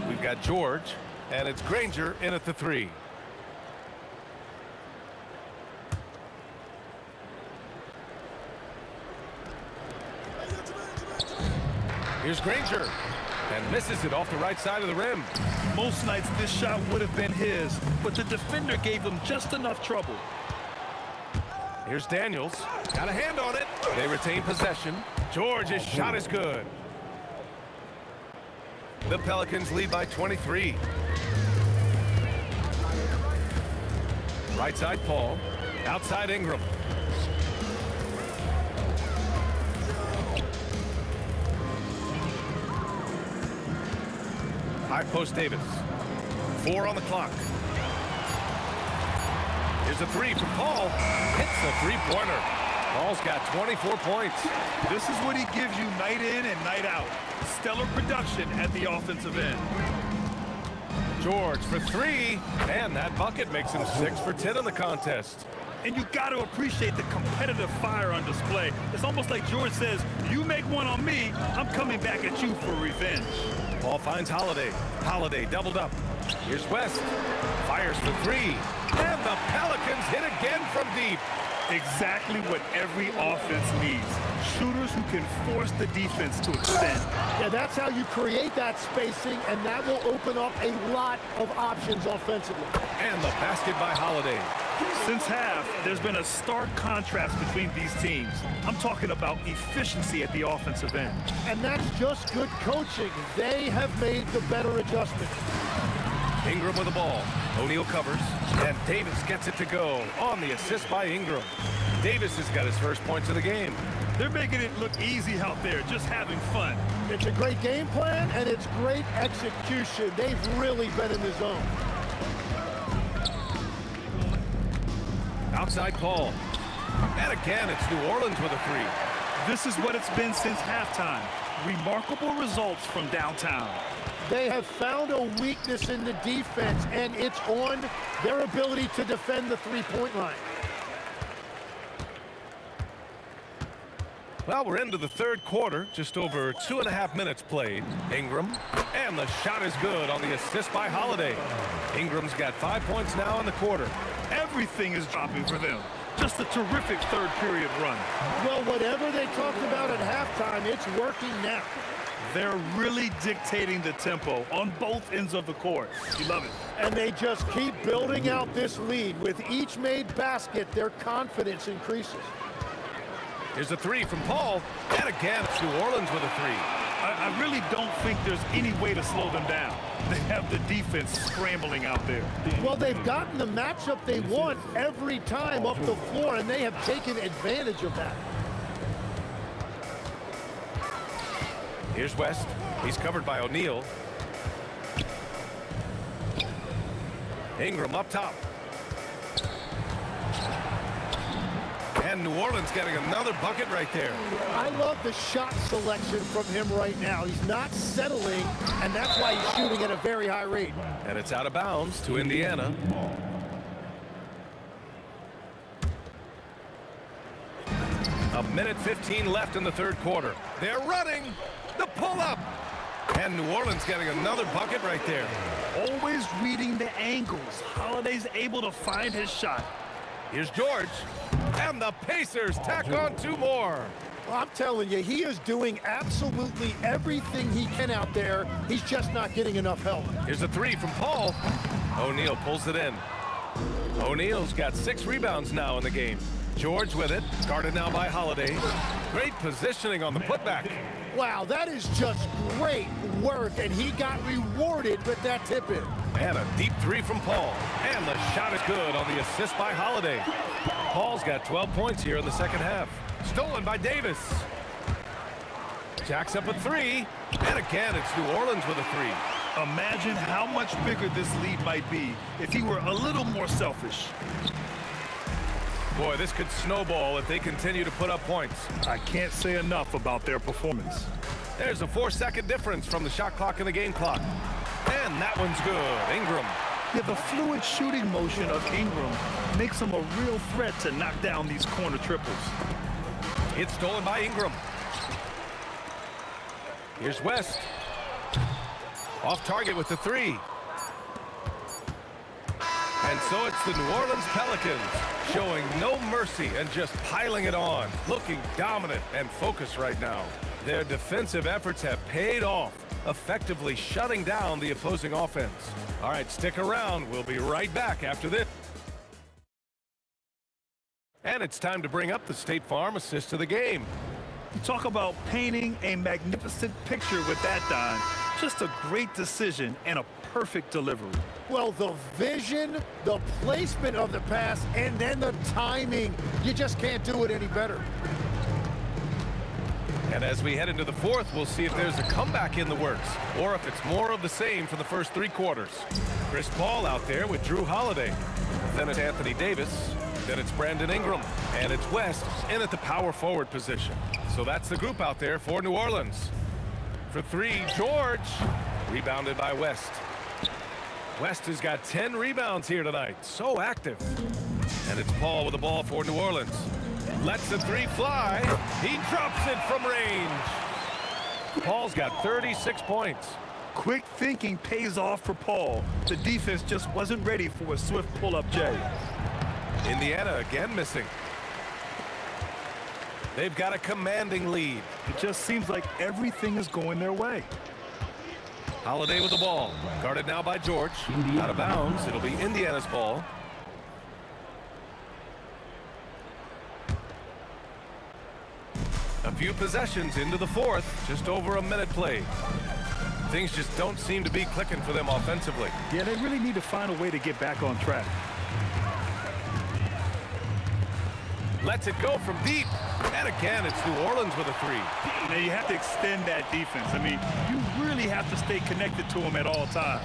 we've got George, and it's Granger in at the 3. Here's Granger, and misses it off the right side of the rim. Most nights this shot would have been his, but the defender gave him just enough trouble. Here's Daniels, got a hand on it. They retain possession. George's shot is good. The Pelicans lead by 23. Right side Paul, outside Ingram. High post Davis. 4 on the clock. Here's a three from Paul. Hits a three-pointer. Paul's got 24 points. This is what he gives you night in and night out. Stellar production at the offensive end. George for three, and that bucket makes him 6 for 10 in the contest. And you got to appreciate the competitive fire on display. It's almost like George says, you make one on me, I'm coming back at you for revenge. Paul finds Holiday. Holiday doubled up. Here's West. Fires for three. And the Pelicans hit again from deep. Exactly what every offense needs. Shooters who can force the defense to extend. Yeah, that's how you create that spacing, and that will open up a lot of options offensively. And the basket by Holiday. Since half, there's been a stark contrast between these teams. I'm talking about efficiency at the offensive end. And that's just good coaching. They have made the better adjustment. Ingram with the ball. O'Neal covers, and Davis gets it to go on the assist by Ingram. Davis has got his first points of the game. They're making it look easy out there, just having fun. It's a great game plan, and it's great execution. They've really been in the zone. Outside Paul. And again, it's New Orleans with a three. This is what it's been since halftime. Remarkable results from downtown. They have found a weakness in the defense, and it's on their ability to defend the three-point line. Well, we're into the third quarter, just over 2.5 minutes played. Ingram, and the shot is good on the assist by Holiday. Ingram's got 5 points now in the quarter. Everything is dropping for them. Just a terrific third period run. Well, whatever they talked about at halftime, it's working now. They're really dictating the tempo on both ends of the court. You love it. And they just keep building out this lead. With each made basket, their confidence increases. Here's a three from Paul, and again, it's New Orleans with a three. I really don't think there's any way to slow them down. They have the defense scrambling out there. Well, they've gotten the matchup they want every time up the floor, and they have taken advantage of that. Here's West. He's covered by O'Neal. Ingram up top. And New Orleans getting another bucket right there. I love the shot selection from him right now. He's not settling, and that's why he's shooting at a very high rate. And it's out of bounds to Indiana. A minute 15 left in the third quarter. They're running the pull-up. And New Orleans getting another bucket right there. Always reading the angles. Holiday's able to find his shot. Here's George. And the Pacers tack on 2 more. Well, I'm telling you, he is doing absolutely everything he can out there. He's just not getting enough help. Here's a three from Paul. O'Neal pulls it in. O'Neal's got 6 rebounds now in the game. George with it, guarded now by Holiday. Great positioning on the putback. Wow, that is just great work, and he got rewarded with that tip-in. And a deep three from Paul. And the shot is good on the assist by Holiday. Paul's got 12 points here in the second half. Stolen by Davis. Jacks up a three. And again, it's New Orleans with a three. Imagine how much bigger this lead might be if he were a little more selfish. Boy, this could snowball if they continue to put up points. I can't say enough about their performance. There's a 4-second difference from the shot clock and the game clock. And that one's good. Ingram. Yeah, the fluid shooting motion of Ingram makes him a real threat to knock down these corner triples. It's stolen by Ingram. Here's West. Off target with the three. And so it's the New Orleans Pelicans showing no mercy and just piling it on, looking dominant and focused right now. Their defensive efforts have paid off, effectively shutting down the opposing offense. All right, stick around. We'll be right back after this. And it's time to bring up the State Farm assist of the game. You talk about painting a magnificent picture with that, Don. Just a great decision and a perfect delivery. Well, the vision, the placement of the pass, and then the timing. You just can't do it any better. And as we head into the fourth, we'll see if there's a comeback in the works or if it's more of the same for the first 3 quarters. Chris Paul out there with Drew Holiday. Then it's Anthony Davis. Then it's Brandon Ingram. And it's West in at the power forward position. So that's the group out there for New Orleans. For three, George. Rebounded by West. West has got 10 rebounds here tonight. So active. And it's Paul with the ball for New Orleans. Lets the three fly. He drops it from range. Paul's got 36 points. Quick thinking pays off for Paul. The defense just wasn't ready for a swift pull-up Jay. Indiana again missing. They've got a commanding lead. It just seems like everything is going their way. Holiday with the ball. Guarded now by George. Out of bounds. It'll be Indiana's ball. A few possessions into the fourth. Just over a minute played. Things just don't seem to be clicking for them offensively. Yeah, they really need to find a way to get back on track. Lets it go from deep. And again, it's New Orleans with a three. Now, you have to extend that defense. I mean, you really have to stay connected to them at all times.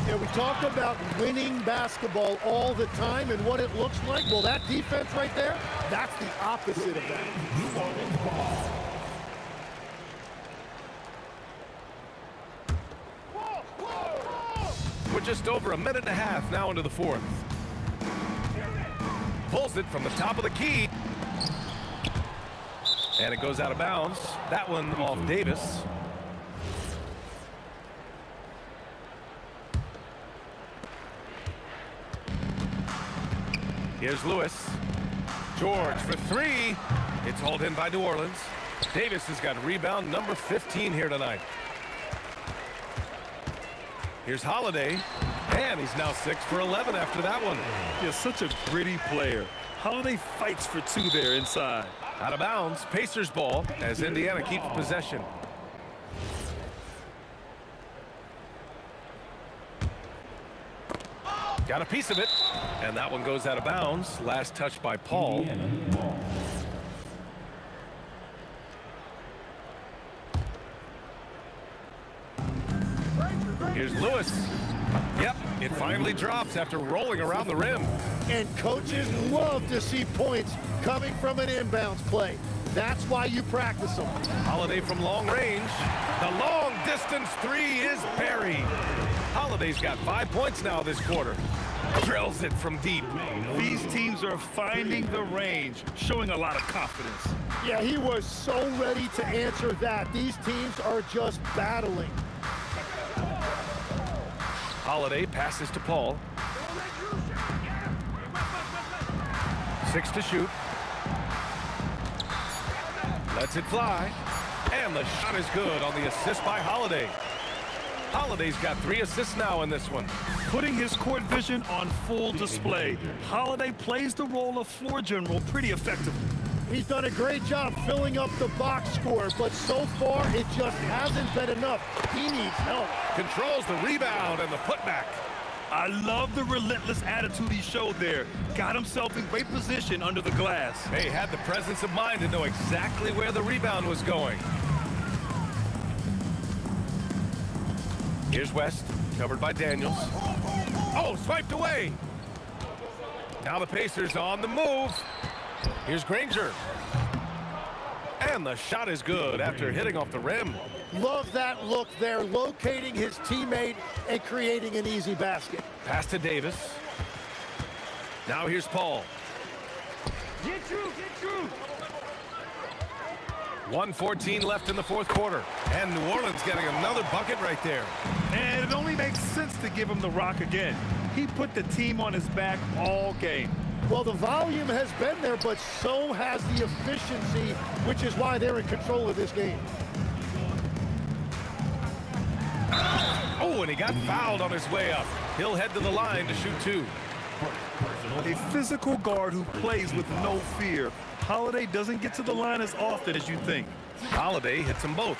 Yeah, we talk about winning basketball all the time and what it looks like. Well, that defense right there, that's the opposite of that. We're just over a minute and a half now into the fourth. Pulls it from the top of the key. And it goes out of bounds. That one off Davis. Here's Lewis. George for three. It's hauled in by New Orleans. Davis has got rebound number 15 here tonight. Here's Holiday. And he's now 6 for 11 after that one. He's such a gritty player. Holiday fights for two there inside. Out of bounds, Pacers ball as Indiana keeps possession. Got a piece of it, and that one goes out of bounds. Last touch by Paul. Here's Lewis. Yep, it finally drops after rolling around the rim. And coaches love to see points coming from an inbounds play. That's why you practice them. Holiday from long range. The long distance three is buried. Holiday's got 5 points now this quarter. Drills it from deep. These teams are finding the range, showing a lot of confidence. Yeah, he was so ready to answer that. These teams are just battling. Holiday passes to Paul. 6 to shoot. Lets it fly. And the shot is good on the assist by Holiday. Holiday's got 3 assists now in this one. Putting his court vision on full display. Holiday plays the role of floor general pretty effectively. He's done a great job filling up the box score, but so far it just hasn't been enough. He needs help. Controls the rebound and the putback. I love the relentless attitude he showed there. Got himself in great position under the glass. They had the presence of mind to know exactly where the rebound was going. Here's West, covered by Daniels. Oh, swiped away. Now the Pacers on the move. Here's Granger. And the shot is good after hitting off the rim. Love that look there, locating his teammate and creating an easy basket. Pass to Davis. Now here's Paul. Get through, get through. 1:14 left in the fourth quarter. And New Orleans getting another bucket right there. And it only makes sense to give him the rock again. He put the team on his back all game. Well, the volume has been there, but so has the efficiency, which is why they're in control of this game. Oh, and he got fouled on his way up. He'll head to the line to shoot 2. A physical guard who plays with no fear. Holiday doesn't get to the line as often as you think. Holiday hits them both.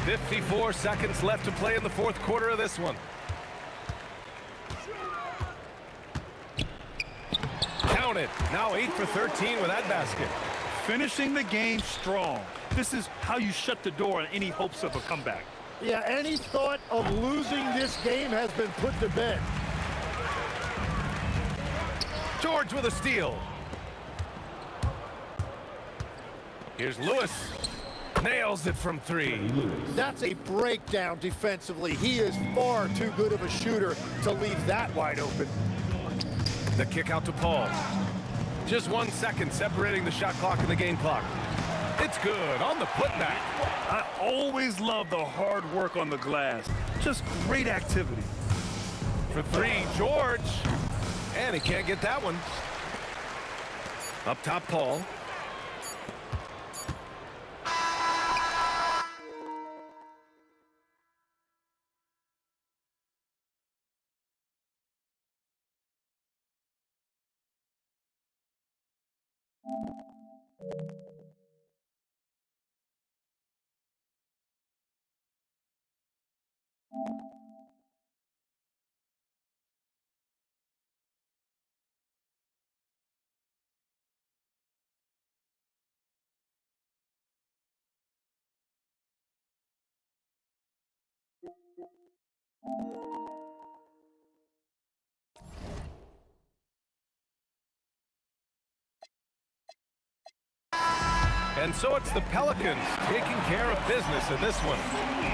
54 seconds left to play in the fourth quarter of this one. Count it. Now 8 for 13 with that basket. Finishing the game strong. This is how you shut the door on any hopes of a comeback. Yeah, any thought of losing this game has been put to bed. George with a steal. Here's Lewis. Nails it from 3. That's a breakdown defensively. He is far too good of a shooter to leave that wide open. The kick out to Paul. Just 1 second separating the shot clock and the game clock. It's good on the putback. I always love the hard work on the glass. Just great activity. For 3, George. And he can't get that one. Up top, Paul. And so it's the Pelicans taking care of business in this one.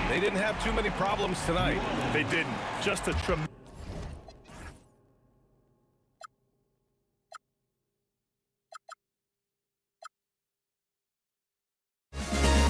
They didn't have too many problems tonight. They didn't. Just a tremendous